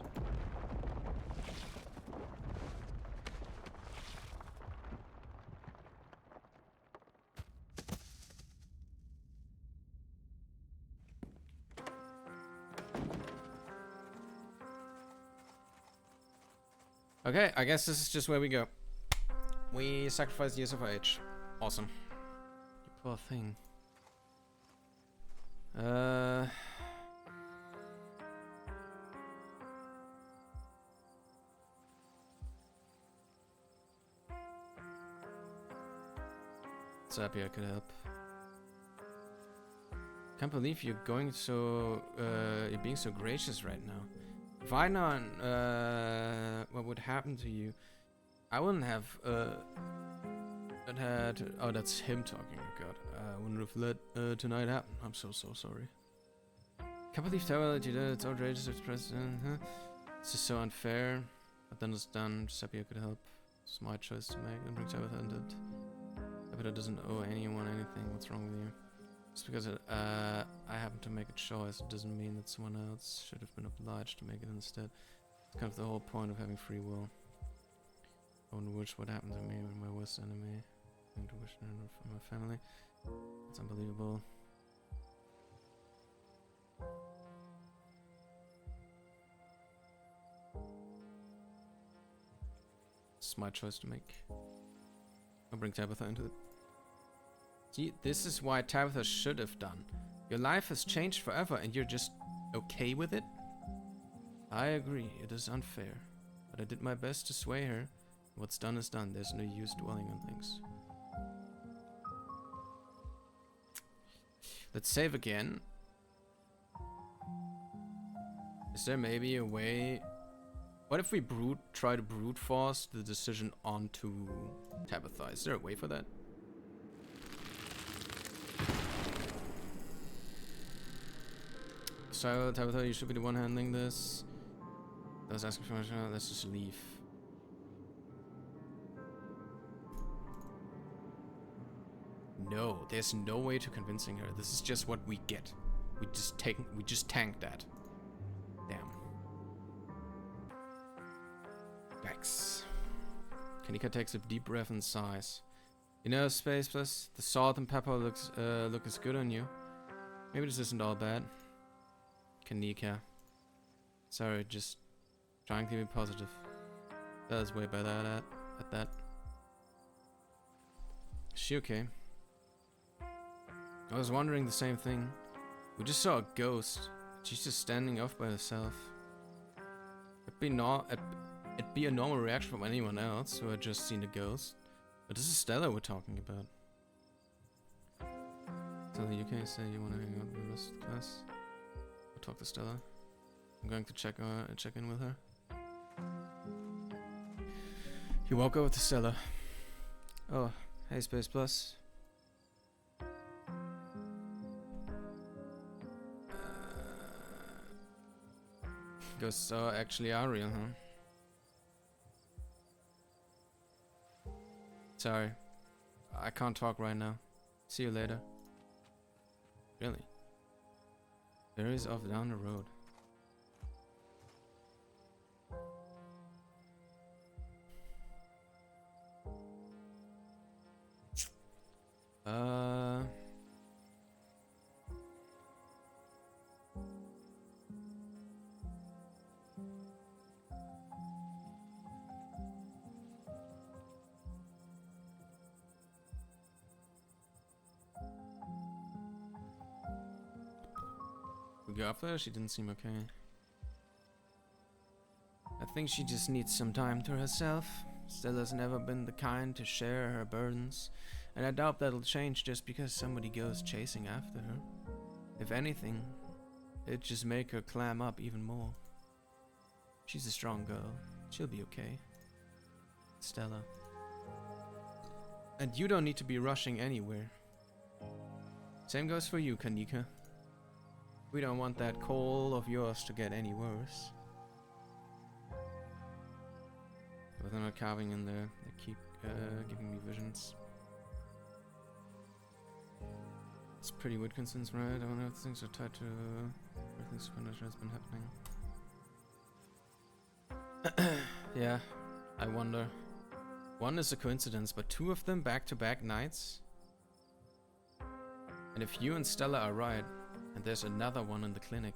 Okay, I guess this is just where we go. We sacrifice the years of our age. Awesome. You poor thing. So happy I could help. Can't believe you're going so, you're being so gracious right now. If I known, what would happen to you, I wouldn't have, oh, that's him talking, oh god. I wouldn't have let, tonight happen. I'm so sorry. Can't believe that you did, it's outrageous, it's president, huh? It's just so unfair. But then it's done, just happy I could help. It's my choice to make, and brings Tabitha and it. Tabitha doesn't owe anyone anything, what's wrong with you? Just because I happen to make a choice, it doesn't mean that someone else should have been obliged to make it instead. It's kind of the whole point of having free will. I wouldn't wish what happened to me when my worst enemy. I to wish it for my family. It's unbelievable. It's my choice to make. I'll bring Tabitha into it. See, this is why Tabitha should have done. Your life has changed forever and you're just okay with it? I agree, it is unfair. But I did my best to sway her. What's done is done, there's no use dwelling on things. Let's save again. Is there maybe a way... What if we try to brute force the decision onto Tabitha? Is there a way for that? So, Tabitha, you should be the one handling this. I was asking for my show. Let's just leave. No, there's no way to convincing her. This is just what we get. We just tank that. Damn. Bex. Kanika takes a deep breath and sighs. You know, Space Plus, the salt and pepper look as good on you. Maybe this isn't all bad. Kanika. Sorry, just trying to be positive. That is way better at that. Is she okay? I was wondering the same thing. We just saw a ghost. She's just standing off by herself. It'd be a normal reaction from anyone else who had just seen a ghost. But this is Stella we're talking about. Stella, you can't say you want to hang out with the rest of the class. I'll talk to Stella. I'm going to check in with her. You walk over to Stella. Oh, hey Space Plus. Ghosts are actually real, huh? Sorry. I can't talk right now. See you later. Really? There is off down the road. go up there? She didn't seem okay. I think she just needs some time to herself. Stella's never been the kind to share her burdens, and I doubt that'll change just because somebody goes chasing after her. If anything, it'd just make her clam up even more. She's a strong girl. She'll be okay. Stella. And you don't need to be rushing anywhere. Same goes for you, Kanika. We don't want that cold of yours to get any worse. But they're not carving in there. They keep giving me visions. It's pretty weird concerns, right? I wonder if things are tied to everything supernatural has been happening. Yeah, I wonder. One is a coincidence, but two of them back-to-back nights? And if you and Stella are right, and there's another one in the clinic.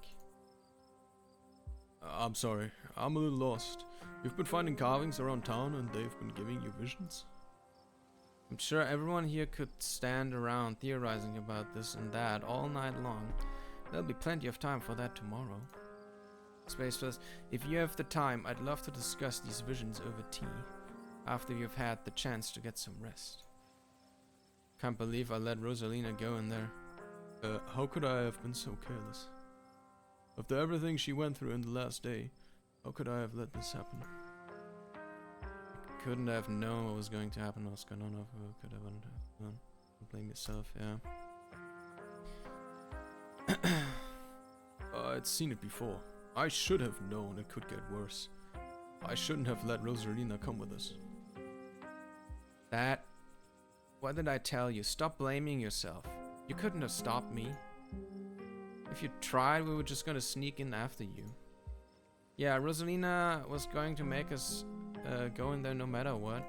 I'm sorry, I'm a little lost. You've been finding carvings around town and they've been giving you visions? I'm sure everyone here could stand around theorizing about this and that all night long. There'll be plenty of time for that tomorrow. Space Plus, if you have the time, I'd love to discuss these visions over tea, after you've had the chance to get some rest. Can't believe I let Rosalina go in there. How could I have been so careless? After everything she went through in the last day, how could I have let this happen? I couldn't have known what was going to happen. What's going on? Who could have known? Blame yourself, yeah. I'd seen it before. I should have known it could get worse. I shouldn't have let Rosalina come with us. What did I tell you? Stop blaming yourself. You couldn't have stopped me. If you tried, we were just gonna sneak in after you. Yeah, Rosalina was going to make us go in there no matter what.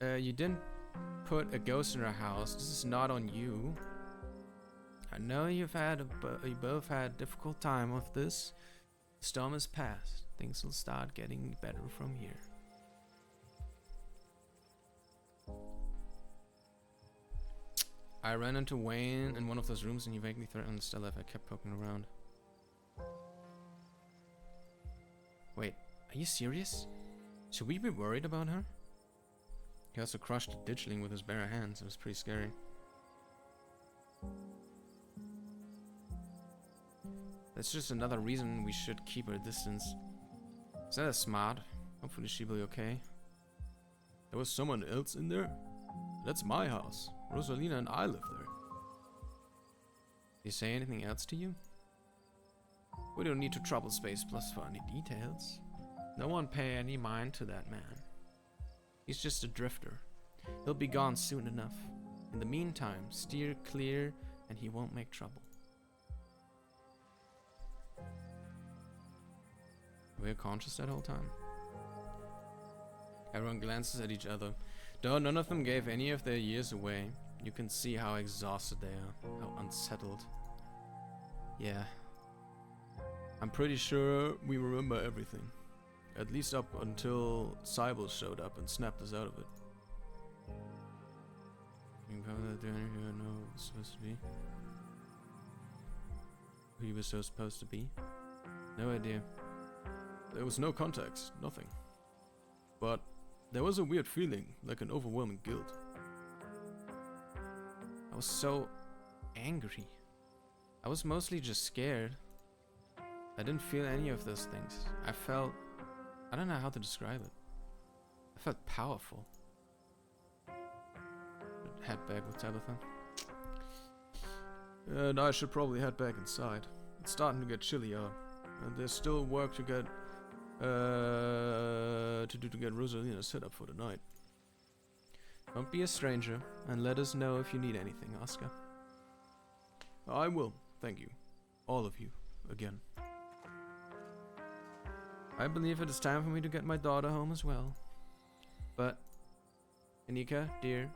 You didn't put a ghost in our house. This is not on you. I know you both had a difficult time with this. The storm has passed. Things will start getting better from here. I ran into Wayne in one of those rooms and he vaguely threatened Stella if I kept poking around. Wait, are you serious? Should we be worried about her? He also crushed a ditchling with his bare hands. It was pretty scary. That's just another reason we should keep her distance. Stella's smart. Hopefully she'll be okay. There was someone else in there? That's my house. Rosalina and I live there. Did he say anything else to you? We don't need to trouble Space Plus for any details. No one pay any mind to that man. He's just a drifter. He'll be gone soon enough. In the meantime, steer clear and he won't make trouble. Were you conscious that whole time? Everyone glances at each other. Though none of them gave any of their years away, you can see how exhausted they are, how unsettled. Yeah. I'm pretty sure we remember everything. At least up until Cybele showed up and snapped us out of it. You can probably do anything I know what was supposed to be. Who he was so supposed to be? No idea. There was no context, nothing. But there was a weird feeling, like an overwhelming guilt. I was so angry. I was mostly just scared. I didn't feel any of those things. I don't know how to describe it. I felt powerful. Head back with Tabitha. And I should probably head back inside. It's starting to get chilly out. And there's still work to get to get Rosalina set up for the night. Don't be a stranger and let us know if you need anything, Oscar. I will, thank you. All of you, again. I believe it is time for me to get my daughter home as well. But, Anika, dear,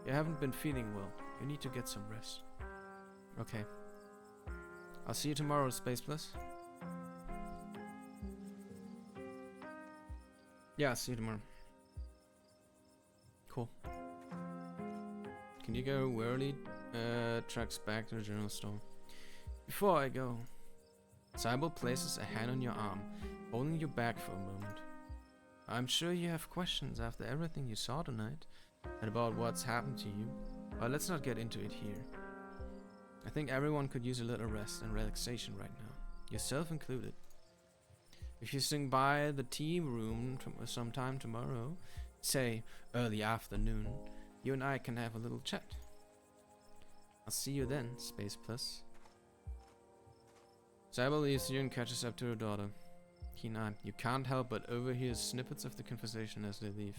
you haven't been feeling well. You need to get some rest. Okay. I'll see you tomorrow, Space Plus. Yeah, I'll see you tomorrow. Cool. Can you go warily tracks back to the general store? Before I go, Sybil places a hand on your arm, holding you back for a moment. I'm sure you have questions after everything you saw tonight, and about what's happened to you, but let's not get into it here. I think everyone could use a little rest and relaxation right now, yourself included. If you swing by the tea room sometime tomorrow, say early afternoon, you and I can have a little chat. I'll see you then, Space Plus. Sybil leaves you and catches up to her daughter. Keen-eyed, you can't help but overhear snippets of the conversation as they leave.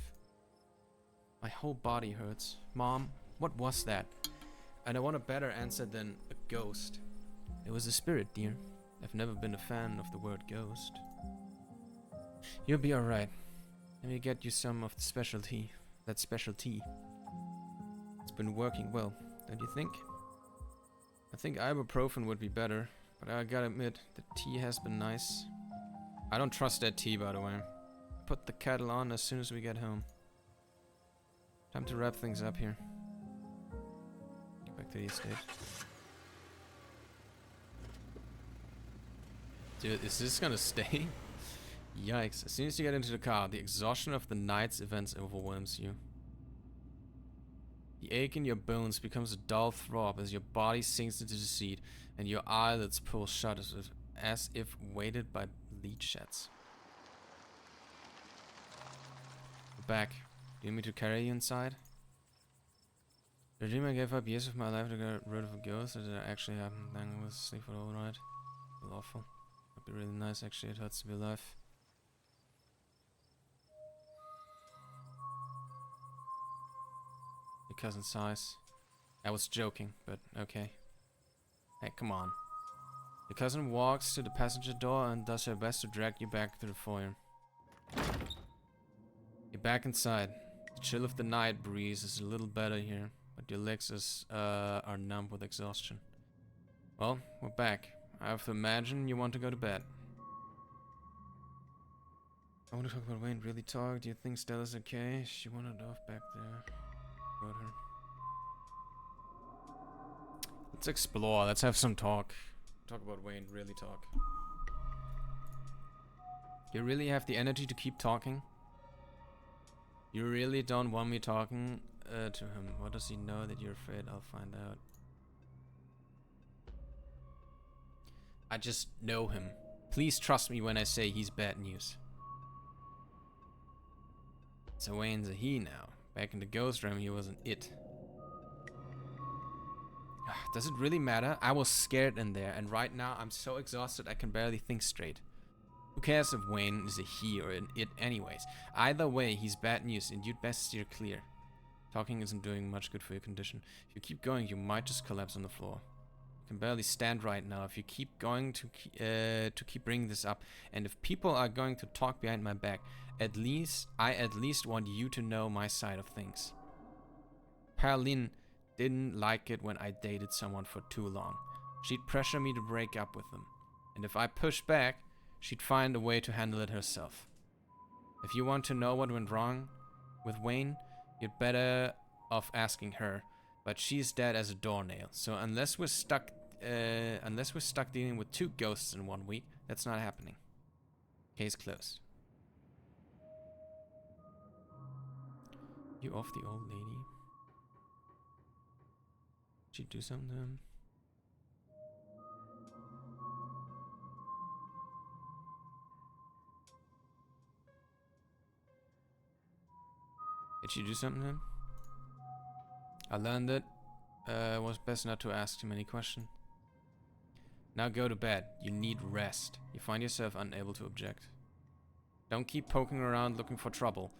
My whole body hurts. Mom, what was that? And I want a better answer than a ghost. It was a spirit, dear. I've never been a fan of the word ghost. You'll be alright. Let me get you some of the specialty. That special tea. It's been working well, don't you think? I think ibuprofen would be better, but I gotta admit, the tea has been nice. I don't trust that tea, by the way. Put the kettle on as soon as we get home. Time to wrap things up here. Get back to the estate. Dude, is this gonna stay? Yikes. As soon as you get into the car, the exhaustion of the night's events overwhelms you. The ache in your bones becomes a dull throb as your body sinks into the seat and your eyelids pull shut as if weighted by lead sheds. We're back. Do you need me to carry you inside? The dream I gave up years of my life to get rid of a ghost, or did it actually happen? Then I was asleep for all right. Awful. That'd be really nice, actually. It hurts to be alive. Your cousin sighs. I was joking, but okay. Hey, come on. Your cousin walks to the passenger door and does her best to drag you back to the foyer. You're back inside. The chill of the night breeze is a little better here, but your legs are numb with exhaustion. Well, we're back. I have to imagine you want to go to bed. I want to talk about Wayne. Really talk? Do you think Stella's okay? She wandered off back there. About her. Let's explore. Let's have some talk. Talk about Wayne. Really talk. You really have the energy to keep talking? You really don't want me talking to him? What does he know that you're afraid I'll find out? I just know him. Please trust me when I say he's bad news. So Wayne's a he now. Back in the ghost realm, he was an it. Does it really matter? I was scared in there, and right now I'm so exhausted I can barely think straight. Who cares if Wayne is a he or an it anyways? Either way, he's bad news, and you'd best steer clear. Talking isn't doing much good for your condition. If you keep going, you might just collapse on the floor. You can barely stand right now. If you keep going to keep bringing this up, and if people are going to talk behind my back, I at least want you to know my side of things. Pauline didn't like it when I dated someone for too long. She'd pressure me to break up with them. And if I pushed back, she'd find a way to handle it herself. If you want to know what went wrong with Wayne, you'd better off asking her. But she's dead as a doornail. So unless we're stuck dealing with 2 ghosts in 1 week, that's not happening. Case closed. You off the old lady? Did you do something to him? Did she do something to him? I learned that it was best not to ask too many questions. Now go to bed. You need rest. You find yourself unable to object. Don't keep poking around looking for trouble.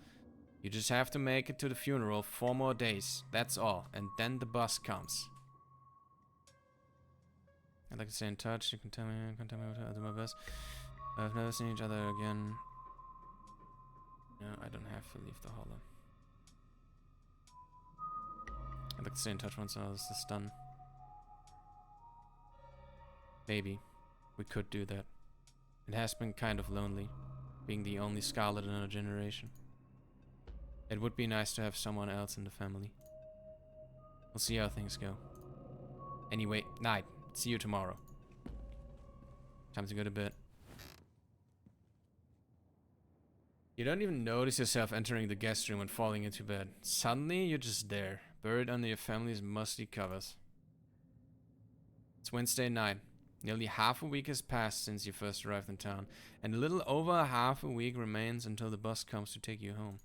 You just have to make it to the funeral 4 more days. That's all. And then the bus comes. I'd like to stay in touch. You can tell me what I'll do my best. I've never seen each other again. No, I don't have to leave the hollow. I'd like to stay in touch once all this is done. Maybe we could do that. It has been kind of lonely, being the only Scarlet in our generation. It would be nice to have someone else in the family. We'll see how things go. Anyway, night. See you tomorrow. Time to go to bed. You don't even notice yourself entering the guest room and falling into bed. Suddenly, you're just there, buried under your family's musty covers. It's Wednesday night. Nearly half a week has passed since you first arrived in town, and a little over half a week remains until the bus comes to take you home.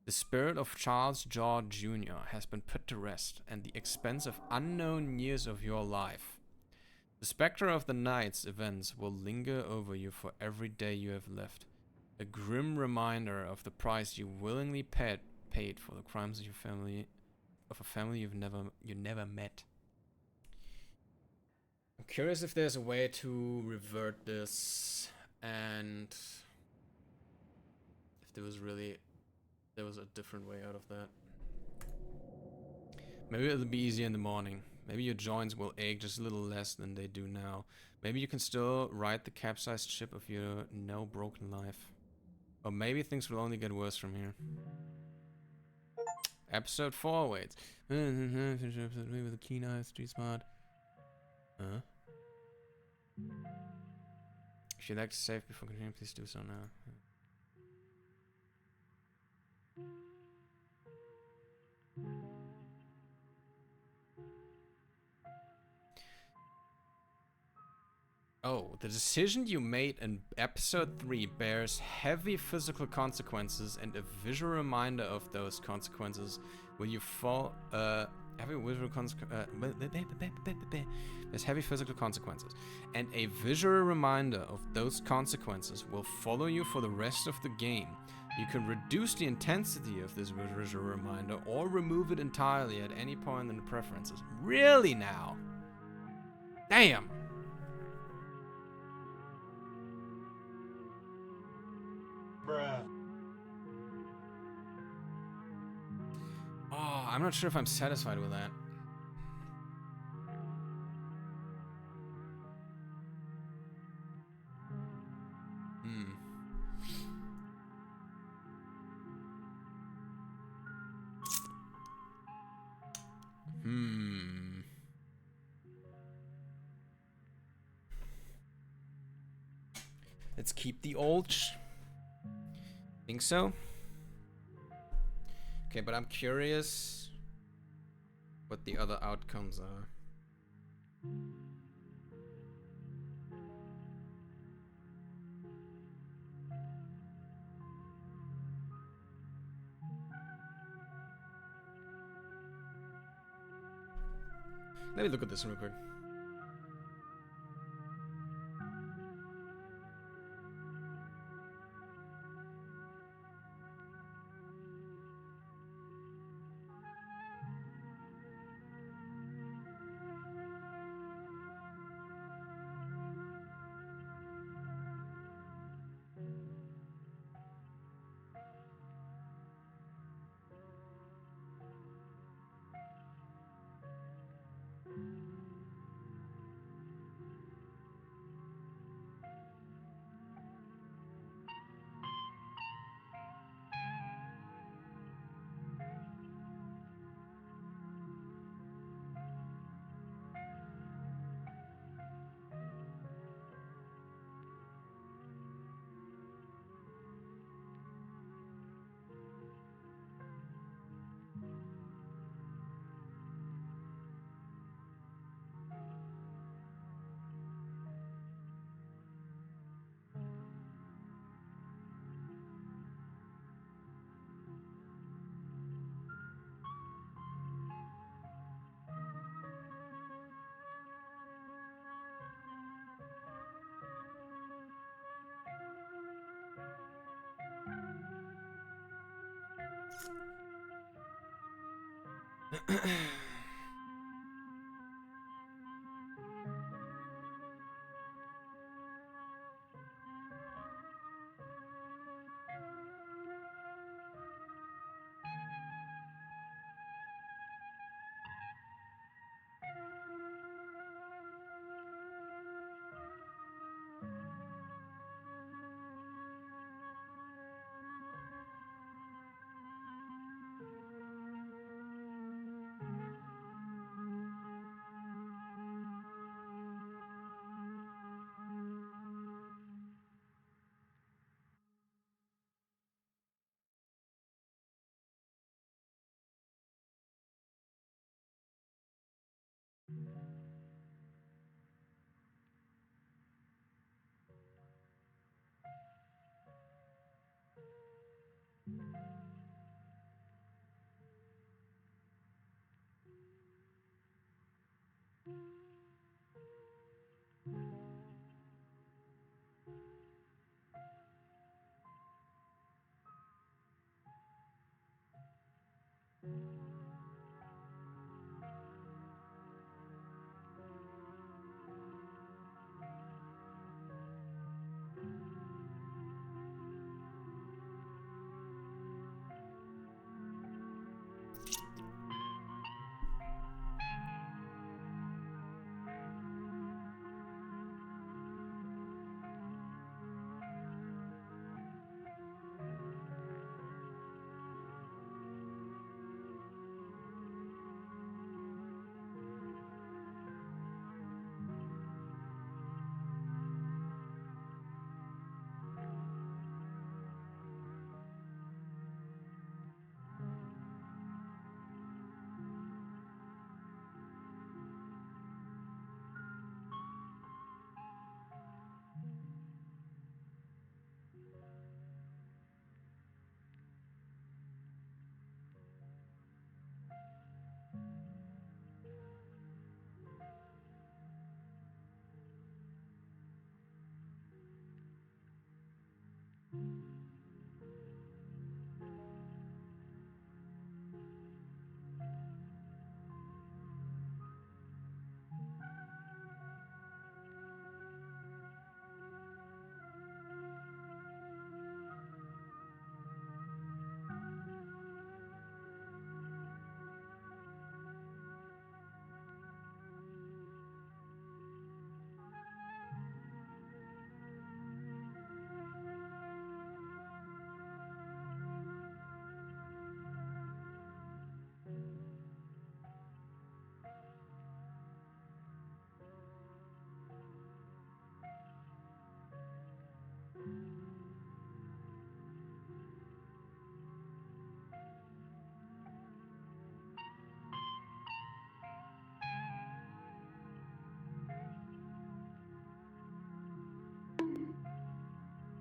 The spirit of Charles George Jr. has been put to rest, and the expense of unknown years of your life. The specter of the night's events will linger over you for every day you have left. A grim reminder of the price you willingly paid for the crimes of your family, of a family you never met. I'm curious if there's a way to revert this, and if there was a different way out of that. Maybe it'll be easier in the morning. Maybe your joints will ache just a little less than they do now. Maybe you can still ride the capsized ship of your now broken life. Or maybe things will only get worse from here. Episode 4 waits. Finish episode 3 with a keen eye, street smart. Huh? If you'd like to save before continuing, please do so now. Oh, the decision you made in episode 3 bears heavy physical consequences, and a visual reminder of those consequences will you fall, heavy visual there's heavy physical consequences, and a visual reminder of those consequences will follow you for the rest of the game. You can reduce the intensity of this visual reminder or remove it entirely at any point in the preferences. Really now? Damn! Bruh. Oh, I'm not sure if I'm satisfied with that. Let's keep the old think so? Okay, but I'm curious what the other outcomes are. Let me look at this real quick.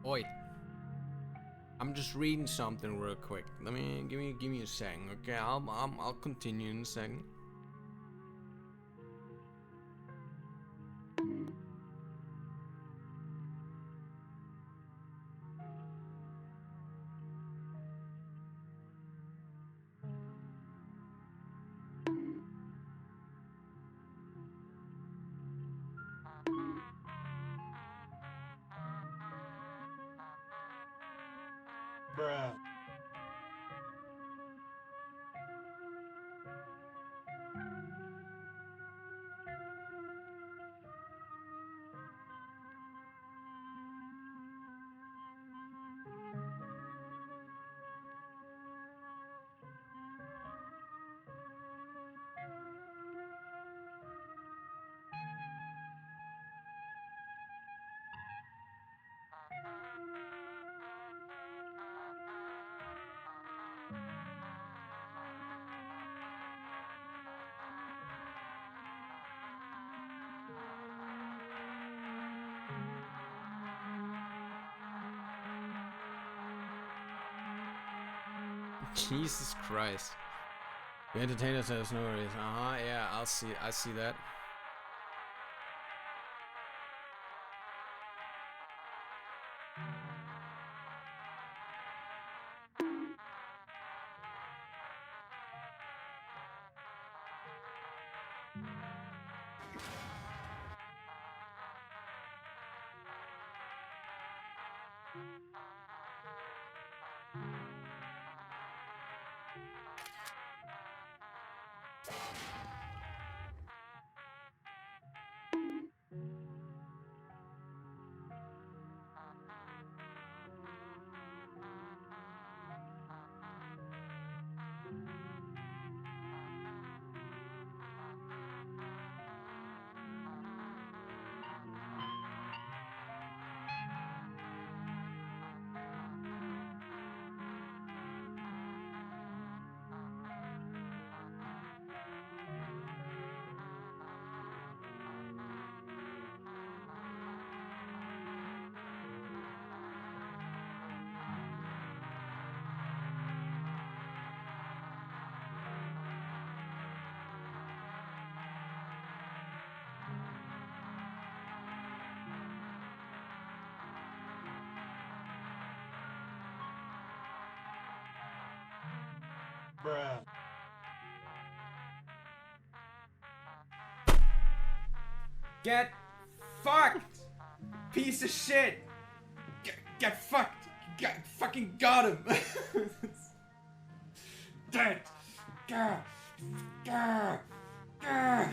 Oi. I'm just reading something real quick. Give me a second, okay? I'll continue in a second. Bruh. Jesus Christ. The entertainer says no worries. Yeah, I see that. Bruh. Get fucked! Piece of shit! Get fucked! Fucking got him! Dead! Gah! Gah! Gah!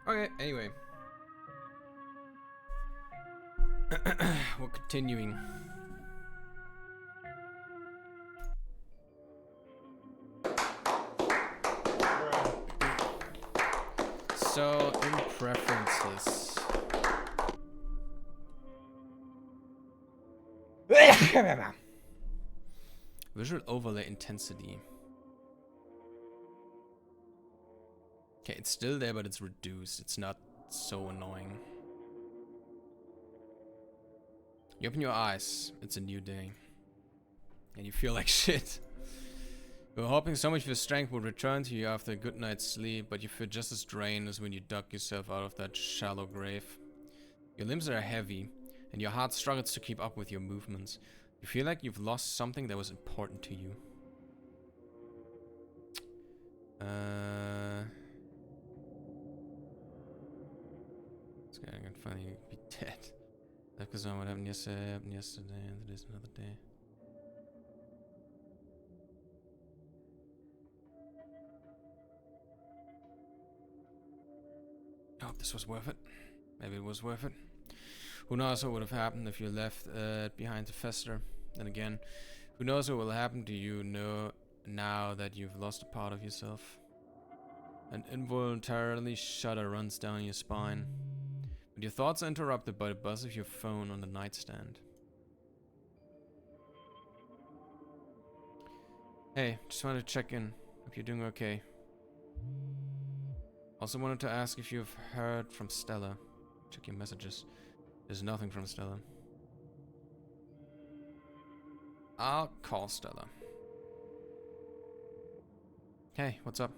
Okay, anyway. We're continuing. So, in preferences. Visual overlay intensity. Okay, it's still there, but it's reduced. It's not so annoying. You open your eyes. It's a new day. And you feel like shit. You were hoping so much of your strength would return to you after a good night's sleep, but you feel just as drained as when you dug yourself out of that shallow grave. Your limbs are heavy, and your heart struggles to keep up with your movements. You feel like you've lost something that was important to you. This guy can finally be dead. That goes on what happened yesterday, and today's another day. I hope this was worth it. Maybe it was worth it. Who knows what would have happened if you left behind to fester. Then again, who knows what will happen to you now that you've lost a part of yourself. An involuntarily shudder runs down your spine. But your thoughts are interrupted by the buzz of your phone on the nightstand. Hey, just wanted to check in. Hope you're doing okay. Also wanted to ask if you've heard from Stella. Check your messages. There's nothing from Stella. I'll call Stella. Hey, what's up?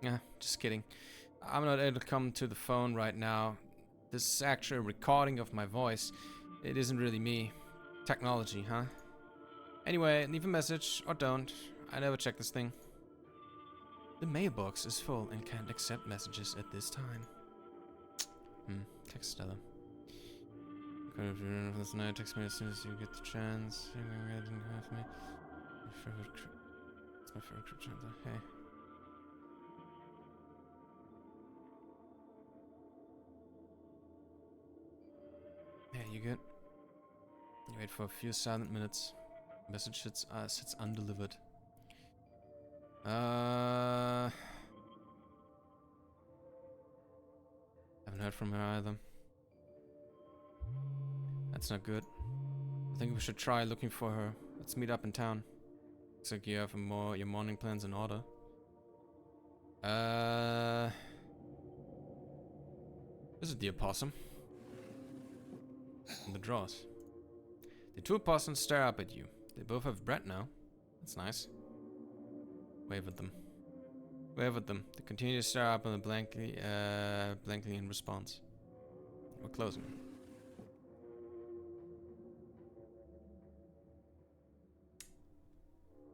Yeah, just kidding. I'm not able to come to the phone right now. This is actually a recording of my voice. It isn't really me. Technology, huh? Anyway, leave a message, or don't. I never check this thing. The mailbox is full and can't accept messages at this time. Text Stella. If you're in this night, text me as soon as you get the chance. It's my favorite crypto. Hey. Yeah, you good? You wait for a few silent minutes. Message sits undelivered. Haven't heard from her either. That's not good. I think we should try looking for her. Let's meet up in town. Looks like you have your morning plans in order. This is the opossum. In the drawers. The two opossums stare up at you. They both have bread now. That's nice. Wave at them. Wave at them. They continue to stare up and blankly in response. We're closing.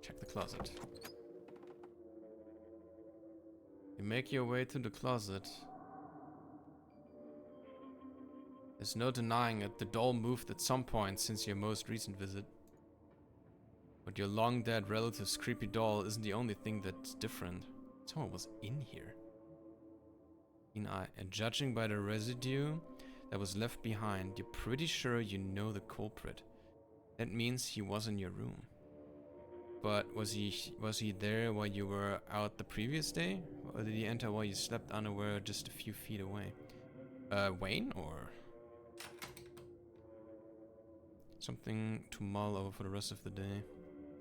Check the closet. You make your way to the closet. There's no denying it, the doll moved at some point since your most recent visit. But your long-dead relative's creepy doll isn't the only thing that's different. Someone was in here. And judging by the residue that was left behind, you're pretty sure you know the culprit. That means he was in your room. But was he there while you were out the previous day? Or did he enter while you slept unaware just a few feet away? Wayne, or something to mull over for the rest of the day?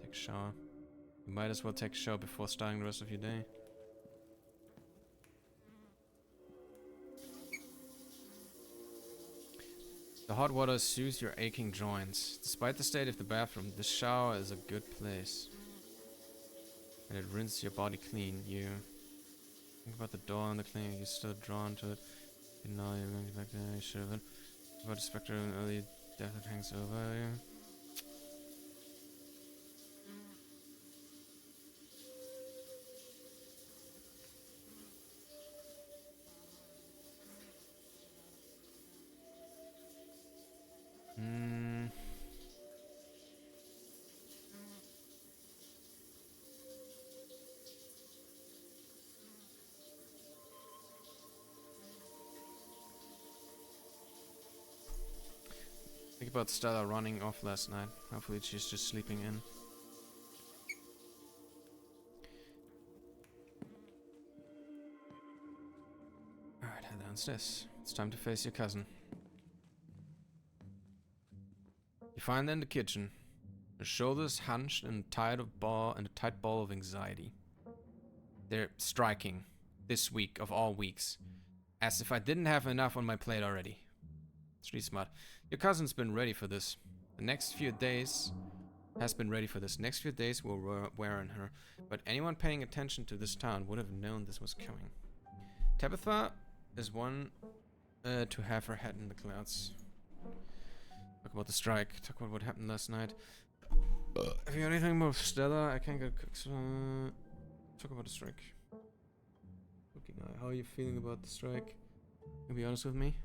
Take a shower. You might as well take a shower before starting the rest of your day. The hot water soothes your aching joints. Despite the state of the bathroom, this shower is a good place. And it rinses your body clean. You think about the door and the clinic, you're still drawn to it. You know you're going back there, you should have been. About the specter of an early death that hangs over you. Think about Stella running off last night. Hopefully she's just sleeping in. Alright, head downstairs. It's time to face your cousin. You find her in the kitchen. Her shoulders hunched in a tight ball of anxiety. They're striking this week of all weeks, as if I didn't have enough on my plate already. It's really smart. Your cousin's been ready for this. The next few days has been ready for this. Next few days will wear on her, but anyone paying attention to this town would have known this was coming. Tabitha is one to have her head in the clouds. Talk about the strike. Talk about what happened last night. Have you got anything about Stella? I can't get cooks. Talk about the strike. Okay, now, how are you feeling about the strike? Can you be honest with me?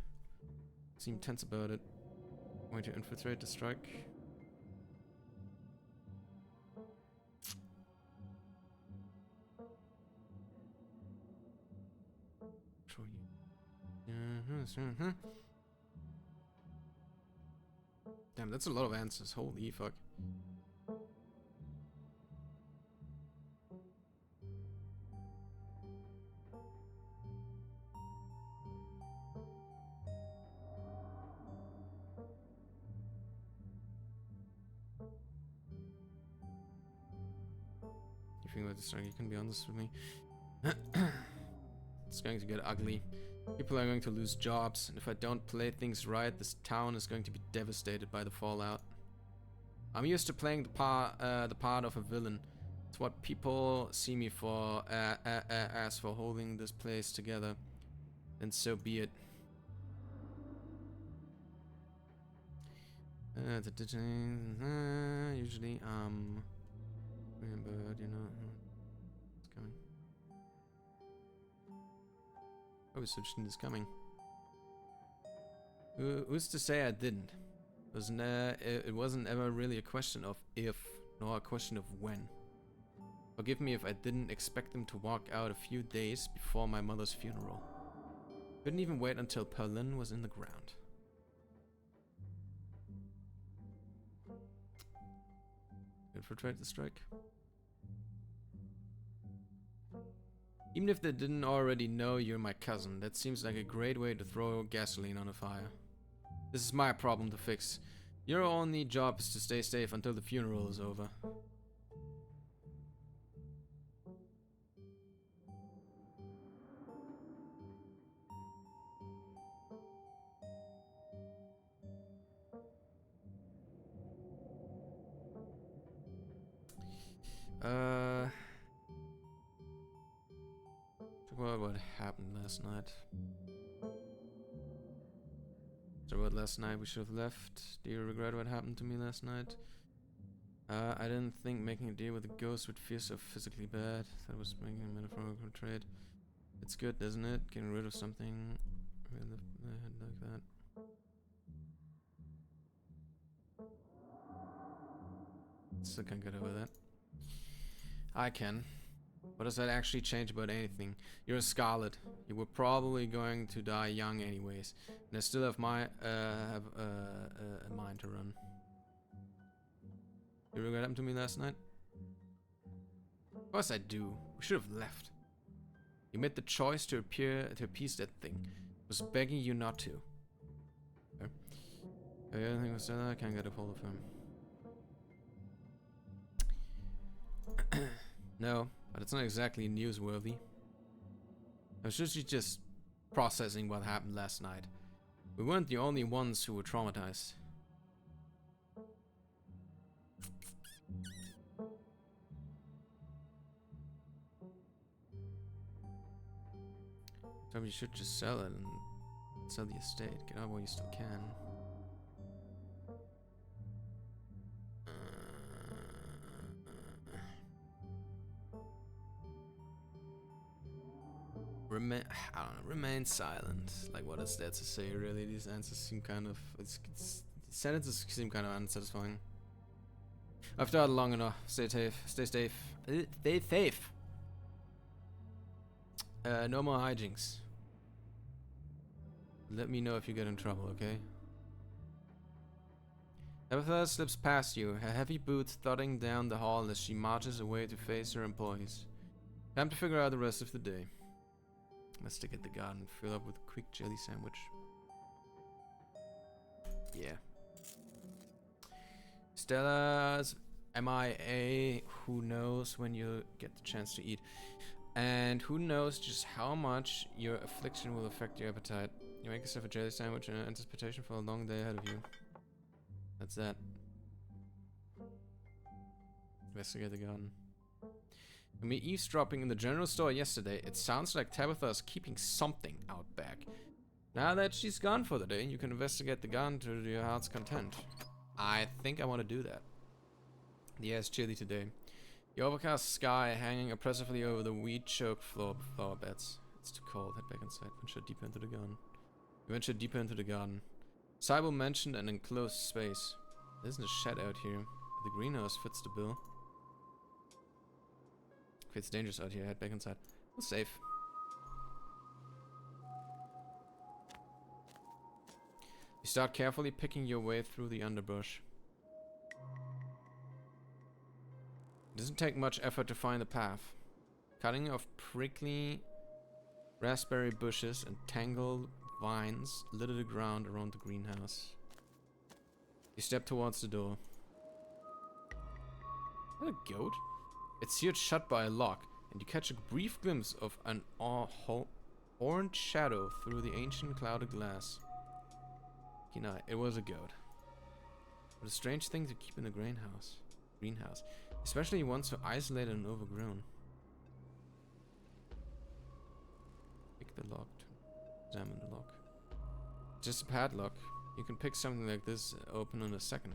Seem tense about it. Going to infiltrate the strike? Show you. Damn, that's a lot of answers. Holy fuck. You think about this strike? You can be honest with me. It's going to get ugly. People are going to lose jobs, and if I don't play things right, this town is going to be devastated by the fallout. I'm used to playing the part of a villain. It's what people see me for, as for holding this place together. And so be it. Usually, but you know, it's coming. Obviously, is coming. Who's to say I didn't? It wasn't ever really a question of if, nor a question of when. Forgive me if I didn't expect them to walk out a few days before my mother's funeral. Couldn't even wait until Perlin was in the ground. Infiltrate the strike. Even if they didn't already know you're my cousin, that seems like a great way to throw gasoline on a fire. This is my problem to fix. Your only job is to stay safe until the funeral is over. Talk about what happened last night. So what last night we should have left? Do you regret what happened to me last night? I didn't think making a deal with a ghost would feel so physically bad. That was making a metaphorical trade. It's good, doesn't it? Getting rid of something like that. Still can't get over that. I can. What does that actually change about anything? You're a SCARLET. You were probably going to die young anyways. And I still have a mind to run. You regret what happened to me last night? Of course I do. We should have left. You made the choice to appease that thing. I was begging you not to. Okay. The other thing was that I can't get a hold of him. No, but it's not exactly newsworthy. I was just processing what happened last night. We weren't the only ones who were traumatized. So you should just sell it and sell the estate. Get out while you still can. Remain silent. Like, what is that to say, really? These answers seem kind of... sentences seem kind of unsatisfying. I've died long enough. Stay safe. Stay safe. Stay safe. No more hijinks. Let me know if you get in trouble, okay? Tabitha slips past you, her heavy boots thudding down the hall as she marches away to face her employees. Time to figure out the rest of the day. Let's stick at the garden and fill up with a quick jelly sandwich. Yeah. Stella's MIA, who knows when you get the chance to eat. And who knows just how much your affliction will affect your appetite. You make yourself a jelly sandwich in anticipation for a long day ahead of you. That's that. Investigate the garden. From me eavesdropping in the general store yesterday, it sounds like Tabitha is keeping something out back. Now that she's gone for the day, you can investigate the garden to your heart's content. I think I want to do that. The air is chilly today. The overcast sky hanging oppressively over the weed-choked flower beds. It's too cold. Head back inside. Venture deeper into the garden. You venture deeper into the garden. Sybil mentioned an enclosed space. There isn't a shed out here. The greenhouse fits the bill. It's dangerous out here. Head back inside. We're safe. You start carefully picking your way through the underbrush. It doesn't take much effort to find the path. Cutting off prickly raspberry bushes and tangled vines litter the ground around the greenhouse. You step towards the door. Is that a goat? It's sealed shut by a lock, and you catch a brief glimpse of an orange shadow through the ancient clouded glass. Kina, it was a goat. What a strange thing to keep in the greenhouse. Especially one so isolated and overgrown. Pick the lock. Examine the lock. Just a padlock. You can pick something like this open in a second.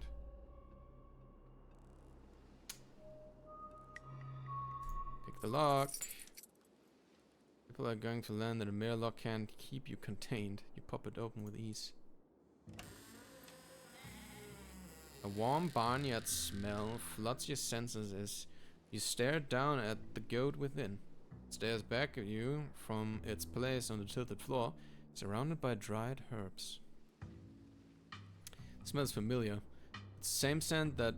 Pick the lock. People are going to learn that a mere lock can't keep you contained. You pop it open with ease. A warm barnyard smell floods your senses as you stare down at the goat within. It stares back at you from its place on the tilted floor, surrounded by dried herbs. It smells familiar. It's the same scent that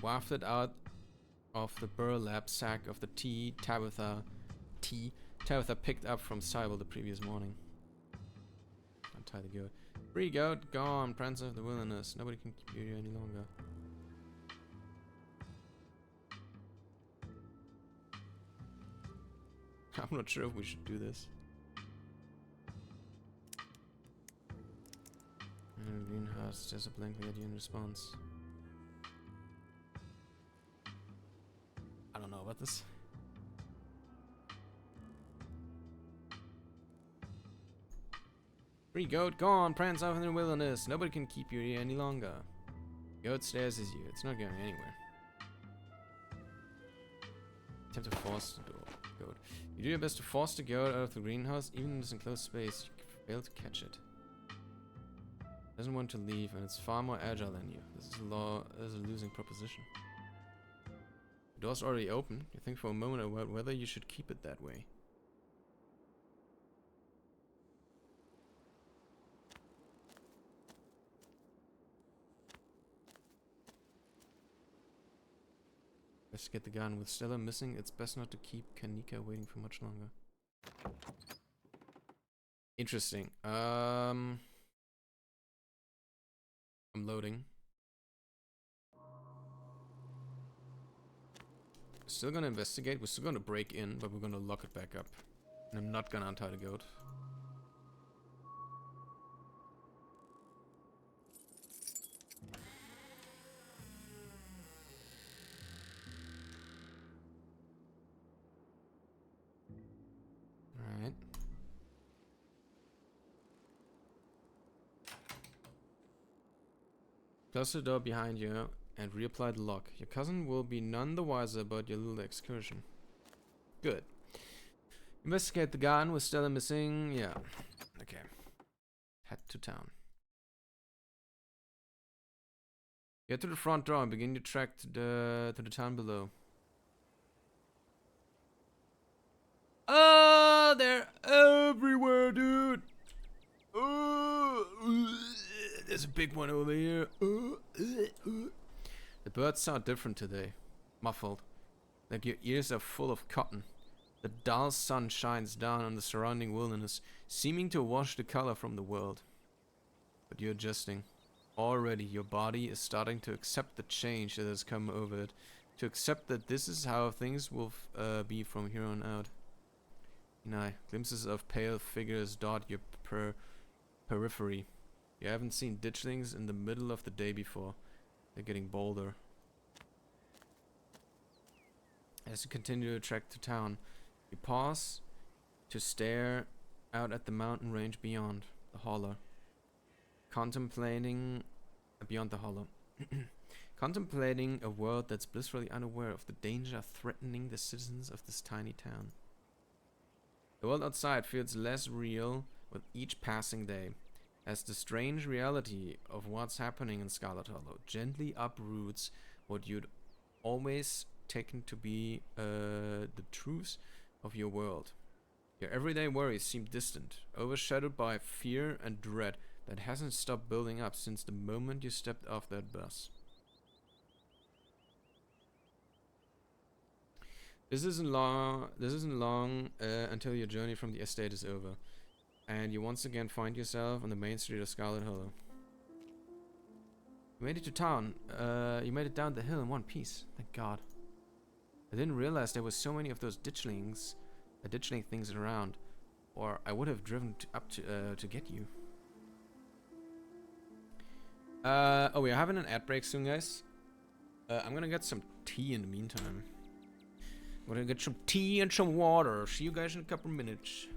wafted out of the burlap sack of the tea Tabitha picked up from Sybil the previous morning. Untie the goat. Free goat, gone, prince of the wilderness. Nobody can keep you here any longer. I'm not sure if we should do this. Greenhouse stares blankly at you in response. I don't know about this. Free goat, gone, prance off in the wilderness. Nobody can keep you here any longer. Goat stares at you. It's not going anywhere. Attempt to force the door. Goat. You do your best to force the goat out of the greenhouse, even in this enclosed space. You fail to catch it. It doesn't want to leave, and it's far more agile than you. This is a losing proposition. The door's already open. You think for a moment about whether you should keep it that way. Investigate the garden. With Stella missing, it's best not to keep Kanika waiting for much longer. Interesting. I'm loading. Still gonna investigate. We're still gonna break in, but we're gonna lock it back up. And I'm not gonna untie the goat. Alright. Close the door behind you and reapply the lock. Your cousin will be none the wiser about your little excursion. Good. Investigate the garden with Stella missing. Yeah. Okay. Head to town. Get to the front door and begin your trek to the town below. Oh, they're everywhere, dude. There's a big one over here. The birds sound different today. Muffled. Like your ears are full of cotton. The dull sun shines down on the surrounding wilderness, seeming to wash the color from the world. But you're adjusting. Already, your body is starting to accept the change that has come over it. To accept that this is how things will be from here on out. Glimpses of pale figures dot your periphery. You haven't seen ditchlings in the middle of the day before. They're getting bolder. As you continue to trek to town, you pause to stare out at the mountain range beyond the hollow. Contemplating beyond the hollow. Contemplating a world that's blissfully unaware of the danger threatening the citizens of this tiny town. The world outside feels less real with each passing day, as the strange reality of what's happening in Scarlet Hollow gently uproots what you'd always taken to be the truths of your world. Your everyday worries seem distant, overshadowed by fear and dread that hasn't stopped building up since the moment you stepped off that bus. This isn't long until your journey from the estate is over, and you once again find yourself on the main street of Scarlet Hollow. You made it to town. You made it down the hill in one piece. Thank God. I didn't realize there were so many of those ditchling things around, or I would have driven up to get you. Oh, we're having an ad break soon, guys. I'm gonna get some tea in the meantime. I'm gonna get some tea and some water. See you guys in a couple minutes.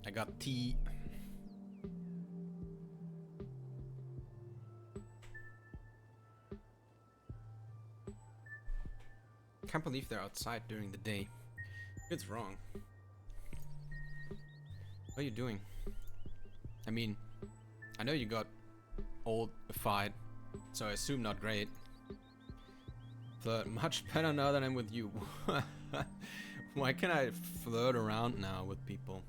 I got tea. Can't believe they're outside during the day. It's wrong. What are you doing? I mean, I know you got old fight, so I assume not great. Flirt much better now than I'm with you. Why can't I flirt around now with people?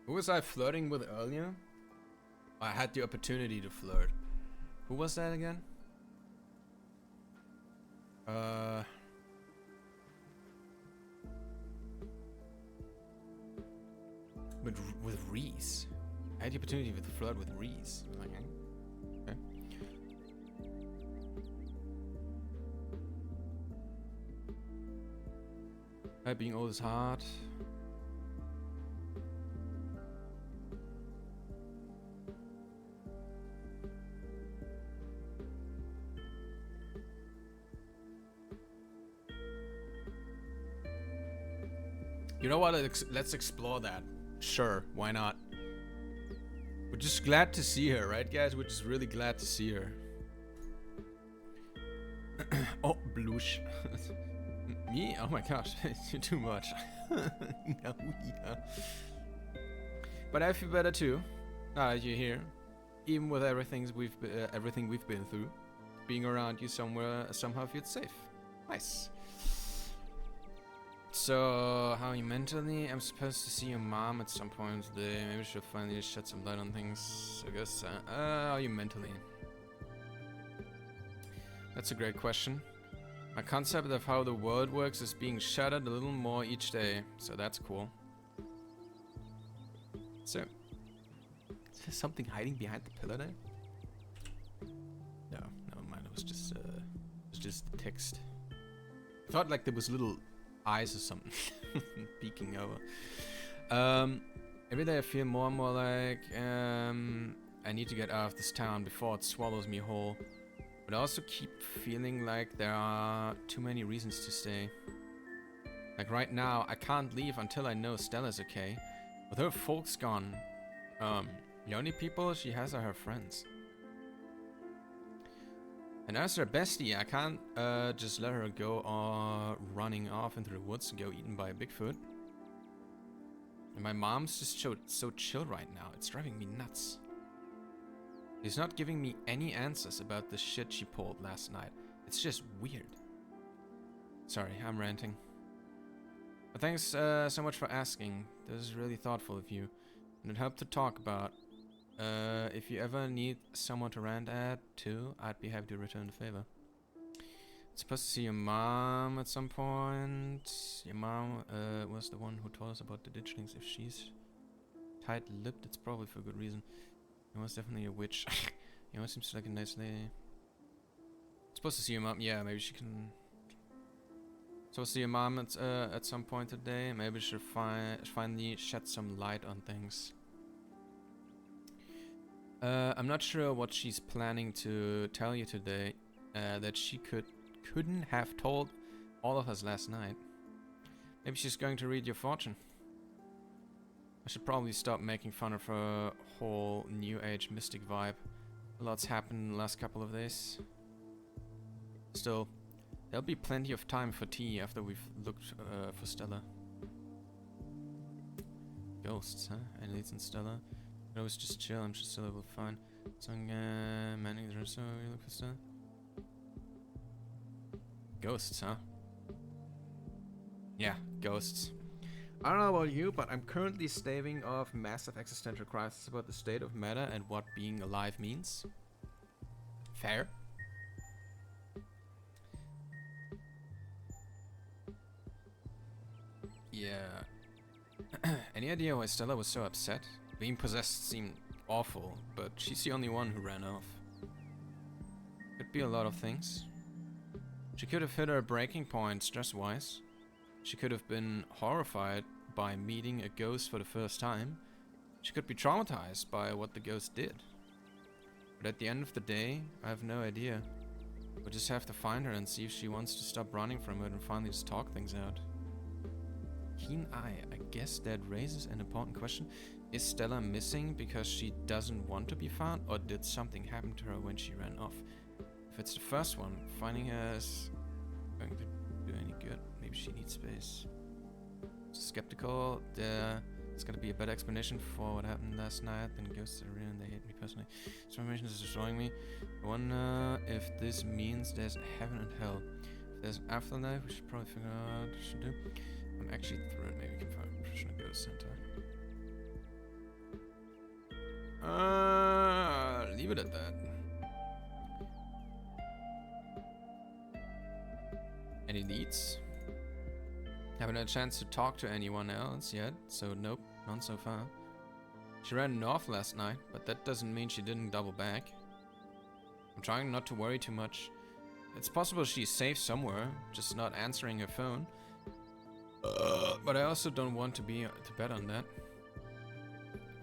Who was I flirting with earlier? I had the opportunity to flirt. Who was that again? With Reese. I had the opportunity to flirt with Reese. Like, okay. Being old is hard. You know what? Let's explore that. Sure, why not? We're just glad to see her, right, guys? We're just really glad to see her. Oh, blush. Me? Oh my gosh, you're too much. No, yeah. But I feel better too. Now that you're here, even with everything we've been through, being around you somehow feels safe. Nice. So, how are you mentally? I'm supposed to see your mom at some point today. Maybe she'll finally shed some light on things. I guess. How are you mentally? That's a great question. My concept of how the world works is being shattered a little more each day, so that's cool. So, is there something hiding behind the pillar there? No, never mind. It was just the text. I thought like there was little eyes or something peeking over. Every day I feel more and more like I need to get out of this town before it swallows me whole. But I also keep feeling like there are too many reasons to stay. Like right now, I can't leave until I know Stella's okay. With her folks gone, the only people she has are her friends. And as her bestie, I can't just let her go running off into the woods and go eaten by a Bigfoot. And my mom's just so chill right now. It's driving me nuts. She's not giving me any answers about the shit she pulled last night. It's just weird. Sorry, I'm ranting. But thanks so much for asking. This is really thoughtful of you. And it helped to talk about. If you ever need someone to rant at too, I'd be happy to return the favor. Supposed to see your mom at some point. Your mom was the one who told us about the ditchlings. If she's tight-lipped, it's probably for a good reason. It was definitely a witch. You know, seems like a nice lady. Supposed to see your mom. Yeah, maybe she can. Supposed to see your mom at some point today. Maybe she'll finally shed some light on things. I'm not sure what she's planning to tell you today. That she couldn't have told all of us last night. Maybe she's going to read your fortune. I should probably stop making fun of her whole new age mystic vibe. A lot's happened in the last couple of days. Still, there'll be plenty of time for tea after we've looked for Stella. Ghosts, huh? Annelies and Stella. I was just chill, I'm sure Stella will find. Song manning the so you look for Stella. Ghosts, huh? Yeah, ghosts. I don't know about you, but I'm currently staving off massive existential crisis about the state of matter and what being alive means. Fair. Yeah. Any idea why Stella was so upset? Being possessed seemed awful, but she's the only one who ran off. Could be a lot of things. She could have hit her breaking point stress-wise. She could have been horrified by meeting a ghost for the first time. She could be traumatized by what the ghost did. But at the end of the day, I have no idea. We'll just have to find her and see if she wants to stop running from it and finally just talk things out. Keen eye. I guess that raises an important question. Is Stella missing because she doesn't want to be found, or did something happen to her when she ran off? If it's the first one, finding her is going to do any good. Maybe she needs space. Skeptical. There's gonna be a better explanation for what happened last night than ghosts are real and they hate me personally. This information is destroying me. I wonder if this means there's heaven and hell. If there's an afterlife, we should probably figure out what we should do. I'm actually thrilled. Maybe we can find a professional ghost center. Leave it at that. Any leads? Haven't had a chance to talk to anyone else yet, so nope, none so far. She ran north last night, but that doesn't mean she didn't double back. I'm trying not to worry too much. It's possible she's safe somewhere, just not answering her phone. But I also don't want to bet on that.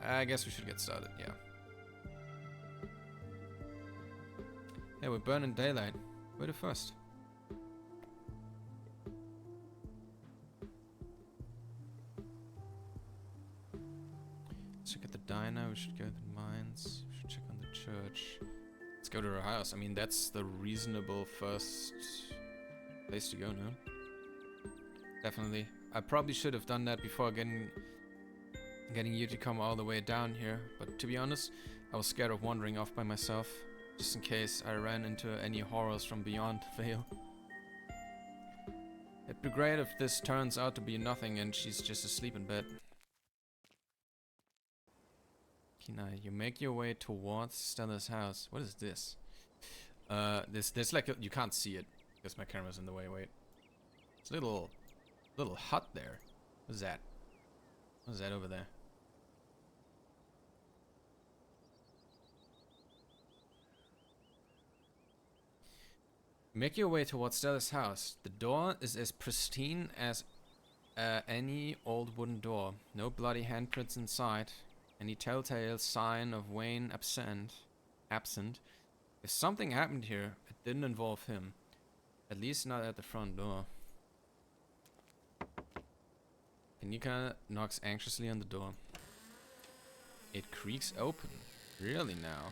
I guess we should get started, yeah. Hey, we're burning daylight. We're the first. Let's check at the diner, we should go to the mines, we should check on the church. Let's go to her house. I mean, that's the reasonable first place to go now. Definitely. I probably should have done that before getting you to come all the way down here, but to be honest, I was scared of wandering off by myself, just in case I ran into any horrors from beyond the veil. It'd be great if this turns out to be nothing and she's just asleep in bed. Kina, you make your way towards Stella's house. What is this? There's like you can't see it because my camera's in the way. Wait, it's a little hut there. What is that? What is that over there? Make your way towards Stella's house. The door is as pristine as any old wooden door. No bloody handprints inside. Any telltale sign of Wayne absent. If something happened here, it didn't involve him. At least not at the front door. Kanika knocks anxiously on the door. It creaks open. Really now?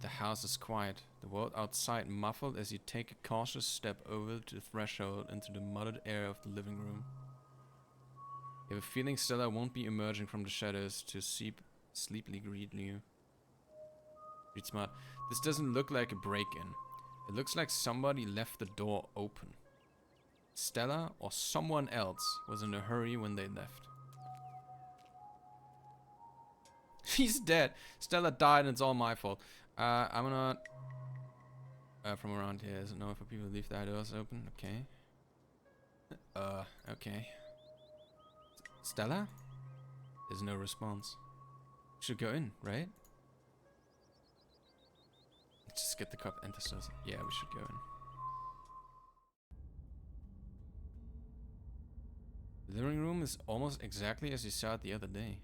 The house is quiet. The world outside muffled as you take a cautious step over the threshold into the muddled air of the living room. You have a feeling Stella won't be emerging from the shadows to sleepily greet you. Read smart. This doesn't look like a break-in. It looks like somebody left the door open. Stella or someone else was in a hurry when they left. She's dead. Stella died and it's all my fault. I'm not from around here. Doesn't know if people leave their doors open. Okay. Okay. Stella? There's no response. Should go in, right? Just get the cup and the stairs. Yeah, we should go in. The living room is almost exactly as you saw it the other day.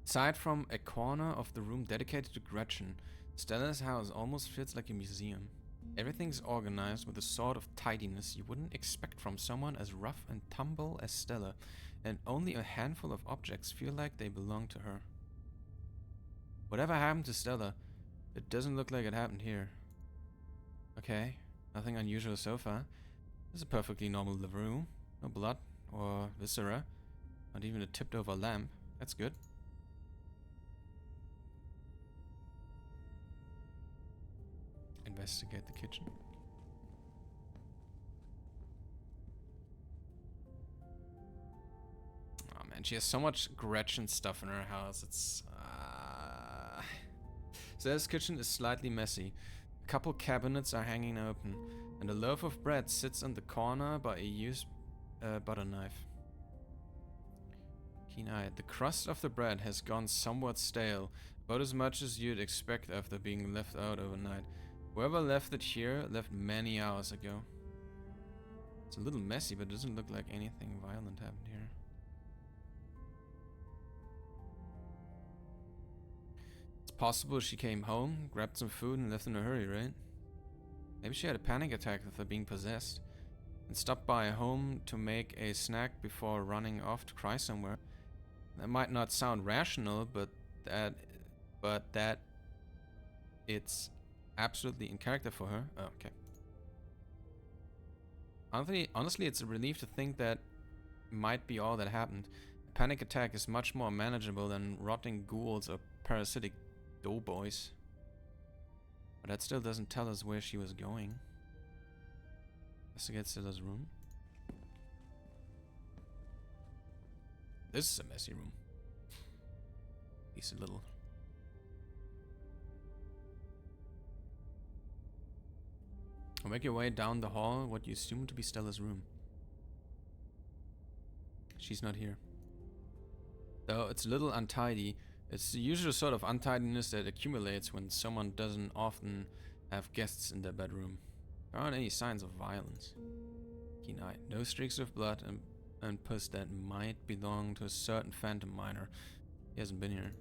Aside from a corner of the room dedicated to Gretchen, Stella's house almost feels like a museum. Everything's organized with a sort of tidiness you wouldn't expect from someone as rough and tumble as Stella, and only a handful of objects feel like they belong to her. Whatever happened to Stella, it doesn't look like it happened here. Okay, nothing unusual so far. This is a perfectly normal living room. No blood or viscera, not even a tipped over lamp. That's good. Investigate the kitchen. Oh man, she has so much Gretchen stuff in her house. It's Stella's kitchen is slightly messy. A couple cabinets are hanging open, and a loaf of bread sits on the corner by a used butter knife. Keen-eyed. The crust of the bread has gone somewhat stale, about as much as you'd expect after being left out overnight. Whoever left it here left many hours ago. It's a little messy, but it doesn't look like anything violent happened here. It's possible she came home, grabbed some food, and left in a hurry, right? Maybe she had a panic attack after being possessed and stopped by home to make a snack before running off to cry somewhere. That might not sound rational, but that it's absolutely in character for her. Oh, okay. Honestly, it's a relief to think that might be all that happened. A panic attack is much more manageable than rotting ghouls or parasitic doughboys. But that still doesn't tell us where she was going. Investigate Stella's room. This is a messy room. At least a little. Make your way down the hall, what you assume to be Stella's room. She's not here. Though it's a little untidy. It's the usual sort of untidiness that accumulates when someone doesn't often have guests in their bedroom. There aren't any signs of violence. Keen eye. No streaks of blood and pus that might belong to a certain phantom miner. He hasn't been here.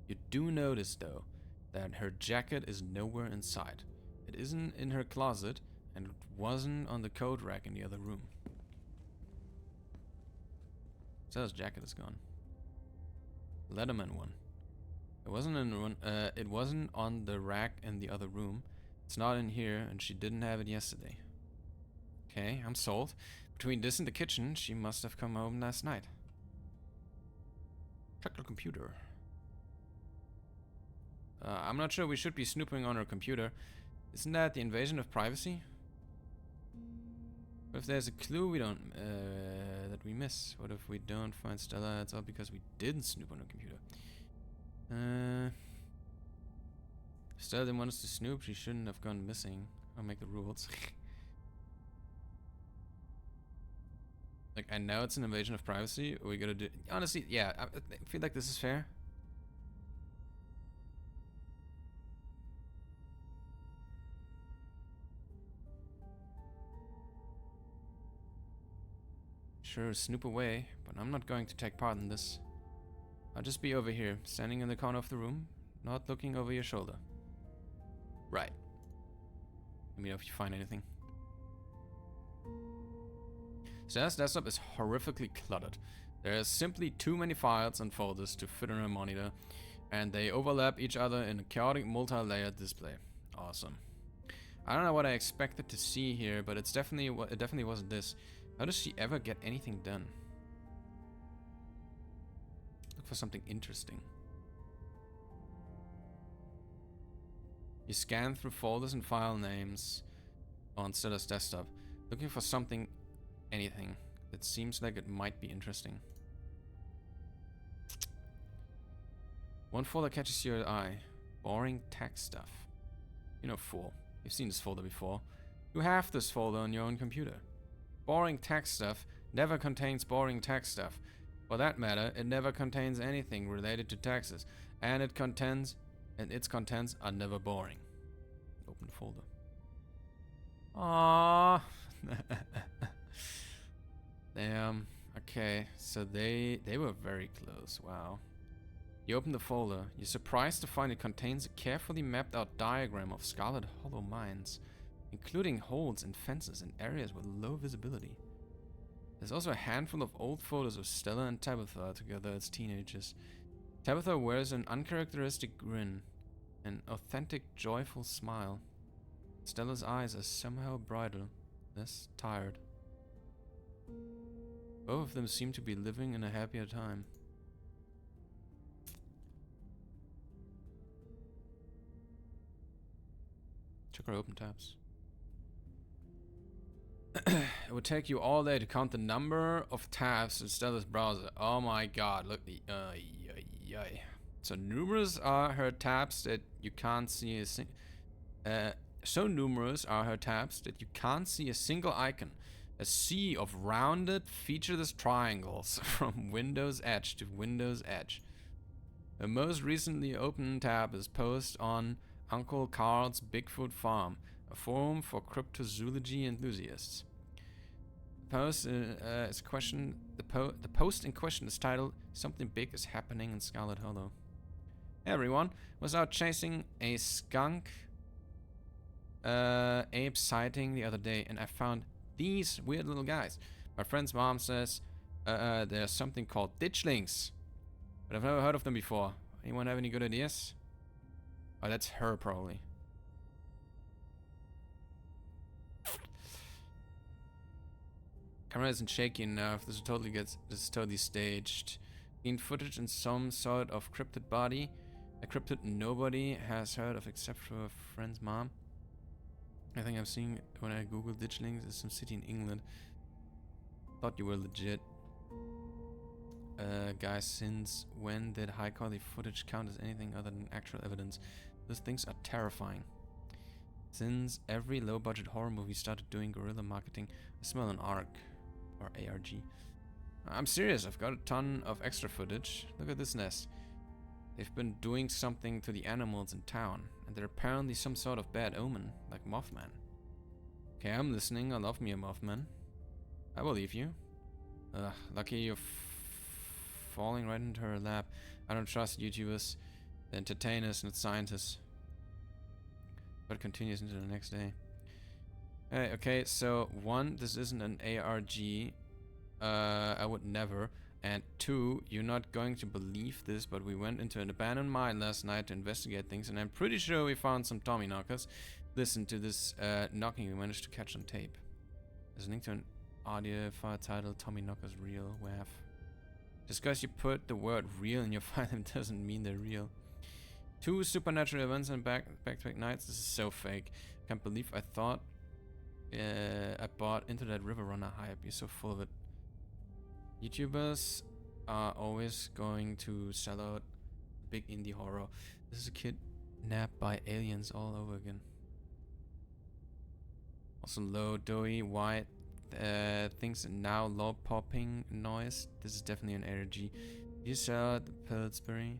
You do notice, though, that her jacket is nowhere in sight. It isn't in her closet, and it wasn't on the coat rack in the other room. Stella's jacket is gone. Letterman one. It wasn't in one. It wasn't on the rack in the other room. It's not in here, and she didn't have it yesterday. Okay, I'm sold. Between this and the kitchen, she must have come home last night. Check her computer. I'm not sure we should be snooping on her computer. Isn't that the invasion of privacy? What if there's a clue we don't, that we miss? What if we don't find Stella? It's all because we didn't snoop on her computer. If Stella didn't want us to snoop, she shouldn't have gone missing. I'll make the rules. Like, I know it's an invasion of privacy. We gotta do... Honestly, yeah, I feel like this is fair. Sure, snoop away, but I'm not going to take part in this. I'll just be over here, standing in the corner of the room, not looking over your shoulder. Right. Let me know if you find anything. Stella's desktop is horrifically cluttered. There are simply too many files and folders to fit on her monitor, and they overlap each other in a chaotic multi-layered display. Awesome. I don't know what I expected to see here, but it definitely wasn't this. How does she ever get anything done? Look for something interesting. You scan through folders and file names on Stella's desktop, looking for something, anything, that seems like it might be interesting. One folder catches your eye. Boring text stuff. You know, fool. You've seen this folder before. You have this folder on your own computer. Boring text stuff never contains boring text stuff. For that matter, it never contains anything related to taxes, and its contents are never boring. Open the folder. Aww. Damn. Okay, so they were very close. Wow. You open the folder. You're surprised to find it contains a carefully mapped out diagram of Scarlet Hollow mines, including holes in fences and areas with low visibility. There's also a handful of old photos of Stella and Tabitha together as teenagers. Tabitha wears an uncharacteristic grin, an authentic, joyful smile. Stella's eyes are somehow brighter, less tired. Both of them seem to be living in a happier time. Check our open tabs. It would take you all day to count the number of tabs in Stella's browser. Oh my god, look the So numerous are her tabs that you can't see a so numerous are her tabs that you can't see a single icon. A sea of rounded, featureless triangles from Windows Edge to Windows Edge. The most recently opened tab is post on Uncle Carl's Bigfoot Farm, a forum for cryptozoology enthusiasts. The post the post in question is titled "Something Big is Happening in Scarlet Hollow." Hey everyone, was out chasing a skunk ape sighting the other day, and I found these weird little guys. My friend's mom says there's something called ditchlings, but I've never heard of them before. Anyone have any good ideas? Oh, that's her probably. Camera isn't shaky enough. This is totally staged. Clean footage in some sort of cryptid body. A cryptid nobody has heard of except for a friend's mom. I think I'm seeing when I Google ditchlings is some city in England. Thought you were legit. Guys, since when did high quality footage count as anything other than actual evidence? Those things are terrifying. Since every low budget horror movie started doing guerrilla marketing, I smell an ARC. Or ARG. I'm serious, I've got a ton of extra footage. Look at this nest. They've been doing something to the animals in town, and they're apparently some sort of bad omen, like Mothman. Okay, I'm listening. I love me a Mothman. I believe you. Lucky you're falling right into her lap. I don't trust YouTubers, the entertainers, not scientists. But it continues into the next day. Hey, okay, so 1, this isn't an ARG. I would never. And 2, you're not going to believe this, but we went into an abandoned mine last night to investigate things, and I'm pretty sure we found some Tommy knockers. Listen to this knocking we managed to catch on tape. There's a link to an audio file titled Tommy Knockers Real. WAF. Just because you put the word real in your file doesn't mean they're real. 2 supernatural events and back-to-back nights. This is so fake. Can't believe I thought I bought into that River Runner hype. You're so full of it. YouTubers are always going to sell out big indie horror. This is a kidnapped by aliens all over again. Also low, doughy, white things now low popping noise. This is definitely an ARG. You sell out the Pillsbury.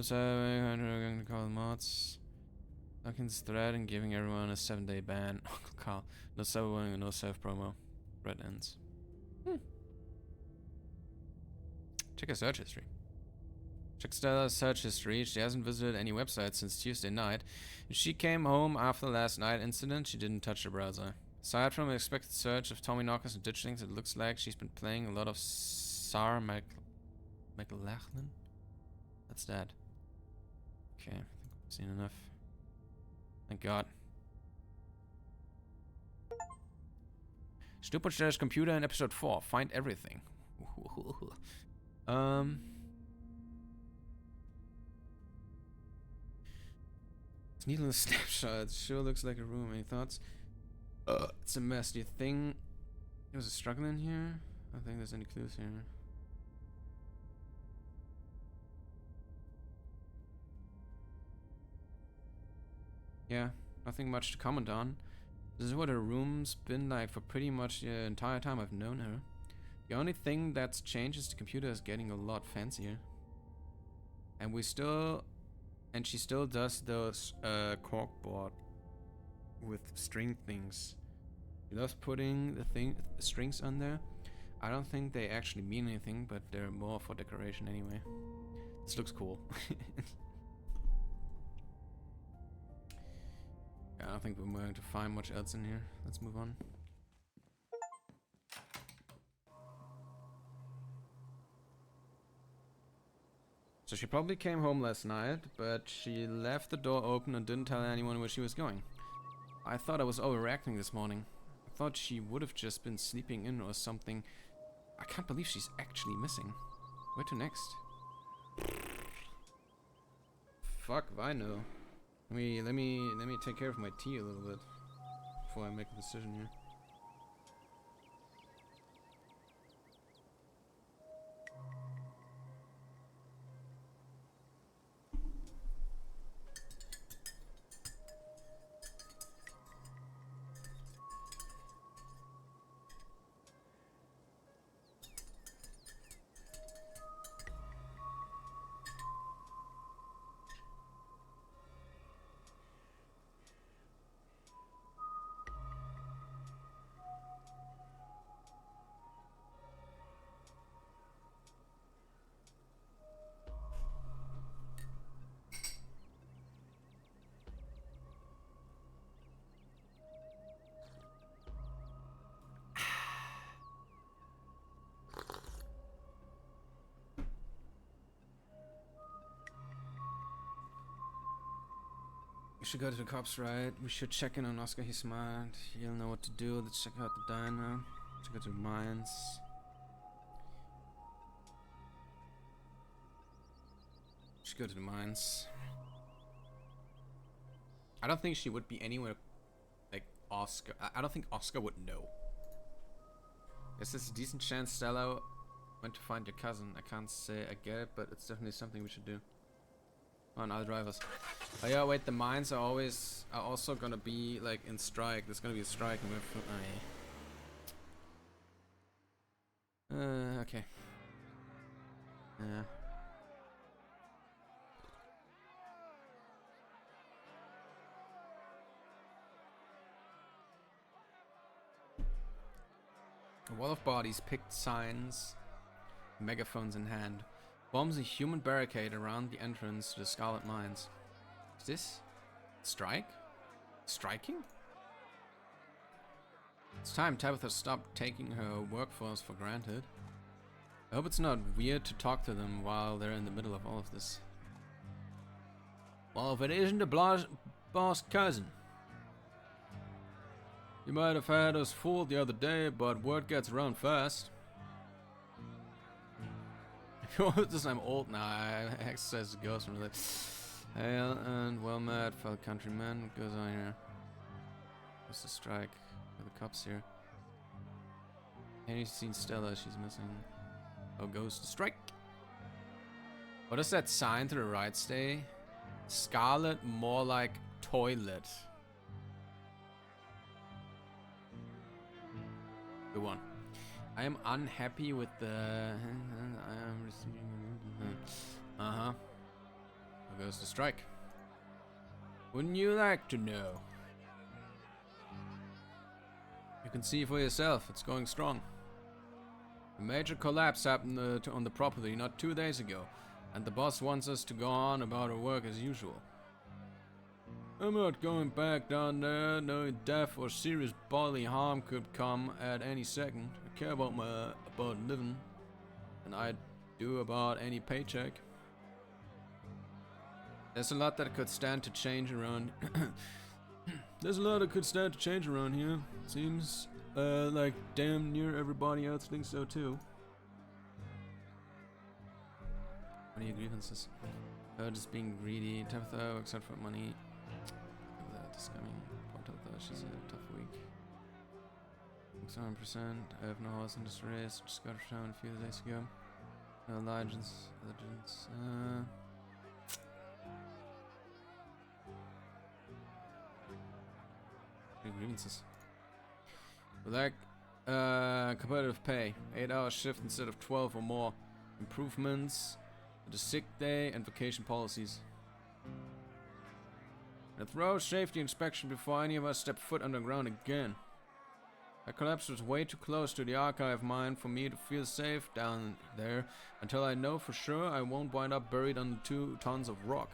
So I'm going to call the mods. Hawkins thread and giving everyone a 7-day ban. Uncle Carl. No cyberbullying and no self-promo. Red ends. Check her search history. Check Stella's search history. She hasn't visited any websites since Tuesday night. She came home after the last night incident. She didn't touch the browser. Aside from the expected search of Tommy knockers and ditchlings, it looks like she's been playing a lot of Sarah McLachlan. That's that. Okay, I think we've seen enough. Thank God. Stupid computer in episode 4. Find everything. It's needless snapshot. It sure looks like a room. Any thoughts? It's a mess. Do you think there was a struggle in here? I don't think there's any clues here. Yeah, nothing much to comment on. This is what her room's been like for pretty much the entire time I've known her. The only thing that's changed is the computer is getting a lot fancier. And she still does those corkboard with string things. She loves putting the strings on there. I don't think they actually mean anything, but they're more for decoration anyway. This looks cool. I don't think we're going to find much else in here. Let's move on. So she probably came home last night, but she left the door open and didn't tell anyone where she was going. I thought I was overreacting this morning. I thought she would have just been sleeping in or something. I can't believe she's actually missing. Where to next? Fuck if I know. Let me take care of my tea a little bit before I make a decision here. should go to the cops, right? We should check in on Oscar. He's smart. He'll know what to do. Let's check out the diner. Check out the mines. Should go to the mines. I don't think she would be anywhere like Oscar. I don't think Oscar would know. Guess there's a decent chance Stella went to find your cousin. I can't say I get it, but it's definitely something we should do. On I'll drive us. Oh yeah, wait, the mines are also gonna be like in strike. There's gonna be a strike and we're okay. Yeah. A wall of bodies, picked signs, megaphones in hand, forms a human barricade around the entrance to the Scarlet Mines. Is this strike? Striking? It's time Tabitha stopped taking her workforce for granted. I hope it's not weird to talk to them while they're in the middle of all of this. Well, if it isn't the boss cousin. You might have had us fooled the other day, but word gets around fast. This I'm old now. I exercise the ghost really. Hail and well met, fellow countrymen. What goes on here? What's the strike? For the cops here. Any seen Stella? She's missing. Oh, goes to strike. What does that sign to the right say? Scarlet, more like toilet. Good one. I am unhappy with the. I am receiving. There goes the strike. Wouldn't you like to know? You can see for yourself. It's going strong. A major collapse happened on the property not 2 days ago, and the boss wants us to go on about our work as usual. I'm not going back down there, knowing death or serious bodily harm could come at any second. I care about living, and I do about any paycheck. There's a lot that could stand to change around. There's a lot that could stand to change around here. Seems like damn near everybody else thinks so too. What are your grievances? Just being greedy. Tabitha works out for money. Coming. She's a tough week. 7%. I have no horse in this race. Just got to town a few days ago. No legends. Grievances. We like competitive pay. 8-hour shift instead of 12 or more. Improvements to the sick day and vacation policies. A thorough safety inspection before any of us step foot underground again. That collapse was way too close to the archive mine for me to feel safe down there until I know for sure I won't wind up buried under 2 tons of rock.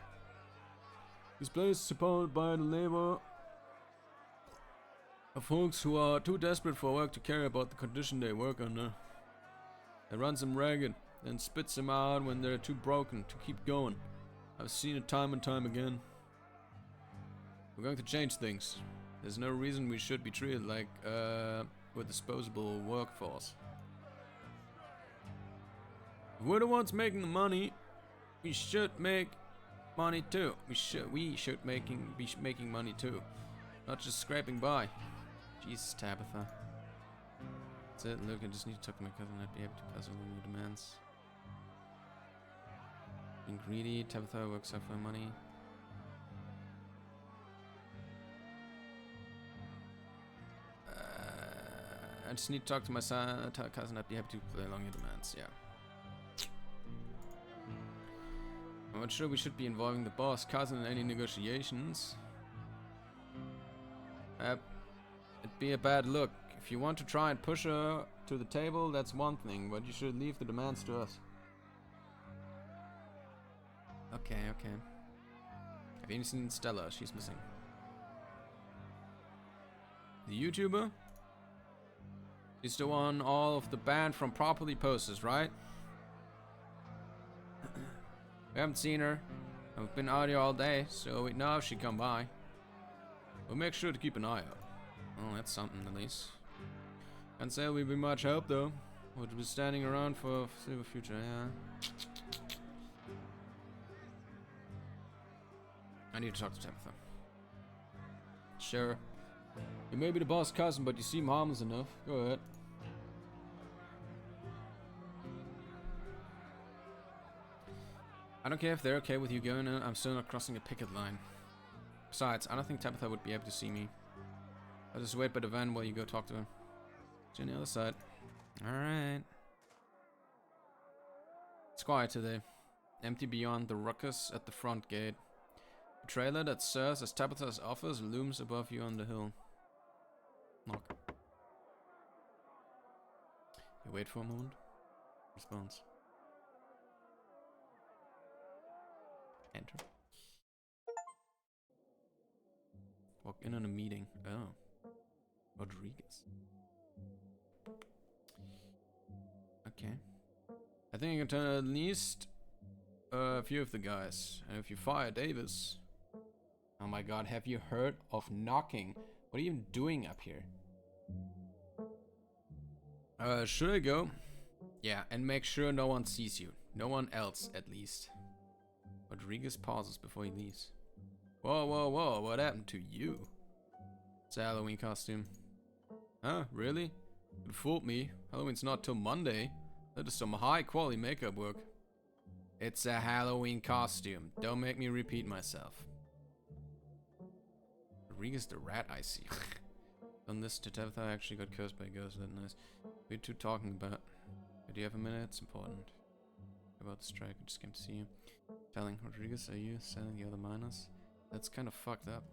This place is supported by the labor of folks who are too desperate for work to care about the condition they work under. They runs them ragged, then spits them out when they're too broken to keep going. I've seen it time and time again. We're going to change things. There's no reason we should be treated like we're disposable workforce. If we're the ones making the money, we should make money too. We should be making money too, not just scraping by. Jesus, Tabitha. That's it. Look, I just need to talk to my cousin. I'd be able to pass over new demands. Being greedy. Tabitha works out for money. I just need to talk to my cousin. I'd be happy to play along your demands. Yeah. I'm not sure we should be involving the boss cousin in any negotiations. It'd be a bad look. If you want to try and push her to the table, that's one thing, but you should leave the demands to us. Okay. Have you seen Stella? She's missing. The YouTuber? She's the one all of the banned from property posters, right? We haven't seen her. I've been out here all day, so we know if she come by. We'll make sure to keep an eye out. Well, that's something at least. Can't say we'll be much help though. We'll be standing around for foreseeable future, yeah. I need to talk to Tabitha. Sure. You may be the boss cousin, but you seem harmless enough. Go ahead. I don't care if they're okay with you going in, I'm still not crossing a picket line. Besides, I don't think Tabitha would be able to see me. I'll just wait by the van while you go talk to her. See you on the other side. Alright. It's quiet today. Empty beyond the ruckus at the front gate. A trailer that serves as Tabitha's office looms above you on the hill. Knock. You wait for a moment. Response. Enter. Walk in on a meeting. Oh. Rodriguez. Okay. I think I can turn at least a few of the guys. And if you fire Davis... Oh my god, have you heard of knocking? What are you even doing up here? Should I go? Yeah, and make sure no one sees you. No one else, at least. Rodriguez pauses before he leaves. Whoa, whoa, whoa, what happened to you? It's a Halloween costume. Huh, really? You fooled me. Halloween's not till Monday. That is some high quality makeup work. It's a Halloween costume. Don't make me repeat myself. Rodriguez the rat, I see. Done this to Tabitha, I actually got cursed by a ghost. That's nice. We're two talking about. Do you have a minute? It's important. About the strike, I just came to see you. Telling Rodriguez, are you selling the other miners? That's kind of fucked up.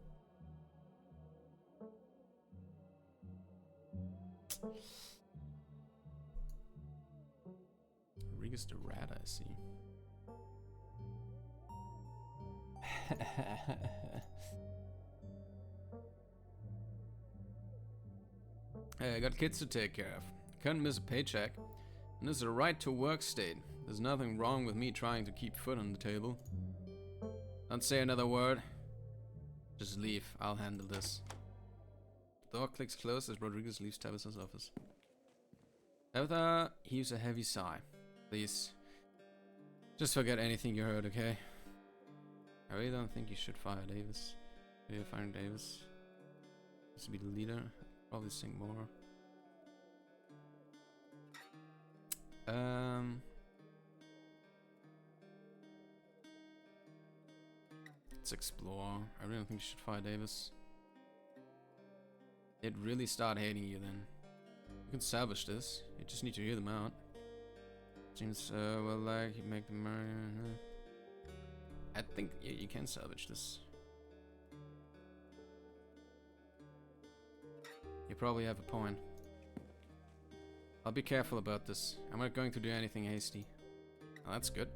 Rodriguez the rat, I see. Hey, I got kids to take care of. Can't miss a paycheck. And this is a right to work state. There's nothing wrong with me trying to keep food on the table. Don't say another word. Just leave. I'll handle this. The door clicks closed as Rodriguez leaves Tabitha's office. Tabitha heaves a heavy sigh. Please. Just forget anything you heard, okay? I really don't think you should fire Davis. Maybe firing Davis. Used to be the leader. Probably think more. Let's explore. I really don't think you should fire Davis. They'd really start hating you then. You can salvage this. You just need to hear them out. Seems well like you make them marry. I think yeah, you can salvage this. You probably have a point. I'll be careful about this. I'm not going to do anything hasty. Oh, that's good.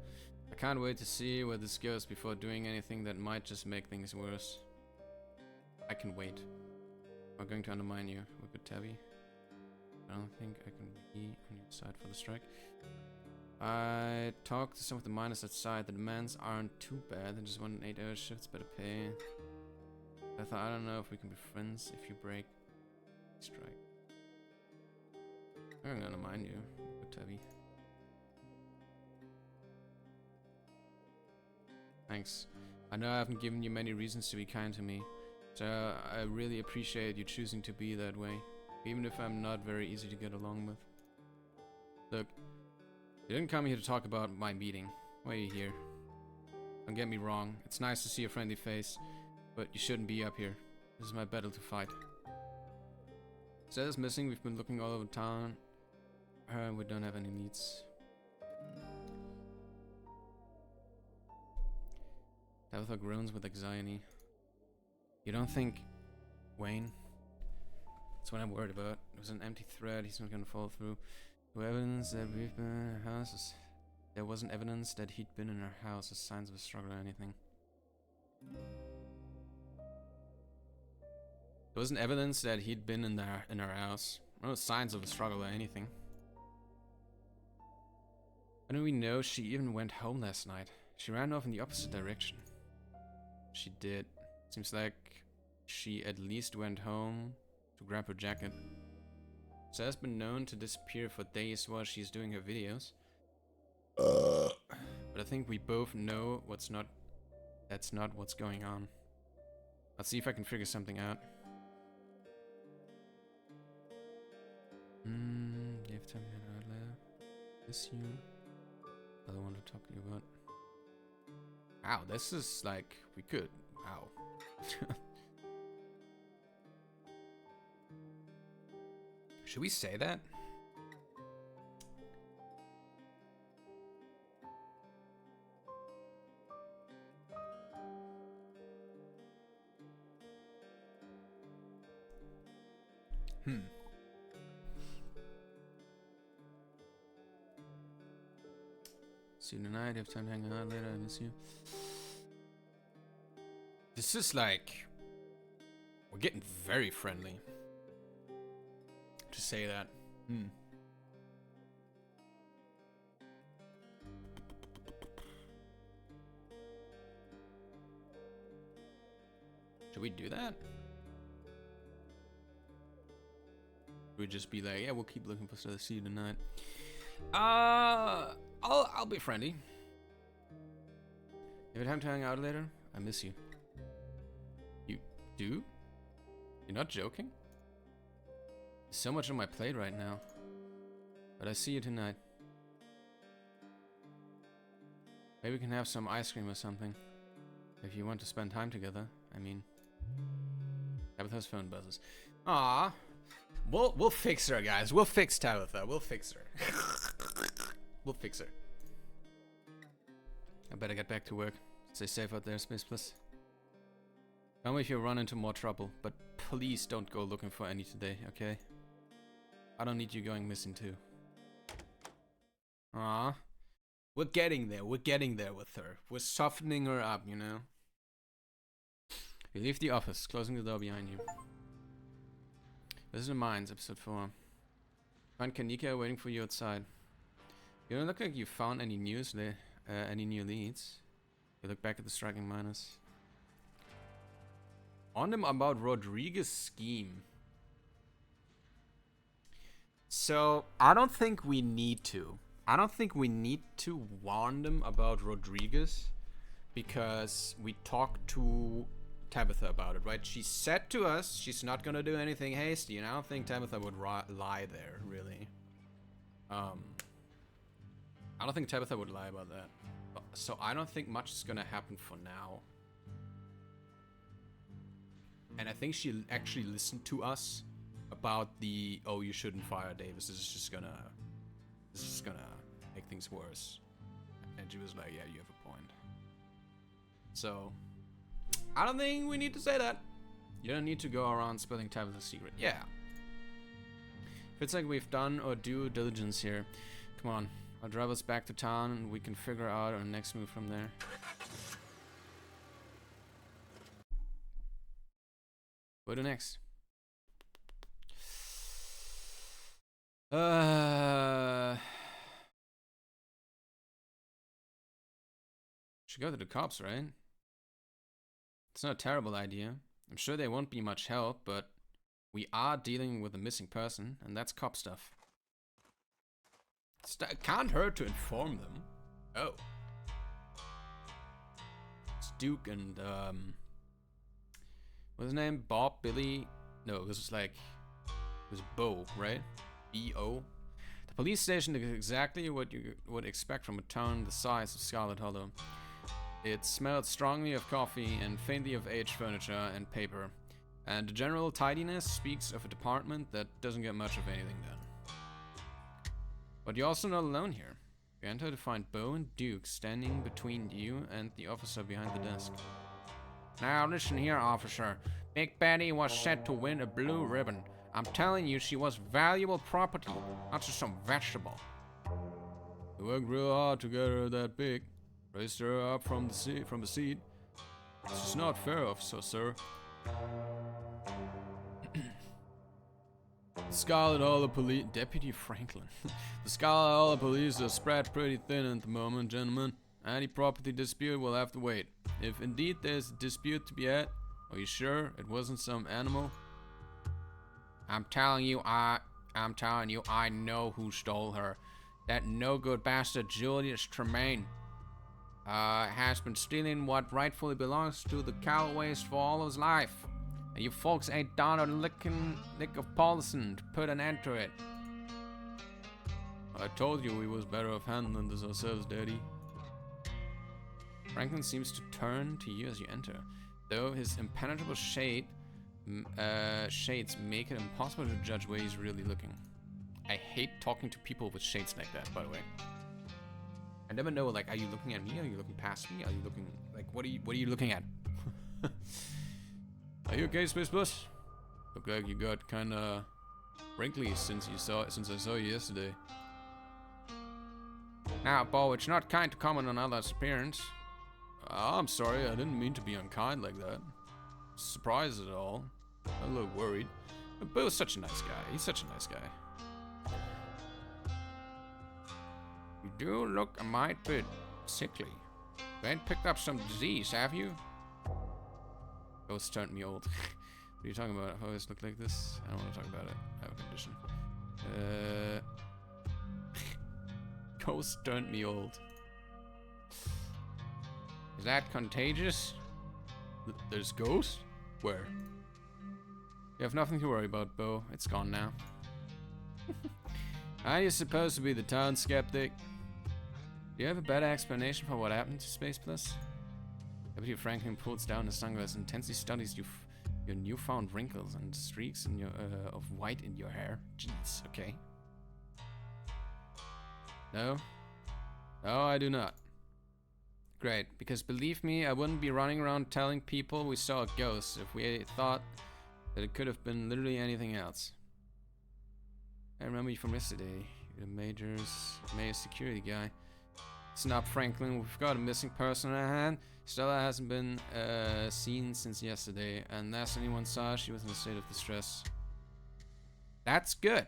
I can't wait to see where this goes before doing anything that might just make things worse. I can wait. I'm going to undermine you. We're good, Tabby. I don't think I can be on your side for the strike. I talked to some of the miners outside. The demands aren't too bad. They just want an 8-hour shift, better pay. I thought, I don't know if we can be friends if you break strike. I'm gonna mind you, good Tabby. Thanks. I know I haven't given you many reasons to be kind to me, so I really appreciate you choosing to be that way, even if I'm not very easy to get along with. Look, you didn't come here to talk about my meeting. Why are you here? Don't get me wrong, it's nice to see a friendly face, but you shouldn't be up here. This is my battle to fight. Zed is missing, we've been looking all over town. We don't have any leads. Tabitha groans with anxiety. You don't think... Wayne? That's what I'm worried about. It was an empty threat, he's not gonna fall through. No evidence that we've been in her house. There wasn't evidence that he'd been in her house as signs of a struggle or anything. There wasn't evidence that he'd been in her house. No signs of a struggle or anything. How do we know she even went home last night? She ran off in the opposite direction. She did. Seems like she at least went home to grab her jacket. So has been known to disappear for days while she's doing her videos. But I think we both know that's not what's going on. Let's see if I can figure something out. You have to tell me about later. This you. Other one to talk to you about. Wow, this is like we could. Wow. Should we say that? See you tonight. You have time to hang out later. I miss you. This is like we're getting very friendly. To say that. Should we do that? Should we just be like, yeah, we'll keep looking for stuff to see you tonight. I'll be friendly. You have time to hang out later? I miss you. You do? You're not joking? There's so much on my plate right now. But I see you tonight. Maybe we can have some ice cream or something. If you want to spend time together. I mean, Tabitha's phone buzzes. Ah, we'll fix her, guys. We'll fix Tabitha. We'll fix her. We'll fix her. I better get back to work. Stay safe out there, Space Plus. Tell me if you run into more trouble, but please don't go looking for any today, okay? I don't need you going missing too. Ah, we're getting there. We're getting there with her. We're softening her up, you know. You leave the office, closing the door behind you. This is the Mines, episode 4. Find Kanika waiting for you outside. You don't look like you found any news there, any new leads. You look back at the striking miners. On them about Rodriguez's scheme. So, I don't think we need to. I don't think we need to warn them about Rodriguez. Because we talked to Tabitha about it, right? She said to us she's not gonna do anything hasty, and I don't think Tabitha would lie there, really. I don't think Tabitha would lie about that. So I don't think much is gonna happen for now. And I think she actually listened to us about the, oh, you shouldn't fire Davis. This is just gonna make things worse. And she was like, yeah, you have a point. So I don't think we need to say that. You don't need to go around spilling Tabitha's secret. Yeah. If it's like we've done our due diligence here, come on. I'll drive us back to town and we can figure out our next move from there. What do next? Should go to the cops, right? It's not a terrible idea. I'm sure they won't be much help, but we are dealing with a missing person, and that's cop stuff. It can't hurt to inform them. Oh. It's Duke and, what's his name? Bob, Billy? No, this was like, it was Bo, right? B-O. The police station is exactly what you would expect from a town the size of Scarlet Hollow. It smelled strongly of coffee and faintly of aged furniture and paper. And the general tidiness speaks of a department that doesn't get much of anything done. But you're also not alone here. You enter to find Bo and Duke standing between you and the officer behind the desk. Now listen here, officer. Big Betty was set to win a blue ribbon. I'm telling you, she was valuable property, not just some vegetable. We worked real hard to get her that big. Raised her up from the seat. This is not fair, officer, sir. Scarlet Hollow Police... Deputy Franklin. The Scarlet Hollow Police are spread pretty thin at the moment, gentlemen. Any property dispute will have to wait. If indeed there's a dispute to be had, Are you sure it wasn't some animal? I'm telling you, I know who stole her. That no-good bastard Julius Tremaine has been stealing what rightfully belongs to the Callaways for all his life. And you folks ain't done a lick of policing to put an end to it. I told you we was better off handling this ourselves, Daddy. Franklin seems to turn to you as you enter, though his impenetrable shades make it impossible to judge where he's really looking. I hate talking to people with shades like that, by the way. I never know, like, are you looking at me? Are you looking past me? Are you looking, like, what are you looking at? Are you okay, Space Bus? Look like you got kinda wrinkly since I saw you yesterday. Now, Bo, it's not kind to comment on others' appearance. I'm sorry, I didn't mean to be unkind like that. Surprised at all. A little worried. But Bo's such a nice guy. He's such a nice guy. You do look a mite bit sickly. You ain't picked up some disease, have you? Ghost turned me old. What are you talking about? I've always looked like this. I don't want to talk about it. I have a condition. Ghost turned me old. Is that contagious? There's ghosts? Where? You have nothing to worry about, Bo. It's gone now. Are you supposed to be the town skeptic? Do you have a better explanation for what happened to Space Plus? W. Franklin pulls down his sunglasses and intensely studies your newfound wrinkles and streaks in your of white in your hair. Jeez, okay. No? No, I do not. Great, because believe me, I wouldn't be running around telling people we saw a ghost if we thought that it could have been literally anything else. I remember you from yesterday. You're the mayor's security guy. Listen up, Franklin. We've got a missing person at hand. Stella hasn't been seen since yesterday, and last anyone saw, she was in a state of distress. That's good.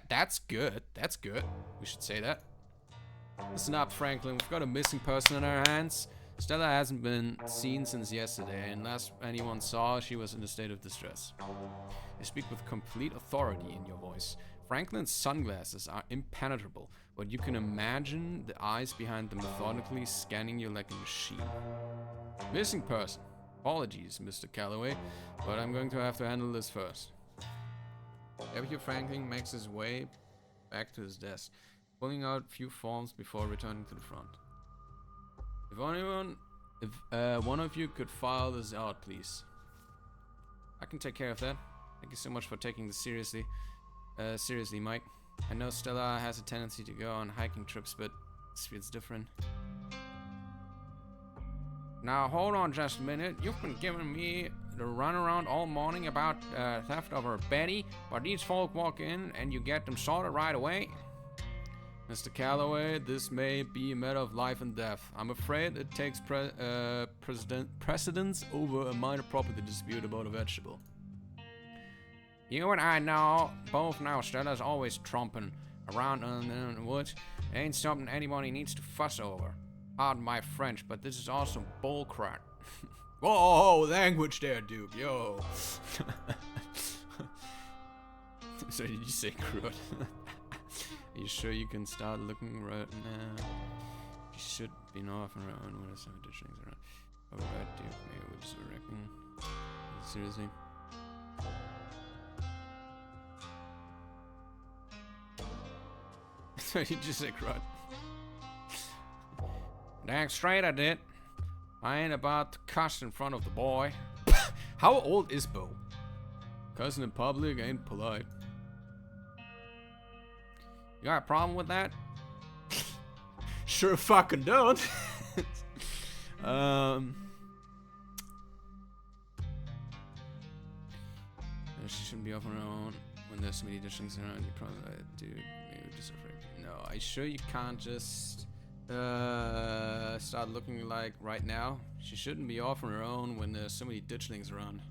That's good. That's good. We should say that. Listen up, Franklin. We've got a missing person in our hands. Stella hasn't been seen since yesterday, and last anyone saw, she was in a state of distress. You speak with complete authority in your voice. Franklin's sunglasses are impenetrable, but you can imagine the eyes behind them methodically scanning you like a machine. Missing person. Apologies, Mr. Calloway, but I'm going to have to handle this first. W. Franklin makes his way back to his desk, pulling out a few forms before returning to the front. If one of you could file this out, please. I can take care of that. Thank you so much for taking this seriously. Seriously, Mike. I know Stella has a tendency to go on hiking trips, but this feels different. Now, hold on just a minute. You've been giving me the runaround all morning about theft of her Betty, but these folk walk in and you get them sorted right away. Mr. Calloway, this may be a matter of life and death. I'm afraid it takes precedence over a minor property dispute about a vegetable. You and I both know Stella's always tromping around in the woods. It ain't something anybody needs to fuss over. Pardon my French, but this is also bullcrap. Whoa, language there, Duke, yo. So did you say crud? Are you sure you can start looking right now? You should be off and around when there's some additions around. Alright, Duke, maybe we'll just reckon. Seriously? So you just say crud. Dang straight I did. I ain't about to cuss in front of the boy. How old is Bo? Cussing in public ain't polite. You got a problem with that? Sure fucking don't. She shouldn't be off on her own when there's so many dishes around. You probably do. Maybe just afraid. No, are you sure you can't just start looking like right now? She shouldn't be off on her own when there's so many ditchlings around.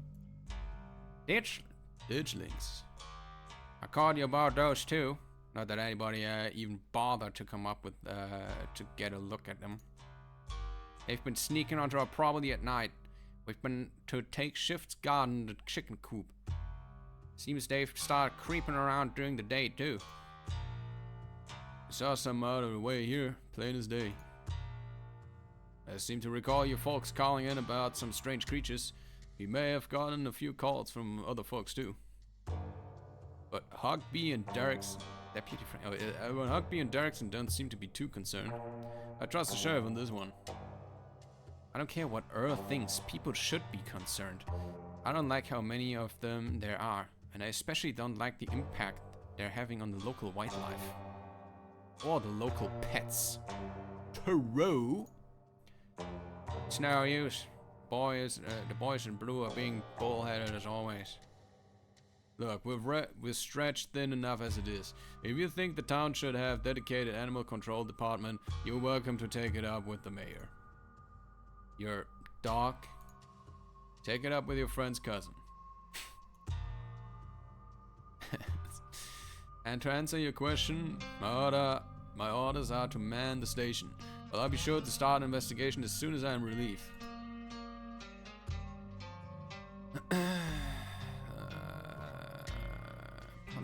Ditchlings. I called you about those too. Not that anybody even bothered to come up with to get a look at them. They've been sneaking onto our property at night. We've been to take shifts guarding the chicken coop. Seems they've started creeping around during the day too. We saw some out of the way here, plain as day. I seem to recall you folks calling in about some strange creatures. You may have gotten a few calls from other folks too. But Hogby and Derek's deputy friend. Hogby and Derrickson don't seem to be too concerned. I trust the sheriff on this one. I don't care what Earl thinks. People should be concerned. I don't like how many of them there are, and I especially don't like the impact they're having on the local wildlife or the local pets. True. It's no use. The boys in blue are being bullheaded as always. Look, we're stretched thin enough as it is. If you think the town should have dedicated animal control department, you're welcome to take it up with the mayor. Your dog? Take it up with your friend's cousin. And to answer your question, my orders are to man the station. But I'll be sure to start an investigation as soon as I'm relieved. Pound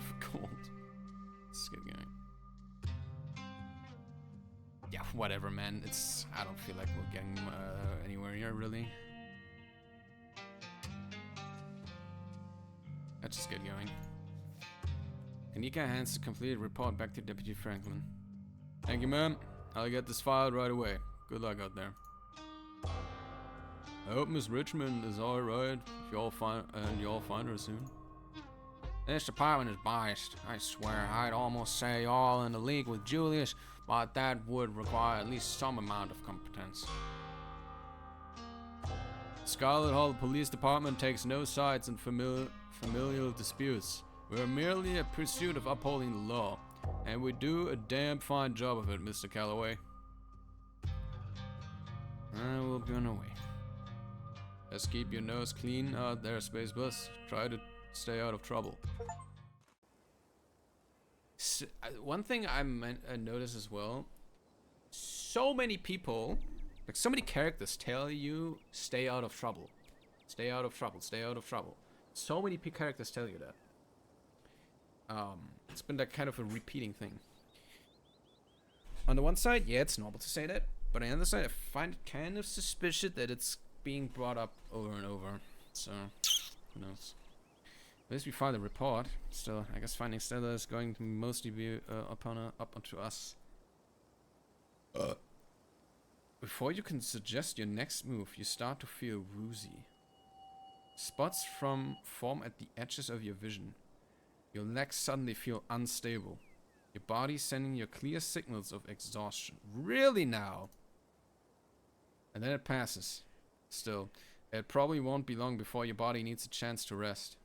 for gold. Let's get going. Yeah, whatever, man. I don't feel like we're getting anywhere here, really. Let's just get going. Kanika hands the completed report back to Deputy Franklin. Thank you, ma'am. I'll get this filed right away. Good luck out there. I hope Miss Richmond is alright. If you all find her soon. This department is biased. I swear, I'd almost say all in the league with Julius, but that would require at least some amount of competence. Scarlet Hall Police Department takes no sides in familial disputes. We're merely a pursuit of upholding the law, and we do a damn fine job of it, Mr. Calloway. I will be on our way. Just keep your nose clean out there, Space Bus. Try to stay out of trouble. So, one thing I noticed as well, so many people, like so many characters tell you, stay out of trouble. Stay out of trouble, stay out of trouble. So many characters tell you that. It's been that kind of a repeating thing. On the one side, yeah, it's normal to say that. But on the other side, I find it kind of suspicious that it's being brought up over and over. So, who knows. At least we filed a report. Still, I guess finding Stella is going to mostly be up onto us. Before you can suggest your next move, you start to feel woozy. Spots form at the edges of your vision. Your legs suddenly feel unstable. Your body sending you clear signals of exhaustion. Really now? And then it passes. Still, it probably won't be long before your body needs a chance to rest.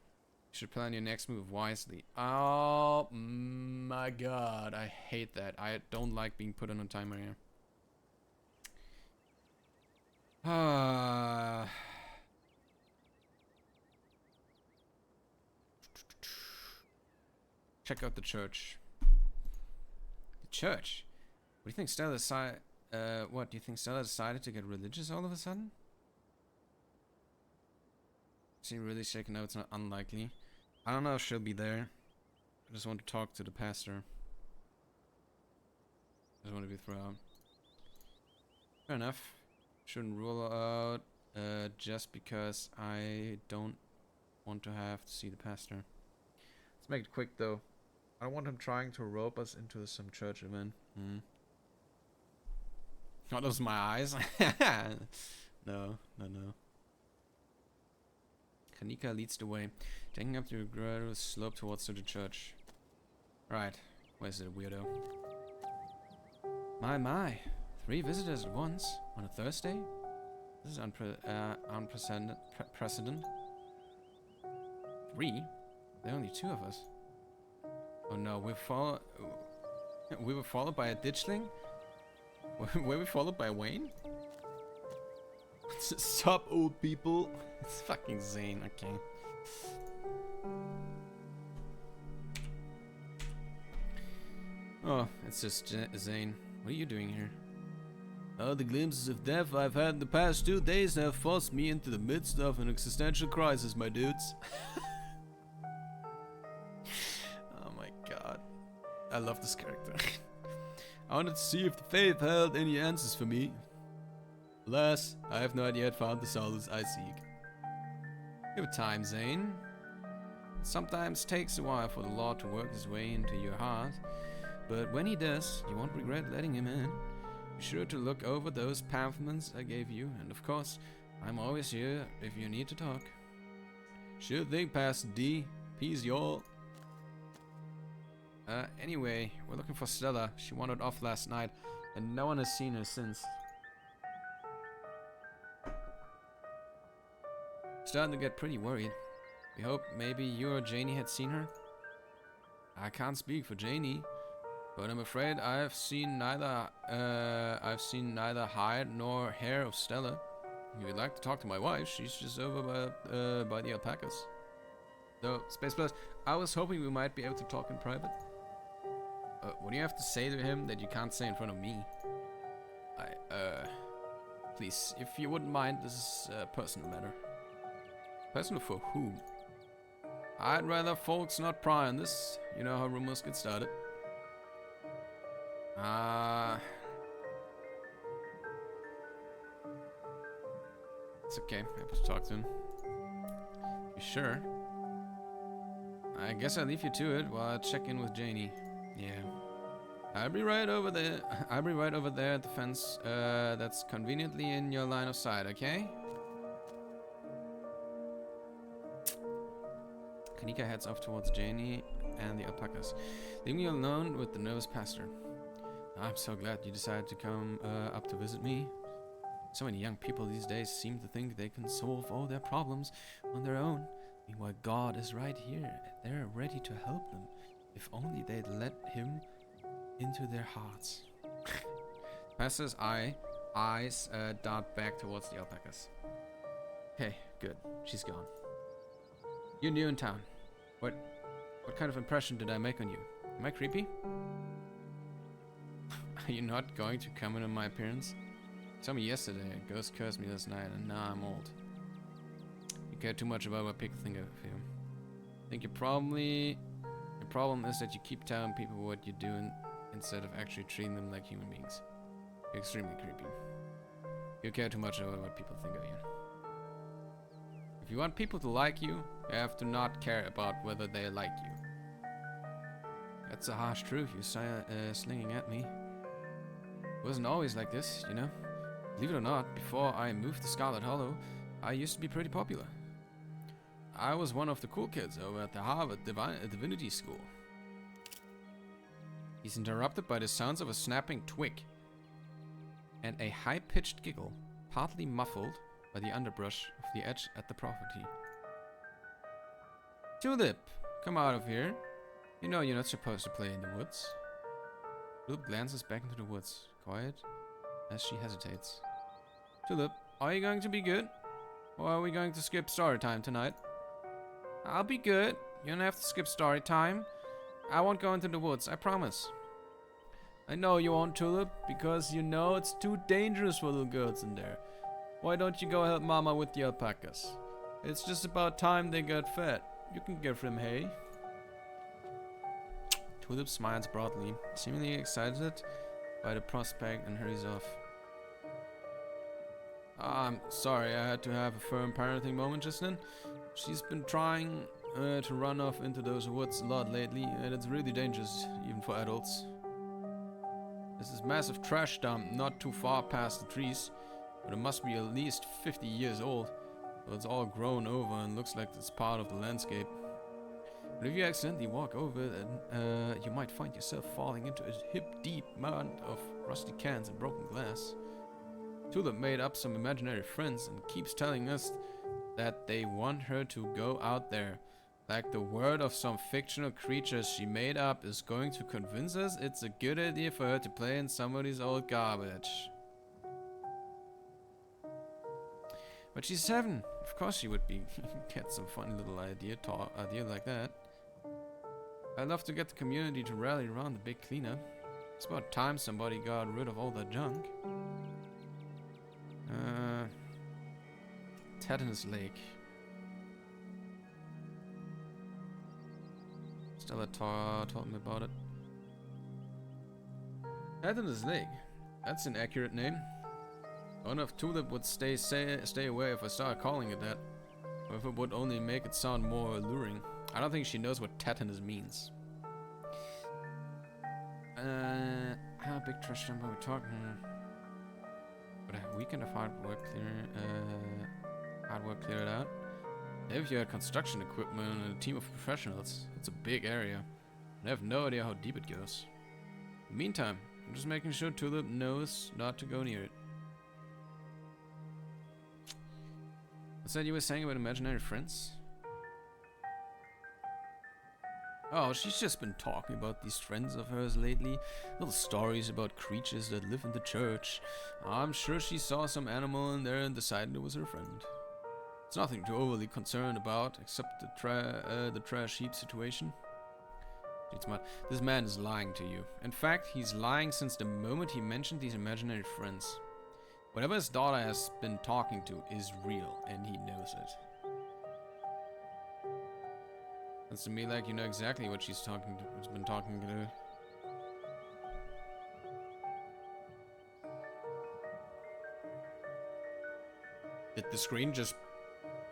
You should plan your next move wisely. Oh my god, I hate that. I don't like being put on a timer here. Check out the church. The church? What do you think Stella decided? What do you think Stella decided to get religious all of a sudden? She really shaken out. It's not unlikely. I don't know if she'll be there. I just want to talk to the pastor. I just want to be thrown. Fair enough. Shouldn't rule out just because I don't want to have to see the pastor. Let's make it quick though. I don't want him trying to rope us into some church event. Oh, those are my eyes. No. Kanika leads the way, taking up the gradual slope towards the church. Right, where's it, weirdo? My. 3 visitors at once on a Thursday? This is unprecedented. 3? There are only 2 of us. Oh no, we were followed by a ditchling? Were we followed by Wayne? Sup, old people? It's fucking Zane, okay. Oh, it's just Zane. What are you doing here? Oh, the glimpses of death I've had in the past 2 days have forced me into the midst of an existential crisis, my dudes. Oh my god. I love this character. I wanted to see if the faith held any answers for me. Alas, I have not yet found the solace I seek. Give it time, Zane. It sometimes takes a while for the Lord to work his way into your heart, but when he does, you won't regret letting him in. Be sure to look over those pamphlets I gave you, and of course, I'm always here if you need to talk. Sure thing, Pastor D. Peace, y'all. Anyway, we're looking for Stella. She wandered off last night, and no one has seen her since. Starting to get pretty worried. We hope maybe you or Janie had seen her. I can't speak for Janie, but I'm afraid I've seen neither hide nor hair of Stella. If you'd like to talk to my wife, she's just over by the alpacas. So, Space Plus, I was hoping we might be able to talk in private. What do you have to say to him that you can't say in front of me? Please, if you wouldn't mind, this is a personal matter. Personal for whom? I'd rather folks not pry on this. You know how rumors get started. It's okay, happy to talk to him. You sure? I guess I'll leave you to it while I check in with Janie. Yeah. I'll be right over there. I'll be right over there at the fence. That's conveniently in your line of sight, okay? Kanika heads off towards Janie and the alpacas, leaving you alone with the nervous pastor. I'm so glad you decided to come up to visit me. So many young people these days seem to think they can solve all their problems on their own. Meanwhile, God is right here. They're ready to help them, if only they'd let Him into their hearts. Pastor's eyes dart back towards the alpacas. Okay, good. She's gone. You're new in town. What kind of impression did I make on you? Am I creepy? Are you not going to comment on my appearance? You told me yesterday a ghost cursed me last night, and now I'm old. You care too much about what people think of you. I think your problem is that you keep telling people what you're doing instead of actually treating them like human beings. You're extremely creepy. You care too much about what people think of you. If you want people to like you, you have to not care about whether they like you. That's a harsh truth you're slinging at me. It wasn't always like this, you know. Believe it or not, before I moved to Scarlet Hollow, I used to be pretty popular. I was one of the cool kids over at the Harvard Divinity School. He's interrupted by the sounds of a snapping twig and a high-pitched giggle, partly muffled by the underbrush of the edge at the property. Tulip, come out of here. You know you're not supposed to play in the woods. Tulip glances back into the woods, quiet as she hesitates. Tulip, are you going to be good? Or are we going to skip story time tonight? I'll be good. You don't have to skip story time. I won't go into the woods, I promise. I know you won't, Tulip, because you know it's too dangerous for little girls in there. Why don't you go help Mama with the alpacas? It's just about time they got fed. You can give them hay. Tulip smiles broadly, seemingly excited by the prospect, and hurries off. I'm sorry, I had to have a firm parenting moment just then. She's been trying to run off into those woods a lot lately, and it's really dangerous, even for adults. There's this massive trash dump not too far past the trees, but it must be at least 50 years old, so it's all grown over and looks like it's part of the landscape. But if you accidentally walk over it, you might find yourself falling into a hip-deep mound of rusty cans and broken glass. Tulip made up some imaginary friends and keeps telling us that they want her to go out there. Like the word of some fictional creature she made up is going to convince us it's a good idea for her to play in somebody's old garbage. But she's 7. Of course she would be. Get some funny little idea like that. I'd love to get the community to rally around the big cleanup. It's about time somebody got rid of all that junk. Tetanus Lake. Stella told me about it. Tetanus Lake. That's an accurate name. I wonder if Tulip would stay away if I started calling it that. Or if it would only make it sound more alluring. I don't think she knows what tetanus means. How big trash dump are we talking? But a weekend of hard work cleared out. If you had construction equipment and a team of professionals, it's a big area. I have no idea how deep it goes. In the meantime, I'm just making sure Tulip knows not to go near it. What's that you were saying about imaginary friends? Oh, she's just been talking about these friends of hers lately. Little stories about creatures that live in the church. I'm sure she saw some animal in there and decided it was her friend. It's nothing to overly concerned about, except the trash heap situation. This man is lying to you. In fact, he's lying since the moment he mentioned these imaginary friends. Whatever his daughter has been talking to is real, and he knows it. Sounds to me like you know exactly what she's been talking to. Did the screen just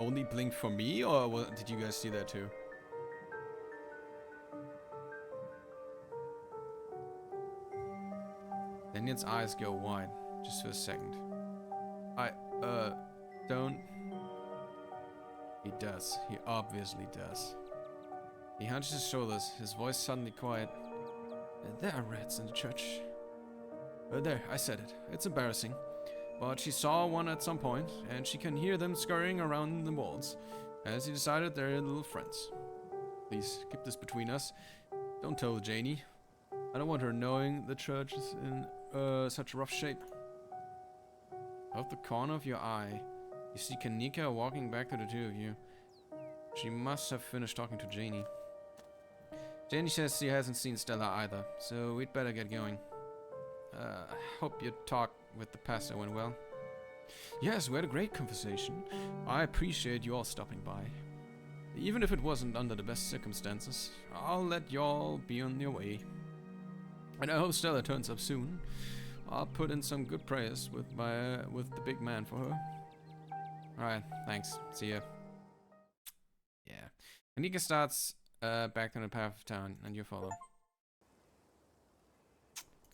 only blink for me, or did you guys see that too? Daniel's eyes go wide, just for a second. Don't... He does. He obviously does. He hunched his shoulders, his voice suddenly quiet. There are rats in the church. There, I said it. It's embarrassing. But she saw one at some point, and she can hear them scurrying around the walls. As he decided they're little friends. Please, keep this between us. Don't tell Janie. I don't want her knowing the church is in such rough shape. Out the corner of your eye, you see Kanika walking back to the two of you. She must have finished talking to Janie. Janie says she hasn't seen Stella either, so we'd better get going. Hope your talk with the pastor went well. Yes, we had a great conversation. I appreciate you all stopping by. Even if it wasn't under the best circumstances, I'll let y'all be on your way. And I hope Stella turns up soon. I'll put in some good prayers with the big man for her. Alright, thanks. See ya. Yeah. Kanika starts back on the path of town, and you follow.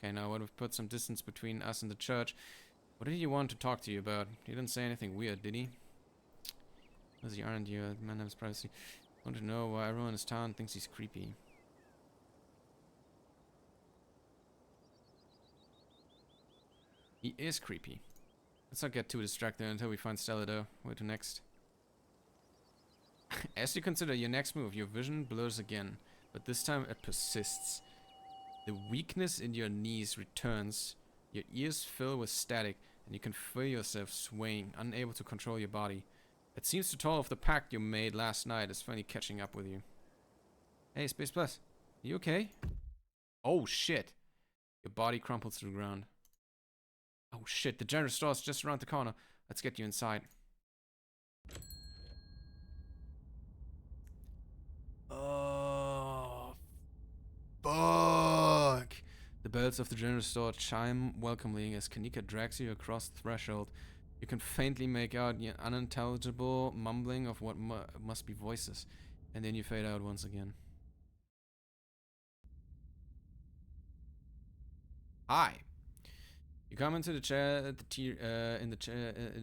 Okay, now what we've put some distance between us and the church. What did he want to talk to you about? He didn't say anything weird, did he? Was he aren't you? A man has privacy. I want to know why everyone in this town thinks he's creepy. He is creepy. Let's not get too distracted until we find Stella though. Where to next? As you consider your next move, your vision blurs again, but this time it persists. The weakness in your knees returns, your ears fill with static, and you can feel yourself swaying, unable to control your body. It seems to tell if the pact you made last night is finally catching up with you. Hey, Space Plus, are you okay? Oh shit! Your body crumples to the ground. Oh shit, the general store is just around the corner. Let's get you inside. Oh, fuck! The bells of the general store chime welcomingly as Kanika drags you across the threshold. You can faintly make out the unintelligible mumbling of what must be voices, and then you fade out once again. Hi. You come into the chair at the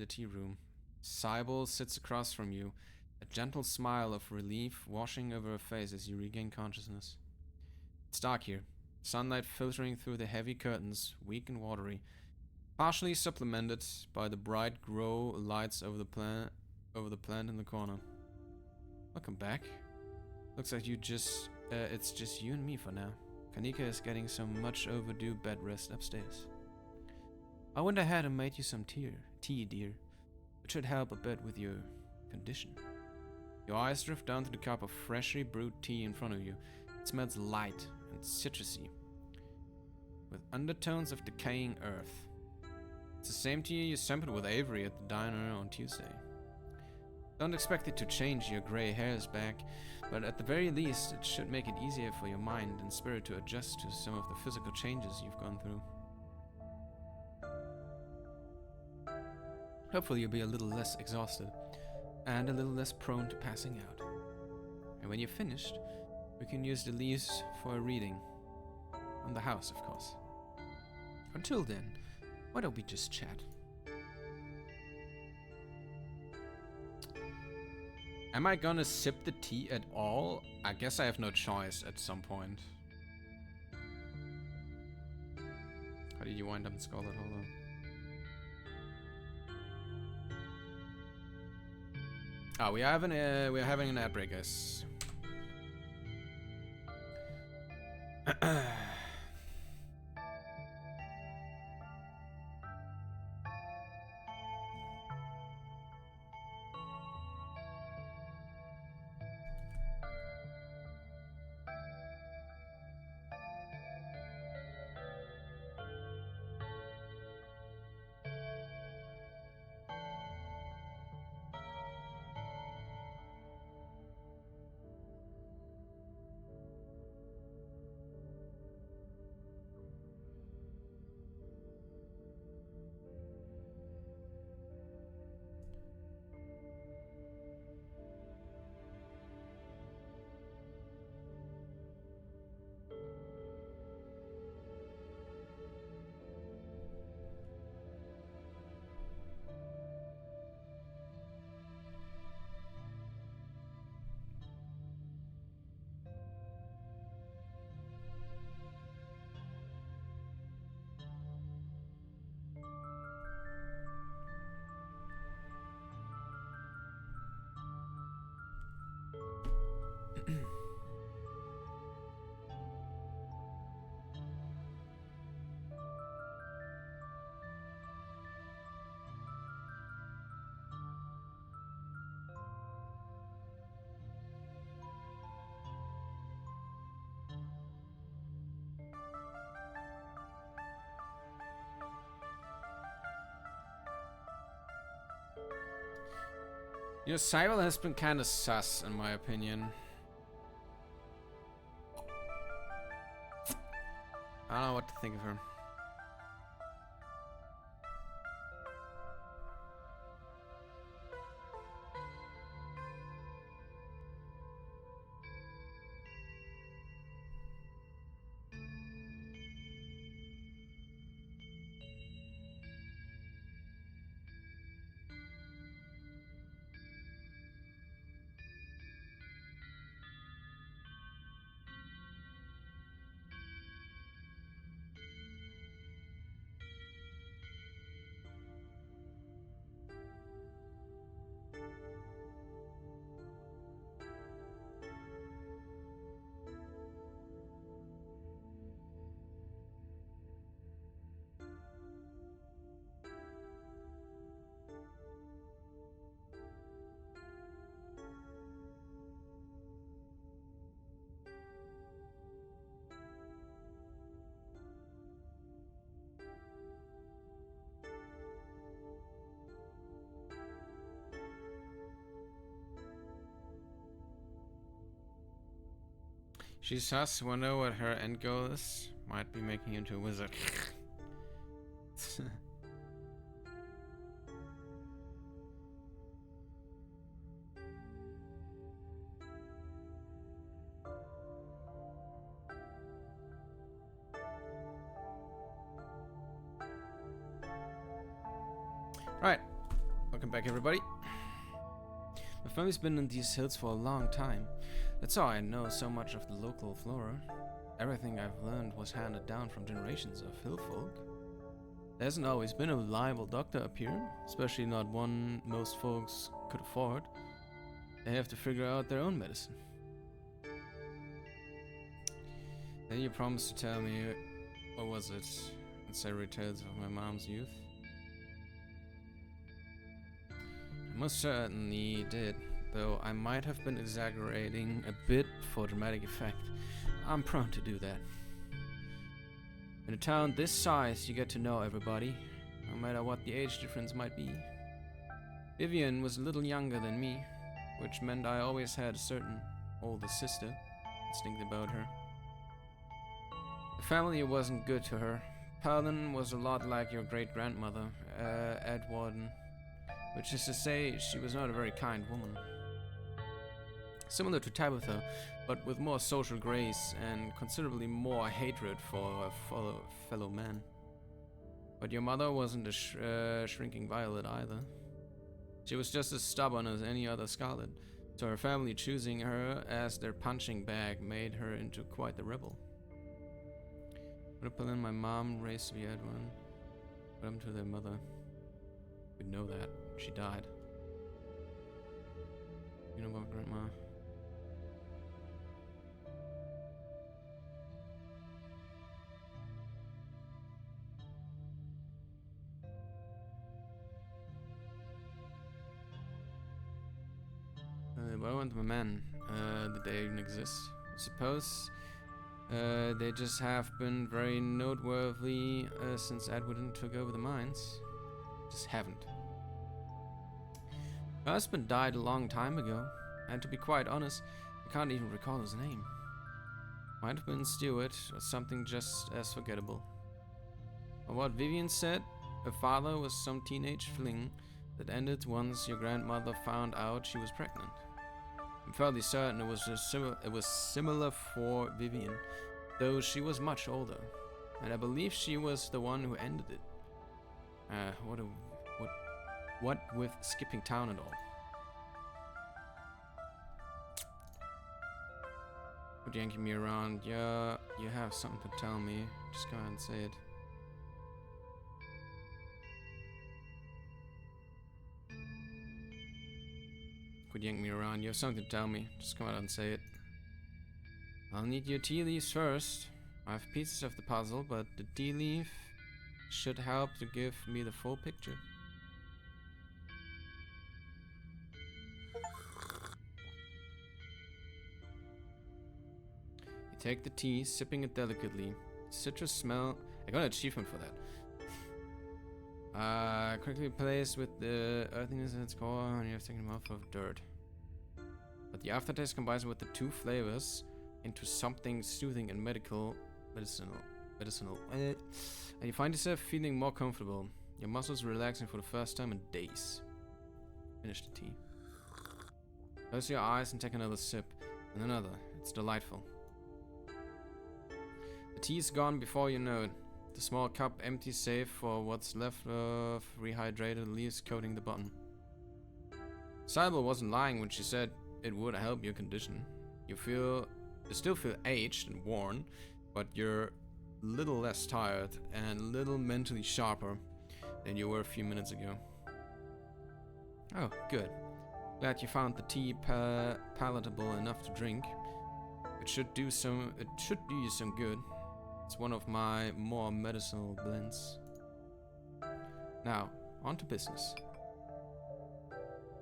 tea room. Sybil sits across from you, a gentle smile of relief washing over her face as you regain consciousness. It's dark here, sunlight filtering through the heavy curtains, weak and watery, partially supplemented by the bright grow lights over the plant in the corner. Welcome back. Looks like it's just you and me for now. Kanika is getting some much overdue bed rest upstairs. I went ahead and made you some tea, dear. It should help a bit with your condition. Your eyes drift down to the cup of freshly brewed tea in front of you. It smells light and citrusy, with undertones of decaying earth. It's the same tea you sampled with Avery at the diner on Tuesday. Don't expect it to change your gray hairs back, but at the very least, it should make it easier for your mind and spirit to adjust to some of the physical changes you've gone through. Hopefully you'll be a little less exhausted, and a little less prone to passing out. And when you're finished, we can use the leaves for a reading. On the house, of course. Until then, why don't we just chat? Am I gonna sip the tea at all? I guess I have no choice at some point. How did you wind up in Scarlet? Hold on. Ah, we're having an ad break, guys. Your Cybele has been kind of sus, in my opinion. I don't know what to think of her. She's sus, wonder what her end goal is. Might be making you into a wizard. Right, welcome back everybody. My family's been in these hills for a long time. That's how I know so much of the local flora. Everything I've learned was handed down from generations of hill folk. There hasn't always been a reliable doctor up here, especially not one most folks could afford. They have to figure out their own medicine. Then you promised to tell me, what was it? Unsavory tales of my mom's youth? I most certainly did, though I might have been exaggerating a bit for dramatic effect. I'm prone to do that. In a town this size, you get to know everybody. How matter what the age difference might be. Vivian was a little younger than me, which meant I always had a certain older sister instinct about her. The family wasn't good to her. Palin was a lot like your great-grandmother, Edwarden, which is to say, she was not a very kind woman. Similar to Tabitha, but with more social grace and considerably more hatred for a fellow man. But your mother wasn't a shrinking violet either. She was just as stubborn as any other Scarlet, so her family choosing her as their punching bag made her into quite the rebel. Ripple and my mom raised to be Edwin. What happened to their mother? We know that. She died. You know about Grandma? What happened to my men? Did they even exist? I suppose they just have been very noteworthy since Edwin took over the mines. Just haven't. My husband died a long time ago, and to be quite honest, I can't even recall his name. Might have been Stuart, or something just as forgettable. From what Vivian said, her father was some teenage fling that ended once your grandmother found out she was pregnant. I'm fairly certain it was similar for Vivian, though she was much older, and I believe she was the one who ended it. What with skipping town and all. Quit yanking me around. Yeah, you have something to tell me. Just go ahead and say it. Quit yanking me around. You have something to tell me. Just come out and say it. I'll need your tea leaves first. I have pieces of the puzzle, but the tea leaf should help to give me the full picture. You take the tea, sipping it delicately. Citrus smell. I got an achievement for that. Quickly placed with the earthiness at its core, and you have taken a mouthful of dirt. But the aftertaste combines with the two flavors into something soothing and medicinal. And you find yourself feeling more comfortable. Your muscles relaxing for the first time in days. Finish the tea. Close your eyes and take another sip. And another. It's delightful. The tea is gone before you know it. The small cup empties save for what's left of rehydrated leaves coating the bottom. Cybele wasn't lying when she said it would help your condition. You still feel aged and worn, but you're a little less tired and a little mentally sharper than you were a few minutes ago. Oh, good. Glad you found the tea palatable enough to drink. It should do you some good. It's one of my more medicinal blends. Now, on to business.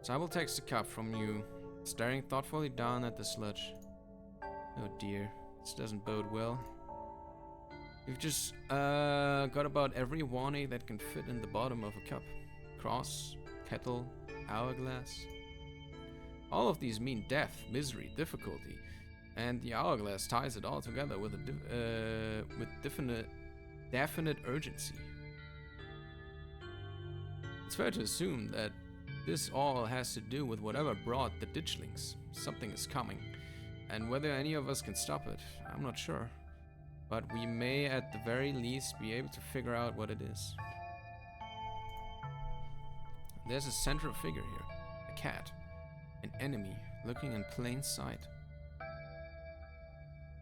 Cybele takes the cup from you, staring thoughtfully down at the sludge. Oh dear, this doesn't bode well. You've just got about every warning that can fit in the bottom of a cup. Cross, kettle, hourglass. All of these mean death, misery, difficulty, and the hourglass ties it all together with definite urgency. It's fair to assume that this all has to do with whatever brought the ditchlings. Something is coming, and whether any of us can stop it, I'm not sure. But we may at the very least be able to figure out what it is. There's a central figure here, a cat, an enemy lurking in plain sight.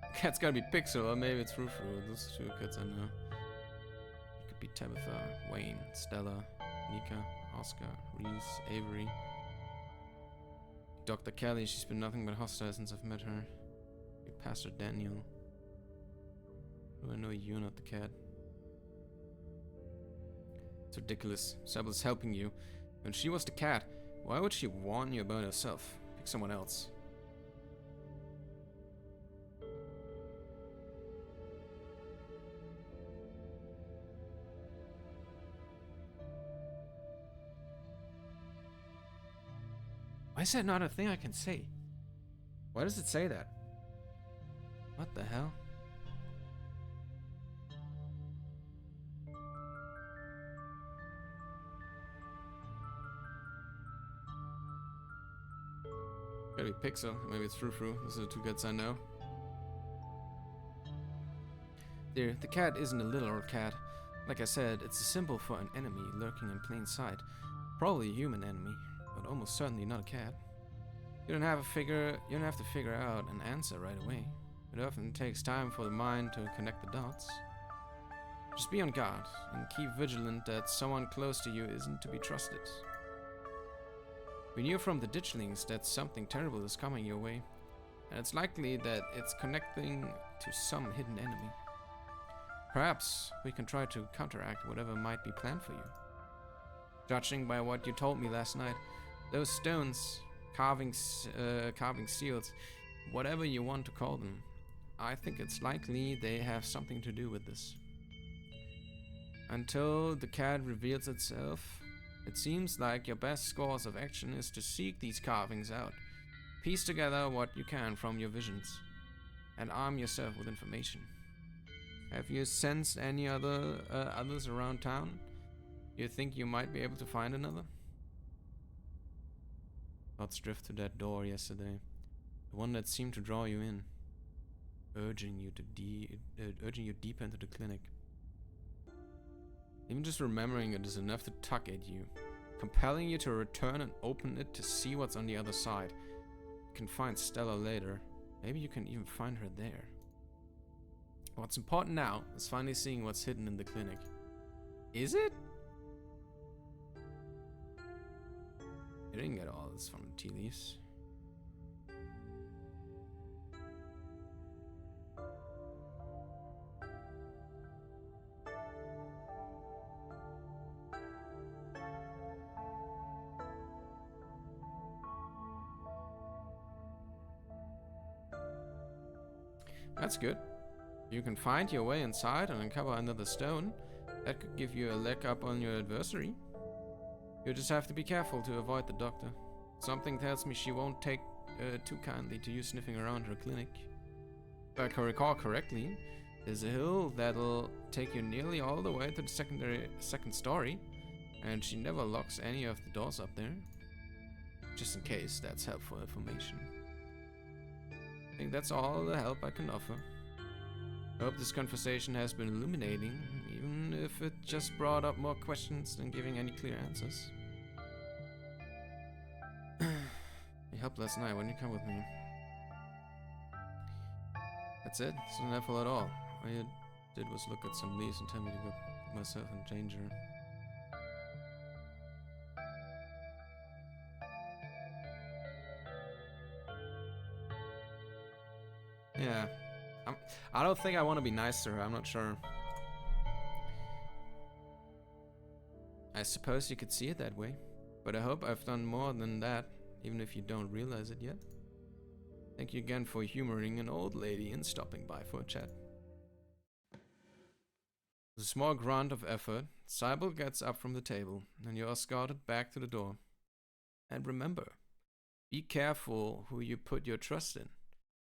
The cat's gotta be Pixel, or maybe it's Rufru. Those two cats I know. It could be Tabitha, Wayne, Stella, Nika, Oscar, Reese, Avery. Dr. Kelly, she's been nothing but hostile since I've met her. Pastor Daniel. How do I know you're not the cat? It's ridiculous. Cybele's helping you. When she was the cat, why would she warn you about herself? Pick someone else. Why is that not a thing I can say? Why does it say that? What the hell? Gotta be Pixel. Maybe it's Frou-Frou. Those are the two cats I know. Dear, the cat isn't a little cat. Like I said, it's a symbol for an enemy lurking in plain sight. Probably a human enemy, but almost certainly not a cat. You don't have to figure out an answer right away. It often takes time for the mind to connect the dots. Just be on guard and keep vigilant that someone close to you isn't to be trusted. We knew from the ditchlings that something terrible is coming your way, and it's likely that it's connecting to some hidden enemy. Perhaps we can try to counteract whatever might be planned for you. Judging by what you told me last night, those stones, carving seals, whatever you want to call them, I think it's likely they have something to do with this. Until the cat reveals itself, it seems like your best course of action is to seek these carvings out, piece together what you can from your visions, and arm yourself with information. Have you sensed any others around town? You think you might be able to find another? Thoughts drift to that door yesterday, the one that seemed to draw you in, urging you deeper into the clinic. Even just remembering it is enough to tug at you, compelling you to return and open it to see what's on the other side. You can find Stella later. Maybe you can even find her there. What's important now is finally seeing what's hidden in the clinic. Is it? You didn't get all this from the tea leaves. That's good. You can find your way inside and uncover another stone. That could give you a leg up on your adversary. You just have to be careful to avoid the doctor. Something tells me she won't take too kindly to you sniffing around her clinic. If I can recall correctly, there's a hill that'll take you nearly all the way to the second story, and she never locks any of the doors up there. Just in case that's helpful information. I think that's all the help I can offer. I hope this conversation has been illuminating, even if it just brought up more questions than giving any clear answers. You helped last night. Why didn't you come with me? That's it. It's not helpful at all. All you did was look at some leaves and tell me to go put myself in danger. Yeah. I don't think I want to be nice to her. I'm not sure. I suppose you could see it that way. But I hope I've done more than that, even if you don't realize it yet. Thank you again for humoring an old lady and stopping by for a chat. With a small grunt of effort, Sybil gets up from the table, and you are escorted back to the door. And remember, be careful who you put your trust in.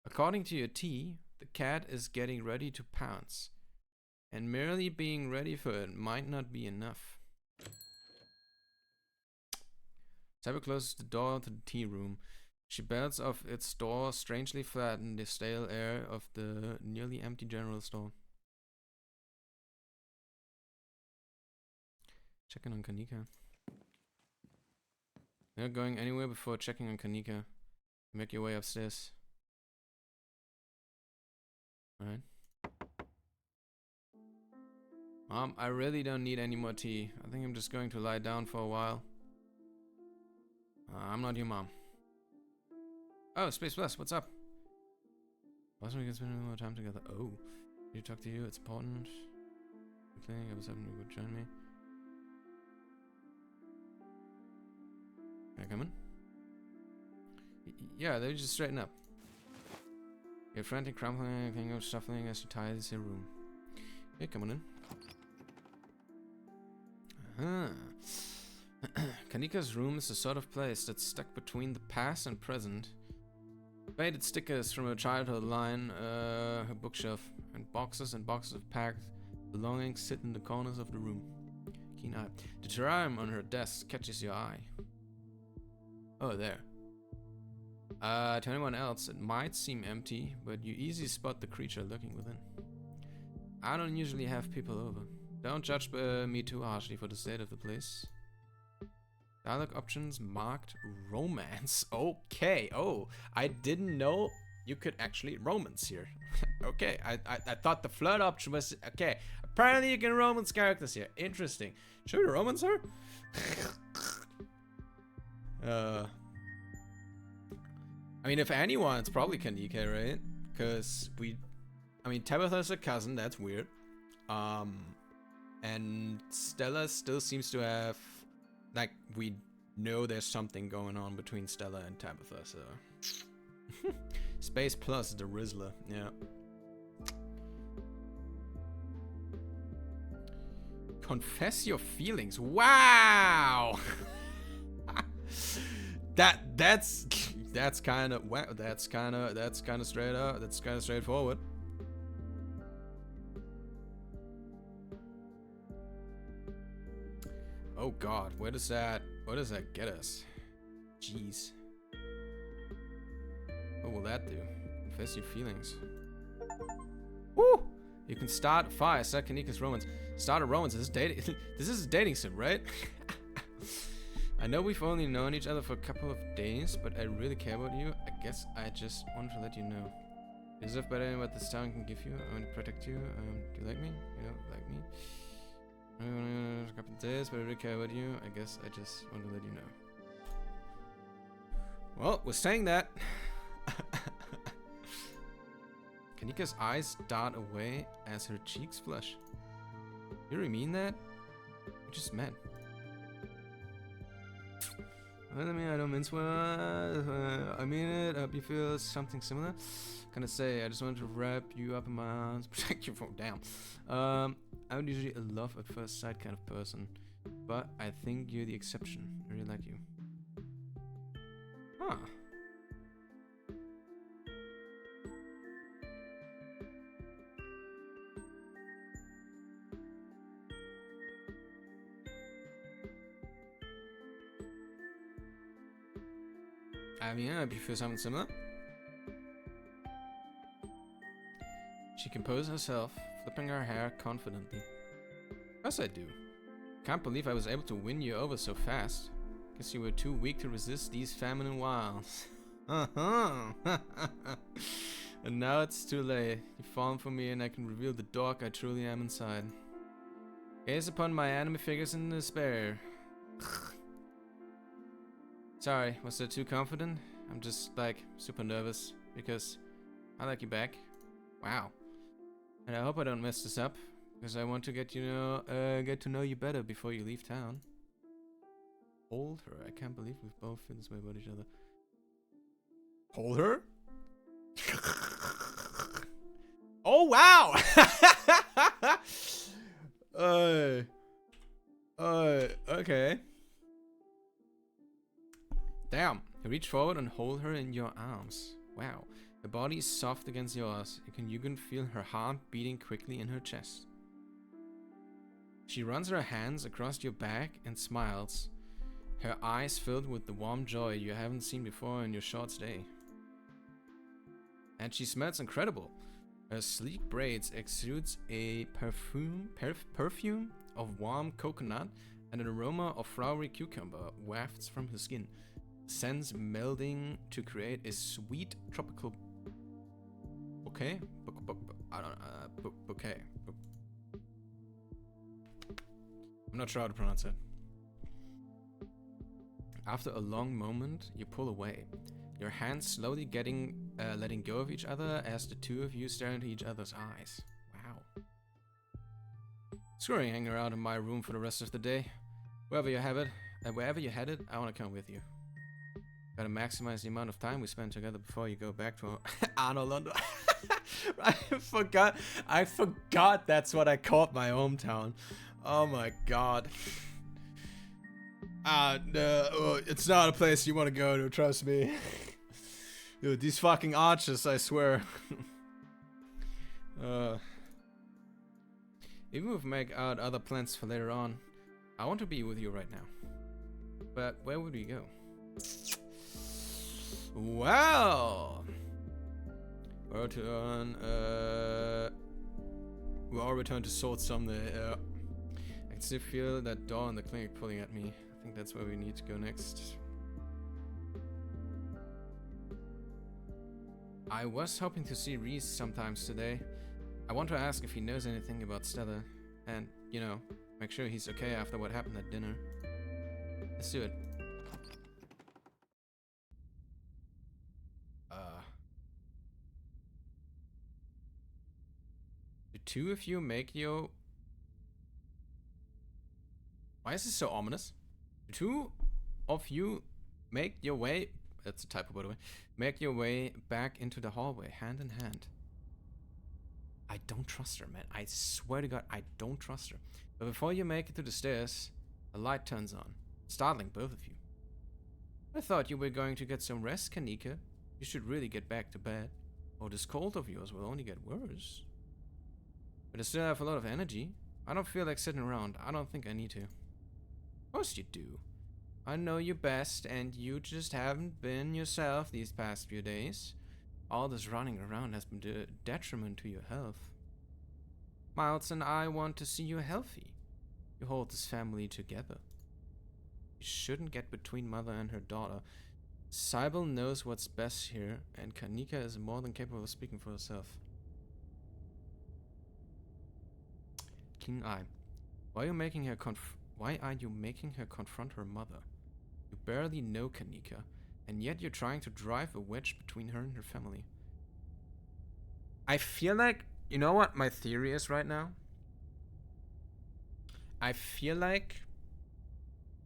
According to your tea, the cat is getting ready to pounce, and merely being ready for it might not be enough. Sybil closes the door to the tea room. She belts off its door strangely flat in the stale air of the nearly empty general store. Checking on Kanika. You're not going anywhere before checking on Kanika. Make your way upstairs. Alright. Mom, I really don't need any more tea. I think I'm just going to lie down for a while. I'm not your mom. Oh, Space Plus, what's up? Last week we can spend more time together. Oh, need to talk to you, it's important. Okay, I was hoping you would join me. Can I come in? Yeah, they just straighten up. Your frantic crumbling, thing of shuffling as she tidies her room. Okay, come on in. Kanika's room is the sort of place that's stuck between the past and present. Faded stickers from her childhood line her bookshelf, and boxes of packed belongings sit in the corners of the room. Keen eye. The terrarium on her desk catches your eye. Oh, there. To anyone else, it might seem empty, but you easily spot the creature lurking within. I don't usually have people over. Don't judge me too harshly for the state of the place. Dialogue options marked romance. Okay. Oh, I didn't know you could actually romance here. Okay, I thought the flirt option was okay. Apparently you can romance characters here. Interesting. Should we romance her? I mean, if anyone, it's probably Kanika, right? Because Tabitha's a cousin. That's weird. And Stella still seems to have, like, we know there's something going on between Stella and Tabitha, so. Space plus the Rizzler, yeah. Confess your feelings. Wow! that's kind of straight up. That's kind of straightforward. Oh God, what does that get us? Jeez. What will that do? Confess your feelings. Woo! You can start fire. Set Kanika's romance. Start a romance. This is dating. This is a dating sim, right? I know we've only known each other for a couple of days, but I really care about you. I guess I just wanted to let you know. You deserve better than what this town can give you. I want to protect you. Do you like me? You don't like me? A couple of days, but I really care about you. I guess I just want to let you know. Well, we're saying that. Kanika's eyes dart away as her cheeks flush. You really mean that? We just met. Well, I mean, I don't mince words. I mean it. I hope you feel something similar. Can I say? I just wanted to wrap you up in my arms, protect you from down. I'm usually a love at first sight kind of person, but I think you're the exception. I really like you. Huh. I mean, I hope you feel something similar. She composed herself, flipping her hair confidently. Of course I do. Can't believe I was able to win you over so fast. Guess you were too weak to resist these feminine wiles. And now it's too late. You've fallen for me and I can reveal the dog I truly am inside. Gaze upon my anime figures in despair. Sorry, was that too confident? I'm just, like, super nervous because I like you back. Wow. And I hope I don't mess this up, because I want to get to know you better before you leave town. Hold her. I can't believe we both feel this way about each other. Hold her? Oh wow! Okay. Damn. You reach forward and hold her in your arms. Wow. Her body is soft against yours. You can feel her heart beating quickly in her chest. She runs her hands across your back and smiles, her eyes filled with the warm joy you haven't seen before in your short stay. And she smells incredible. Her sleek braids exudes a perfume of warm coconut, and an aroma of flowery cucumber wafts from her skin, scents melding to create a sweet tropical bouquet. Bouquet. I'm not sure how to pronounce it. After a long moment, you pull away, your hands slowly letting go of each other as the two of you stare into each other's eyes. Wow. Screw hanging around in my room for the rest of the day. Wherever you headed, I want to come with you. Gotta maximize the amount of time we spend together before you go back to Arnold London. I forgot that's what I called my hometown. Oh my god. No, it's not a place you want to go to, trust me. Dude, these fucking arches, I swear. Even if we make out other plans for later on, I want to be with you right now. But where would we go? Well, we'll return to Sword someday. I can still feel that door in the clinic pulling at me. I think that's where we need to go next. I was hoping to see Reese sometimes today. I want to ask if he knows anything about Stella. And, you know, make sure he's okay after what happened at dinner. Let's do it. Do two of you make your... Why is this so ominous? Do two of you make your way... That's a typo, by the way. Make your way back into the hallway, hand in hand. I don't trust her, man. I swear to God, I don't trust her. But before you make it to the stairs, a light turns on, startling both of you. I thought you were going to get some rest, Kanika. You should really get back to bed, or this cold of yours will only get worse. But I still have a lot of energy. I don't feel like sitting around. I don't think I need to. Of course you do. I know you best, and you just haven't been yourself these past few days. All this running around has been a detriment to your health. Miles and I want to see you healthy. You hold this family together. You shouldn't get between mother and her daughter. Sybil knows what's best here, and Kanika is more than capable of speaking for herself. Keen eye. Why are you making her confront her mother? You barely know Kanika, and yet you're trying to drive a wedge between her and her family. I feel like, you know what my theory is right now? I feel like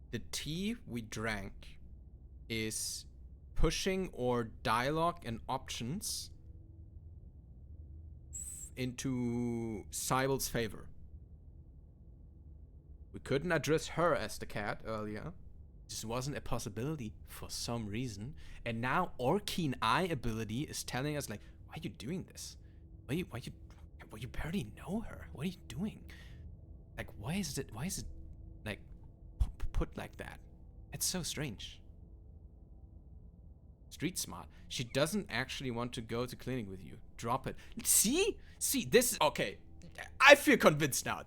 the tea we drank is pushing our dialogue and options into Sybil's favor. We couldn't address her as the cat earlier. This wasn't a possibility for some reason. And now our keen eye ability is telling us, like, why are you doing this? You barely know her. What are you doing? Like, why is it like put like that? It's so strange. Street smart. She doesn't actually want to go to clinic with you. Drop it. See, this is okay. I feel convinced now.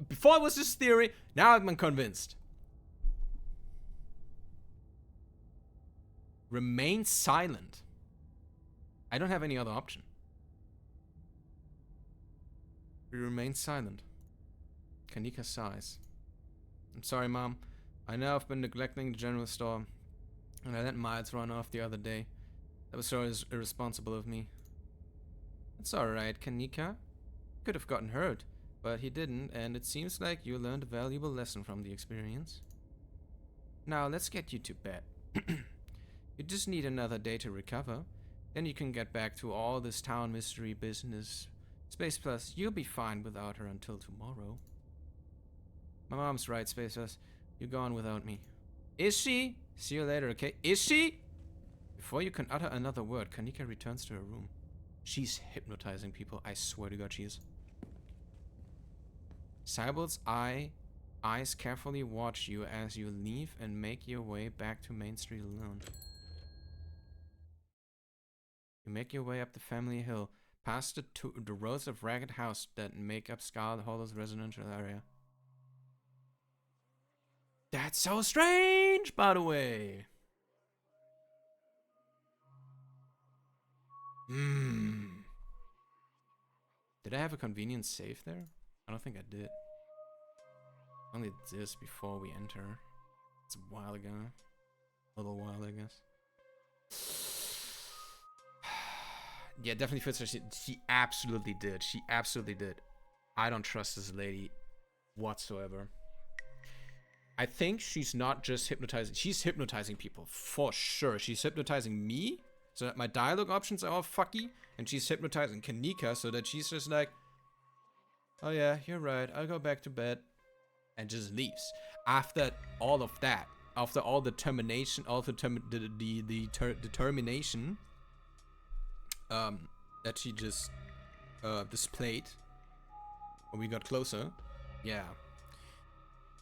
Before it was this theory, now I'm convinced. Remain silent. I don't have any other option. We remain silent. Kanika sighs. I'm sorry, Mom. I know I've been neglecting the general store, and I let Miles run off the other day. That was so irresponsible of me. It's alright, Kanika. Could have gotten hurt, but he didn't, and it seems like you learned a valuable lesson from the experience. Now, let's get you to bed. You just need another day to recover. Then you can get back to all this town mystery business. Space Plus, you'll be fine without her until tomorrow. My mom's right, Space Plus. You're gone without me. Is she? See you later, okay? Is she? Before you can utter another word, Kanika returns to her room. She's hypnotizing people. I swear to God, she is. Sybil's eyes carefully watch you as you leave and make your way back to Main Street alone. You make your way up the family hill, past the rows of ragged houses that make up Scarlet Hollow's residential area. That's so strange, by the way. Did I have a convenient save there? I don't think I did. Only this before we enter. It's a while ago. A little while, I guess. Yeah, definitely fits her. She absolutely did. She absolutely did. I don't trust this lady whatsoever. I think she's not just hypnotizing. She's hypnotizing people for sure. She's hypnotizing me so that my dialogue options are all fucky. And she's hypnotizing Kanika so that she's just like, oh yeah, you're right. I'll go back to bed. and just leaves. After all of that, after all the termination, all the determination that she just displayed when we got closer, yeah.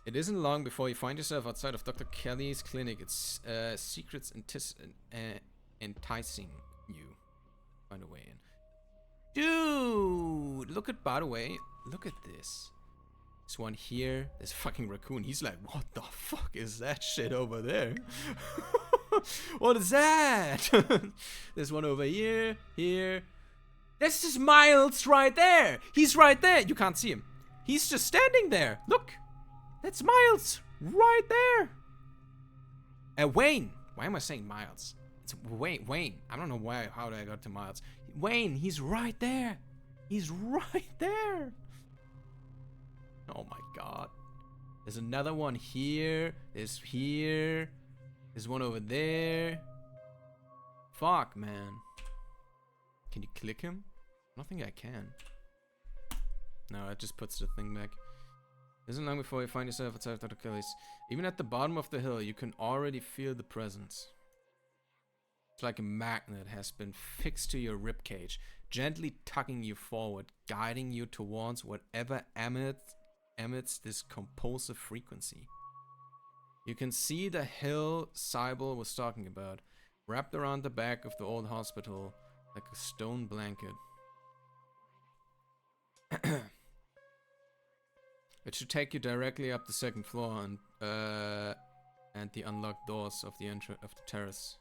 It isn't long before you find yourself outside of Dr. Kelly's clinic. It's secrets enticing you. Find a way in. Dude, look at, by the way, look at this. This one here, this fucking raccoon. He's like, what the fuck is that shit over there? What is that? There's one over here, here. This is Miles right there. He's right there. You can't see him. He's just standing there. Look. That's Miles right there. Wayne. Why am I saying Miles? It's Wayne. Wayne. I don't know why. How did I got to Miles? Wayne. He's right there. He's right there. Oh my god. There's another one here. There's here. There's one over there. Fuck, man. Can you click him? I don't think I can. No, it just puts the thing back. Isn't long before you find yourself outside of Dr. Kelly's. Even at the bottom of the hill, you can already feel the presence. It's like a magnet has been fixed to your ribcage, gently tugging you forward, guiding you towards whatever emits this compulsive frequency. You can see the hill Cybele was talking about, wrapped around the back of the old hospital like a stone blanket. It should take you directly up the second floor and the unlocked doors of the terrace.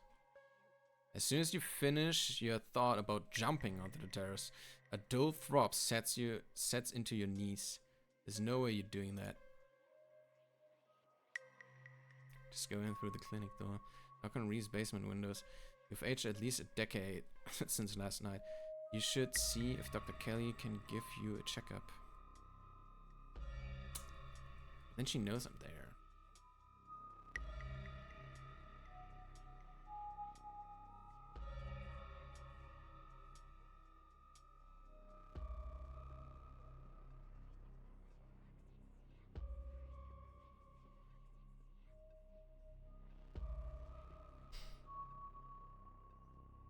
As soon as you finish your thought about jumping onto the terrace, a dull throb sets into your knees. There's no way you're doing that. Just go in through the clinic door. Knock on Ree's basement windows. You've aged at least a decade since last night. You should see if Dr. Kelly can give you a checkup. Then she knows I'm there.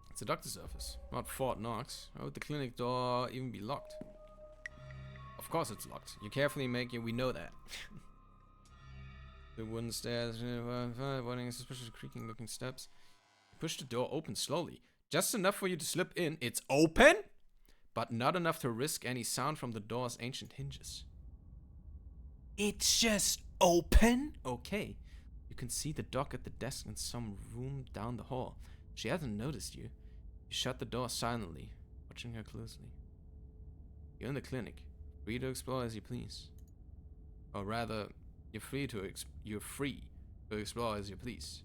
It's a doctor's office, not Fort Knox. Why would the clinic door even be locked? Of course it's locked. You carefully make it, we know that. The wooden stairs, avoiding suspicious creaking looking steps. You push the door open slowly. Just enough for you to slip in. It's open! But not enough to risk any sound from the door's ancient hinges. It's just open? Okay. You can see the doc at the desk in some room down the hall. She hasn't noticed you. You shut the door silently, watching her closely. You're in the clinic, free to explore as you please. Or rather, you're free to explore as you please.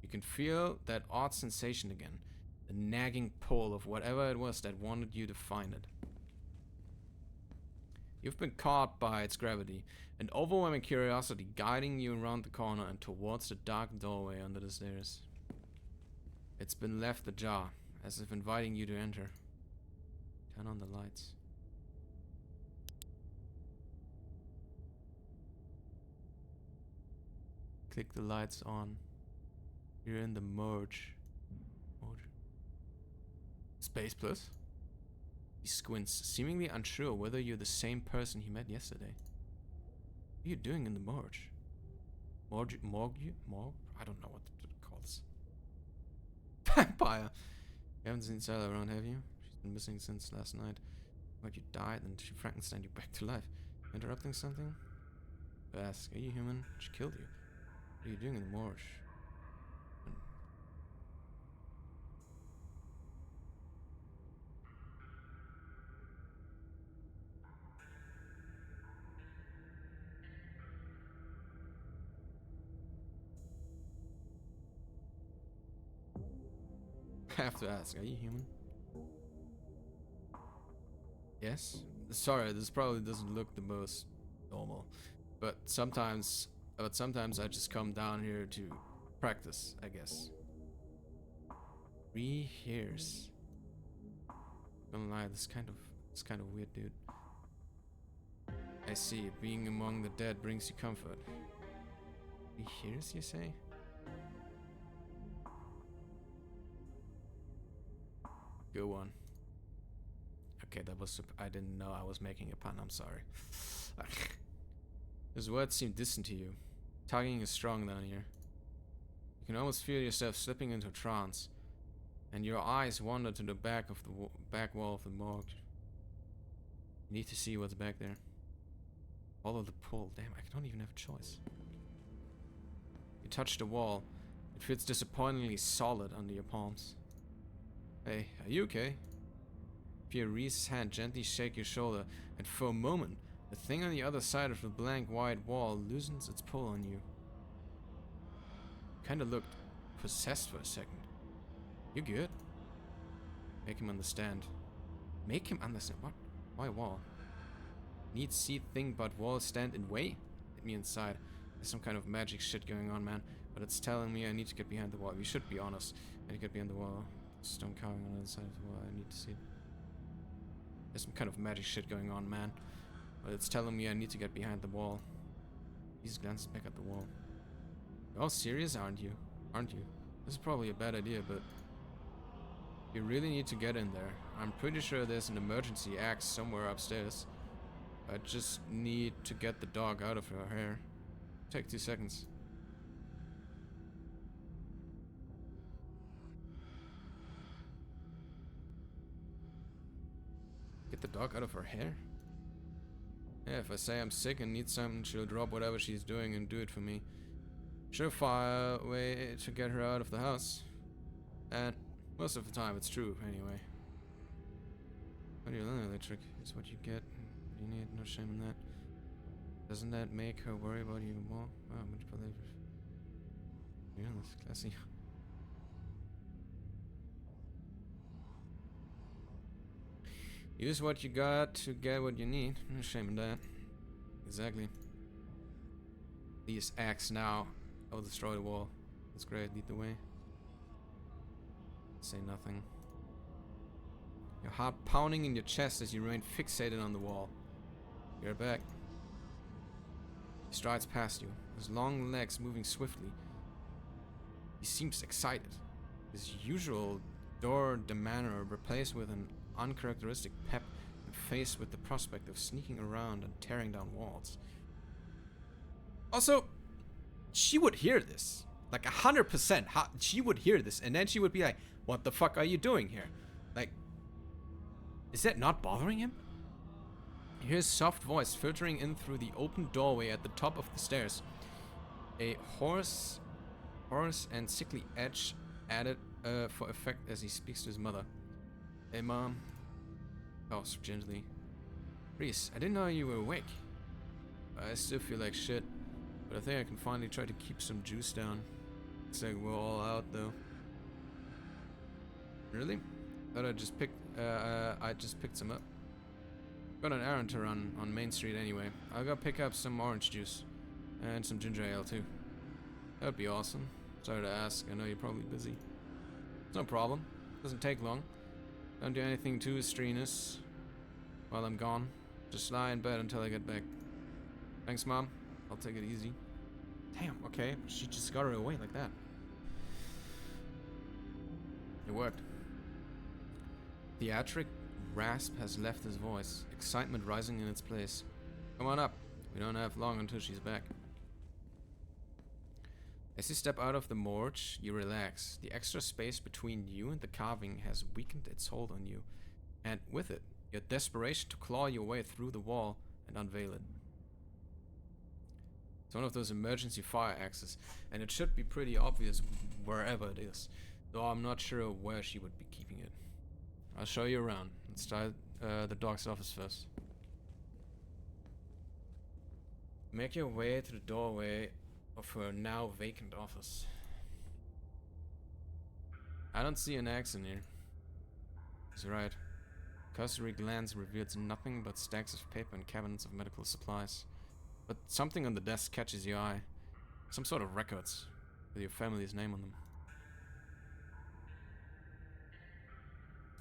You can feel that odd sensation again, the nagging pull of whatever it was that wanted you to find it. You've been caught by its gravity, an overwhelming curiosity guiding you around the corner and towards the dark doorway under the stairs. It's been left ajar, as if inviting you to enter. Turn on the lights. Click the lights on. You're in the merge. Space Plus? He squints, seemingly unsure whether you're the same person he met yesterday. What are you doing in the merge? Morgue? I don't know what to call this. Vampire! You haven't seen Sarah around, have you? She's been missing since last night. Like you died and she Frankenstein you back to life. Interrupting something? Ask, are you human? She killed you. What are you doing in the marsh? I have to ask, are you human? Yes? Sorry, this probably doesn't look the most normal. But sometimes I just come down here to practice, I guess. 3 years. Don't lie, this kind of weird, dude. I see. Being among the dead brings you comfort. He hears, you say? Go on. Okay, that was... I didn't know I was making a pun, I'm sorry. His words seem distant to you. Tugging is strong down here. You can almost feel yourself slipping into a trance. And your eyes wander to the back of the back wall of the morgue. You need to see what's back there. Follow the pull. Damn, I don't even have a choice. You touch the wall. It feels disappointingly solid under your palms. Hey, are you okay? Feel Reese's hand gently shake your shoulder, and for a moment, the thing on the other side of the blank white wall loosens its pull on you. Kinda looked possessed for a second. You good? Make him understand. Make him understand? What? Why wall? Need see thing but wall stand in way? Hit me inside. There's some kind of magic shit going on, man. But it's telling me I need to get behind the wall. We should be honest. I need to get behind the wall. Stone carving on the other side of the wall. I need to see it. There's some kind of magic shit going on, man. But it's telling me I need to get behind the wall. He just glances back at the wall. You're all serious, aren't you? Aren't you? This is probably a bad idea, but... you really need to get in there. I'm pretty sure there's an emergency axe somewhere upstairs. I just need to get the dog out of her hair. Take 2 seconds. Get the dog out of her hair? Yeah, if I say I'm sick and need something, she'll drop whatever she's doing and do it for me. Surefire way to get her out of the house. And most of the time it's true, anyway. How do you learn that trick? It's what you get. You need no shame in that. Doesn't that make her worry about you even more? Wow, much believe. Yeah, that's classy. Use what you got to get what you need. No shame in that. Exactly. These axe now. I'll destroy the wall. That's great. Lead the way. Say nothing. Your heart pounding in your chest as you remain fixated on the wall. You're back. He strides past you, his long legs moving swiftly. He seems excited. His usual dour demeanor replaced with an uncharacteristic pep and faced with the prospect of sneaking around and tearing down walls. Also, she would hear this. Like 100%. She would hear this and then she would be like, what the fuck are you doing here? Like, is that not bothering him? You hear his soft voice filtering in through the open doorway at the top of the stairs. A hoarse and sickly edge added for effect as he speaks to his mother. Hey, Mom. Oh, gently. Reese, I didn't know you were awake. I still feel like shit, but I think I can finally try to keep some juice down. Looks like we're all out, though. Really? Thought I just picked some up. Got an errand to run on Main Street anyway. I'll go pick up some orange juice. And some ginger ale, too. That would be awesome. Sorry to ask, I know you're probably busy. It's no problem. Doesn't take long. Don't do anything too strenuous while I'm gone. Just lie in bed until I get back. Thanks, Mom. I'll take it easy. Damn, okay. She just got her away like that. It worked. Theatric rasp has left his voice, excitement rising in its place. Come on up. We don't have long until she's back. As you step out of the morgue, you relax. The extra space between you and the carving has weakened its hold on you, and with it, your desperation to claw your way through the wall and unveil it. It's one of those emergency fire axes, and it should be pretty obvious wherever it is, though I'm not sure where she would be keeping it. I'll show you around. Let's try the dog's office first. Make your way to the doorway of her now vacant office. I don't see an axe in here. He's right. Cursory glance reveals nothing but stacks of paper and cabinets of medical supplies. But something on the desk catches your eye. Some sort of records with your family's name on them.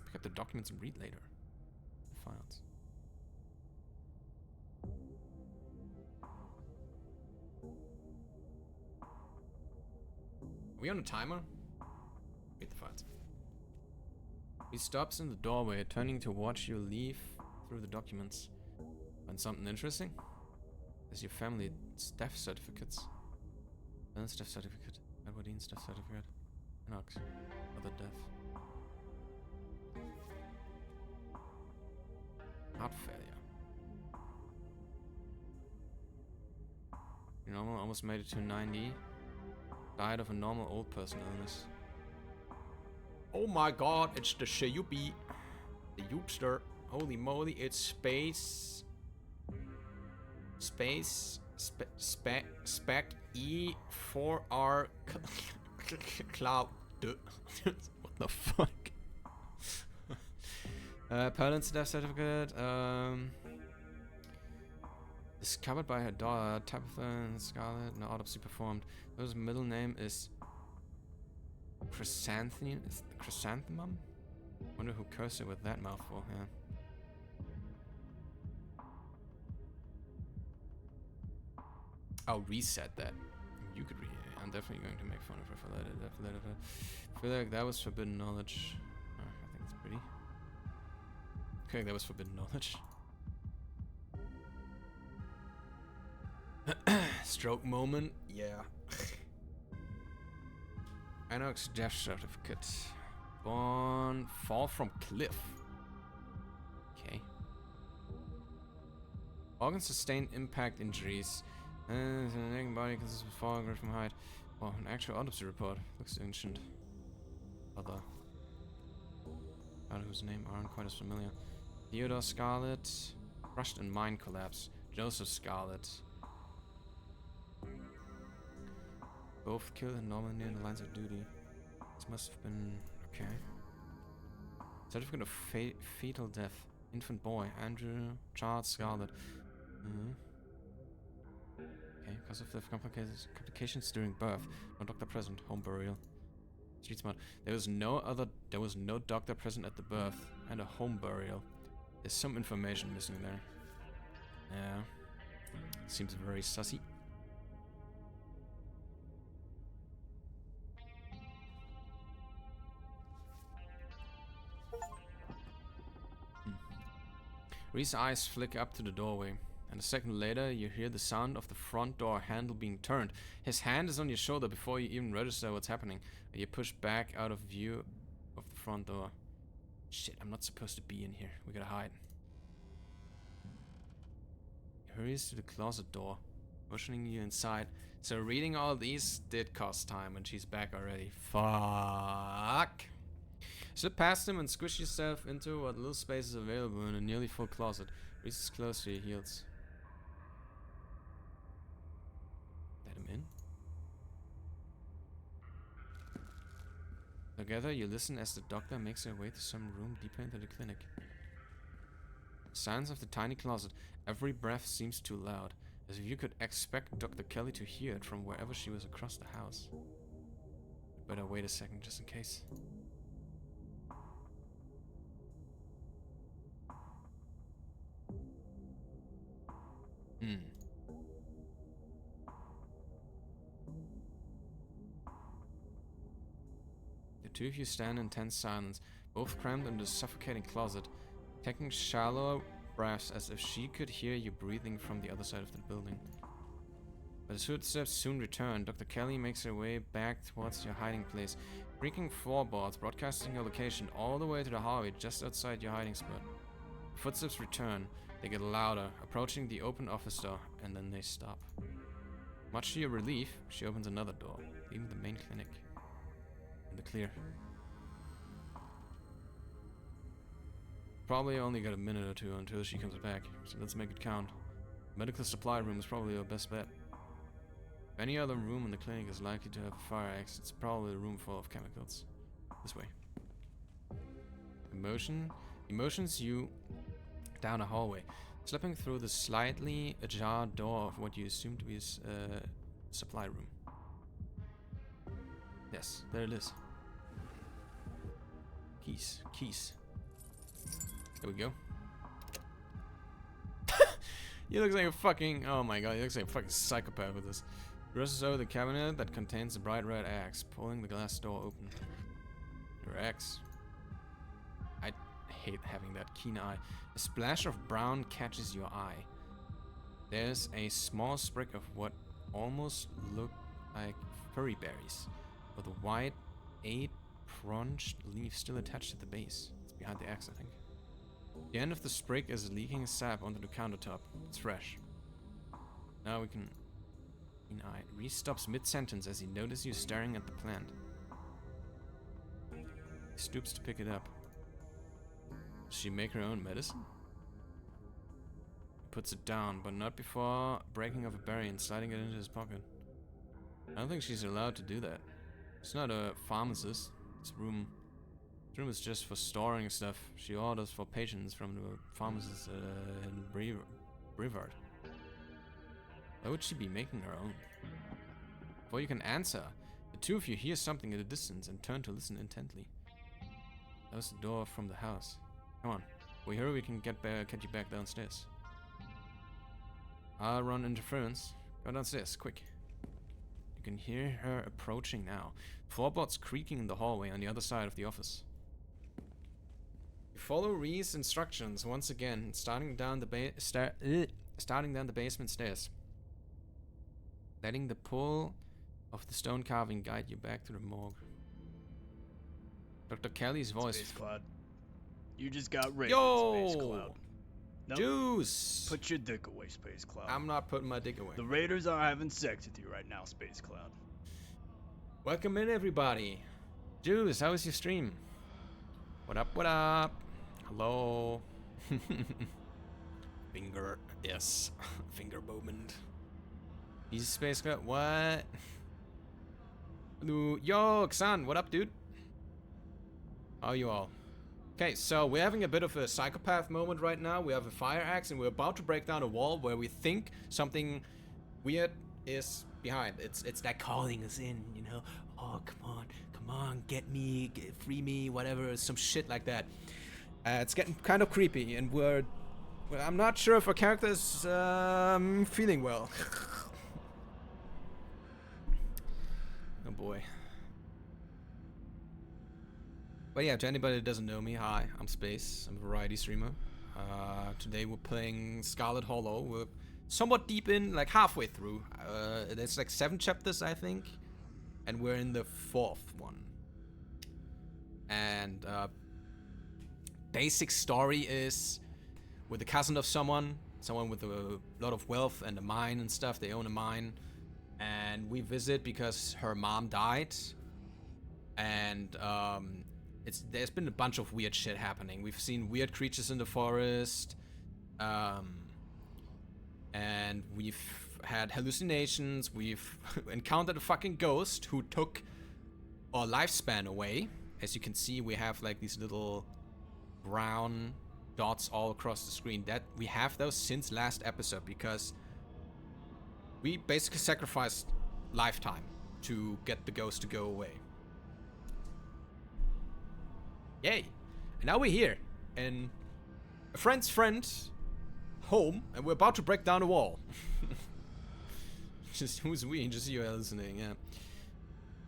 Pick up the documents and read later. The files. we on a timer? Wait the fight. He stops in the doorway, turning to watch you leave through the documents. Find something interesting? There's your family's death certificates. Alan's death certificate. Edward's death certificate. Enoch's. Other death. Heart failure. Your normal almost made it to 90. Died of a normal old person illness. Oh my god, it's the Shayubi. The Yoopster. Holy moly, it's space. Spec E4R cloud. What the fuck? Perlin's death certificate. Discovered by her daughter, Tabitha and SCARLET. No autopsy performed. Her middle name is Chrysanthemum? Wonder who cursed it with that mouthful, yeah. I'll reset that. You could read it. I'm definitely going to make fun of her for that. I feel like that was forbidden knowledge. I think it's pretty. Okay, that was forbidden knowledge. Stroke moment, yeah. Enoch's death certificate. Born fall from cliff. Okay. Organs sustained impact injuries. The naked body consists of falling from height. Well, an actual autopsy report. Looks ancient. Other whose name aren't quite as familiar. Theodore SCARLET. Crushed in mine collapse. Joseph SCARLET. Both killed and normally near the lines of duty. This must have been... okay. Certificate of fetal death. Infant boy. Andrew Charles SCARLET. Okay, because of the complications during birth. No doctor present. Home burial. Street smart. There was no doctor present at the birth. And a home burial. There's some information missing there. Yeah. Seems very sussy. Reese's eyes flick up to the doorway, and a second later you hear the sound of the front door handle being turned. His hand is on your shoulder before you even register what's happening, and you push back out of view of the front door. Shit, I'm not supposed to be in here. We gotta hide. He hurries to the closet door, motioning you inside. So reading all these did cost time, and she's back already. Fuck. Slip past him and squish yourself into what little space is available in a nearly full closet. Reese is close to your heels. Let him in. Together, you listen as the doctor makes her way to some room deeper into the clinic. Silence of the tiny closet. Every breath seems too loud, as if you could expect Dr. Kelly to hear it from wherever she was across the house. Better wait a second, just in case. The two of you stand in tense silence, both crammed in the suffocating closet, taking shallow breaths as if she could hear you breathing from the other side of the building. But the footsteps soon return. Dr. Kelly makes her way back towards your hiding place, creaking floorboards, broadcasting your location all the way to the hallway just outside your hiding spot. The footsteps return. They get louder, approaching the open office door, and then they stop. Much to your relief, she opens another door, leaving the main clinic in the clear. Probably only got a minute or two until she comes back, so let's make it count. Medical supply room is probably your best bet. If any other room in the clinic is likely to have a fire exit, it's probably a room full of chemicals. This way. Emotions you down a hallway, slipping through the slightly ajar door of what you assume to be a supply room. Yes, there it is. Keys. There we go. He looks like a fucking... oh my god, he looks like a fucking psychopath with this. Rushes over the cabinet that contains the bright red axe, pulling the glass door open. Your axe. I hate having that keen eye. A splash of brown catches your eye. There's a small sprig of what almost look like furry berries, with a white 8-branched leaf still attached to the base. It's behind the axe, I think. The end of the sprig is leaking sap onto the countertop. It's fresh. Now we can... Reese stops mid-sentence as he notices you staring at the plant. He stoops to pick it up. Does she make her own medicine? He puts it down, but not before breaking off a berry and sliding it into his pocket. I don't think she's allowed to do that. It's not a pharmacist. This room is just for storing stuff she orders for patients from the pharmacist in Brevard. Why would she be making her own? Before you can answer, the two of you hear something in the distance and turn to listen intently. That was the door from the house. Come on, we hurry, we can get you back downstairs. I'll run interference. Go downstairs, quick. You can hear her approaching now. Floorboards creaking in the hallway on the other side of the office. You follow Ree's instructions once again, starting down the basement stairs. Letting the pull of the stone carving guide you back to the morgue. Dr. Kelly's voice. Space Cloud. You just got raped, Yo! Space Cloud. Nope. Juice! Put your dick away, Space Cloud. I'm not putting my dick away. The Raiders are having sex with you right now, Space Cloud. Welcome in, everybody. Juice, how was your stream? What up, what up? Hello. Finger, yes. Finger moment. He's Space Cloud, what? Hello. Yo, Xan, what up, dude? How are you all? Okay, so we're having a bit of a psychopath moment right now. We have a fire axe and we're about to break down a wall where we think something weird is behind. It's that calling us in, you know? Oh, come on, get me, free me, whatever, some shit like that. It's getting kind of creepy and I'm not sure if our character is feeling well. Oh boy. But yeah, to anybody that doesn't know me, hi, I'm Space. I'm a variety streamer. Today we're playing Scarlet Hollow. We're somewhat deep in, like halfway through. There's like 7 chapters, I think. And we're in the 4th one. And basic story is with the cousin of someone with a lot of wealth and a mine and stuff. They own a mine. And we visit because her mom died. And there's been a bunch of weird shit happening. We've seen weird creatures in the forest, and we've had hallucinations. We've encountered a fucking ghost who took our lifespan away. As you can see, we have like these little brown dots all across the screen. That we have those since last episode because we basically sacrificed lifetime to get the ghost to go away. Yay! And now we're here in a friend's friend home, and we're about to break down a wall. Just who's we? Just you listening, yeah.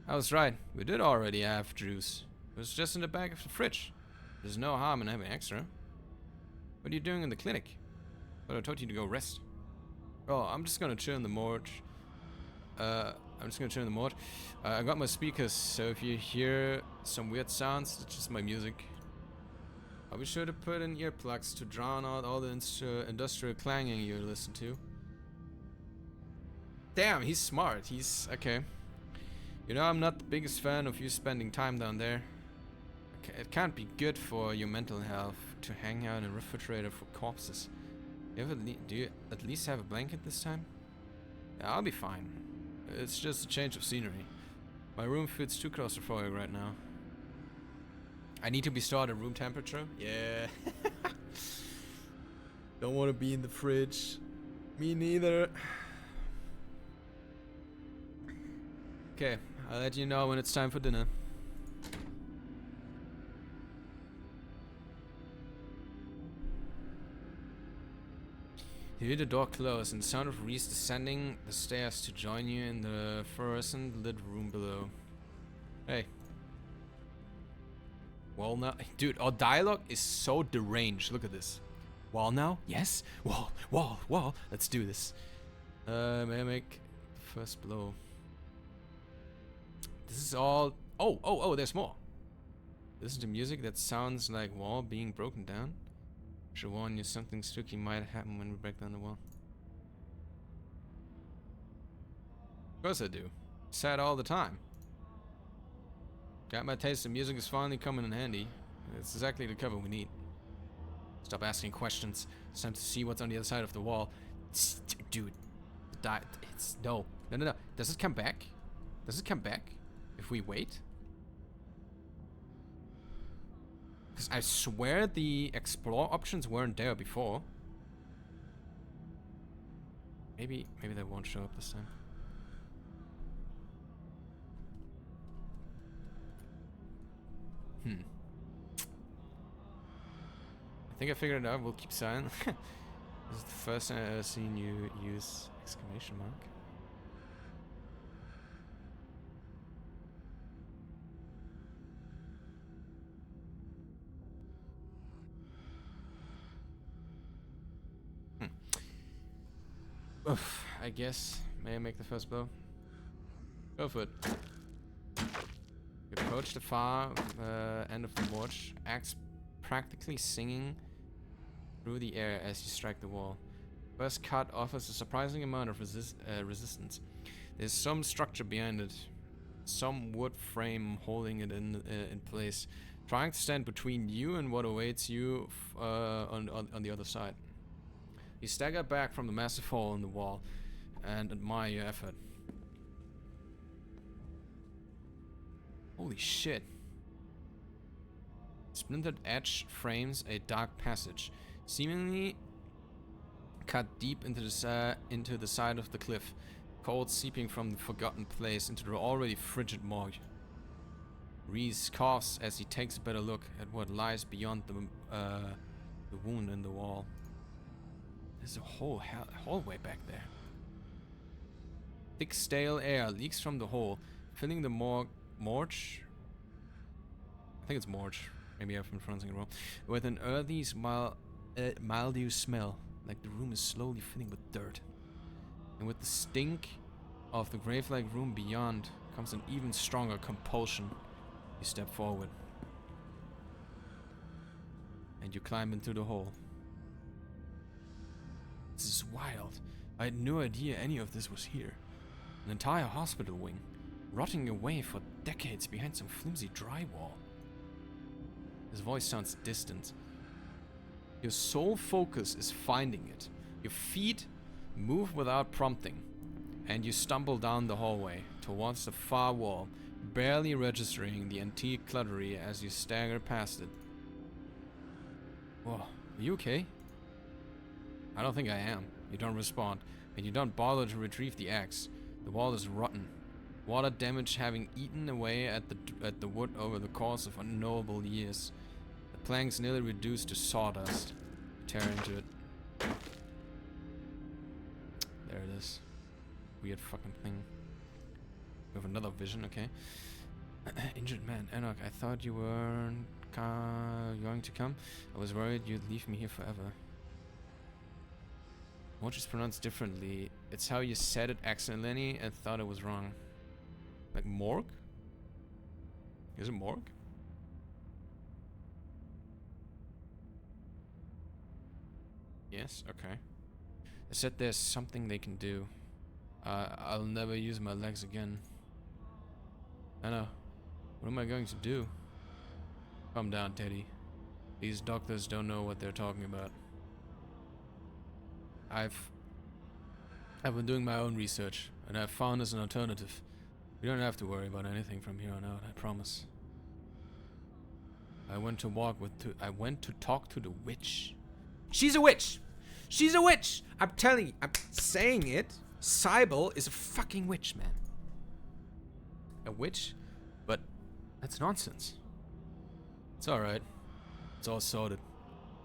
I was right. We did already have juice. It was just in the back of the fridge. There's no harm in having extra. What are you doing in the clinic? But I told you to go rest. Oh, I'm just gonna chill in the morgue. I got my speakers, so if you hear some weird sounds, it's just my music. I'll be sure to put in earplugs to drown out all the industrial clanging you listen to. Damn, he's smart. He's okay. You know, I'm not the biggest fan of you spending time down there. Okay, it can't be good for your mental health to hang out in a refrigerator for corpses. Do you at least have a blanket this time? Yeah, I'll be fine. It's just a change of scenery. My room feels too claustrophobic right now. I need to be stored at room temperature? Yeah. Don't want to be in the fridge. Me neither. Okay, I'll let you know when it's time for dinner. You hear the door close and the sound of Reese descending the stairs to join you in the fluorescent lit room below. Hey. Well now, dude, our dialogue is so deranged. Look at this. Wall now? Yes? Wall. Let's do this. May I make the first blow? This is all... Oh, there's more. Listen to music that sounds like wall being broken down. Should warn you, something spooky might happen when we break down the wall. Of course I do. Say it all the time. Got my taste in music is finally coming in handy. It's exactly the cover we need. Stop asking questions. It's time to see what's on the other side of the wall. Dude. It's... No. Does it come back? Does it come back? If we wait? Because I swear the explore options weren't there before. Maybe they won't show up this time. I think I figured it out. We'll keep silent. This is the first time I've ever seen you use exclamation mark. Oof, I guess. May I make the first blow? Go for it. You approach the far end of the porch, axe practically singing through the air as you strike the wall. First cut offers a surprising amount of resistance. There's some structure behind it, some wood frame holding it in place, trying to stand between you and what awaits you on the other side. You stagger back from the massive hole in the wall and admire your effort. Holy shit. Splintered edge frames a dark passage, seemingly cut deep into the side of the cliff, cold seeping from the forgotten place into the already frigid morgue. Reese coughs as he takes a better look at what lies beyond the wound in the wall. There's a whole hallway back there. Thick, stale air leaks from the hole, filling the morgue. I think it's morgue. Maybe I've been pronouncing it wrong. With an earthy, mildew smell, like the room is slowly filling with dirt. And with the stink of the grave-like room beyond comes an even stronger compulsion. You step forward. And you climb into the hole. This is wild. I had no idea any of this was here. An entire hospital wing, rotting away for decades behind some flimsy drywall. His voice sounds distant. Your sole focus is finding it. Your feet move without prompting, and you stumble down the hallway towards the far wall, barely registering the antique cluttery as you stagger past it. Whoa, are you okay? I don't think I am. You don't respond, and you don't bother to retrieve the axe. The wall is rotten, water damage having eaten away at the wood over the course of unknowable years. The planks nearly reduced to sawdust. Tear into it. There it is. Weird fucking thing. We have another vision, okay. Injured man. Enoch, I thought you weren't going to come. I was worried you'd leave me here forever. Watch is pronounced differently. It's how you said it accidentally and thought it was wrong. Like morgue? Is it morgue? Yes, okay. I said there's something they can do. I'll never use my legs again. I know. What am I going to do? Calm down, Teddy. These doctors don't know what they're talking about. I've been doing my own research, and I've found us an alternative. We don't have to worry about anything from here on out, I promise. I went to talk to the witch. She's a witch! She's a witch! I'm telling you, I'm saying it. Cybele is a fucking witch, man. A witch? But that's nonsense. It's alright. It's all sorted.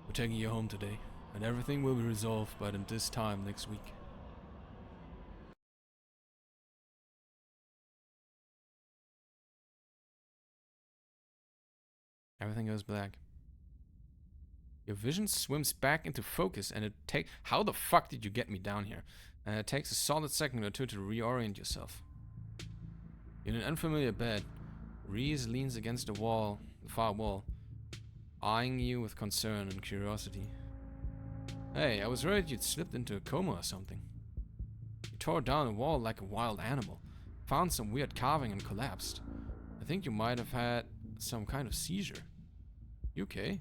We're taking you home today. And everything will be resolved by this time next week. Everything goes black. Your vision swims back into focus and it takes... How the fuck did you get me down here? And it takes a solid second or two to reorient yourself. In an unfamiliar bed, Reese leans against the far wall, eyeing you with concern and curiosity. Hey, I was worried you'd slipped into a coma or something. You tore down a wall like a wild animal, found some weird carving and collapsed. I think you might have had some kind of seizure. You okay?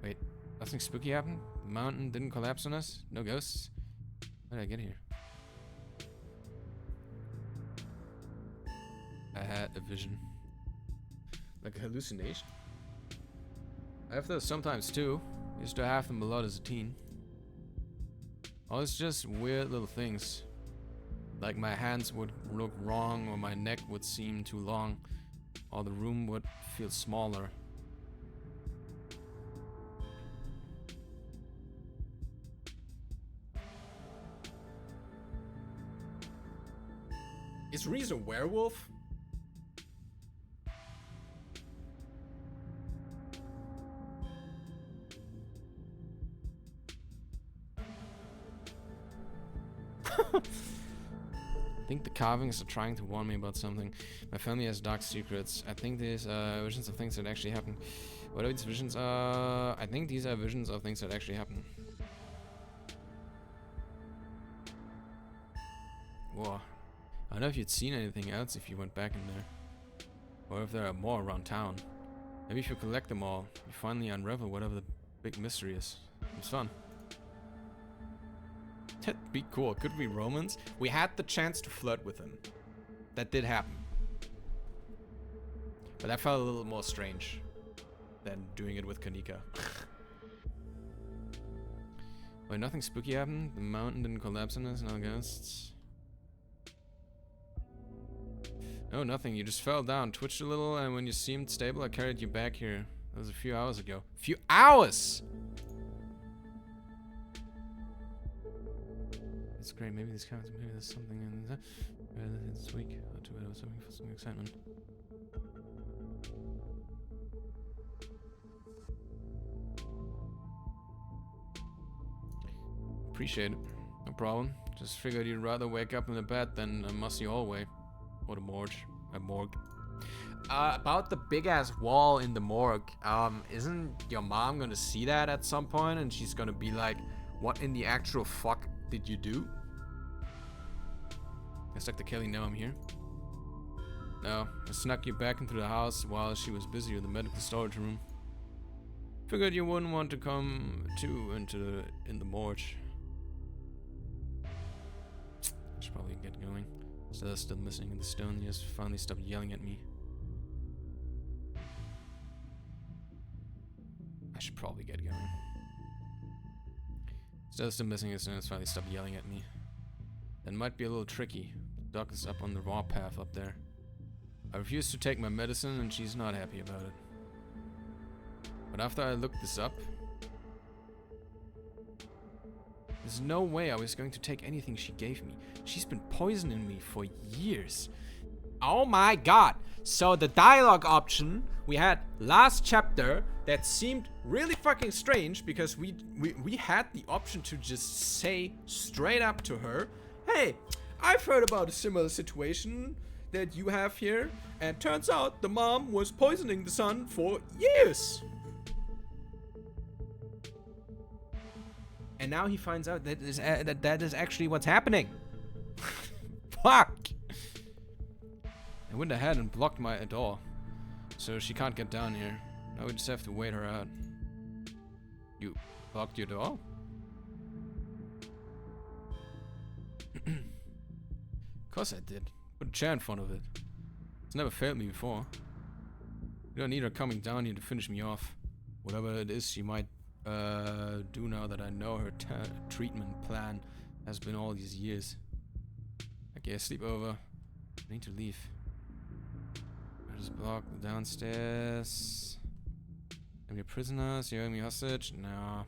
Wait, nothing spooky happened? The mountain didn't collapse on us? No ghosts? How did I get here? I had a vision. Like a hallucination? I have those sometimes too. Used to have them a lot as a teen. Oh, it's just weird little things. Like my hands would look wrong, or my neck would seem too long, or the room would feel smaller. Is Reese a werewolf? I think the carvings are trying to warn me about something. My family has dark secrets. I think these visions of things that actually happen. What are these visions? I think these are visions of things that actually happen. Whoa. I don't know if you'd seen anything else if you went back in there. Or if there are more around town. Maybe if you collect them all, you finally unravel whatever the big mystery is. It's fun. That'd be cool. Could we romance? We had the chance to flirt with him. That did happen. But that felt a little more strange than doing it with Kanika. Wait, nothing spooky happened? The mountain didn't collapse on us, no ghosts? No, nothing. You just fell down, twitched a little, and when you seemed stable, I carried you back here. That was a few hours ago. Few hours! That's great. Maybe this counts. Maybe there's something in this week. Oh, too bad I was hoping for some excitement. Appreciate it. No problem. Just figured you'd rather wake up in the bed than a musty hallway. Or the morgue. A morgue. About the big ass wall in the morgue. Isn't your mom gonna see that at some point and she's gonna be like, what in the actual fuck did you do? Guess Dr. Kelly know I'm here. No, I snuck you back into the house while she was busy with the medical storage room. Figured you wouldn't want to come too in the morgue. I should probably get going. Still missing in the stone. You just finally stopped yelling at me. I should probably get going. Still missing as soon as finally stopped yelling at me. That might be a little tricky. The duck is up on the raw path up there. I refuse to take my medicine and she's not happy about it. But after I looked this up, there's no way I was going to take anything she gave me. She's been poisoning me for years. Oh my god. So the dialogue option we had last chapter that seemed really fucking strange because we had the option to just say straight up to her, hey, I've heard about a similar situation that you have here, and turns out the mom was poisoning the son for years. And now he finds out that that is actually what's happening. Fuck. I went ahead and blocked my door, so she can't get down here. Now we just have to wait her out. You blocked your door? Of course I did. Put a chair in front of it. It's never failed me before. You don't need her coming down here to finish me off. Whatever it is she might do now that I know her treatment plan has been all these years. Okay, sleep over. I need to leave. I just block the downstairs. Am you prisoners? You hold me hostage? No.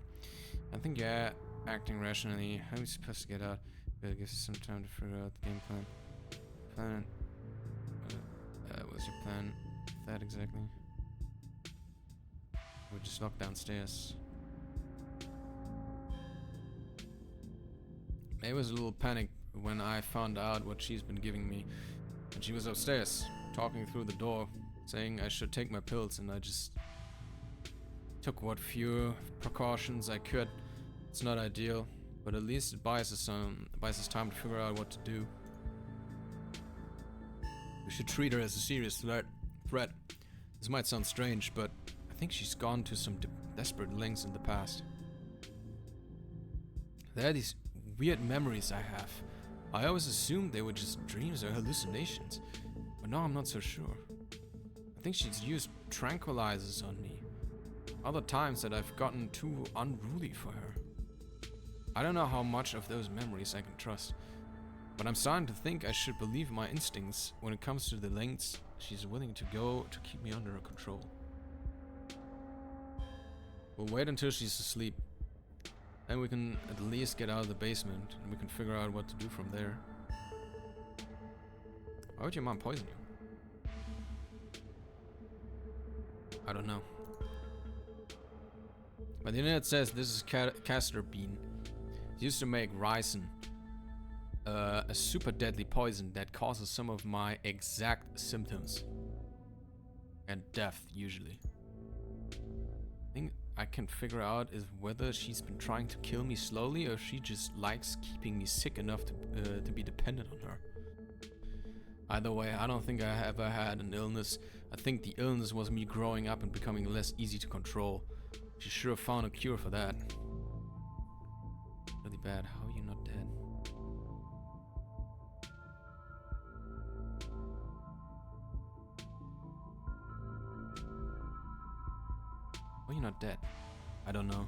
I think you're acting rationally. How are we supposed to get out? Gotta give us some time to figure out the game plan. What's your plan? That exactly? We're just locked downstairs. Maybe I was a little panicked when I found out what she's been giving me. And she was upstairs, talking through the door, saying I should take my pills, and I just took what few precautions I could. It's not ideal, but at least it buys us time to figure out what to do. We should treat her as a serious threat. This might sound strange, but I think she's gone to some desperate lengths in the past. There are these weird memories I have. I always assumed they were just dreams or hallucinations, but now I'm not so sure. I think she's used tranquilizers on me. Other times that I've gotten too unruly for her. I don't know how much of those memories I can trust, but I'm starting to think I should believe my instincts when it comes to the lengths she's willing to go to keep me under her control. We'll wait until she's asleep. Then we can at least get out of the basement and we can figure out what to do from there. Why would your mom poison you? I don't know. But the internet says this is castor bean. It used to make ricin, a super deadly poison that causes some of my exact symptoms. And death, usually. I think I can figure out is whether she's been trying to kill me slowly or if she just likes keeping me sick enough to be dependent on her. Either way, I don't think I ever had an illness. I think the illness was me growing up and becoming less easy to control. She sure found a cure for that. Really bad. How are you not dead? Why are you not dead? I don't know.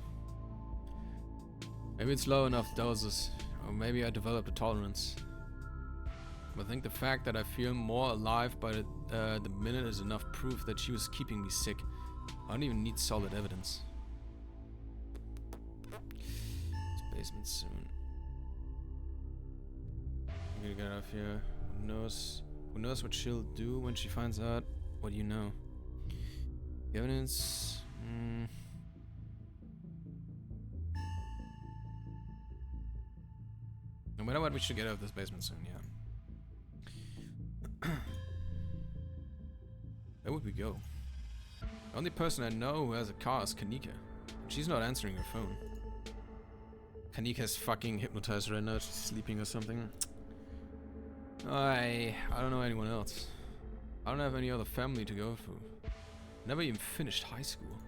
Maybe it's low enough doses, or maybe I developed a tolerance. But I think the fact that I feel more alive by the minute is enough proof that she was keeping me sick. I don't even need solid evidence. It's basement soon. I'm gonna get out of here. Who knows? Who knows what she'll do when she finds out? What do you know? The evidence. No matter what, we should get out of this basement soon, yeah. Where would we go? The only person I know who has a car is Kanika. She's not answering her phone. Kanika's fucking hypnotized right now. She's sleeping or something. I don't know anyone else. I don't have any other family to go through. Never even finished high school.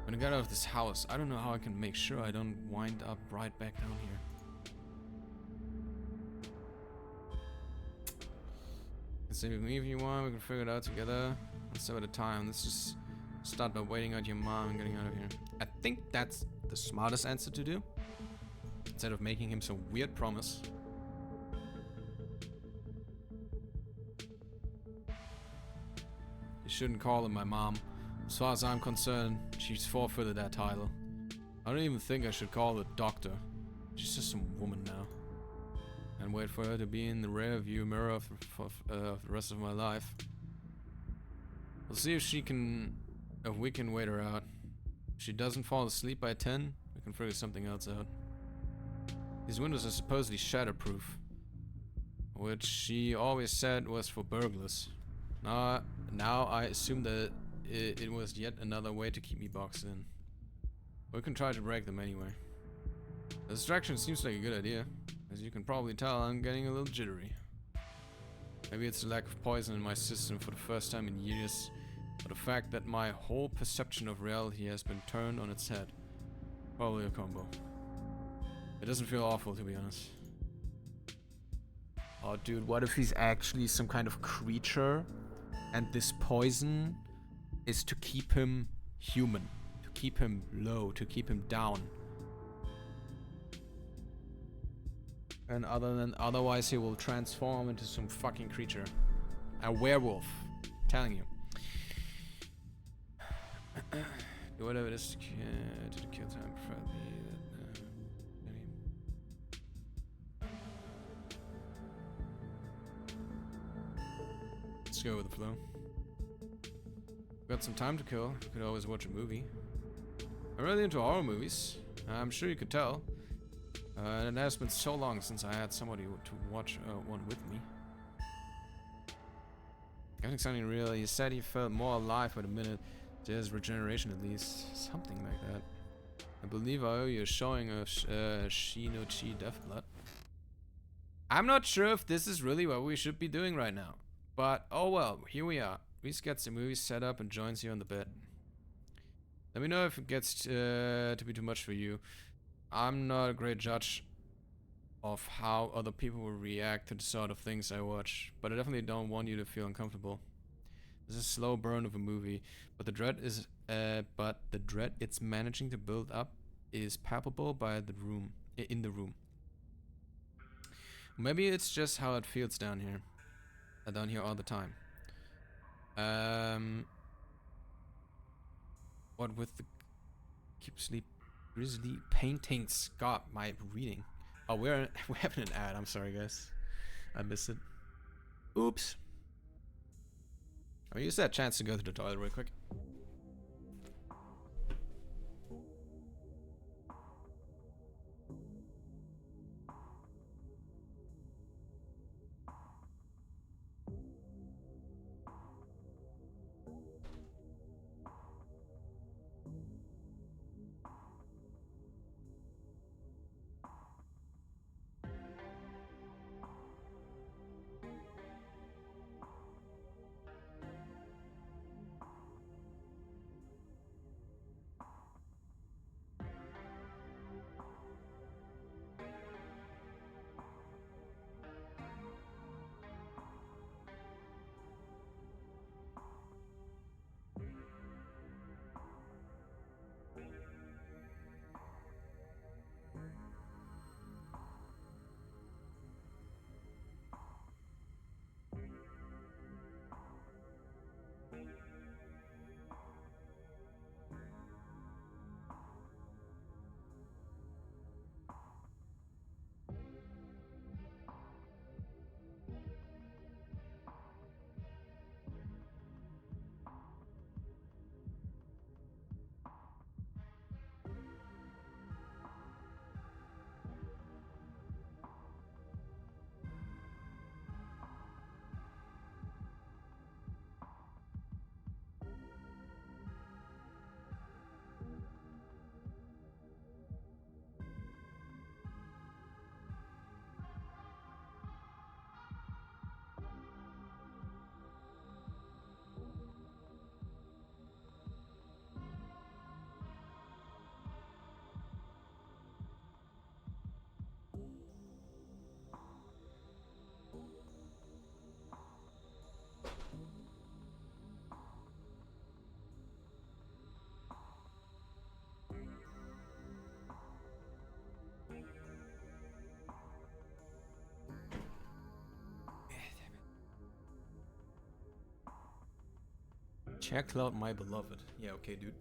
When I get out of this house, I don't know how I can make sure I don't wind up right back down here. Stay with me if you want, we can figure it out together. One step at a time. Let's just start by waiting out your mom and getting out of here. I think that's the smartest answer to do. Instead of making him some weird promise. You shouldn't call her my mom. As far as I'm concerned, she's forfeited that title. I don't even think I should call her doctor. She's just some woman now. And wait for her to be in the rear view mirror of the rest of my life. We'll see if we can wait her out. If she doesn't fall asleep by 10, we can figure something else out. These windows are supposedly shatterproof, which she always said was for burglars. Now I assume that it was yet another way to keep me boxed in. We can try to break them anyway. The distraction seems like a good idea. As you can probably tell, I'm getting a little jittery. Maybe it's the lack of poison in my system for the first time in years, or the fact that my whole perception of reality has been turned on its head. Probably a combo. It doesn't feel awful, to be honest. Oh dude, what if he's actually some kind of creature and this poison is to keep him human, to keep him low, to keep him down? And otherwise he will transform into some fucking creature. A werewolf. I'm telling you. Whatever it is to the kill time, preferably. Let's go with the flow. Got some time to kill. Could always watch a movie. I'm really into horror movies. I'm sure you could tell. And it has been so long since I had somebody to watch one with me. Getting something real. He said he felt more alive for the minute. There's regeneration at least. Something like that. I believe I owe you a showing of Shi no Chi Deathblood. I'm not sure if this is really what we should be doing right now. But, oh well, here we are. Reese gets the movie set up and joins you on the bed. Let me know if it gets to be too much for you. I'm not a great judge of how other people will react to the sort of things I watch, but I definitely don't want you to feel uncomfortable. This is a slow burn of a movie, but the dread it's managing to build up is palpable by the room in the room. Maybe it's just how it feels down here. Down here all the time. What with the keep sleep grizzly paintings? God, my reading. Oh, we're having an ad. I'm sorry, guys. I missed it. Oops. I'll use that chance to go to the toilet real quick. Check out my beloved. Yeah, okay, dude.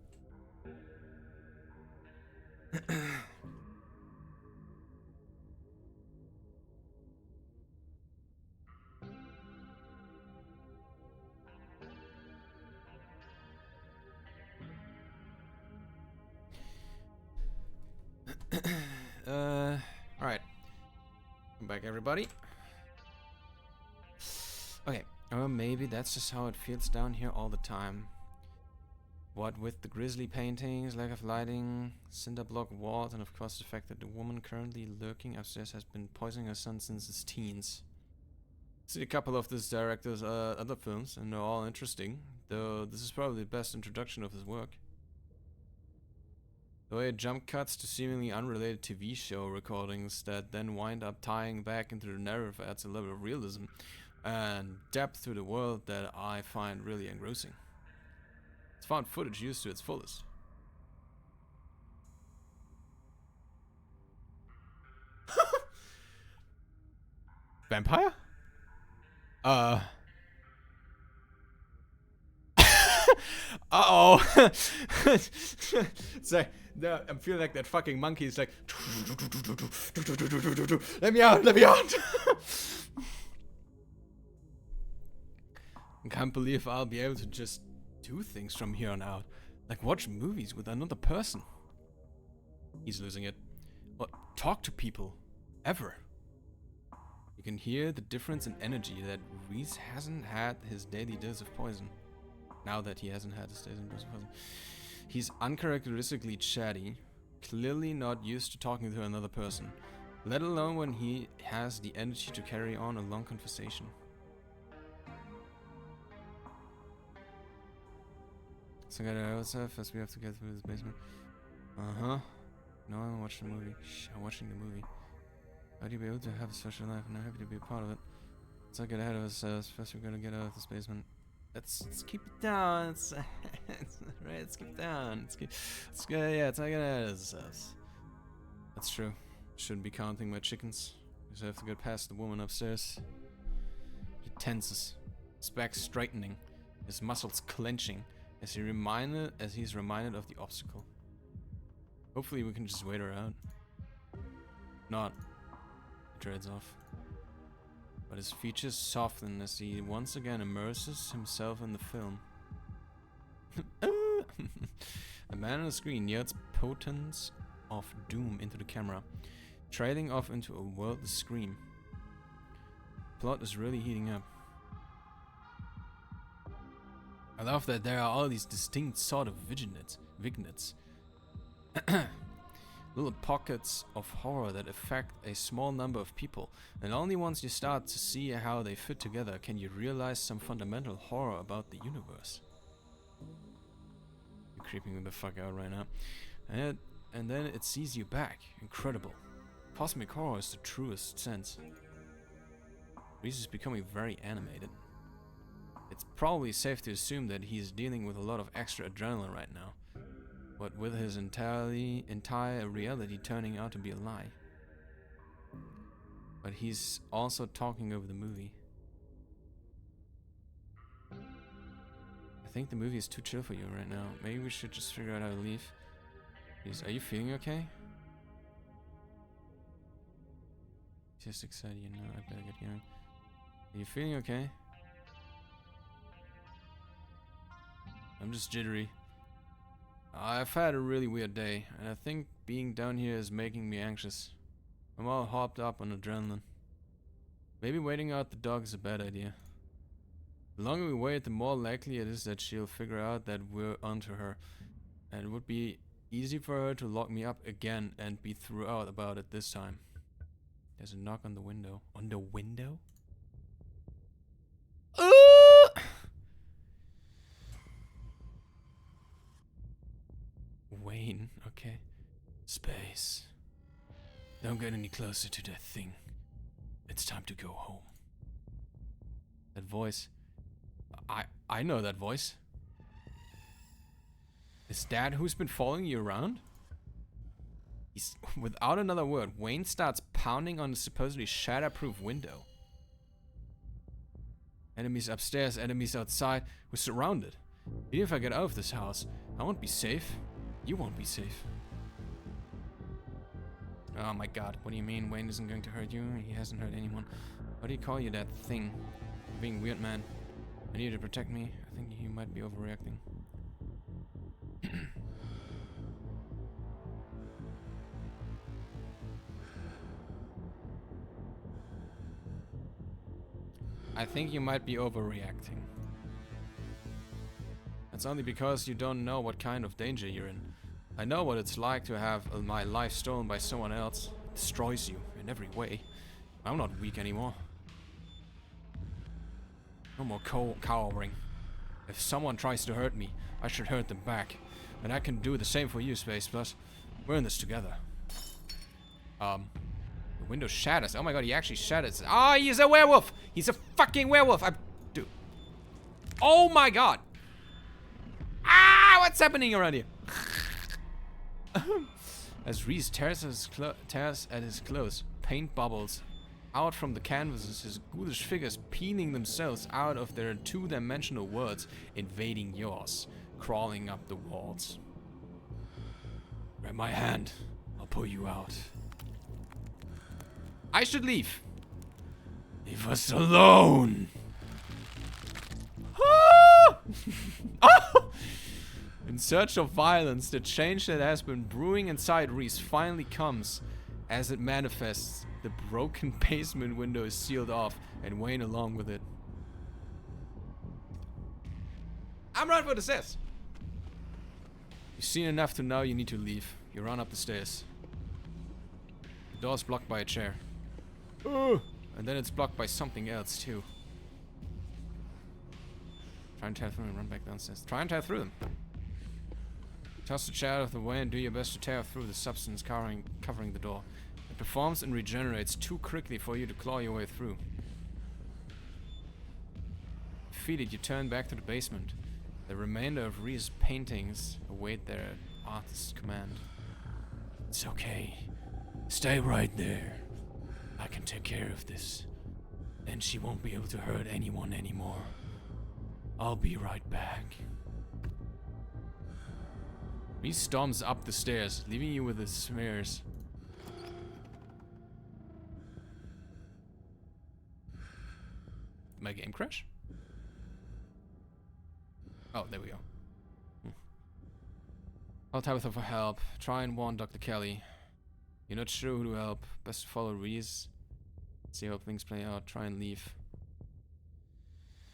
Alright. Come back, everybody. Okay. Maybe that's just how it feels down here all the time. What with the grisly paintings, lack of lighting, cinder block walls, and of course the fact that the woman currently lurking upstairs has been poisoning her son since his teens. See a couple of this director's other films, and they're all interesting, though this is probably the best introduction of his work. The way it jump cuts to seemingly unrelated TV show recordings that then wind up tying back into the narrative adds a level of realism and depth to the world that I find really engrossing. It's found footage used to its fullest. Vampire? Uh-oh. It's like, no, I'm feeling like that fucking monkey is like, let me out, let me out. I can't believe I'll be able to just do things from here on out. Like watch movies with another person. He's losing it. Or talk to people. Ever. You can hear the difference in energy that Reese hasn't had his daily dose of poison. Now that he hasn't had his daily dose of poison. He's uncharacteristically chatty, clearly not used to talking to another person, let alone when he has the energy to carry on a long conversation. So first we have to get through this basement. Uh-huh. No, I'm watching the movie. Shh, I'm watching the movie. How do you be able to have a social life and I'm happy to be a part of it? Let's not get ahead of ourselves. First we're gonna get out of this basement. Let's keep it down. It's right, let's keep it down. Let's go, yeah, let's not get ahead of ourselves. That's true. Shouldn't be counting my chickens. Just have to get past the woman upstairs. He tenses, his back straightening, his muscles clenching, as he's reminded of the obstacle. Hopefully we can just wait her out. Not. He treads off. But his features soften as he once again immerses himself in the film. A man on the screen yells potence of doom into the camera, trailing off into a worldless scream. Plot is really heating up. I love that there are all these distinct sort of vignettes. Little pockets of horror that affect a small number of people, and only once you start to see how they fit together can you realize some fundamental horror about the universe. You're creeping me the fuck out right now. And then it sees you back. Incredible. Cosmic horror is the truest sense. Reese is becoming very animated. It's probably safe to assume that he's dealing with a lot of extra adrenaline right now. But with his entire reality turning out to be a lie. But he's also talking over the movie. I think the movie is too chill for you right now. Maybe we should just figure out how to leave. Please, are you feeling okay? Just excited, you know, I better get going. Are you feeling okay? I'm just jittery. I've had a really weird day, and I think being down here is making me anxious. I'm all hopped up on adrenaline. Maybe waiting out the dog is a bad idea. The longer we wait, the more likely it is that she'll figure out that we're onto her. And it would be easy for her to lock me up again and be through out about it this time. There's a knock on the window. On the window? Wayne, okay. Space. Don't get any closer to that thing. It's time to go home. That voice. I know that voice. Is that who's been following you around? Without another word, Wayne starts pounding on the supposedly shatterproof window. Enemies upstairs, enemies outside. We're surrounded. Even if I get out of this house, I won't be safe. You won't be safe. Oh my god, what do you mean Wayne isn't going to hurt you? He hasn't hurt anyone. What do you call you that thing? You're being weird, man. I need you to protect me. I think you might be overreacting. I think you might be overreacting. That's only because you don't know what kind of danger you're in. I know what it's like to have my life stolen by someone else. It destroys you in every way. I'm not weak anymore. No more cowering. If someone tries to hurt me, I should hurt them back. And I can do the same for you, Space Plus. We're in this together. The window shatters. Oh my god, he actually shatters. Ah, oh, he's a werewolf! He's a fucking werewolf! Dude. Oh my god! Ah, what's happening around here? As Reese tears at his clothes, paint bubbles out from the canvases, his ghoulish figures peeling themselves out of their two-dimensional worlds, invading yours. crawling up the walls. Grab my hand. I'll pull you out. I should leave. Leave us alone. In search of violence, the change that has been brewing inside Reese finally comes as it manifests. The broken basement window is sealed off, and Wayne along with it. I'm right for the stairs. You've seen enough to know you need to leave. You run up the stairs. The door's blocked by a chair. And then it's blocked by something else too. Try and tear through them and run back downstairs. Try and tear through them. Toss the chair out of the way and do your best to tear through the substance covering the door. It performs and regenerates too quickly for you to claw your way through. Defeated, you turn back to the basement. The remainder of Ree's paintings await their artist's command. It's okay. Stay right there. I can take care of this. Then she won't be able to hurt anyone anymore. I'll be right back. He storms up the stairs, leaving you with the smears. Did my game crash? Oh, there we go. Call Tabitha for help. Try and warn Dr. Kelly. You're not sure who to help. Best to follow Reese. See how things play out. Try and leave.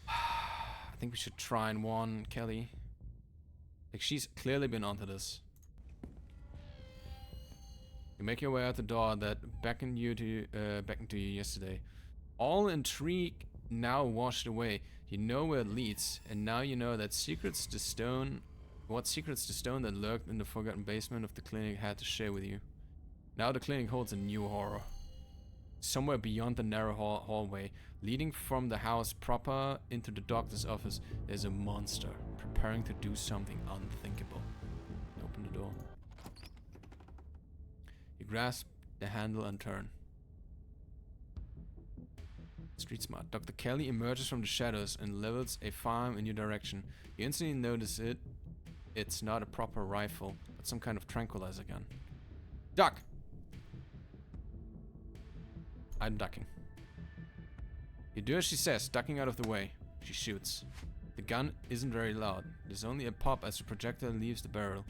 I think we should try and warn Kelly. Like, she's clearly been onto this. You make your way out the door that beckoned to you yesterday. All intrigue now washed away. You know where it leads, and now you know that secrets the stone that lurked in the forgotten basement of the clinic had to share with you. Now the clinic holds a new horror. Somewhere beyond the narrow hallway, leading from the house proper into the doctor's office, there's a monster preparing to do something unthinkable. Open the door. You grasp the handle and turn. Street smart. Dr. Kelly emerges from the shadows and levels a firearm in your direction. You instantly notice it's not a proper rifle, but some kind of tranquilizer gun. Duck! I'm ducking. You do as she says, ducking out of the way. She shoots. The gun isn't very loud. There's only a pop as the projectile leaves the barrel,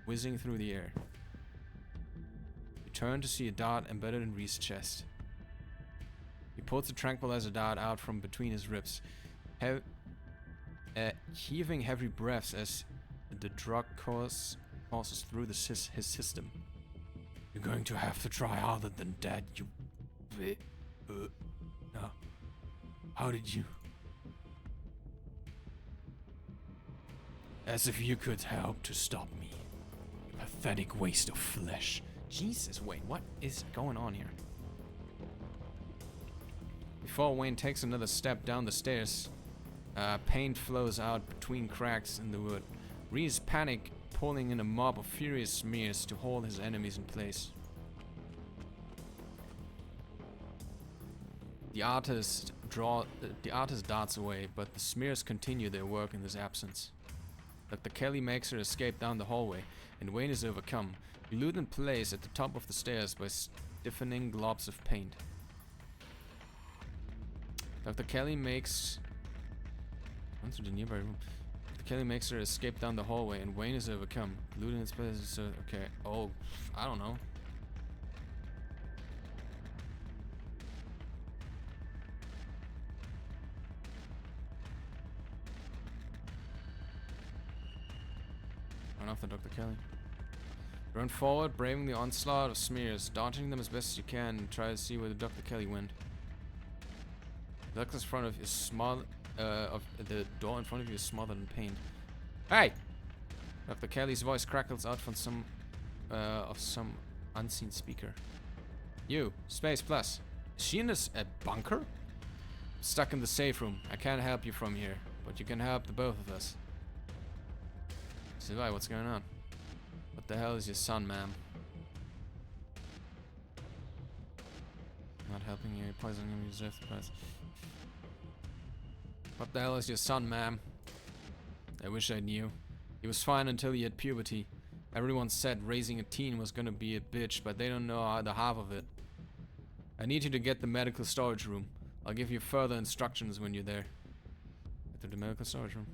whizzing through the air. You turn to see a dart embedded in Reese's chest. He pulls the tranquilizer dart out from between his ribs, heaving heavy breaths as the drug courses through his system. You're going to have to try harder than that, you... No. How did you... As if you could help to stop me. You pathetic waste of flesh. Jesus, Wayne, what is going on here? Before Wayne takes another step down the stairs, paint flows out between cracks in the wood. Reese panic, pulling in a mob of furious smears to hold his enemies in place. The artist darts away, but the smears continue their work in his absence. Dr. Kelly makes her escape down the hallway, and Wayne is overcome, glued in place at the top of the stairs by stiffening globs of paint. Dr. Kelly makes... Runs to the nearby room. Dr. Kelly makes her escape down the hallway, and Wayne is overcome, glued in its place. So, okay. Oh, I don't know. Run after Dr. Kelly. Run forward, braving the onslaught of smears, dodging them as best as you can, and try to see where the Dr. Kelly went. The doctor's front of you is small. The door in front of you is smothered in paint. Hey! Dr. Kelly's voice crackles out from some unseen speaker. You, Space Plus. Is she in this bunker? Stuck in the safe room. I can't help you from here, but you can help the both of us. Sylvie, what's going on? What the hell is your son, ma'am? Not helping you, poisoning him, you deserve the price. What the hell is your son, ma'am? I wish I knew. He was fine until he had puberty. Everyone said raising a teen was gonna be a bitch, but they don't know the half of it. I need you to get the medical storage room. I'll give you further instructions when you're there. Head to the medical storage room.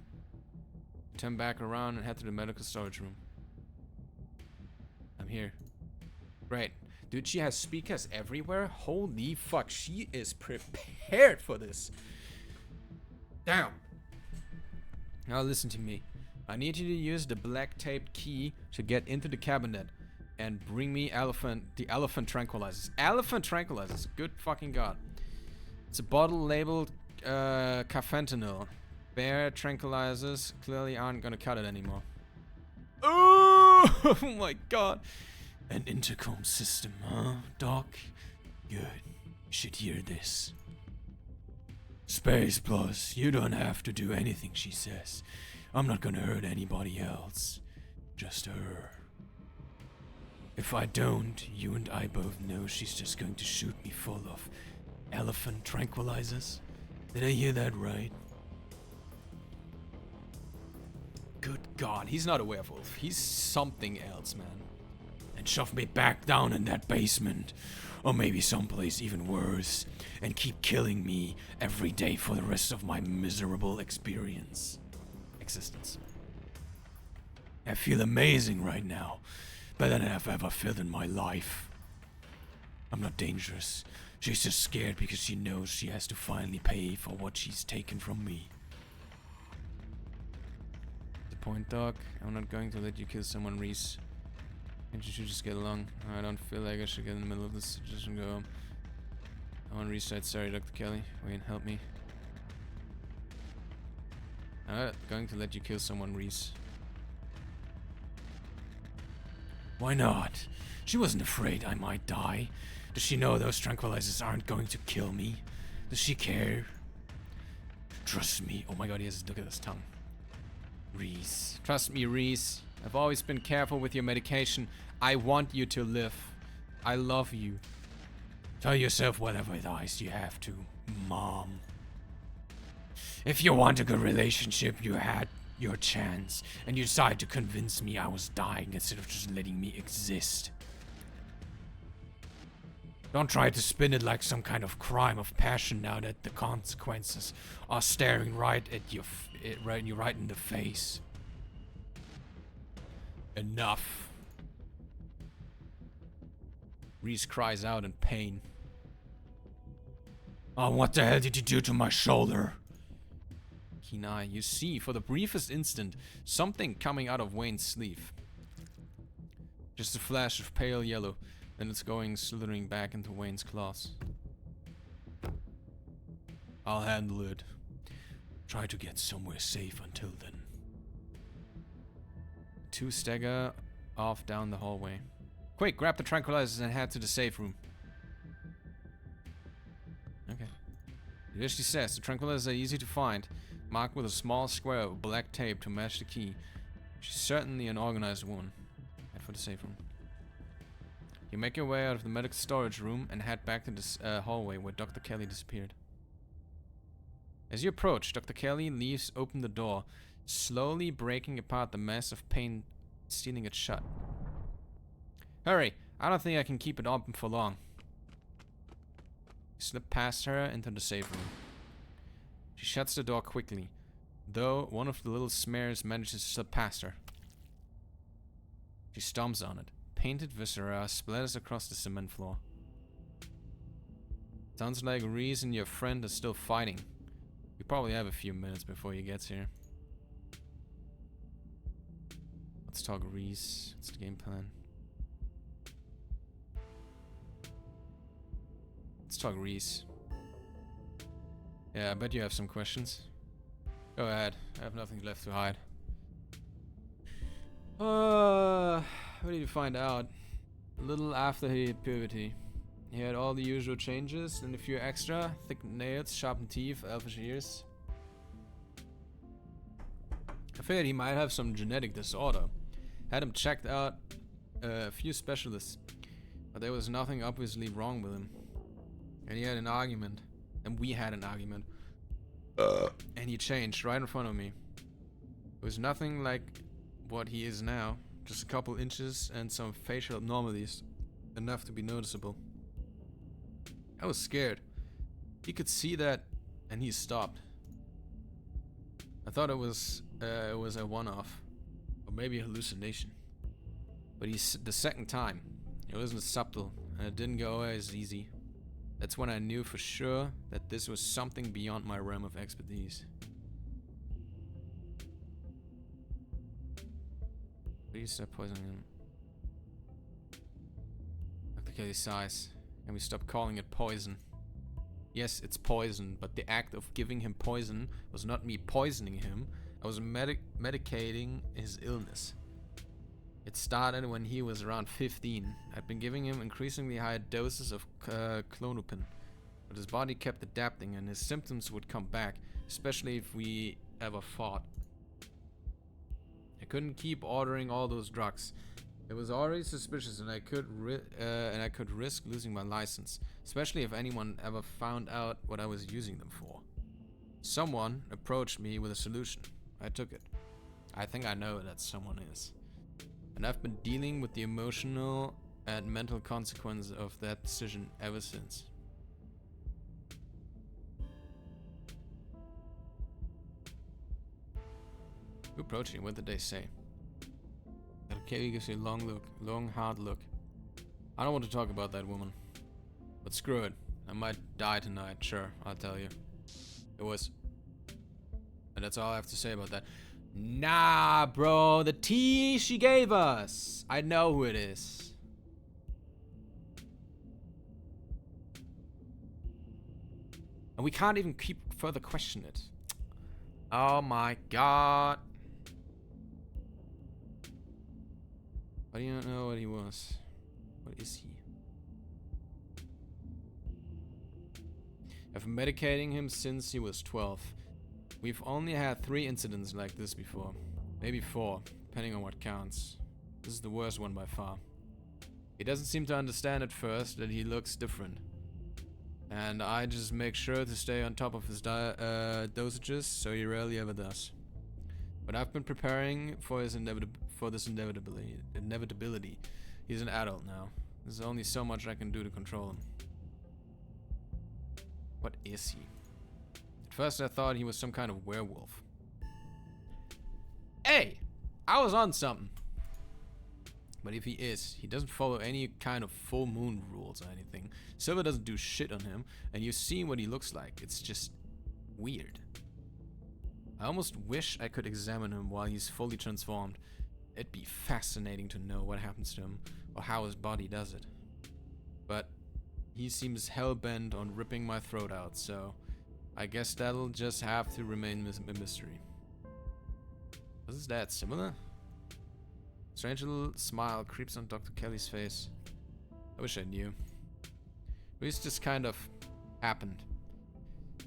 Turn back around and head to the medical storage room. I'm here. Great. Dude, she has speakers everywhere? Holy fuck, she is prepared for this. Damn. Now listen to me. I need you to use the black taped key to get into the cabinet and bring me the elephant tranquilizers. Elephant tranquilizers, good fucking god. It's a bottle labeled carfentanil. Bear tranquilizers clearly aren't gonna cut it anymore. Oh my god. An intercom system, huh, Doc? Good. You should hear this. Space Plus, you don't have to do anything she says. I'm not gonna hurt anybody else. Just her. If I don't, you and I both know she's just going to shoot me full of elephant tranquilizers. Did I hear that right? Good god, he's not a werewolf. He's something else, man. And shove me back down in that basement. Or maybe someplace even worse. And keep killing me every day for the rest of my miserable existence. I feel amazing right now. Better than I've ever felt in my life. I'm not dangerous. She's just scared because she knows she has to finally pay for what she's taken from me. The point, Doc. I'm not going to let you kill someone, Reese. Can't you two just get along? I don't feel like I should get in the middle of this. Just go home. I want Reese said, sorry, Dr. Kelly. Wait, help me. I'm not going to let you kill someone, Reese. Why not? She wasn't afraid I might die. Does she know those tranquilizers aren't going to kill me? Does she care? Trust me. Oh my god, he has, look at his tongue. Reese. Trust me, Reese. I've always been careful with your medication. I want you to live. I love you. Tell yourself whatever lies you have to, Mom. If you want a good relationship, you had your chance, and you decided to convince me I was dying instead of just letting me exist. Don't try to spin it like some kind of crime of passion now that the consequences are staring right at you, right in the face. Enough. Reese cries out in pain. Oh, what the hell did you do to my shoulder? Keen eye, you see, for the briefest instant, something coming out of Wayne's sleeve. Just a flash of pale yellow, then it's going slithering back into Wayne's claws. I'll handle it. Try to get somewhere safe until then. Two stagger off down the hallway. Quick, grab the tranquilizers and head to the safe room. Okay. Here she says, the tranquilizers are easy to find, marked with a small square of black tape to match the key. She's certainly an organized woman. Head for the safe room. You make your way out of the medical storage room and head back to this hallway where Dr. Kelly disappeared. As you approach, Dr. Kelly leaves open the door, slowly breaking apart the mass of paint, sealing it shut. Hurry! I don't think I can keep it open for long. You slip past her into the safe room. She shuts the door quickly, though one of the little smears manages to slip past her. She stomps on it. Painted viscera splatters across the cement floor. Sounds like Reese and your friend are still fighting. You probably have a few minutes before he gets here. Let's talk Reese. What's the game plan? Let's talk Reese. Yeah, I bet you have some questions. Go ahead. I have nothing left to hide. What did you find out? A little after he hit puberty. He had all the usual changes and a few extra. Thick nails, sharpened teeth, elfish ears. I figured he might have some genetic disorder. Had him checked out a few specialists, but there was nothing obviously wrong with him. And he had an argument. And we had an argument. And he changed right in front of me. It was nothing like what he is now. Just a couple inches and some facial abnormalities. Enough to be noticeable. I was scared. He could see that and he stopped. I thought it was a one-off. Or maybe a hallucination. But the second time, it wasn't subtle and it didn't go away as easy. That's when I knew for sure that this was something beyond my realm of expertise. Please stop poisoning him. Dr. Kelly sighs. Can we stop calling it poison? Yes, it's poison, but the act of giving him poison was not me poisoning him. I was medicating his illness. It started when he was around 15. I'd been giving him increasingly higher doses of clonopin, but his body kept adapting and his symptoms would come back, especially if we ever fought. I couldn't keep ordering all those drugs. It was already suspicious, and I could risk losing my license, especially if anyone ever found out what I was using them for. Someone approached me with a solution. I took it. I think I know who that someone is. And I've been dealing with the emotional and mental consequences of that decision ever since. Who approached you? What did they say? Kelly gives you a long, hard look. I don't want to talk about that woman. But screw it. I might die tonight, sure, I'll tell you. It was. And that's all I have to say about that. Nah, bro, the tea she gave us. I know who it is. And we can't even keep further question it. Oh my god. I do not know what he was. What is he? I've been medicating him since he was 12. We've only had 3 incidents like this before. Maybe 4, depending on what counts. This is the worst one by far. He doesn't seem to understand at first that he looks different. And I just make sure to stay on top of his dosages, so he rarely ever does. But I've been preparing for his inevitability. He's an adult now. There's only so much I can do to control him. What is he? At first I thought he was some kind of werewolf. Hey! I was on something! But if he is, he doesn't follow any kind of full moon rules or anything. Silver doesn't do shit on him, and you see what he looks like. It's just weird. I almost wish I could examine him while he's fully transformed. It'd be fascinating to know what happens to him, or how his body does it. But he seems hell-bent on ripping my throat out, so I guess that'll just have to remain a mystery. Was his dad similar? Strange little smile creeps on Dr. Kelly's face. I wish I knew. But it's just kind of happened.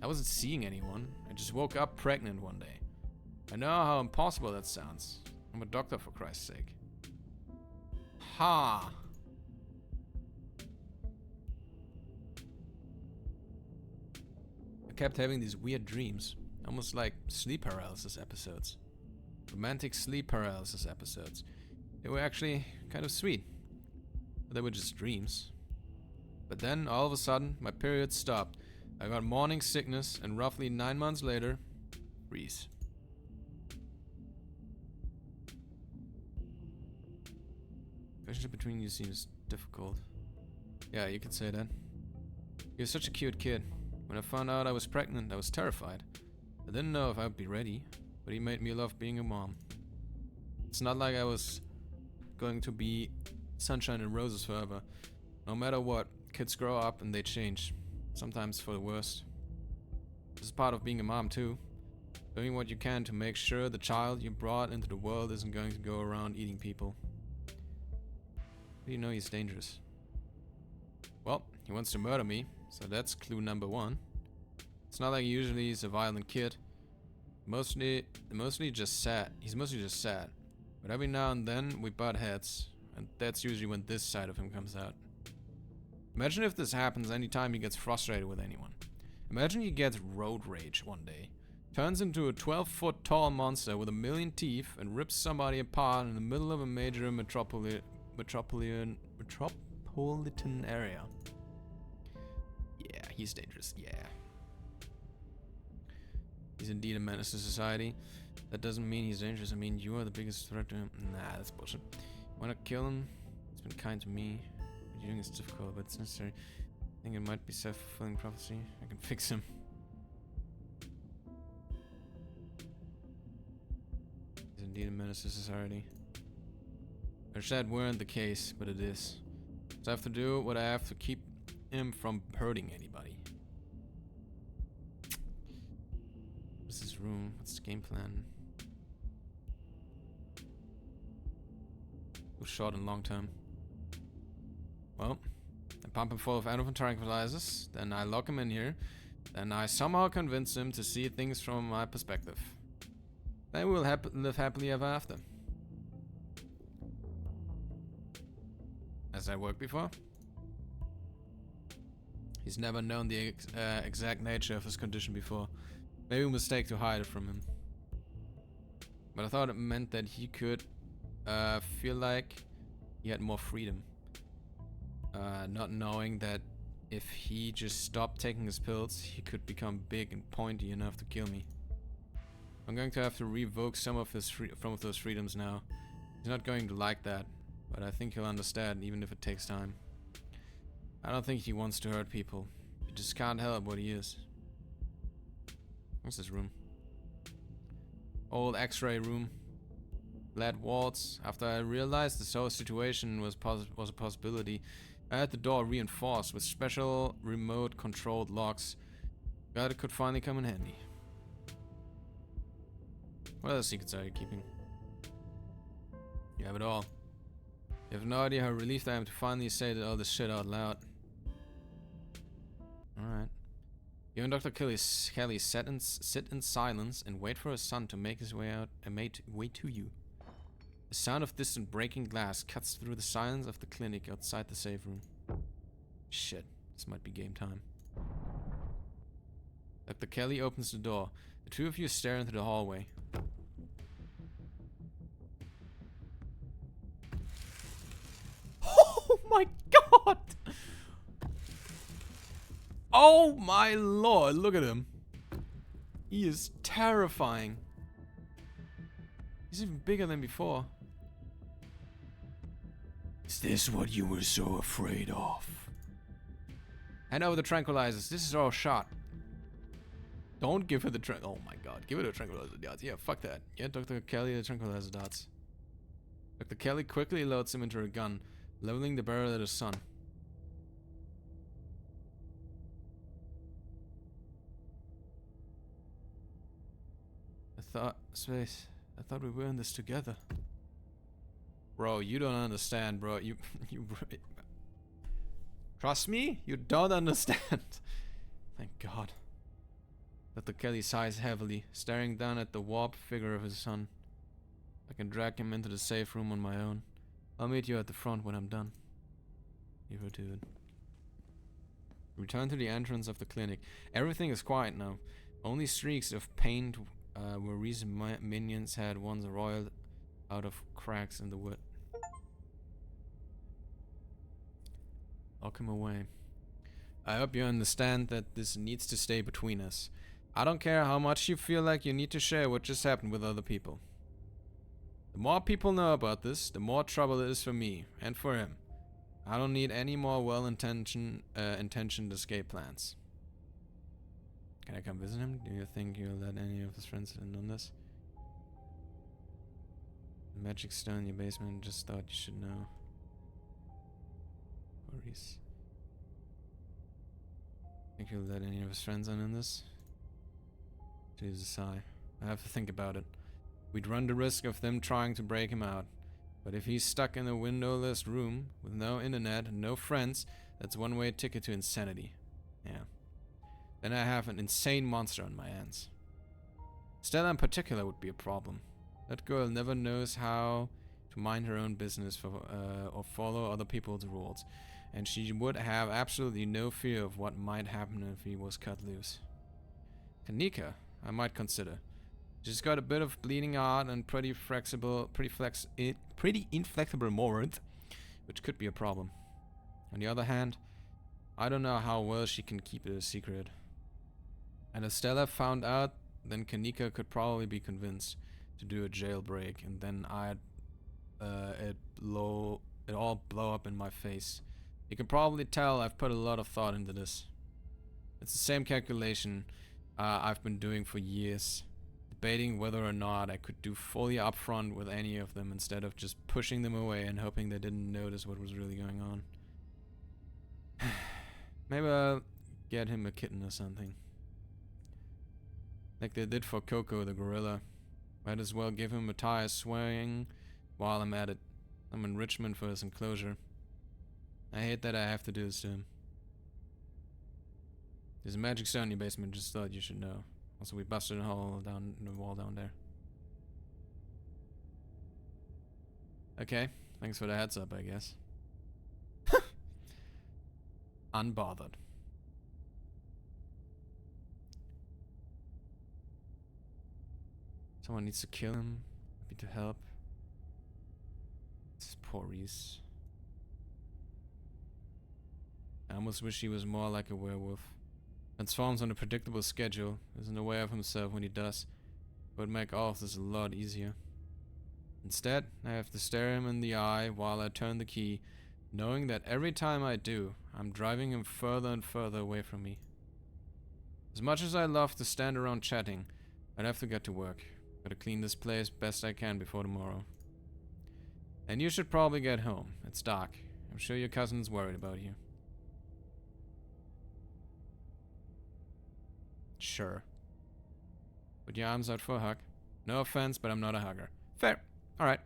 I wasn't seeing anyone. I just woke up pregnant one day. I know how impossible that sounds. I'm a doctor, for Christ's sake. Ha! I kept having these weird dreams, almost like sleep paralysis episodes. Romantic sleep paralysis episodes. They were actually kind of sweet. But they were just dreams. But then, all of a sudden, my period stopped. I got morning sickness, and roughly 9 months later, Reese. Relationship between you seems difficult. Yeah, you could say that. You're such a cute kid. When I found out I was pregnant, I was terrified. I didn't know if I'd be ready, but he made me love being a mom. It's not like I was going to be sunshine and roses forever. No matter what, kids grow up and they change. Sometimes for the worst. This is part of being a mom too. Doing what you can to make sure the child you brought into the world isn't going to go around eating people. You know he's dangerous. Well, he wants to murder me, so that's clue number 1. It's not like usually he's a violent kid. Mostly just sad. He's mostly just sad. But every now and then we butt heads, and that's usually when this side of him comes out. Imagine if this happens anytime he gets frustrated with anyone. Imagine he gets road rage one day. turns into a 12-foot tall monster with a million teeth and rips somebody apart in the middle of a major metropolitan area. Yeah, he's dangerous. Yeah. He's indeed a menace to society. That doesn't mean he's dangerous. I mean, you are the biggest threat to him. Nah, that's bullshit. Wanna kill him? He's been kind to me. What you're doing is difficult, but it's necessary. I think it might be self-fulfilling prophecy. I can fix him. He's indeed a menace to society. I wish that weren't the case, but it is. So I have to do what I have to keep him from hurting anybody. What's his room? What's the game plan? Go short and long term. Well, I pump him full of animal tranquilizers, then I lock him in here, then I somehow convince him to see things from my perspective. Then we'll live happily ever after. Has that worked before? He's never known the exact nature of his condition before. Maybe a mistake to hide it from him. But I thought it meant that he could feel like he had more freedom. Not knowing that if he just stopped taking his pills, he could become big and pointy enough to kill me. I'm going to have to revoke some of his those freedoms now. He's not going to like that, but I think he'll understand, even if it takes time. I don't think he wants to hurt people. He just can't help what he is. What's this room? Old X-ray room. Flat walls. After I realized this whole situation was a possibility, I had the door reinforced with special remote-controlled locks. Glad it could finally come in handy. What other secrets are you keeping? You have it all. You have no idea how relieved I am to finally say all this shit out loud. Alright. You and Dr. Kelly sit in silence and wait for his son to make his way out and way to you. The sound of distant breaking glass cuts through the silence of the clinic outside the safe room. Shit, this might be game time. Dr. Kelly opens the door. The two of you stare into the hallway. Oh my god! Oh my lord, look at him. He is terrifying. He's even bigger than before. Is this what you were so afraid of? Hand over the tranquilizers. This is our shot. Don't give her the oh my god, give her the tranquilizer dots. Yeah, fuck that. Get Dr. Kelly the tranquilizer dots. Dr. Kelly quickly loads him into a gun, leveling the barrel at his son. I thought we were in this together. Bro, you don't understand, bro. You trust me? You don't understand. Thank God. Dr. Kelly sighs heavily, staring down at the warped figure of his son. I can drag him into the safe room on my own. I'll meet you at the front when I'm done. Leave her to it. Return to the entrance of the clinic. Everything is quiet now. Only streaks of paint where recent minions had once roiled out of cracks in the wood. Lock him away. I hope you understand that this needs to stay between us. I don't care how much you feel like you need to share what just happened with other people. The more people know about this, the more trouble it is for me and for him. I don't need any more well-intentioned escape plans. Can I come visit him? Do you think you'll let any of his friends in on this? The magic stone in your basement, just thought you should know. Worries. Think you'll let any of his friends in on this? Leaves a sigh. I have to think about it. We'd run the risk of them trying to break him out. But if he's stuck in a windowless room with no internet and no friends, that's a one-way ticket to insanity. Yeah. Then I have an insane monster on my hands. Stella in particular would be a problem. That girl never knows how to mind her own business or follow other people's rules. And she would have absolutely no fear of what might happen if he was cut loose. Kanika, I might consider. She's got a bit of bleeding out and pretty inflexible movement, which could be a problem. On the other hand, I don't know how well she can keep it a secret. And if Stella found out, then Kanika could probably be convinced to do a jailbreak, and then it all blow up in my face. You can probably tell I've put a lot of thought into this. It's the same calculation I've been doing for years, debating whether or not I could do fully upfront with any of them instead of just pushing them away and hoping they didn't notice what was really going on. Maybe I'll get him a kitten or something. Like they did for Coco the gorilla. Might as well give him a tire swing while I'm at it. Some enrichment for his enclosure. I hate that I have to do this to him. There's a magic stone in your basement, just thought you should know. Also, we busted a hole down in the wall down there. Okay, thanks for the heads up, I guess. Unbothered. Someone needs to kill him. Happy to help. This is poor Reese. I almost wish he was more like a werewolf. Transforms on a predictable schedule, isn't aware of himself when he does. Would make all of this a lot easier. Instead, I have to stare him in the eye while I turn the key, knowing that every time I do, I'm driving him further and further away from me. As much as I love to stand around chatting, I'd have to get to work. Gotta clean this place best I can before tomorrow. And you should probably get home. It's dark. I'm sure your cousin's worried about you. Sure. Put your arms out for a hug. No offense, but I'm not a hugger. Fair. Alright.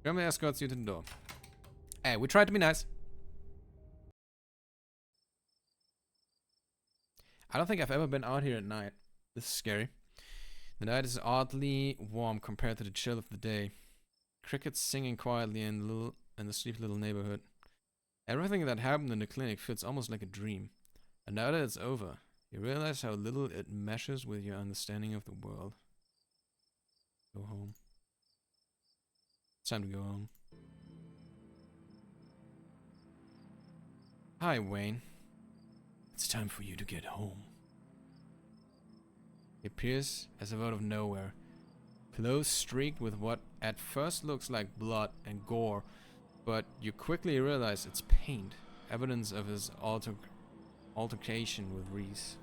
Family escorts you to the door. Hey, we tried to be nice. I don't think I've ever been out here at night. This is scary. The night is oddly warm compared to the chill of the day. Crickets singing quietly in the sleepy little neighborhood. Everything that happened in the clinic feels almost like a dream. And now that it's over, you realize how little it meshes with your understanding of the world. Go home. It's time to go home. Hi, Wayne. It's time for you to get home. He appears as if out of nowhere, clothes streaked with what at first looks like blood and gore, but you quickly realize it's paint, evidence of his altercation with Reese.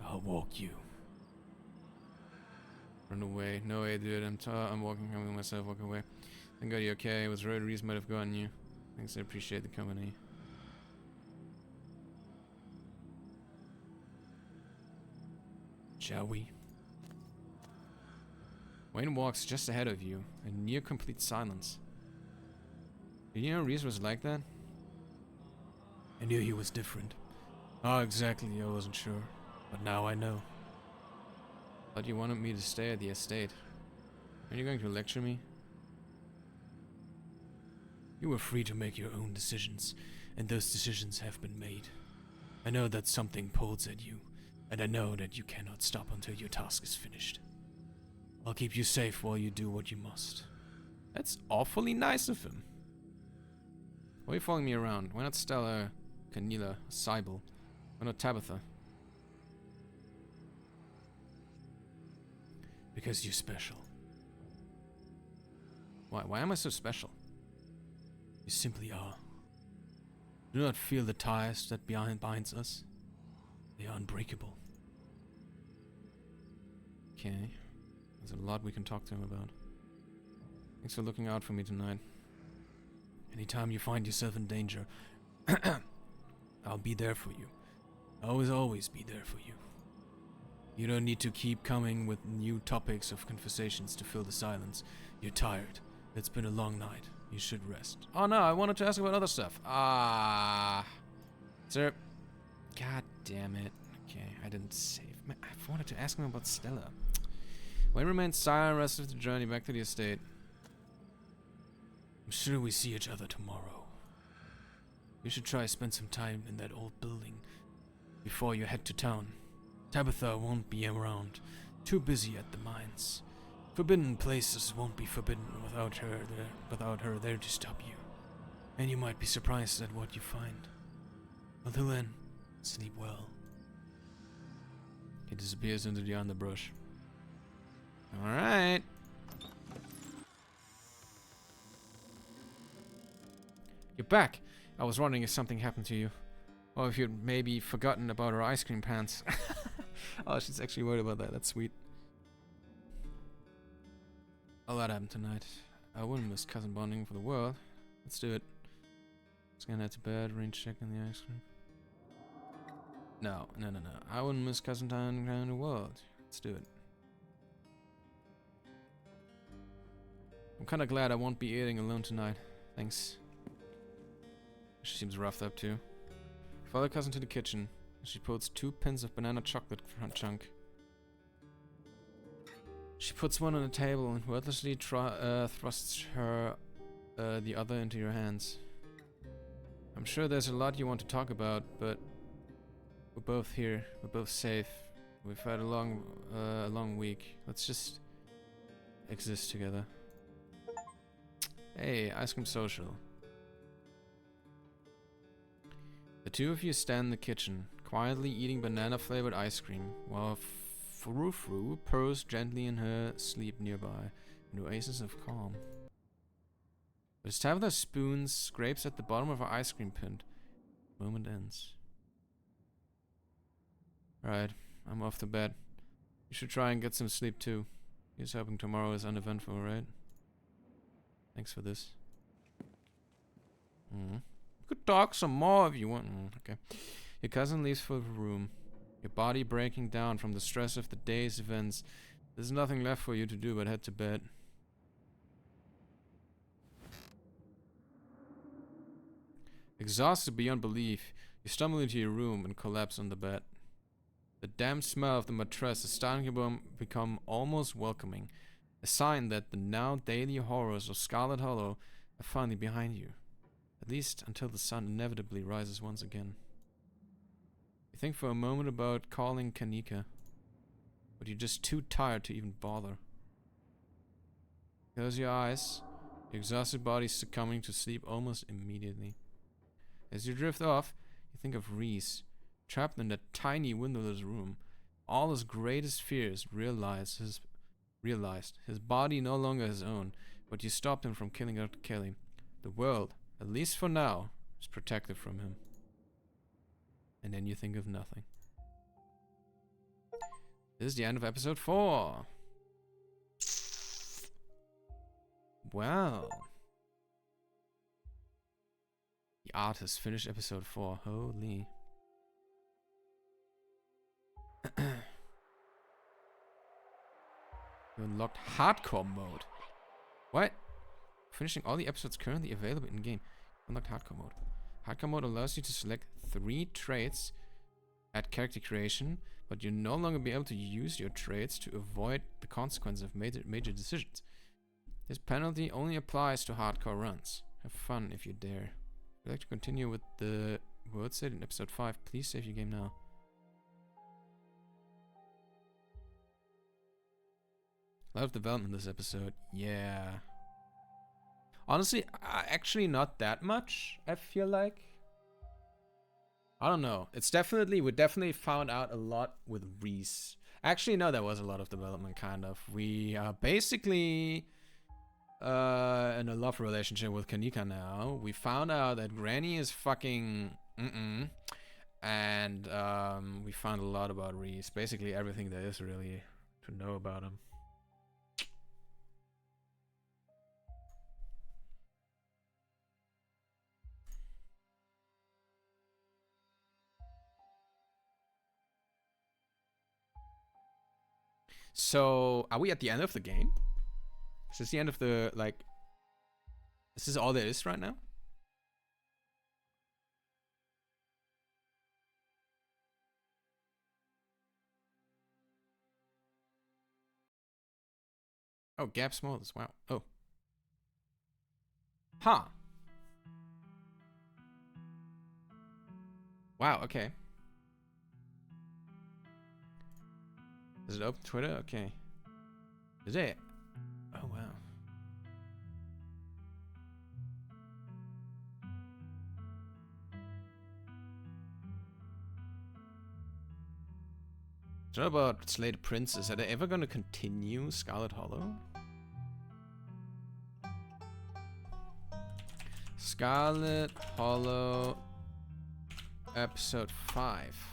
I'll walk you. Run away. No way, dude. I'm walking home myself. Walk away. Thank God you're okay. I was worried Reese might have gotten you. Thanks, I appreciate the company. Shall we? Wayne walks just ahead of you, in near complete silence. Did you know Reese was like that? I knew he was different. How exactly, I wasn't sure. But now I know. Thought you wanted me to stay at the estate. Are you going to lecture me? You were free to make your own decisions, and those decisions have been made. I know that something pulls at you, and I know that you cannot stop until your task is finished. I'll keep you safe while you do what you must. That's awfully nice of him. Why are you following me around? Why not Stella, Canila, Cybele? Why not Tabitha? Because you're special. Why am I so special? You simply are. Do not feel the ties that binds us. They are unbreakable. Okay. There's a lot we can talk to him about. Thanks for looking out for me tonight. Anytime you find yourself in danger, I'll be there for you. Always be there for you. You don't need to keep coming with new topics of conversations to fill the silence. You're tired. It's been a long night. You should rest. Oh no, I wanted to ask about other stuff. Sir. God damn it. Okay, I didn't save. I wanted to ask him about Stella. Wayne remains silent rest of the journey back to the estate. I'm sure we see each other tomorrow. We should try to spend some time in that old building. before you head to town. Tabitha won't be around. Too busy at the mines. Forbidden places won't be forbidden without her there to stop you. And you might be surprised at what you find. Until then, sleep well. He disappears into the underbrush. Alright. You're back. I was wondering if something happened to you. Or if you'd maybe forgotten about her ice cream pants. Oh, she's actually worried about that. That's sweet. A lot happened tonight. I wouldn't miss cousin bonding for the world. Let's do it. Just gonna head to bed, rain check on the ice cream. No. I wouldn't miss cousin time around the world. Let's do it. I'm kinda glad I won't be eating alone tonight. Thanks. She seems roughed up too. Follow cousin to the kitchen. She pulls 2 pins of banana chocolate chunk. She puts one on the table and wordlessly thrusts the other into your hands. I'm sure there's a lot you want to talk about, but we're both here. We're both safe. We've had a long week. Let's just exist together. Hey, ice cream social. The two of you stand in the kitchen, quietly eating banana-flavored ice cream, while Frou-Frou purrs gently in her sleep nearby, an oasis of calm. But as Tabitha's spoon scrapes at the bottom of her ice cream pin, the moment ends. Right, I'm off to bed. You should try and get some sleep too. Here's hoping tomorrow is uneventful, right? Thanks for this. We could talk some more if you want. Okay. Your cousin leaves for the room. Your body breaking down from the stress of the day's events. There's nothing left for you to do but head to bed. Exhausted beyond belief, you stumble into your room and collapse on the bed. The damp smell of the mattress is starting to become almost welcoming, a sign that the now daily horrors of Scarlet Hollow are finally behind you. At least until the sun inevitably rises once again. You think for a moment about calling Kanika, but you're just too tired to even bother. Close your eyes, your exhausted body succumbing to sleep almost immediately. As you drift off, you think of Reese, trapped in that tiny windowless room. All his greatest fears realized. His body no longer his own, but you stopped him from killing Dr. Kelly. The world, at least for now, is protected from him. And then you think of nothing. This is the end of episode 4. Wow. The artist finished episode 4. Holy. You unlocked hardcore mode. What? Finishing all the episodes currently available in game. Unlocked hardcore mode. Hardcore mode allows you to select 3 traits at character creation, but you'll no longer be able to use your traits to avoid the consequences of major decisions. This penalty only applies to hardcore runs. Have fun if you dare. If you'd like to continue with the word said in episode 5, please save your game now. A lot of development this episode. Yeah. Honestly, actually not that much, I feel like. I don't know. We definitely found out a lot with Reese. Actually, no, there was a lot of development, kind of. We are basically in a love relationship with Kanika now. We found out that Granny is fucking and we found a lot about Reese. Basically everything there is really to know about him. So, are we at the end of the game? Is this the end of the, like... Is this all there is right now? Oh, gap smallest. Wow. Oh. Huh. Wow, okay. Is it open Twitter? Okay. Is it? Oh wow. What about Slade Princess? Are they ever gonna continue Scarlet Hollow? Scarlet Hollow Episode 5.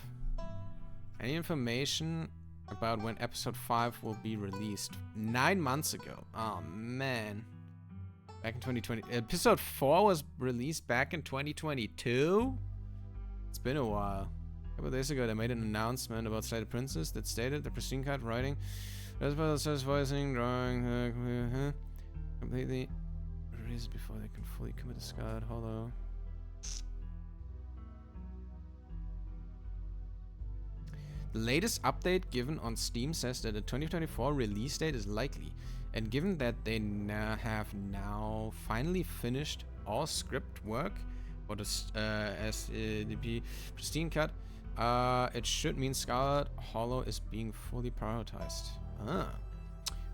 Any information about when Episode 5 will be released? 9 months ago. Oh man. Back in 2020. Episode 4 was released back in 2022? It's been a while. A couple days ago, they made an announcement about Slade Princess that stated the pristine card writing, as well as voicing, drawing, completely released before they can fully commit to Scarlet Hollow. The latest update given on Steam says that the 2024 release date is likely, and given that they have finally finished all script work for the SDP pristine cut, it should mean Scarlet Hollow is being fully prioritized.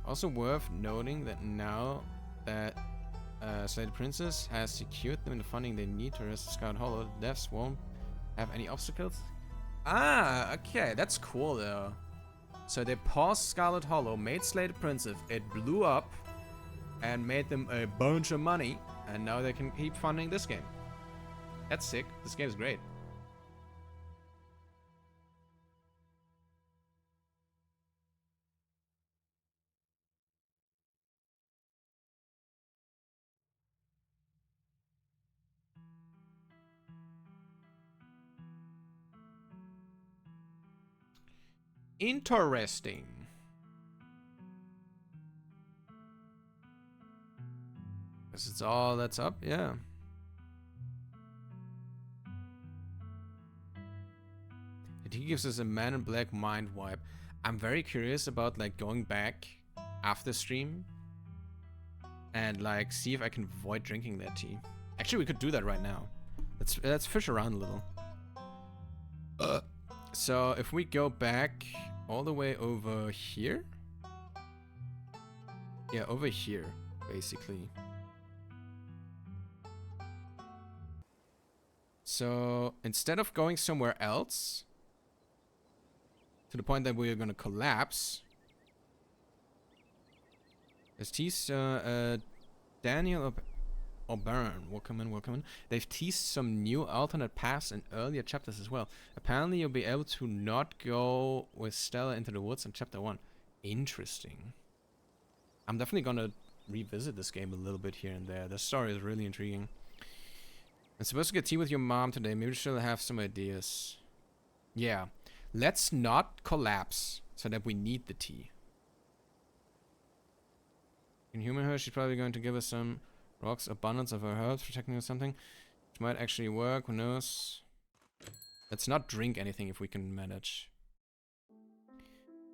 Also worth noting that now that Slade Princess has secured them the funding they need to rest Scarlet Hollow, the devs won't have any obstacles. Okay, that's cool though. So they paused Scarlet Hollow, made Slade Princess, it blew up, and made them a bunch of money, and now they can keep funding this game. That's sick. This game is great. Interesting. Guess it's all that's up, yeah. And he gives us a Man in Black mind vibe. I'm very curious about like going back after stream and like see if I can avoid drinking that tea. Actually, we could do that right now. Let's fish around a little. So if we go back all the way over here. Yeah, over here, basically. So instead of going somewhere else, to the point that we are gonna collapse, there's teased Daniel O'Byrne. Welcome in. They've teased some new alternate paths in earlier chapters as well. Apparently you'll be able to not go with Stella into the woods in chapter 1. Interesting. I'm definitely gonna revisit this game a little bit here and there. The story is really intriguing. I'm supposed to get tea with your mom today. Maybe she'll have some ideas. Yeah. Let's not collapse so that we need the tea. In humor her, she's probably going to give us some rocks, abundance of her herbs, protecting or something. Which might actually work, who knows. Let's not drink anything if we can manage.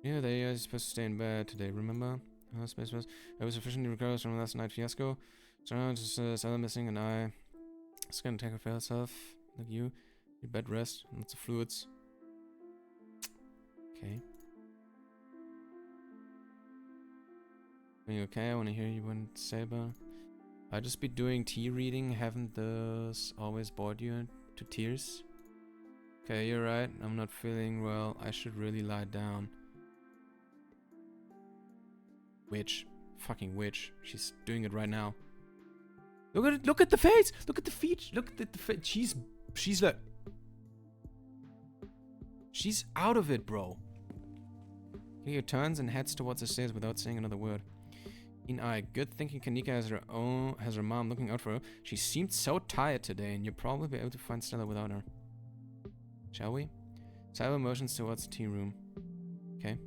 Yeah, they are supposed to stay in bed today, remember? Space was. I was sufficiently recovered from last night's fiasco. So Stella missing and I. It's gonna take care of herself. Like you. Your bed rest. Lots of fluids. Okay. Are you okay? I wanna hear you want to say about it. I just be doing tea reading. Haven't those always bored you to tears? Okay, you're right. I'm not feeling well. I should really lie down. Witch. Fucking witch. She's doing it right now. Look at it. Look at the face. Look at the feet. Look at the face. She's like... She's out of it, bro. He turns and heads towards the stairs without saying another word. In eye, good thinking Kanika has her mom looking out for her. She seemed so tired today, and you'll probably be able to find Stella without her. Shall we? Cyber motions towards the tea room. Okay.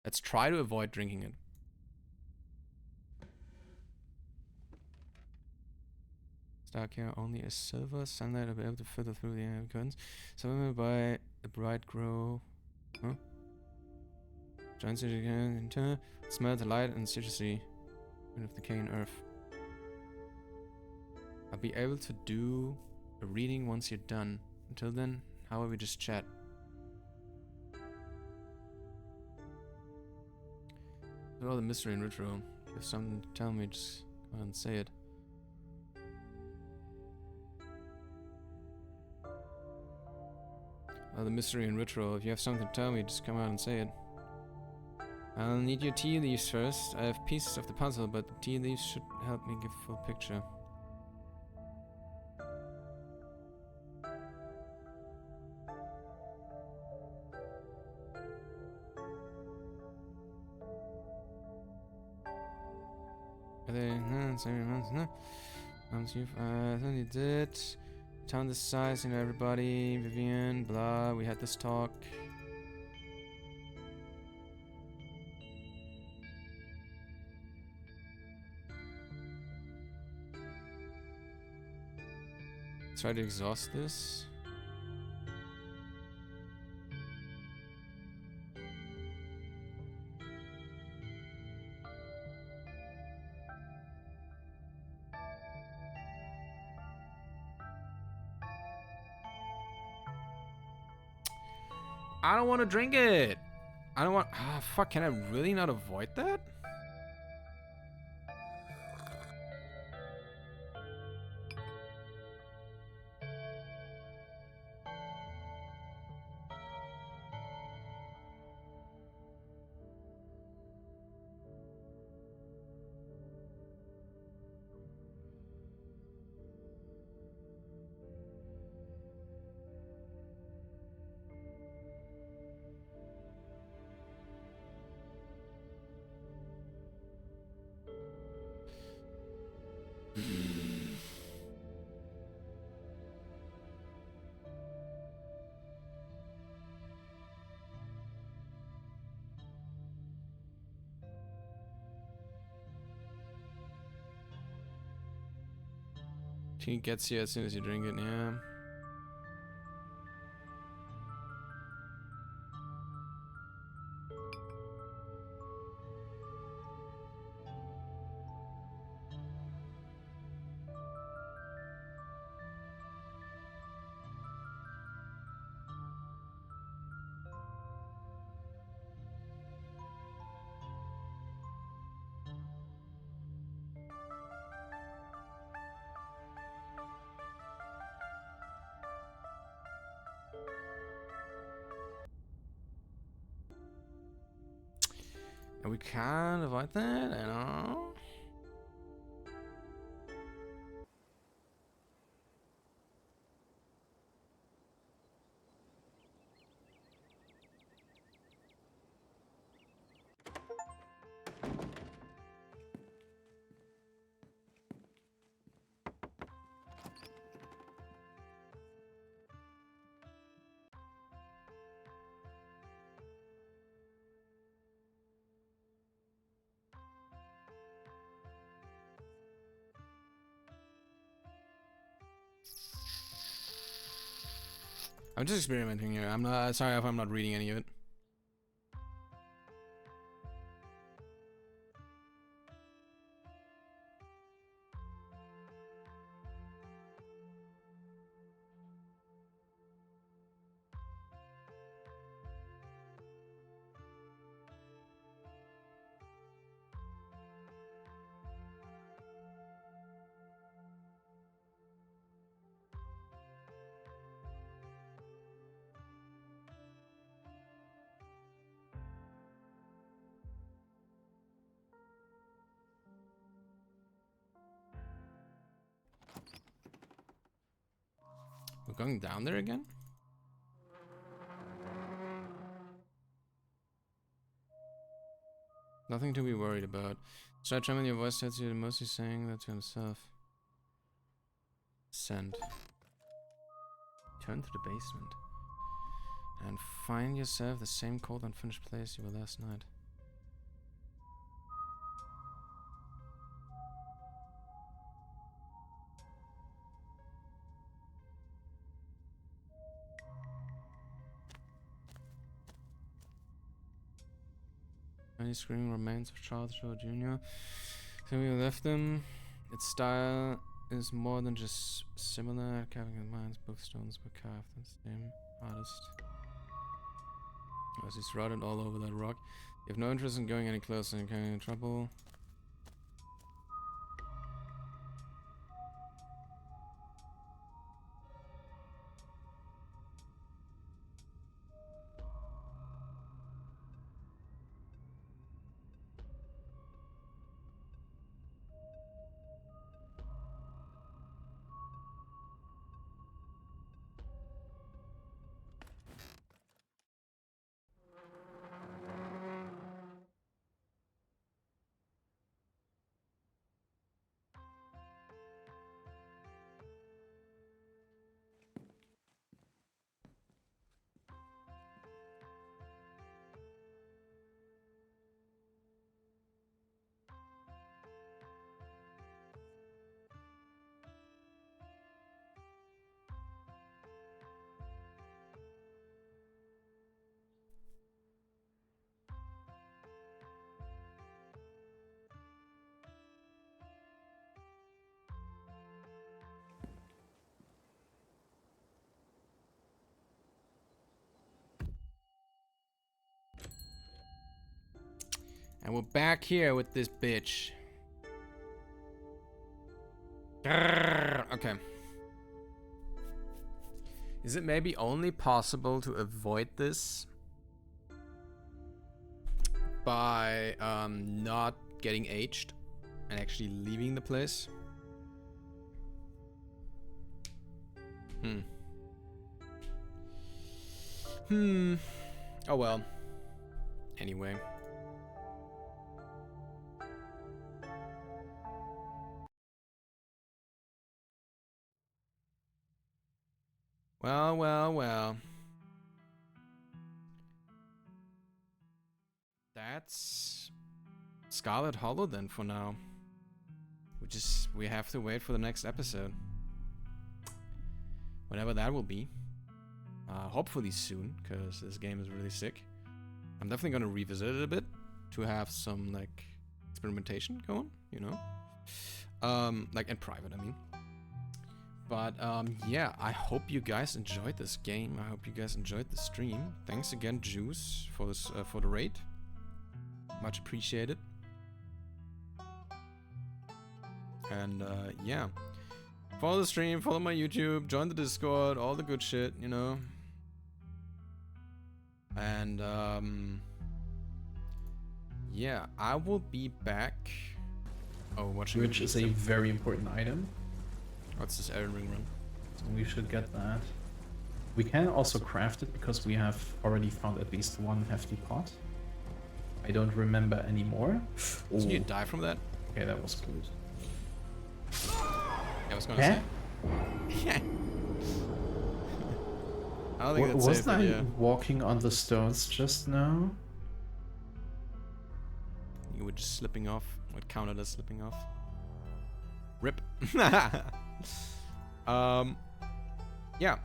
Let's try to avoid drinking it. It's dark here. Only a silver sunlight will be able to filter through the curtains. Surrounded by a bright glow. Huh? Joins it again. Smell the light and citrusy of decaying earth. I'll be able to do a reading once you're done. Until then, how about we just chat? all the mystery in ritual. If something to tell me, just go ahead and say it. Oh, the mystery and ritual. If you have something to tell me, just come out and say it. I'll need your tea leaves first. I have pieces of the puzzle, but the tea leaves should help me give a full picture. Are they? Once you've you did. Town this size, you know, everybody, Vivian, blah, we had this talk. Try to exhaust this. I don't want to drink it. I don't want. Ah, fuck. Can I really not avoid that? She gets you as soon as you drink it, yeah. And we can't avoid that, you know? I'm just experimenting here. I'm not sorry if I'm not reading any of it. We're going down there again? Nothing to be worried about. Start trembling, your voice tells you the most he's saying that to himself. Send. Turn to the basement. And find yourself the same cold unfinished place you were last night. Any screaming remains of Charles Shaw Jr. So we left them. Its style is more than just similar. Carving in mines, bookstones were carved in the same artist. As he's rotted all over that rock. You have no interest in going any closer and getting in trouble. And we're back here with this bitch. Grrr, okay. Is it maybe only possible to avoid this by not getting aged and actually leaving the place? Oh well. Anyway. Well, well, well. That's Scarlet Hollow then for now. We have to wait for the next episode. Whatever that will be. Hopefully soon, because this game is really sick. I'm definitely gonna revisit it a bit to have some like experimentation going, you know? Like in private, I mean. But yeah, I hope you guys enjoyed this game. I hope you guys enjoyed the stream. Thanks again, Juice, for this for the raid. Much appreciated. And yeah, follow the stream, follow my YouTube, join the Discord, all the good shit, you know. And yeah, I will be back. Oh, watching. Which is a very important item. What's this Elden Ring run? So we should get that. We can also craft it because we have already found at least one hefty pot. I don't remember anymore. Did you die from that? Okay, that was good. Yeah, I was gonna say. Yeah. I don't think that's Wasn't safe, I yeah. walking on the stones just now? You were just slipping off. What counted as slipping off? Rip. Yeah.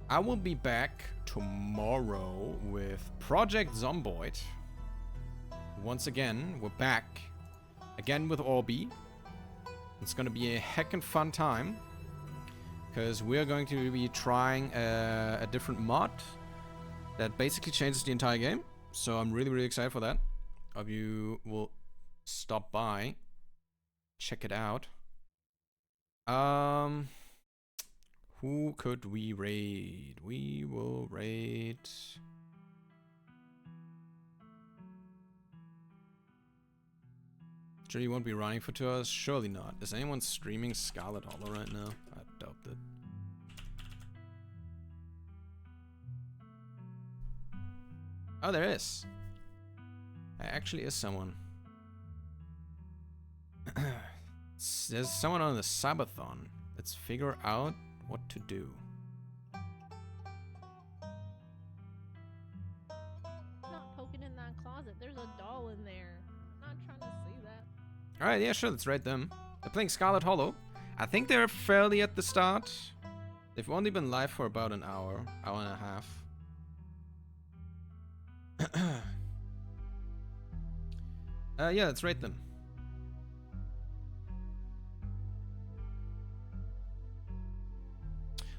I will be back tomorrow with Project Zomboid. Once again, we're back. Again with Orbi. It's gonna be a heckin' fun time. Because we're going to be trying a different mod that basically changes the entire game. So I'm really, really excited for that. Hope you will stop by. Check it out. Who could we raid? We will raid... Sure you won't be running for 2 hours? Surely not. Is anyone streaming Scarlet Hollow right now? I doubt it. Oh, there is. There actually is someone. There's someone on the Sabathon. Let's figure out what to do. Not poking in that closet. There's a doll in there. I'm not trying to see that. Alright, yeah, sure, let's raid them. They're playing Scarlet Hollow. I think they're fairly at the start. They've only been live for about an hour and a half. Yeah, let's rate them.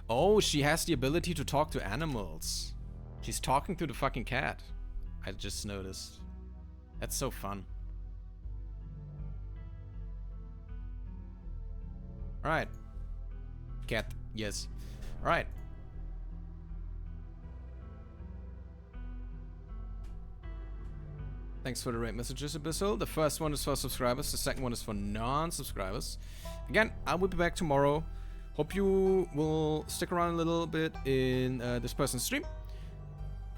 Oh, she has the ability to talk to animals. She's talking to the fucking cat. I just noticed. That's so fun. Alright. Cat, yes. Alright. Thanks for the rate messages, Abyssal. The first one is for subscribers, the second one is for non-subscribers. Again, I will be back tomorrow. Hope you will stick around a little bit in this person's stream.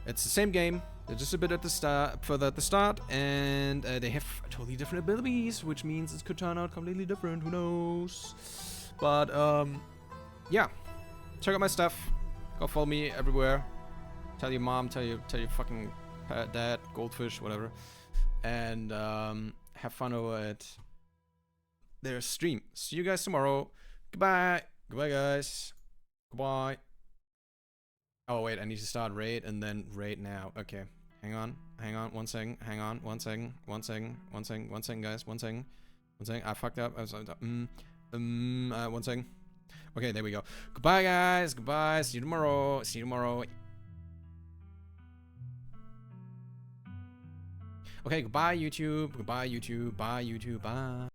It's the same game. They're just a bit at the start, further at the start, and they have totally different abilities, which means it could turn out completely different. Who knows? But yeah, check out my stuff. Go follow me everywhere. Tell your mom, tell your fucking dad, goldfish, whatever, and have fun over at their stream. See you guys tomorrow. Goodbye. Goodbye, guys. Goodbye. Oh wait, I need to start raid and then raid now. Okay, hang on, 1 second, hang on, 1 second, 1 second, 1 second, 1 second, guys, 1 second, 1 second. I fucked up. 1 second. Okay, there we go. Goodbye, guys. Goodbye. See you tomorrow. See you tomorrow. Okay, goodbye, YouTube. Goodbye, YouTube. Bye, YouTube. Bye.